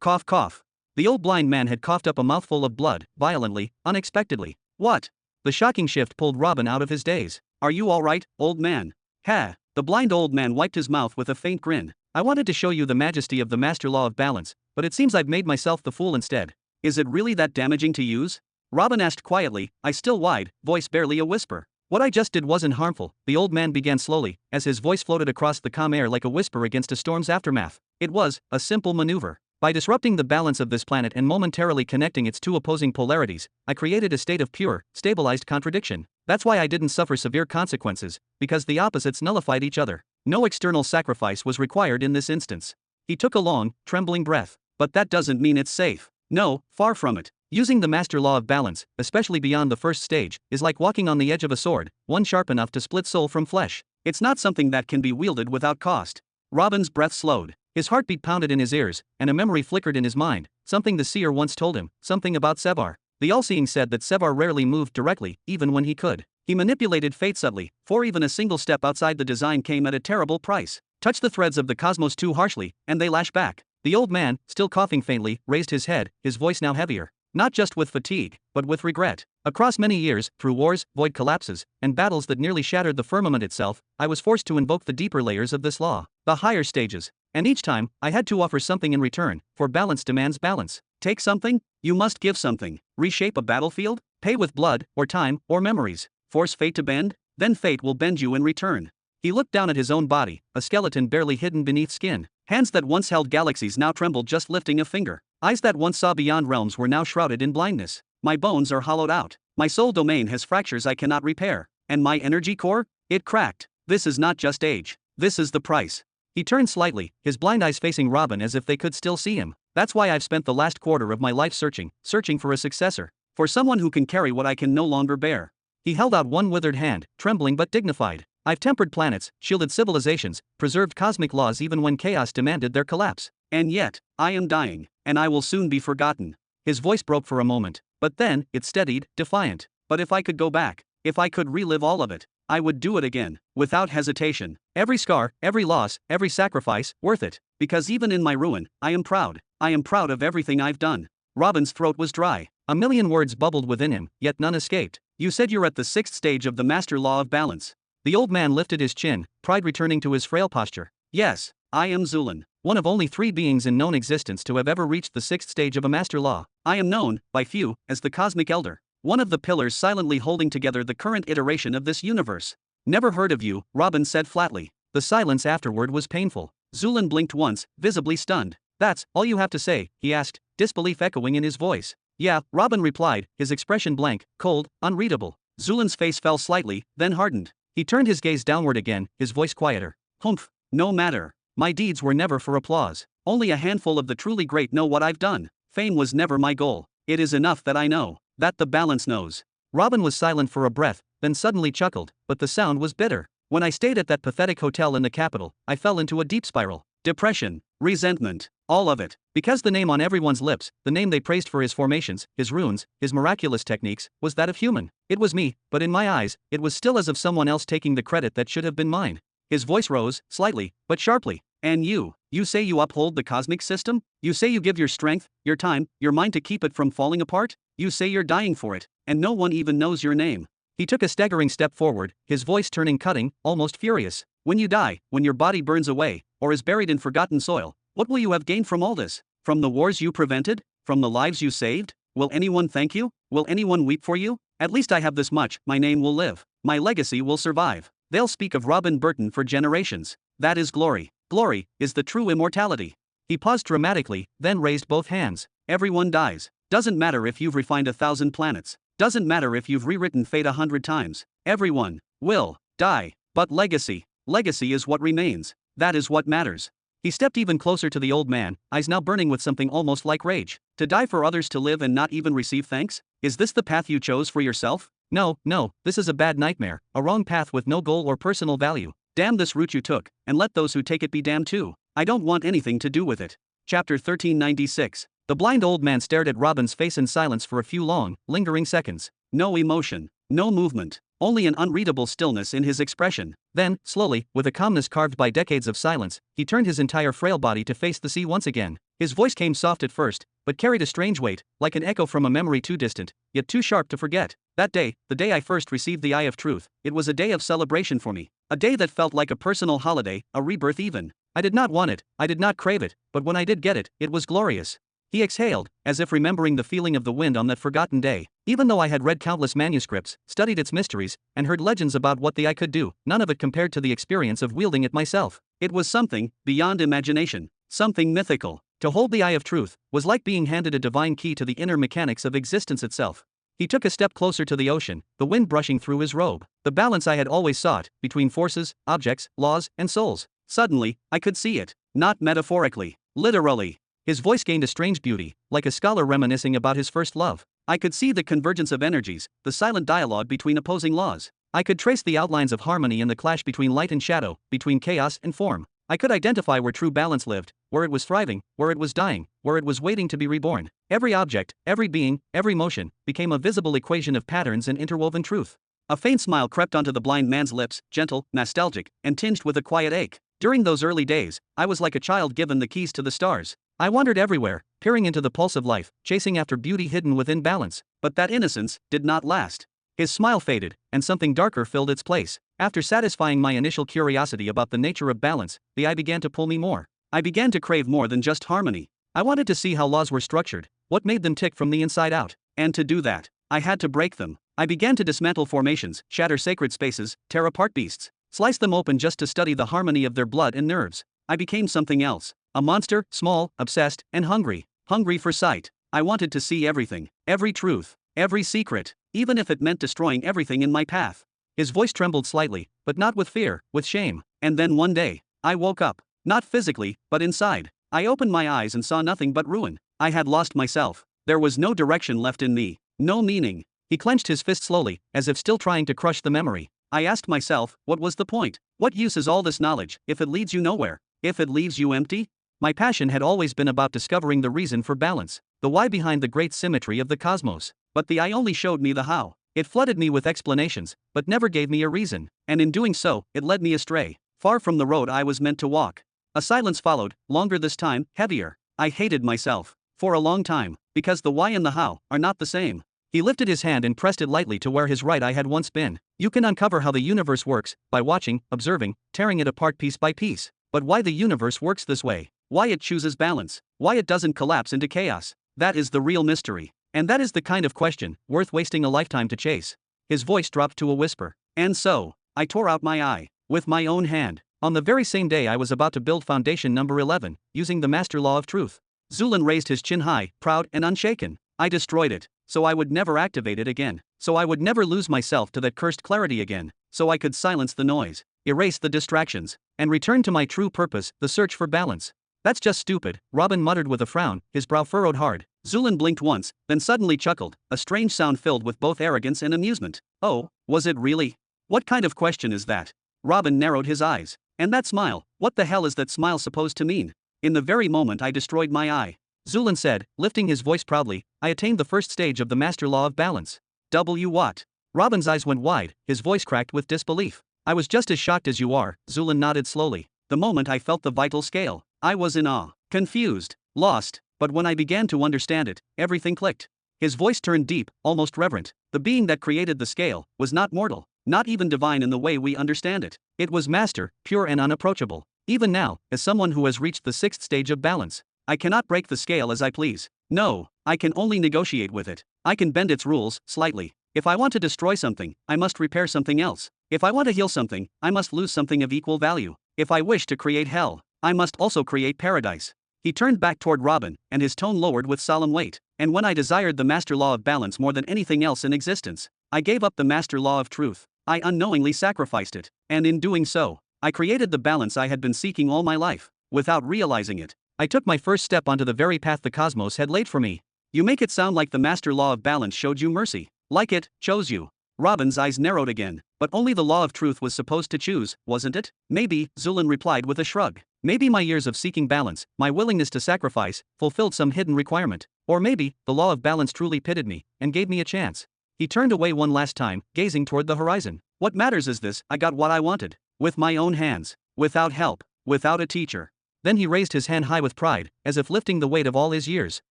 Cough cough. The old blind man had coughed up a mouthful of blood, violently, unexpectedly. What? The shocking shift pulled Robin out of his daze. Are you all right, old man? Ha! The blind old man wiped his mouth with a faint grin. I wanted to show you the majesty of the master law of balance, but it seems I've made myself the fool instead. Is it really that damaging to use? Robin asked quietly, eyes still wide, voice barely a whisper. What I just did wasn't harmful, the old man began slowly, as his voice floated across the calm air like a whisper against a storm's aftermath. It was a simple maneuver. By disrupting the balance of this planet and momentarily connecting its two opposing polarities, I created a state of pure, stabilized contradiction. That's why I didn't suffer severe consequences, because the opposites nullified each other. No external sacrifice was required in this instance. He took a long, trembling breath. But that doesn't mean it's safe. No, far from it. Using the master law of balance, especially beyond the first stage, is like walking on the edge of a sword, one sharp enough to split soul from flesh. It's not something that can be wielded without cost. Robin's breath slowed. His heartbeat pounded in his ears, and a memory flickered in his mind, something the seer once told him, something about Sevar. The all-seeing said that Sevar rarely moved directly, even when he could. He manipulated fate subtly, for even a single step outside the design came at a terrible price. Touch the threads of the cosmos too harshly, and they lash back. The old man, still coughing faintly, raised his head, his voice now heavier. Not just with fatigue, but with regret. Across many years, through wars, void collapses, and battles that nearly shattered the firmament itself, I was forced to invoke the deeper layers of this law, the higher stages. And each time, I had to offer something in return, for balance demands balance. Take something? You must give something. Reshape a battlefield? Pay with blood, or time, or memories. Force fate to bend? Then fate will bend you in return. He looked down at his own body, a skeleton barely hidden beneath skin. Hands that once held galaxies now trembled just lifting a finger. Eyes that once saw beyond realms were now shrouded in blindness. My bones are hollowed out. My soul domain has fractures I cannot repair. And my energy core? It cracked. This is not just age. This is the price. He turned slightly, his blind eyes facing Robin as if they could still see him. That's why I've spent the last quarter of my life searching for a successor. For someone who can carry what I can no longer bear. He held out one withered hand, trembling but dignified. I've tempered planets, shielded civilizations, preserved cosmic laws even when chaos demanded their collapse. And yet, I am dying, and I will soon be forgotten. His voice broke for a moment, but then, it steadied, defiant. But if I could go back, if I could relive all of it, I would do it again, without hesitation. Every scar, every loss, every sacrifice, worth it. Because even in my ruin, I am proud. I am proud of everything I've done. Robin's throat was dry. A million words bubbled within him, yet none escaped. You said you're at the 6th stage of the master law of balance. The old man lifted his chin, pride returning to his frail posture. Yes, I am Zulun, one of only 3 beings in known existence to have ever reached the 6th stage of a master law. I am known, by few, as the Cosmic Elder, one of the pillars silently holding together the current iteration of this universe. Never heard of you, Robin said flatly. The silence afterward was painful. Zulun blinked once, visibly stunned. That's all you have to say, he asked, disbelief echoing in his voice. Yeah, Robin replied, his expression blank, cold, unreadable. Zulun's face fell slightly, then hardened. He turned his gaze downward again, his voice quieter. Humph, no matter. My deeds were never for applause. Only a handful of the truly great know what I've done. Fame was never my goal. It is enough that I know. That the balance knows. Robin was silent for a breath, then suddenly chuckled, but the sound was bitter. When I stayed at that pathetic hotel in the capital, I fell into a deep spiral. Depression, resentment, all of it. Because the name on everyone's lips, the name they praised for his formations, his runes, his miraculous techniques, was that of human. It was me, but in my eyes, it was still as of someone else taking the credit that should have been mine. His voice rose, slightly, but sharply. And you say you uphold the cosmic system? You say you give your strength, your time, your mind to keep it from falling apart? You say you're dying for it, and no one even knows your name. He took a staggering step forward, his voice turning cutting, almost furious. When you die, when your body burns away, or is buried in forgotten soil, what will you have gained from all this? From the wars you prevented? From the lives you saved? Will anyone thank you? Will anyone weep for you? At least I have this much, my name will live. My legacy will survive. They'll speak of Robin Burton for generations. That is glory. Glory is the true immortality. He paused dramatically, then raised both hands. Everyone dies. Doesn't matter if you've refined 1,000 planets. Doesn't matter if you've rewritten fate 100 times. Everyone will die. But legacy is what remains. That is what matters. He stepped even closer to the old man, eyes now burning with something almost like rage. To die for others to live and not even receive thanks? Is this the path you chose for yourself? No, this is a bad nightmare, a wrong path with no goal or personal value. Damn this route you took, and let those who take it be damned too. I don't want anything to do with it. Chapter 1396. The blind old man stared at Robin's face in silence for a few long, lingering seconds. No emotion, no movement, only an unreadable stillness in his expression. Then, slowly, with a calmness carved by decades of silence, he turned his entire frail body to face the sea once again. His voice came soft at first, but carried a strange weight, like an echo from a memory too distant, yet too sharp to forget. That day, the day I first received the Eye of Truth, it was a day of celebration for me. A day that felt like a personal holiday, a rebirth even. I did not want it, I did not crave it, but when I did get it, it was glorious. He exhaled, as if remembering the feeling of the wind on that forgotten day. Even though I had read countless manuscripts, studied its mysteries, and heard legends about what the eye could do, none of it compared to the experience of wielding it myself. It was something beyond imagination, something mythical. To hold the Eye of Truth was like being handed a divine key to the inner mechanics of existence itself. He took a step closer to the ocean, the wind brushing through his robe. The balance I had always sought, between forces, objects, laws, and souls. Suddenly, I could see it. Not metaphorically, literally. His voice gained a strange beauty, like a scholar reminiscing about his first love. I could see the convergence of energies, the silent dialogue between opposing laws. I could trace the outlines of harmony in the clash between light and shadow, between chaos and form. I could identify where true balance lived, where it was thriving, where it was dying, where it was waiting to be reborn. Every object, every being, every motion, became a visible equation of patterns and interwoven truth. A faint smile crept onto the blind man's lips, gentle, nostalgic, and tinged with a quiet ache. During those early days, I was like a child given the keys to the stars. I wandered everywhere, peering into the pulse of life, chasing after beauty hidden within balance. But that innocence did not last. His smile faded, and something darker filled its place. After satisfying my initial curiosity about the nature of balance, the eye began to pull me more. I began to crave more than just harmony. I wanted to see how laws were structured, what made them tick from the inside out. And to do that, I had to break them. I began to dismantle formations, shatter sacred spaces, tear apart beasts, slice them open just to study the harmony of their blood and nerves. I became something else. A monster, small, obsessed, and hungry. Hungry for sight. I wanted to see everything, every truth, every secret, even if it meant destroying everything in my path. His voice trembled slightly, but not with fear, with shame. And then one day, I woke up. Not physically, but inside. I opened my eyes and saw nothing but ruin. I had lost myself. There was no direction left in me, no meaning. He clenched his fist slowly, as if still trying to crush the memory. I asked myself, what was the point? What use is all this knowledge, if it leads you nowhere? If it leaves you empty? My passion had always been about discovering the reason for balance, the why behind the great symmetry of the cosmos. But the eye only showed me the how. It flooded me with explanations, but never gave me a reason. And in doing so, it led me astray, far from the road I was meant to walk. A silence followed, longer this time, heavier. I hated myself. For a long time, because the why and the how are not the same. He lifted his hand and pressed it lightly to where his right eye had once been. You can uncover how the universe works, by watching, observing, tearing it apart piece by piece. But why the universe works this way? Why it chooses balance? Why it doesn't collapse into chaos? That is the real mystery. And that is the kind of question, worth wasting a lifetime to chase. His voice dropped to a whisper. And so, I tore out my eye, with my own hand. On the very same day I was about to build foundation number 11, using the master law of truth. Zulin raised his chin high, proud and unshaken. I destroyed it, so I would never activate it again. So I would never lose myself to that cursed clarity again. So I could silence the noise, erase the distractions, and return to my true purpose, the search for balance. That's just stupid, Robin muttered with a frown, his brow furrowed hard. Zulin blinked once, then suddenly chuckled, a strange sound filled with both arrogance and amusement. Oh, was it really? What kind of question is that? Robin narrowed his eyes. And that smile, what the hell is that smile supposed to mean? In the very moment I destroyed my eye, Zulin said, lifting his voice proudly, I attained the first stage of the master law of balance. What? Robin's eyes went wide, his voice cracked with disbelief. I was just as shocked as you are, Zulin nodded slowly. The moment I felt the vital scale, I was in awe, confused, lost, but when I began to understand it, everything clicked. His voice turned deep, almost reverent. The being that created the scale was not mortal, not even divine in the way we understand it. It was master, pure and unapproachable. Even now, as someone who has reached the sixth stage of balance, I cannot break the scale as I please. No, I can only negotiate with it. I can bend its rules, slightly. If I want to destroy something, I must repair something else. If I want to heal something, I must lose something of equal value. If I wish to create hell, I must also create paradise. He turned back toward Robin, and his tone lowered with solemn weight. And when I desired the master law of balance more than anything else in existence, I gave up the master law of truth. I unknowingly sacrificed it. And in doing so, I created the balance I had been seeking all my life. Without realizing it, I took my first step onto the very path the cosmos had laid for me. You make it sound like the master law of balance showed you mercy. Like it, chose you. Robin's eyes narrowed again. But only the law of truth was supposed to choose, wasn't it? Maybe, Zulin replied with a shrug. Maybe my years of seeking balance, my willingness to sacrifice, fulfilled some hidden requirement. Or maybe, the law of balance truly pitted me, and gave me a chance. He turned away one last time, gazing toward the horizon. What matters is this: I got what I wanted. With my own hands. Without help. Without a teacher. Then he raised his hand high with pride, as if lifting the weight of all his years.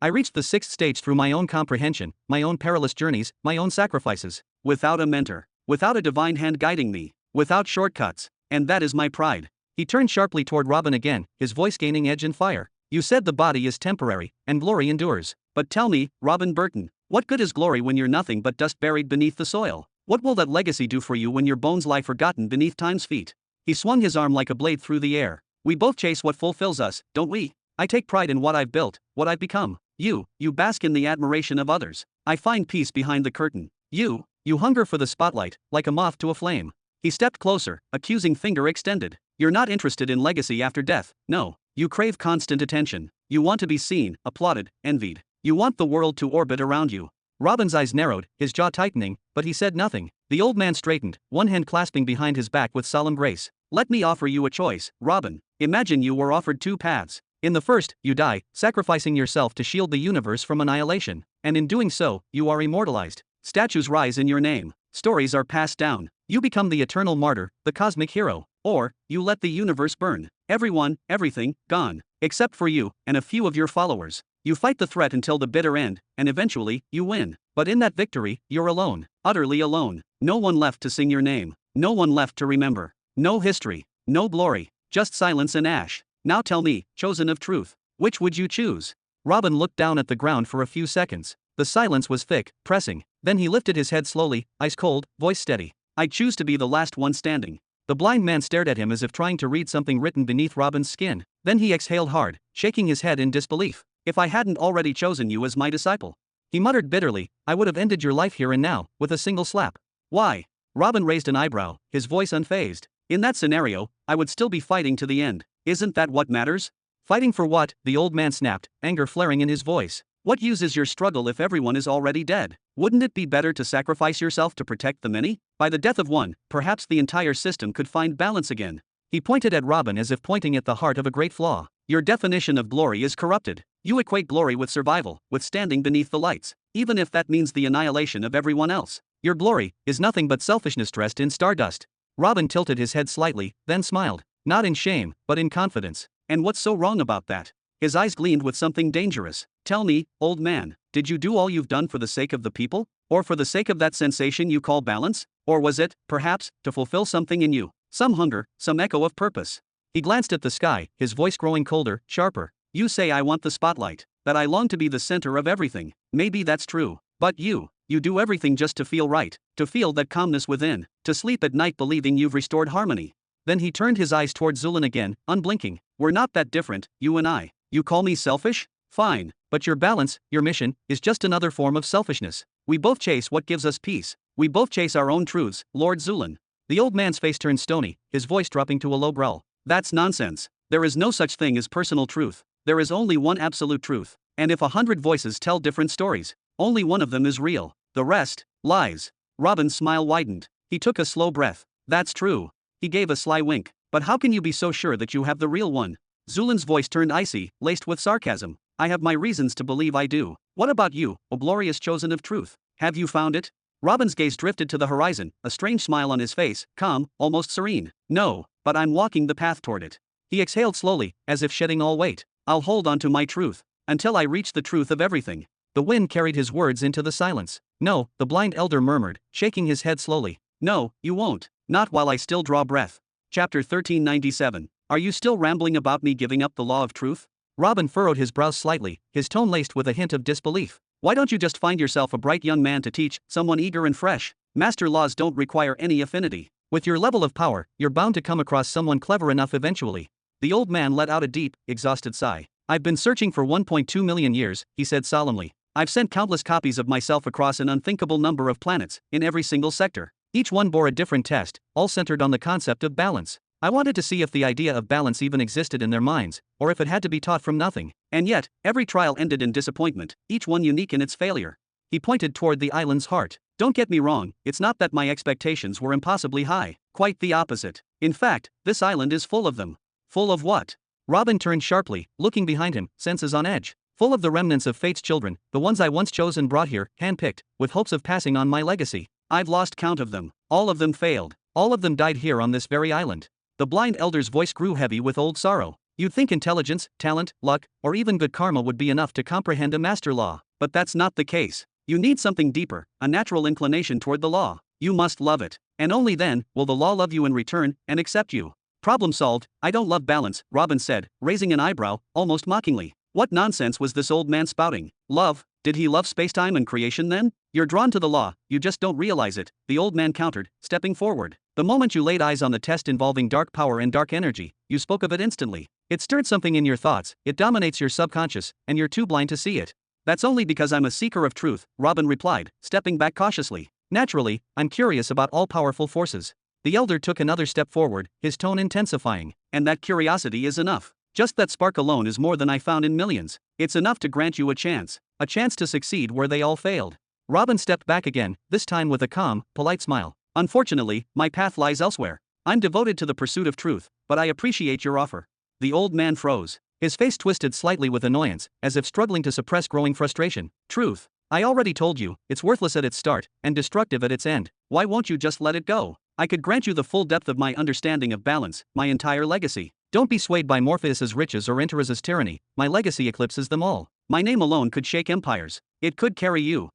I reached the sixth stage through my own comprehension, my own perilous journeys, my own sacrifices. Without a mentor. Without a divine hand guiding me. Without shortcuts. And that is my pride. He turned sharply toward Robin again, his voice gaining edge and fire. You said the body is temporary, and glory endures. But tell me, Robin Burton, what good is glory when you're nothing but dust buried beneath the soil? What will that legacy do for you when your bones lie forgotten beneath time's feet? He swung his arm like a blade through the air. We both chase what fulfills us, don't we? I take pride in what I've built, what I've become. You bask in the admiration of others. I find peace behind the curtain. You hunger for the spotlight, like a moth to a flame. He stepped closer, accusing finger extended. You're not interested in legacy after death, no. You crave constant attention. You want to be seen, applauded, envied. You want the world to orbit around you. Robin's eyes narrowed, his jaw tightening, but he said nothing. The old man straightened, one hand clasping behind his back with solemn grace. Let me offer you a choice, Robin. Imagine you were offered two paths. In the first, you die, sacrificing yourself to shield the universe from annihilation. And in doing so, you are immortalized. Statues rise in your name. Stories are passed down. You become the eternal martyr, the cosmic hero. Or, you let the universe burn. Everyone, everything, gone. Except for you, and a few of your followers. You fight the threat until the bitter end, and eventually, you win. But in that victory, you're alone. Utterly alone. No one left to sing your name. No one left to remember. No history. No glory. Just silence and ash. Now tell me, chosen of truth, which would you choose? Robin looked down at the ground for a few seconds. The silence was thick, pressing. Then he lifted his head slowly, eyes cold, voice steady. I choose to be the last one standing. The blind man stared at him as if trying to read something written beneath Robin's skin. Then he exhaled hard, shaking his head in disbelief. If I hadn't already chosen you as my disciple. He muttered bitterly, I would have ended your life here and now, with a single slap. Why? Robin raised an eyebrow, his voice unfazed. In that scenario, I would still be fighting to the end. Isn't that what matters? Fighting for what? The old man snapped, anger flaring in his voice. What use is your struggle if everyone is already dead? Wouldn't it be better to sacrifice yourself to protect the many? By the death of one, perhaps the entire system could find balance again. He pointed at Robin as if pointing at the heart of a great flaw. Your definition of glory is corrupted. You equate glory with survival, with standing beneath the lights, even if that means the annihilation of everyone else. Your glory is nothing but selfishness dressed in stardust. Robin tilted his head slightly, then smiled, not in shame, but in confidence. And what's so wrong about that? His eyes gleamed with something dangerous. Tell me, old man, did you do all you've done for the sake of the people? Or for the sake of that sensation you call balance? Or was it, perhaps, to fulfill something in you? Some hunger, some echo of purpose. He glanced at the sky, his voice growing colder, sharper. You say I want the spotlight, that I long to be the center of everything. Maybe that's true. But you do everything just to feel right, to feel that calmness within, to sleep at night believing you've restored harmony. Then he turned his eyes toward Zulin again, unblinking. We're not that different, you and I. You call me selfish? Fine, but your balance, your mission, is just another form of selfishness. We both chase what gives us peace. We both chase our own truths, Lord Zulin. The old man's face turned stony, his voice dropping to a low growl. That's nonsense. There is no such thing as personal truth. There is only one absolute truth. And if 100 voices tell different stories, only one of them is real. The rest, lies. Robin's smile widened. He took a slow breath. That's true. He gave a sly wink. But how can you be so sure that you have the real one? Zulin's voice turned icy, laced with sarcasm. I have my reasons to believe I do. What about you, O glorious chosen of truth? Have you found it? Robin's gaze drifted to the horizon, a strange smile on his face, calm, almost serene. No, but I'm walking the path toward it. He exhaled slowly, as if shedding all weight. I'll hold on to my truth, until I reach the truth of everything. The wind carried his words into the silence. No, the blind elder murmured, shaking his head slowly. No, you won't. Not while I still draw breath. Chapter 1397. Are you still rambling about me giving up the law of truth? Robin furrowed his brows slightly, his tone laced with a hint of disbelief. Why don't you just find yourself a bright young man to teach, someone eager and fresh? Master laws don't require any affinity. With your level of power, you're bound to come across someone clever enough eventually. The old man let out a deep, exhausted sigh. I've been searching for 1.2 million years, he said solemnly. I've sent countless copies of myself across an unthinkable number of planets, in every single sector. Each one bore a different test, all centered on the concept of balance. I wanted to see if the idea of balance even existed in their minds, or if it had to be taught from nothing. And yet, every trial ended in disappointment, each one unique in its failure. He pointed toward the island's heart. Don't get me wrong, it's not that my expectations were impossibly high. Quite the opposite. In fact, this island is full of them. Full of what? Robin turned sharply, looking behind him, senses on edge. Full of the remnants of fate's children, the ones I once chose and brought here, handpicked, with hopes of passing on my legacy. I've lost count of them. All of them failed. All of them died here on this very island. The blind elder's voice grew heavy with old sorrow. You'd think intelligence, talent, luck, or even good karma would be enough to comprehend a master law, but that's not the case. You need something deeper, a natural inclination toward the law. You must love it. And only then will the law love you in return and accept you. Problem solved. I don't love balance, Robin said, raising an eyebrow, almost mockingly. What nonsense was this old man spouting? Love? Did he love spacetime and creation then? You're drawn to the law, you just don't realize it, the old man countered, stepping forward. The moment you laid eyes on the test involving dark power and dark energy, you spoke of it instantly. It stirred something in your thoughts, it dominates your subconscious, and you're too blind to see it. That's only because I'm a seeker of truth, Robin replied, stepping back cautiously. Naturally, I'm curious about all powerful forces. The elder took another step forward, his tone intensifying. And that curiosity is enough. Just that spark alone is more than I found in millions. It's enough to grant you a chance to succeed where they all failed. Robin stepped back again, this time with a calm, polite smile. Unfortunately, my path lies elsewhere. I'm devoted to the pursuit of truth, but I appreciate your offer. The old man froze. His face twisted slightly with annoyance, as if struggling to suppress growing frustration. Truth. I already told you, it's worthless at its start, and destructive at its end. Why won't you just let it go? I could grant you the full depth of my understanding of balance, my entire legacy. Don't be swayed by Morpheus's riches or Interas's tyranny, my legacy eclipses them all. My name alone could shake empires. It could carry you.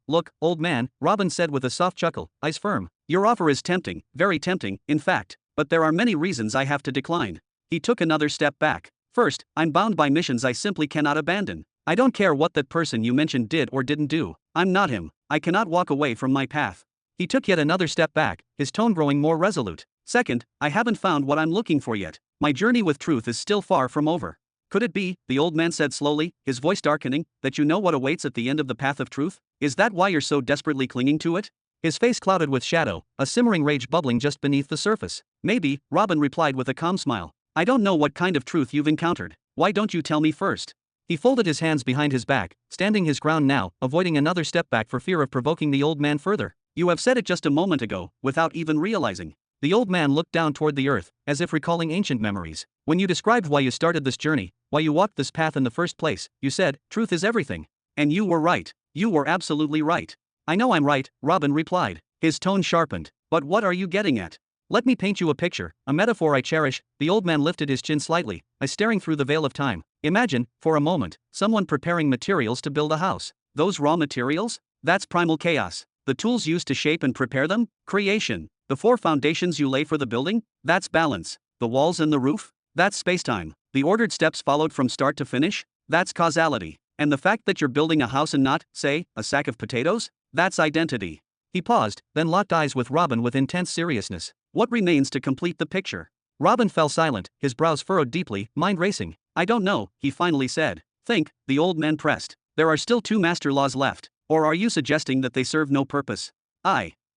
Look, old man, Robin said with a soft chuckle, eyes firm. Your offer is tempting, very tempting, in fact, but there are many reasons I have to decline. He took another step back. First, I'm bound by missions I simply cannot abandon. I don't care what that person you mentioned did or didn't do. I'm not him. I cannot walk away from my path. He took yet another step back, his tone growing more resolute. Second, I haven't found what I'm looking for yet. My journey with truth is still far from over. Could it be, the old man said slowly, his voice darkening, that you know what awaits at the end of the path of truth? Is that why you're so desperately clinging to it? His face clouded with shadow, a simmering rage bubbling just beneath the surface. Maybe, Robin replied with a calm smile. I don't know what kind of truth you've encountered. Why don't you tell me first? He folded his hands behind his back, standing his ground now, avoiding another step back for fear of provoking the old man further. You have said it just a moment ago, without even realizing. The old man looked down toward the earth, as if recalling ancient memories. When you described why you started this journey, why you walked this path in the first place, you said, truth is everything. And you were right. You were absolutely right. I know I'm right, Robin replied. His tone sharpened. But what are you getting at? Let me paint you a picture, a metaphor I cherish. The old man lifted his chin slightly, eyes staring through the veil of time. Imagine, for a moment, someone preparing materials to build a house. Those raw materials? That's primal chaos. The tools used to shape and prepare them? Creation. The four foundations you lay for the building? That's balance. The walls and the roof? That's spacetime. The ordered steps followed from start to finish? That's causality. And the fact that you're building a house and not, say, a sack of potatoes? That's identity. He paused, then locked eyes with Robin with intense seriousness. What remains to complete the picture? Robin fell silent, his brows furrowed deeply, mind racing. I don't know, he finally said. Think, the old man pressed. There are still 2 master laws left. Or are you suggesting that they serve no purpose?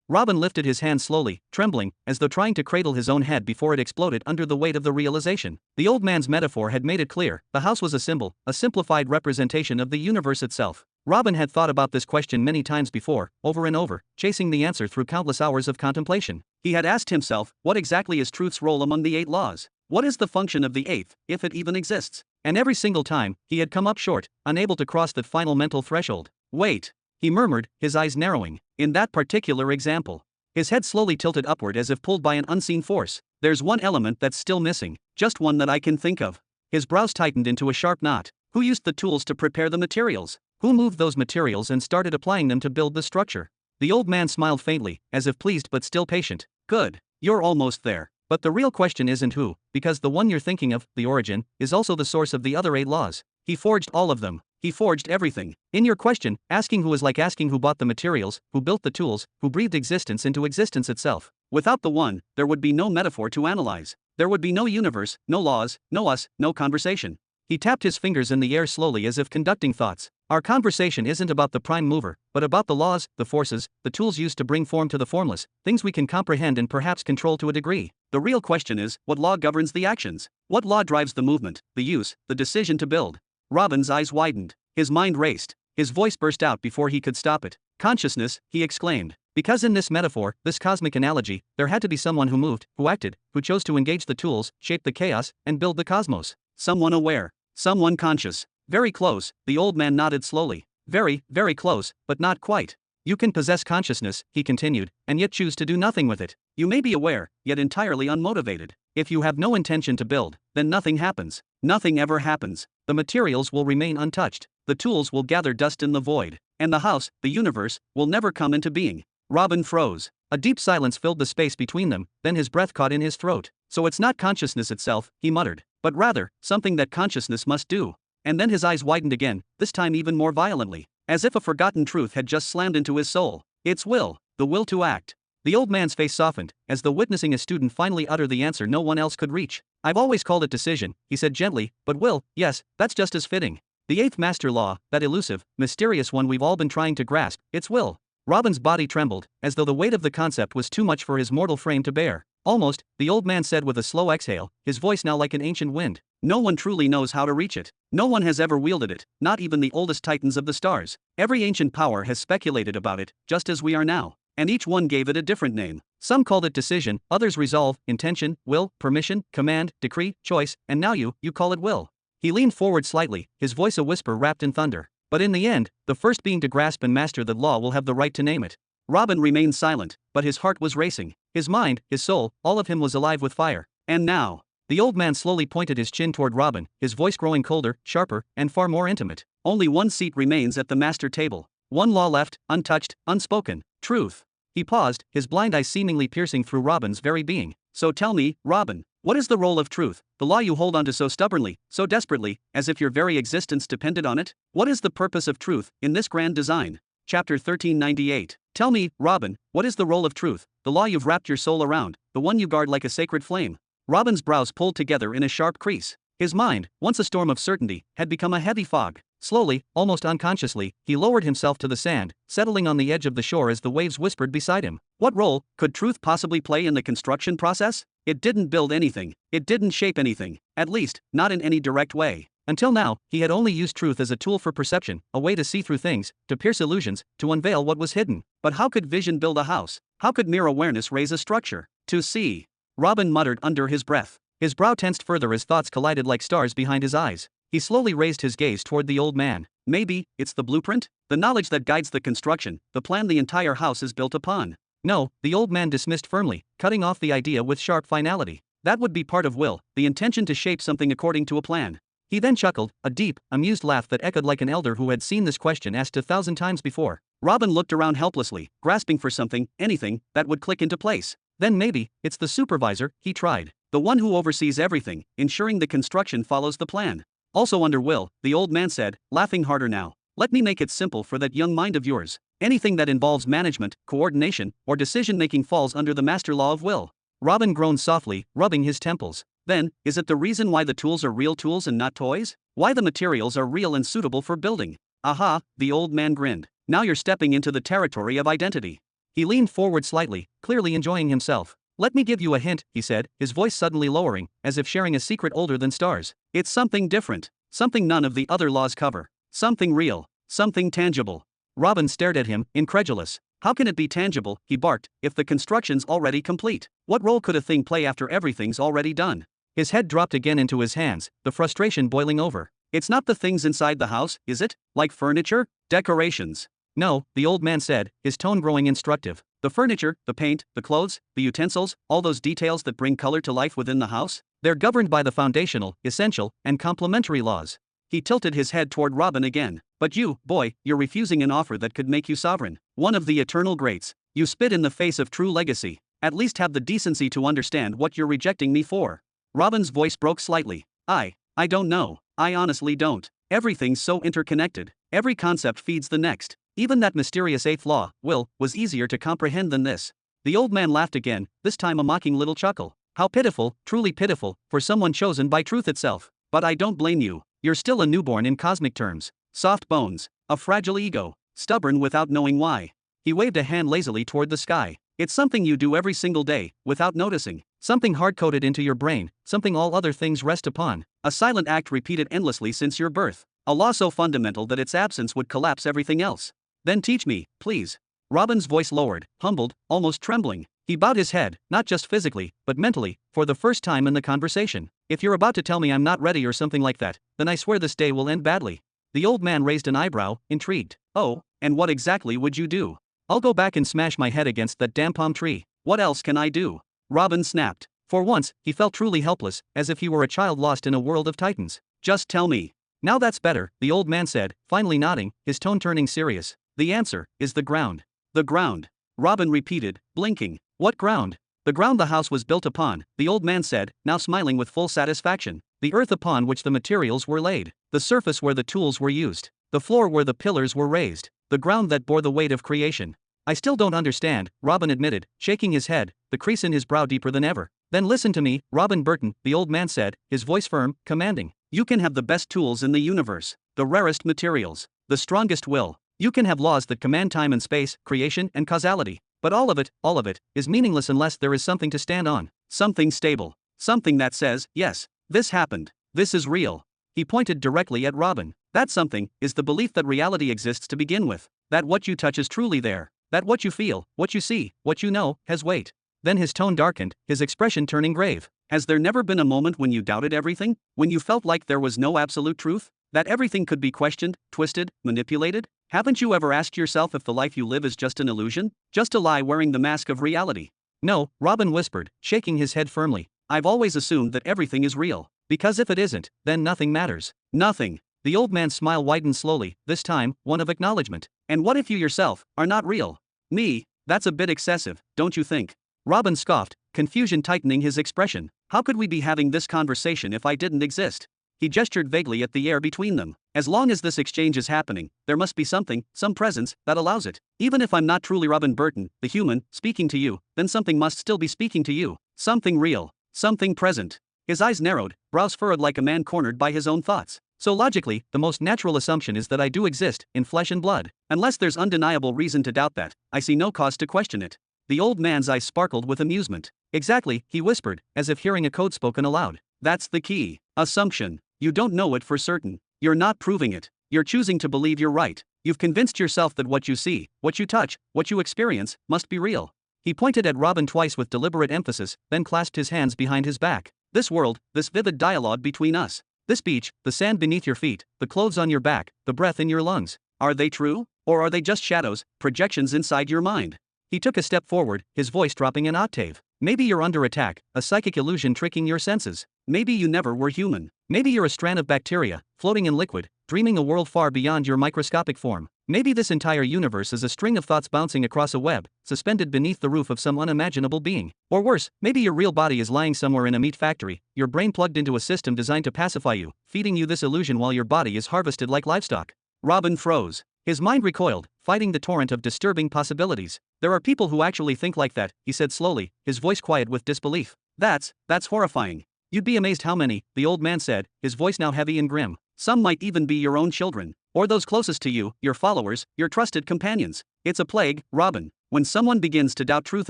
Robin lifted his hand slowly, trembling, as though trying to cradle his own head before it exploded under the weight of the realization. The old man's metaphor had made it clear, the house was a symbol, a simplified representation of the universe itself. Robin had thought about this question many times before, over and over, chasing the answer through countless hours of contemplation. He had asked himself, what exactly is truth's role among the 8 laws? What is the function of the 8th, if it even exists? And every single time, he had come up short, unable to cross that final mental threshold. Wait. He murmured, his eyes narrowing. In that particular example. His head slowly tilted upward as if pulled by an unseen force. There's one element that's still missing, just one that I can think of. His brows tightened into a sharp knot. Who used the tools to prepare the materials? Who moved those materials and started applying them to build the structure? The old man smiled faintly, as if pleased but still patient. Good. You're almost there. But the real question isn't who, because the one you're thinking of, the origin, is also the source of the other 8 laws. He forged all of them. He forged everything. In your question, asking who is like asking who bought the materials, who built the tools, who breathed existence into existence itself. Without the one, there would be no metaphor to analyze. There would be no universe, no laws, no us, no conversation. He tapped his fingers in the air slowly as if conducting thoughts. Our conversation isn't about the prime mover, but about the laws, the forces, the tools used to bring form to the formless, things we can comprehend and perhaps control to a degree. The real question is, what law governs the actions? What law drives the movement, the use, the decision to build? Robin's eyes widened. His mind raced. His voice burst out before he could stop it. Consciousness, he exclaimed. Because in this metaphor, this cosmic analogy, there had to be someone who moved, who acted, who chose to engage the tools, shape the chaos, and build the cosmos. Someone aware. Someone conscious. Very close, the old man nodded slowly. Very, very close, but not quite. You can possess consciousness, he continued, and yet choose to do nothing with it. You may be aware, yet entirely unmotivated. If you have no intention to build, then nothing happens. Nothing ever happens. The materials will remain untouched. The tools will gather dust in the void. And the house, the universe, will never come into being. Robin froze. A deep silence filled the space between them, then his breath caught in his throat. So it's not consciousness itself, he muttered, but rather, something that consciousness must do. And then his eyes widened again, this time even more violently, as if a forgotten truth had just slammed into his soul. It's will, the will to act. The old man's face softened, as though witnessing a student finally utter the answer no one else could reach. I've always called it decision, he said gently, but will, yes, that's just as fitting. The eighth master law, that elusive, mysterious one we've all been trying to grasp, it's will. Robin's body trembled, as though the weight of the concept was too much for his mortal frame to bear. Almost, the old man said with a slow exhale, his voice now like an ancient wind. No one truly knows how to reach it. No one has ever wielded it, not even the oldest titans of the stars. Every ancient power has speculated about it, just as we are now. And each one gave it a different name. Some called it decision, others resolve, intention, will, permission, command, decree, choice, and now you call it will. He leaned forward slightly, his voice a whisper wrapped in thunder. But in the end, the first being to grasp and master the law will have the right to name it. Robin remained silent, but his heart was racing. His mind, his soul, all of him was alive with fire. And now, the old man slowly pointed his chin toward Robin, his voice growing colder, sharper, and far more intimate. Only one seat remains at the master table. One law left, untouched, unspoken. Truth. He paused, his blind eyes seemingly piercing through Robin's very being. So tell me, Robin, what is the role of truth, the law you hold onto so stubbornly, so desperately, as if your very existence depended on it? What is the purpose of truth, in this grand design? Chapter 1398. Tell me, Robin, what is the role of truth, the law you've wrapped your soul around, the one you guard like a sacred flame? Robin's brows pulled together in a sharp crease. His mind, once a storm of certainty, had become a heavy fog. Slowly, almost unconsciously, he lowered himself to the sand, settling on the edge of the shore as the waves whispered beside him. What role could truth possibly play in the construction process? It didn't build anything. It didn't shape anything. At least, not in any direct way. Until now, he had only used truth as a tool for perception, a way to see through things, to pierce illusions, to unveil what was hidden. But how could vision build a house? How could mere awareness raise a structure? To see. Robin muttered under his breath. His brow tensed further as thoughts collided like stars behind his eyes. He slowly raised his gaze toward the old man. Maybe, it's the blueprint? The knowledge that guides the construction, the plan the entire house is built upon. No, the old man dismissed firmly, cutting off the idea with sharp finality. That would be part of will, the intention to shape something according to a plan. He then chuckled, a deep, amused laugh that echoed like an elder who had seen this question asked 1,000 times before. Robin looked around helplessly, grasping for something, anything, that would click into place. Then maybe, it's the supervisor, he tried. The one who oversees everything, ensuring the construction follows the plan. Also under will, the old man said, laughing harder now. Let me make it simple for that young mind of yours. Anything that involves management, coordination, or decision-making falls under the master law of will. Robin groaned softly, rubbing his temples. Then, is it the reason why the tools are real tools and not toys? Why the materials are real and suitable for building? Aha, the old man grinned. Now you're stepping into the territory of identity. He leaned forward slightly, clearly enjoying himself. Let me give you a hint, he said, his voice suddenly lowering, as if sharing a secret older than stars. It's something different. Something none of the other laws cover. Something real. Something tangible. Robin stared at him, incredulous. How can it be tangible, he barked, if the construction's already complete? What role could a thing play after everything's already done? His head dropped again into his hands, the frustration boiling over. It's not the things inside the house, is it? Like furniture? Decorations? No, the old man said, his tone growing instructive. The furniture, the paint, the clothes, the utensils, all those details that bring color to life within the house? They're governed by the foundational, essential, and complementary laws. He tilted his head toward Robin again. But you, boy, you're refusing an offer that could make you sovereign. One of the eternal greats. You spit in the face of true legacy. At least have the decency to understand what you're rejecting me for. Robin's voice broke slightly. I don't know. I honestly don't. Everything's so interconnected. Every concept feeds the next. Even that mysterious eighth law, will, was easier to comprehend than this. The old man laughed again, this time a mocking little chuckle. How pitiful, truly pitiful, for someone chosen by truth itself. But I don't blame you. You're still a newborn in cosmic terms. Soft bones. A fragile ego. Stubborn without knowing why. He waved a hand lazily toward the sky. It's something you do every single day, without noticing. Something hard-coded into your brain, something all other things rest upon. A silent act repeated endlessly since your birth. A law so fundamental that its absence would collapse everything else. Then teach me, please. Robin's voice lowered, humbled, almost trembling. He bowed his head, not just physically, but mentally, for the first time in the conversation. If you're about to tell me I'm not ready or something like that, then I swear this day will end badly. The old man raised an eyebrow, intrigued. Oh, and what exactly would you do? I'll go back and smash my head against that damn palm tree. What else can I do? Robin snapped. For once, he felt truly helpless, as if he were a child lost in a world of titans. Just tell me. Now that's better, the old man said, finally nodding, his tone turning serious. The answer is the ground. The ground. Robin repeated, blinking. What ground? The ground the house was built upon, the old man said, now smiling with full satisfaction. The earth upon which the materials were laid. The surface where the tools were used. The floor where the pillars were raised. The ground that bore the weight of creation. I still don't understand, Robin admitted, shaking his head, the crease in his brow deeper than ever. Then listen to me, Robin Burton, the old man said, his voice firm, commanding. You can have the best tools in the universe, the rarest materials, the strongest will. You can have laws that command time and space, creation and causality. But all of it, is meaningless unless there is something to stand on. Something stable. Something that says, yes, this happened. This is real. He pointed directly at Robin. That something is the belief that reality exists to begin with. That what you touch is truly there. That what you feel, what you see, what you know, has weight. Then his tone darkened, his expression turning grave. Has there never been a moment when you doubted everything? When you felt like there was no absolute truth? That everything could be questioned, twisted, manipulated? Haven't you ever asked yourself if the life you live is just an illusion? Just a lie wearing the mask of reality? No, Robin whispered, shaking his head firmly. I've always assumed that everything is real. Because if it isn't, then nothing matters. Nothing. The old man's smile widened slowly, this time, one of acknowledgement. And what if you yourself are not real? Me? That's a bit excessive, don't you think? Robin scoffed, confusion tightening his expression. How could we be having this conversation if I didn't exist? He gestured vaguely at the air between them. As long as this exchange is happening, there must be something, some presence, that allows it. Even if I'm not truly Robin Burton, the human, speaking to you, then something must still be speaking to you. Something real. Something present. His eyes narrowed, brows furrowed like a man cornered by his own thoughts. So logically, the most natural assumption is that I do exist, in flesh and blood. Unless there's undeniable reason to doubt that, I see no cause to question it. The old man's eyes sparkled with amusement. Exactly, he whispered, as if hearing a code spoken aloud. That's the key. Assumption. You don't know it for certain. You're not proving it. You're choosing to believe you're right. You've convinced yourself that what you see, what you touch, what you experience, must be real. He pointed at Robin twice with deliberate emphasis, then clasped his hands behind his back. This world, this vivid dialogue between us. This beach, the sand beneath your feet, the clothes on your back, the breath in your lungs. Are they true? Or are they just shadows, projections inside your mind? He took a step forward, his voice dropping an octave. Maybe you're under attack, a psychic illusion tricking your senses. Maybe you never were human. Maybe you're a strand of bacteria, floating in liquid, dreaming a world far beyond your microscopic form. Maybe this entire universe is a string of thoughts bouncing across a web, suspended beneath the roof of some unimaginable being. Or worse, maybe your real body is lying somewhere in a meat factory, your brain plugged into a system designed to pacify you, feeding you this illusion while your body is harvested like livestock. Robin froze. His mind recoiled, fighting the torrent of disturbing possibilities. There are people who actually think like that, he said slowly, his voice quiet with disbelief. That's horrifying. You'd be amazed how many, the old man said, his voice now heavy and grim. Some might even be your own children. Or those closest to you, your followers, your trusted companions. It's a plague, Robin. When someone begins to doubt truth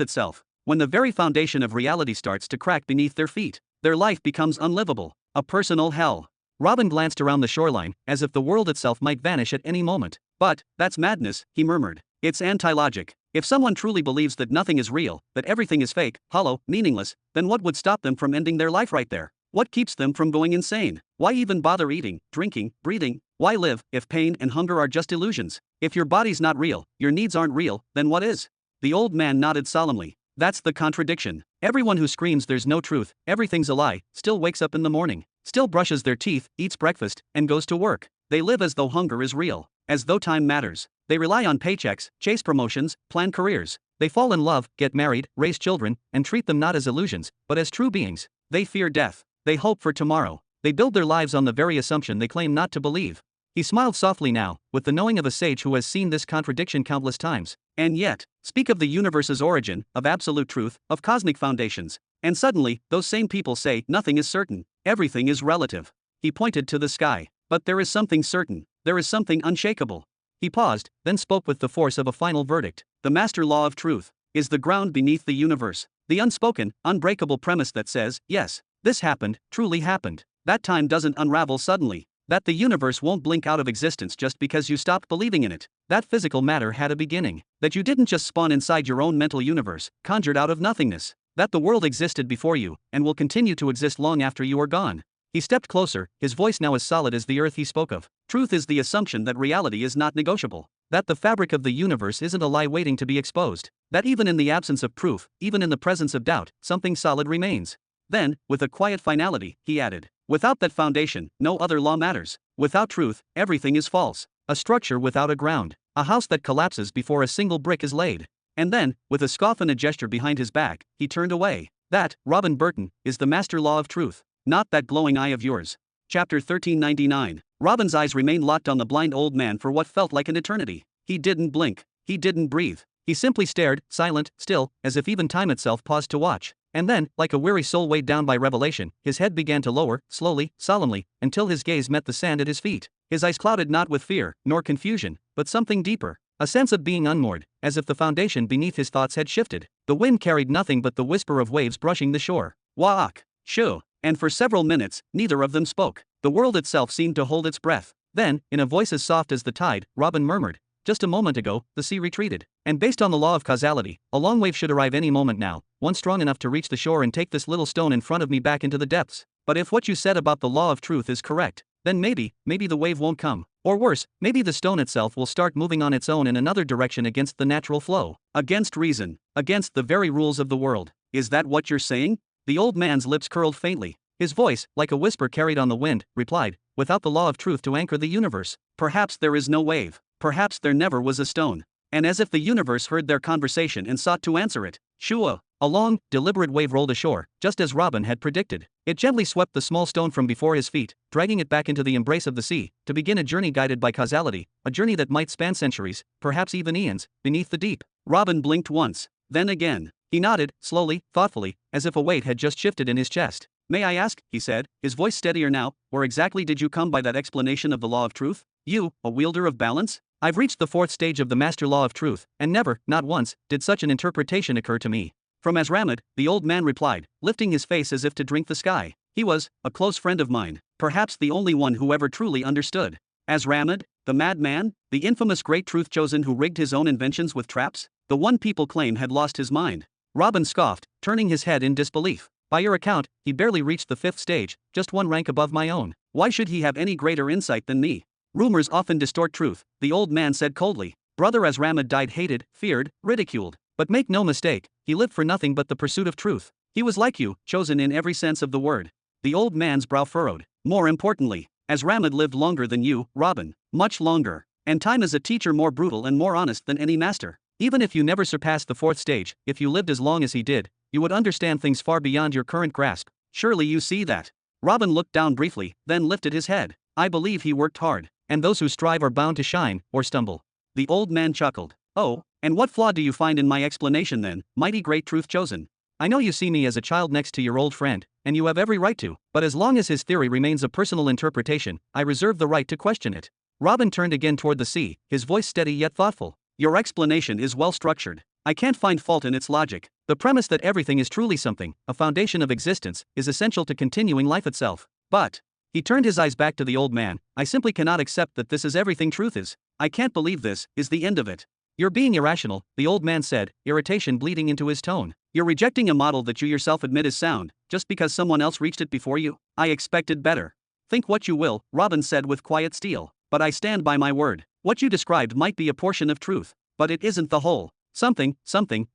itself, when the very foundation of reality starts to crack beneath their feet, their life becomes unlivable. A personal hell. Robin glanced around the shoreline, as if the world itself might vanish at any moment. But, that's madness, he murmured. It's anti-logic. If someone truly believes that nothing is real, that everything is fake, hollow, meaningless, then what would stop them from ending their life right there? What keeps them from going insane? Why even bother eating, drinking, breathing? Why live, if pain and hunger are just illusions? If your body's not real, your needs aren't real, then what is? The old man nodded solemnly. That's the contradiction. Everyone who screams there's no truth, everything's a lie, still wakes up in the morning, still brushes their teeth, eats breakfast, and goes to work. They live as though hunger is real, as though time matters. They rely on paychecks, chase promotions, plan careers. They fall in love, get married, raise children, and treat them not as illusions, but as true beings. They fear death. They hope for tomorrow. They build their lives on the very assumption they claim not to believe. He smiled softly now, with the knowing of a sage who has seen this contradiction countless times. And yet, speak of the universe's origin, of absolute truth, of cosmic foundations. And suddenly, those same people say nothing is certain, everything is relative. He pointed to the sky. But there is something certain, there is something unshakable. He paused, then spoke with the force of a final verdict. The master law of truth is the ground beneath the universe. The unspoken, unbreakable premise that says, yes, this happened, truly happened. That time doesn't unravel suddenly. That the universe won't blink out of existence just because you stopped believing in it. That physical matter had a beginning. That you didn't just spawn inside your own mental universe, conjured out of nothingness. That the world existed before you, and will continue to exist long after you are gone. He stepped closer, his voice now as solid as the earth he spoke of. Truth is the assumption that reality is not negotiable. That the fabric of the universe isn't a lie waiting to be exposed. That even in the absence of proof, even in the presence of doubt, something solid remains. Then, with a quiet finality, he added, without that foundation, no other law matters. Without truth, everything is false. A structure without a ground. A house that collapses before a single brick is laid. And then, with a scoff and a gesture behind his back, he turned away. That, Robin Burton, is the master law of truth. Not that glowing eye of yours. Chapter 1399. Robin's eyes remained locked on the blind old man for what felt like an eternity. He didn't blink. He didn't breathe. He simply stared, silent, still, as if even time itself paused to watch. And then, like a weary soul weighed down by revelation, his head began to lower, slowly, solemnly, until his gaze met the sand at his feet. His eyes clouded not with fear, nor confusion, but something deeper. A sense of being unmoored, as if the foundation beneath his thoughts had shifted. The wind carried nothing but the whisper of waves brushing the shore. Waak. Shoo. And for several minutes, neither of them spoke. The world itself seemed to hold its breath. Then, in a voice as soft as the tide, Robin murmured, just a moment ago, the sea retreated. And based on the law of causality, a long wave should arrive any moment now, one strong enough to reach the shore and take this little stone in front of me back into the depths. But if what you said about the law of truth is correct, then maybe the wave won't come. Or worse, maybe the stone itself will start moving on its own in another direction against the natural flow. Against reason. Against the very rules of the world. Is that what you're saying? The old man's lips curled faintly. His voice, like a whisper carried on the wind, replied, without the law of truth to anchor the universe, perhaps there is no wave. Perhaps there never was a stone. And as if the universe heard their conversation and sought to answer it, shua, a long, deliberate wave rolled ashore, just as Robin had predicted. It gently swept the small stone from before his feet, dragging it back into the embrace of the sea, to begin a journey guided by causality, a journey that might span centuries, perhaps even eons, beneath the deep. Robin blinked once, then again. He nodded, slowly, thoughtfully, as if a weight had just shifted in his chest. May I ask, he said, his voice steadier now, where exactly did you come by that explanation of the law of truth? You, a wielder of balance? I've reached the fourth stage of the master law of truth, and never, not once, did such an interpretation occur to me. From Azramad, the old man replied, lifting his face as if to drink the sky. He was a close friend of mine, perhaps the only one who ever truly understood. Azramad, the madman, the infamous great truth chosen who rigged his own inventions with traps, the one people claim had lost his mind. Robin scoffed, turning his head in disbelief. By your account, he barely reached the fifth stage, just one rank above my own. Why should he have any greater insight than me? Rumors often distort truth, the old man said coldly. Brother Azramad died hated, feared, ridiculed. But make no mistake, he lived for nothing but the pursuit of truth. He was like you, chosen in every sense of the word. The old man's brow furrowed. More importantly, Azramad lived longer than you, Robin. Much longer. And time is a teacher more brutal and more honest than any master. Even if you never surpassed the fourth stage, if you lived as long as he did, you would understand things far beyond your current grasp. Surely you see that. Robin looked down briefly, then lifted his head. I believe he worked hard, and those who strive are bound to shine, or stumble. The old man chuckled. Oh, and what flaw do you find in my explanation then, mighty great truth chosen? I know you see me as a child next to your old friend, and you have every right to, but as long as his theory remains a personal interpretation, I reserve the right to question it. Robin turned again toward the sea, his voice steady yet thoughtful. Your explanation is well structured. I can't find fault in its logic. The premise that everything is truly something, a foundation of existence, is essential to continuing life itself. But, he turned his eyes back to the old man, I simply cannot accept that this is everything truth is. I can't believe this is the end of it. You're being irrational, the old man said, irritation bleeding into his tone. You're rejecting a model that you yourself admit is sound, just because someone else reached it before you? I expected better. Think what you will, Robin said with quiet steel, but I stand by my word. What you described might be a portion of truth, but it isn't the whole. Something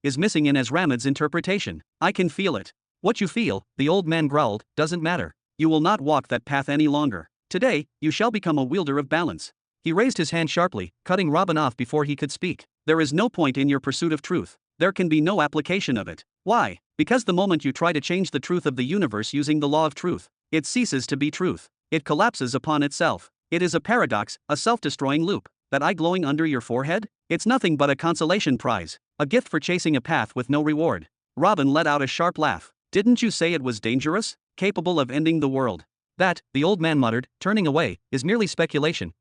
is missing in Azramad's interpretation. I can feel it. What you feel, the old man growled, doesn't matter. You will not walk that path any longer. Today, you shall become a wielder of balance. He raised his hand sharply, cutting Robin off before he could speak. There is no point in your pursuit of truth. There can be no application of it. Why? Because the moment you try to change the truth of the universe using the law of truth, it ceases to be truth. It collapses upon itself. It is a paradox, a self-destroying loop. That eye glowing under your forehead? It's nothing but a consolation prize, a gift for chasing a path with no reward. Robin let out a sharp laugh. Didn't you say it was dangerous? Capable of ending the world? That, the old man muttered, turning away, is merely speculation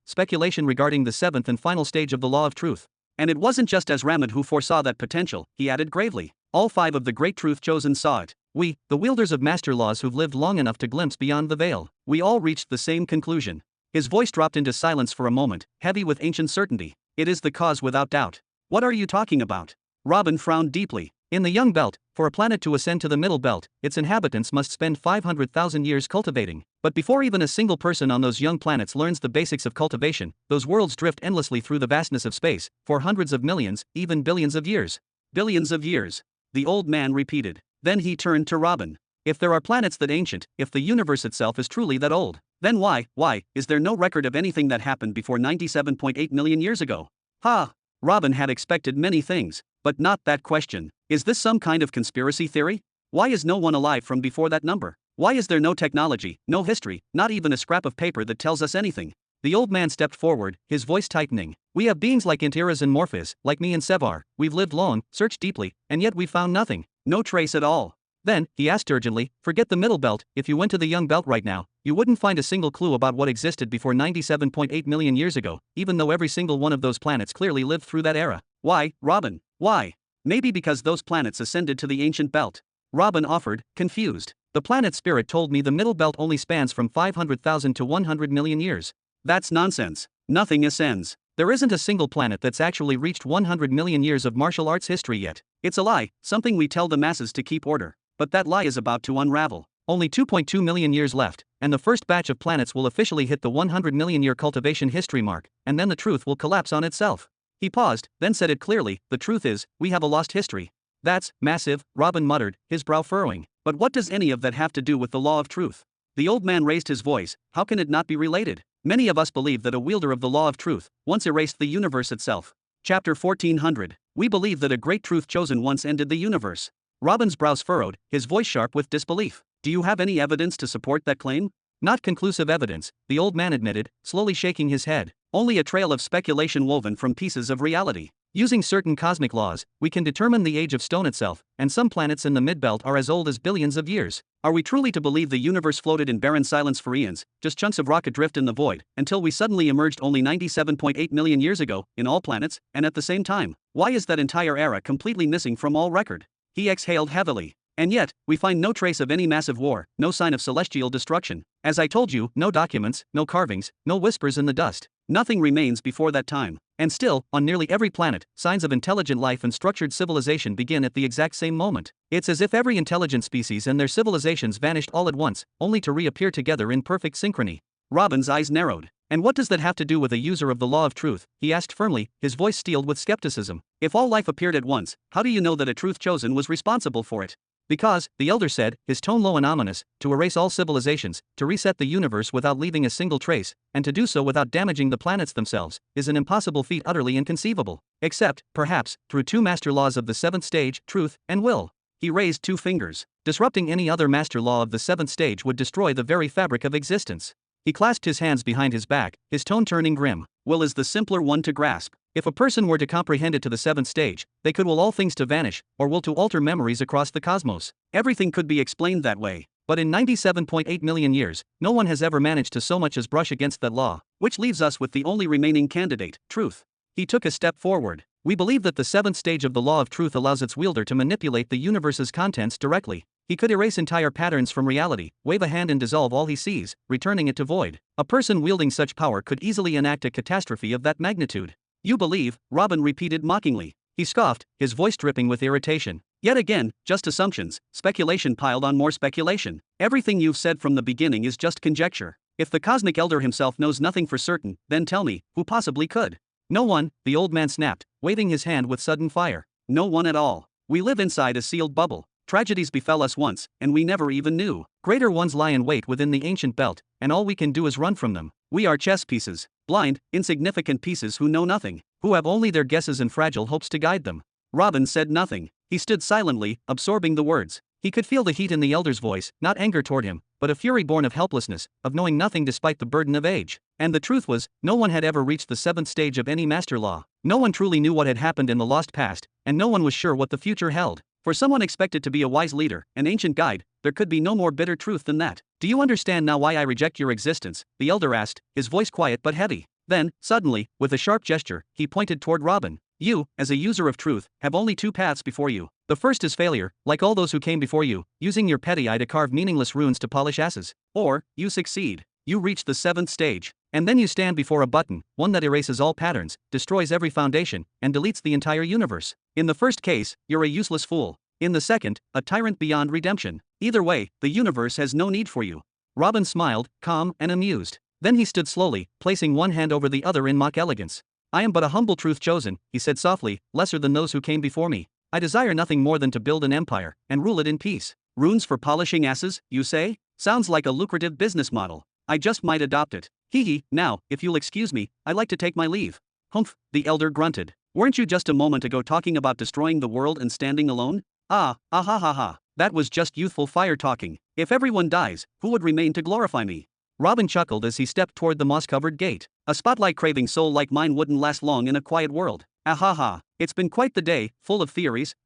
regarding the seventh and final stage of the law of truth. And it wasn't just Azramad who foresaw that potential, he added gravely. All five of the great truth chosen saw it. We, the wielders of master laws who've lived long enough to glimpse beyond the veil, we all reached the same conclusion. His voice dropped into silence for a moment, heavy with ancient certainty. It is the cause without doubt. What are you talking about? Robin frowned deeply. In the young belt, for a planet to ascend to the middle belt, its inhabitants must spend 500,000 years cultivating. But before even a single person on those young planets learns the basics of cultivation, those worlds drift endlessly through the vastness of space, for hundreds of millions, even billions of years. Billions of years. The old man repeated. Then he turned to Robin. If there are planets that ancient, if the universe itself is truly that old, then why, is there no record of anything that happened before 97.8 million years ago? Ha! Robin had expected many things, but not that question. Is this some kind of conspiracy theory? Why is no one alive from before that number? Why is there no technology, no history, not even a scrap of paper that tells us anything? The old man stepped forward, his voice tightening. We have beings like Intiras and Morphis, like me and Sevar. We've lived long, searched deeply, and yet we've found nothing. No trace at all. Then, he asked urgently, forget the middle belt, if you went to the young belt right now, you wouldn't find a single clue about what existed before 97.8 million years ago, even though every single one of those planets clearly lived through that era. Why, Robin? Why? Maybe because those planets ascended to the ancient belt. Robin offered, confused. The planet spirit told me the middle belt only spans from 500,000 to 100 million years. That's nonsense. Nothing ascends. There isn't a single planet that's actually reached 100 million years of martial arts history yet. It's a lie, something we tell the masses to keep order. But that lie is about to unravel. Only 2.2 million years left, and the first batch of planets will officially hit the 100 million year cultivation history mark, and then the truth will collapse on itself. He paused, then said it clearly, the truth is, we have a lost history. That's massive, Robin muttered, his brow furrowing. But what does any of that have to do with the law of truth? The old man raised his voice. How can it not be related? Many of us believe that a wielder of the law of truth once erased the universe itself. Chapter 1400. We believe that a great truth chosen once ended the universe. Robin's brows furrowed, his voice sharp with disbelief. Do you have any evidence to support that claim? Not conclusive evidence, the old man admitted, slowly shaking his head. Only a trail of speculation woven from pieces of reality. Using certain cosmic laws, we can determine the age of stone itself, and some planets in the midbelt are as old as billions of years. Are we truly to believe the universe floated in barren silence for eons, just chunks of rock adrift in the void, until we suddenly emerged only 97.8 million years ago, in all planets, and at the same time? Why is that entire era completely missing from all record? He exhaled heavily. And yet, we find no trace of any massive war, no sign of celestial destruction. As I told you, no documents, no carvings, no whispers in the dust. Nothing remains before that time. And still, on nearly every planet, signs of intelligent life and structured civilization begin at the exact same moment. It's as if every intelligent species and their civilizations vanished all at once, only to reappear together in perfect synchrony. Robin's eyes narrowed. And what does that have to do with a user of the law of truth? He asked firmly, his voice steeled with skepticism. If all life appeared at once, how do you know that a truth chosen was responsible for it? Because, the elder said, his tone low and ominous, to erase all civilizations, to reset the universe without leaving a single trace, and to do so without damaging the planets themselves, is an impossible feat utterly inconceivable. Except, perhaps, through two master laws of the seventh stage, truth and will. He raised two fingers. Disrupting any other master law of the seventh stage would destroy the very fabric of existence. He clasped his hands behind his back, his tone turning grim. Will is the simpler one to grasp. If a person were to comprehend it to the seventh stage, they could will all things to vanish, or will to alter memories across the cosmos. Everything could be explained that way. But in 97.8 million years, no one has ever managed to so much as brush against that law, which leaves us with the only remaining candidate, truth. He took a step forward. We believe that the seventh stage of the law of truth allows its wielder to manipulate the universe's contents directly. He could erase entire patterns from reality, wave a hand and dissolve all he sees, returning it to void. A person wielding such power could easily enact a catastrophe of that magnitude. You believe, Robin repeated mockingly. He scoffed, his voice dripping with irritation. Yet again, just assumptions, speculation piled on more speculation. Everything you've said from the beginning is just conjecture. If the cosmic elder himself knows nothing for certain, then tell me, who possibly could? No one, the old man snapped, waving his hand with sudden fire. No one at all. We live inside a sealed bubble. Tragedies befell us once, and we never even knew. Greater ones lie in wait within the ancient belt, and all we can do is run from them. We are chess pieces. Blind, insignificant pieces who know nothing, who have only their guesses and fragile hopes to guide them. Robin said nothing. He stood silently, absorbing the words. He could feel the heat in the elder's voice, not anger toward him, but a fury born of helplessness, of knowing nothing despite the burden of age. And the truth was, no one had ever reached the seventh stage of any master law. No one truly knew what had happened in the lost past, and no one was sure what the future held. For someone expected to be a wise leader, an ancient guide, there could be no more bitter truth than that. Do you understand now why I reject your existence? The elder asked, his voice quiet but heavy. Then, suddenly, with a sharp gesture, he pointed toward Robin. You, as a user of truth, have only two paths before you. The first is failure, like all those who came before you, using your petty eye to carve meaningless runes to polish asses. Or, you succeed. you reach the 7th stage. And then you stand before a button, one that erases all patterns, destroys every foundation, and deletes the entire universe. In the first case, you're a useless fool. In the second, a tyrant beyond redemption. Either way, the universe has no need for you. Robin smiled, calm and amused. Then he stood slowly, placing one hand over the other in mock elegance. I am but a humble truth chosen, he said softly, lesser than those who came before me. I desire nothing more than to build an empire, and rule it in peace. Runes for polishing asses, you say? Sounds like a lucrative business model. I just might adopt it. Hee hee, now, if you'll excuse me, I'd like to take my leave. Humph, the elder grunted. Weren't you just a moment ago talking about destroying the world and standing alone? Ah ha ha ha. That was just youthful fire talking. If everyone dies, who would remain to glorify me? Robin chuckled as he stepped toward the moss-covered gate. A spotlight-craving soul like mine wouldn't last long in a quiet world. Ah ha ha. It's been quite the day, full of theories,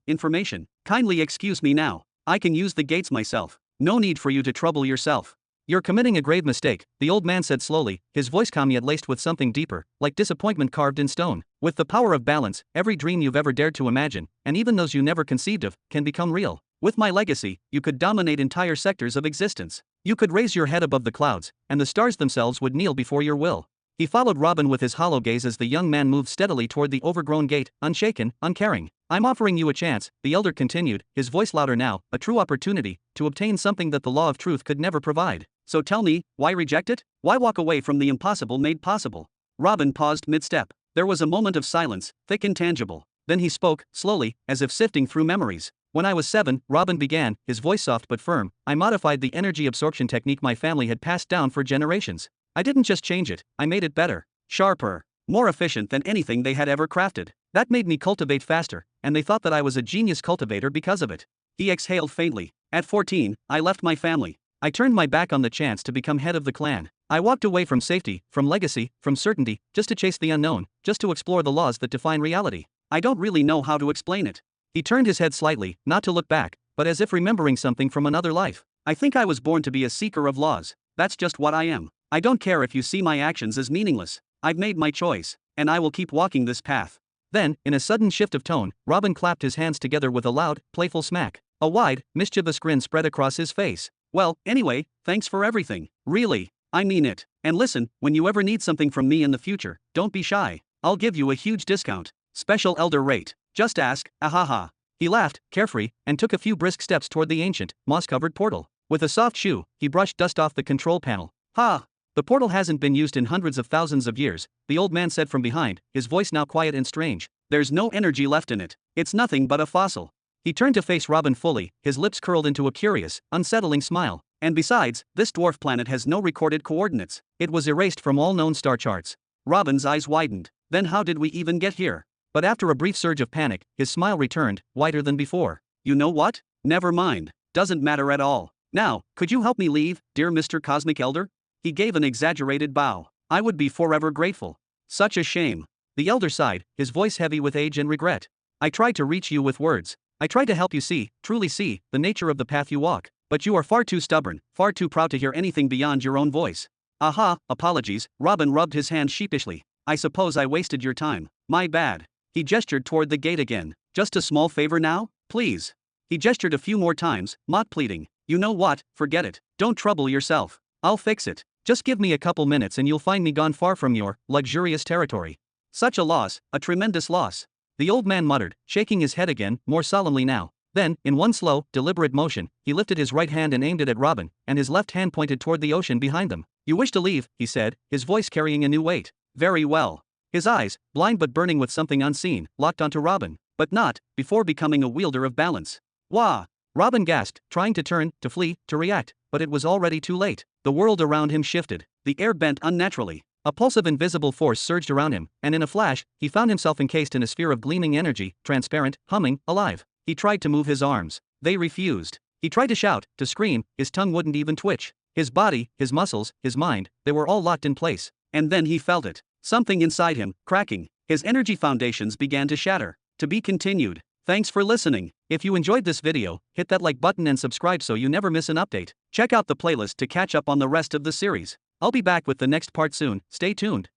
information. Kindly excuse me now. I can use the gates myself. No need for you to trouble yourself. You're committing a grave mistake, the old man said slowly, his voice calm yet laced with something deeper, like disappointment carved in stone. With the power of balance, every dream you've ever dared to imagine, and even those you never conceived of, can become real. With my legacy, you could dominate entire sectors of existence. You could raise your head above the clouds, and the stars themselves would kneel before your will. He followed Robin with his hollow gaze as the young man moved steadily toward the overgrown gate, unshaken, uncaring. I'm offering you a chance, the elder continued, his voice louder now, a true opportunity to obtain something that the law of truth could never provide. So tell me, why reject it? Why walk away from the impossible made possible? Robin paused mid-step. There was a moment of silence, thick and tangible. Then he spoke, slowly, as if sifting through memories. When I was 7, Robin began, his voice soft but firm, I modified the energy absorption technique my family had passed down for generations. I didn't just change it, I made it better, sharper, more efficient than anything they had ever crafted. That made me cultivate faster, and they thought that I was a genius cultivator because of it. He exhaled faintly. At 14, I left my family. I turned my back on the chance to become head of the clan. I walked away from safety, from legacy, from certainty, just to chase the unknown, just to explore the laws that define reality. I don't really know how to explain it. He turned his head slightly, not to look back, but as if remembering something from another life. I think I was born to be a seeker of laws. That's just what I am. I don't care if you see my actions as meaningless. I've made my choice, and I will keep walking this path. Then, in a sudden shift of tone, Robin clapped his hands together with a loud, playful smack. A wide, mischievous grin spread across his face. Well, anyway, thanks for everything. Really, I mean it. And listen, when you ever need something from me in the future, don't be shy. I'll give you a huge discount. Special elder rate. Just ask, ahaha. He laughed, carefree, and took a few brisk steps toward the ancient, moss-covered portal. With a soft shoe, he brushed dust off the control panel. Ha! The portal hasn't been used in hundreds of thousands of years, the old man said from behind, his voice now quiet and strange. There's no energy left in it. It's nothing but a fossil. He turned to face Robin fully, his lips curled into a curious, unsettling smile. And besides, this dwarf planet has no recorded coordinates. It was erased from all known star charts. Robin's eyes widened. Then how did we even get here? But after a brief surge of panic, his smile returned, wider than before. You know what? Never mind. Doesn't matter at all. Now, could you help me leave, dear Mr. Cosmic Elder? He gave an exaggerated bow. I would be forever grateful. Such a shame. The elder sighed, his voice heavy with age and regret. I tried to reach you with words. I tried to help you see, truly see, the nature of the path you walk. But you are far too stubborn, far too proud to hear anything beyond your own voice. Aha, apologies, Robin rubbed his hands sheepishly. I suppose I wasted your time. My bad. He gestured toward the gate again. Just a small favor now, please. He gestured a few more times, mock pleading. You know what, forget it. Don't trouble yourself. I'll fix it. Just give me a couple minutes and you'll find me gone far from your luxurious territory. Such a loss, a tremendous loss. The old man muttered, shaking his head again, more solemnly now. Then, in one slow, deliberate motion, he lifted his right hand and aimed it at Robin, and his left hand pointed toward the ocean behind them. You wish to leave, he said, his voice carrying a new weight. Very well. His eyes, blind but burning with something unseen, locked onto Robin, but not before becoming a wielder of balance. Wah! Robin gasped, trying to turn, to flee, to react, but it was already too late. The world around him shifted. The air bent unnaturally. A pulse of invisible force surged around him, and in a flash, he found himself encased in a sphere of gleaming energy, transparent, humming, alive. He tried to move his arms. They refused. He tried to shout, to scream, his tongue wouldn't even twitch. His body, his muscles, his mind, they were all locked in place. And then he felt it. Something inside him, cracking. His energy foundations began to shatter. To be continued. Thanks for listening. If you enjoyed this video, hit that like button and subscribe so you never miss an update. Check out the playlist to catch up on the rest of the series. I'll be back with the next part soon, stay tuned.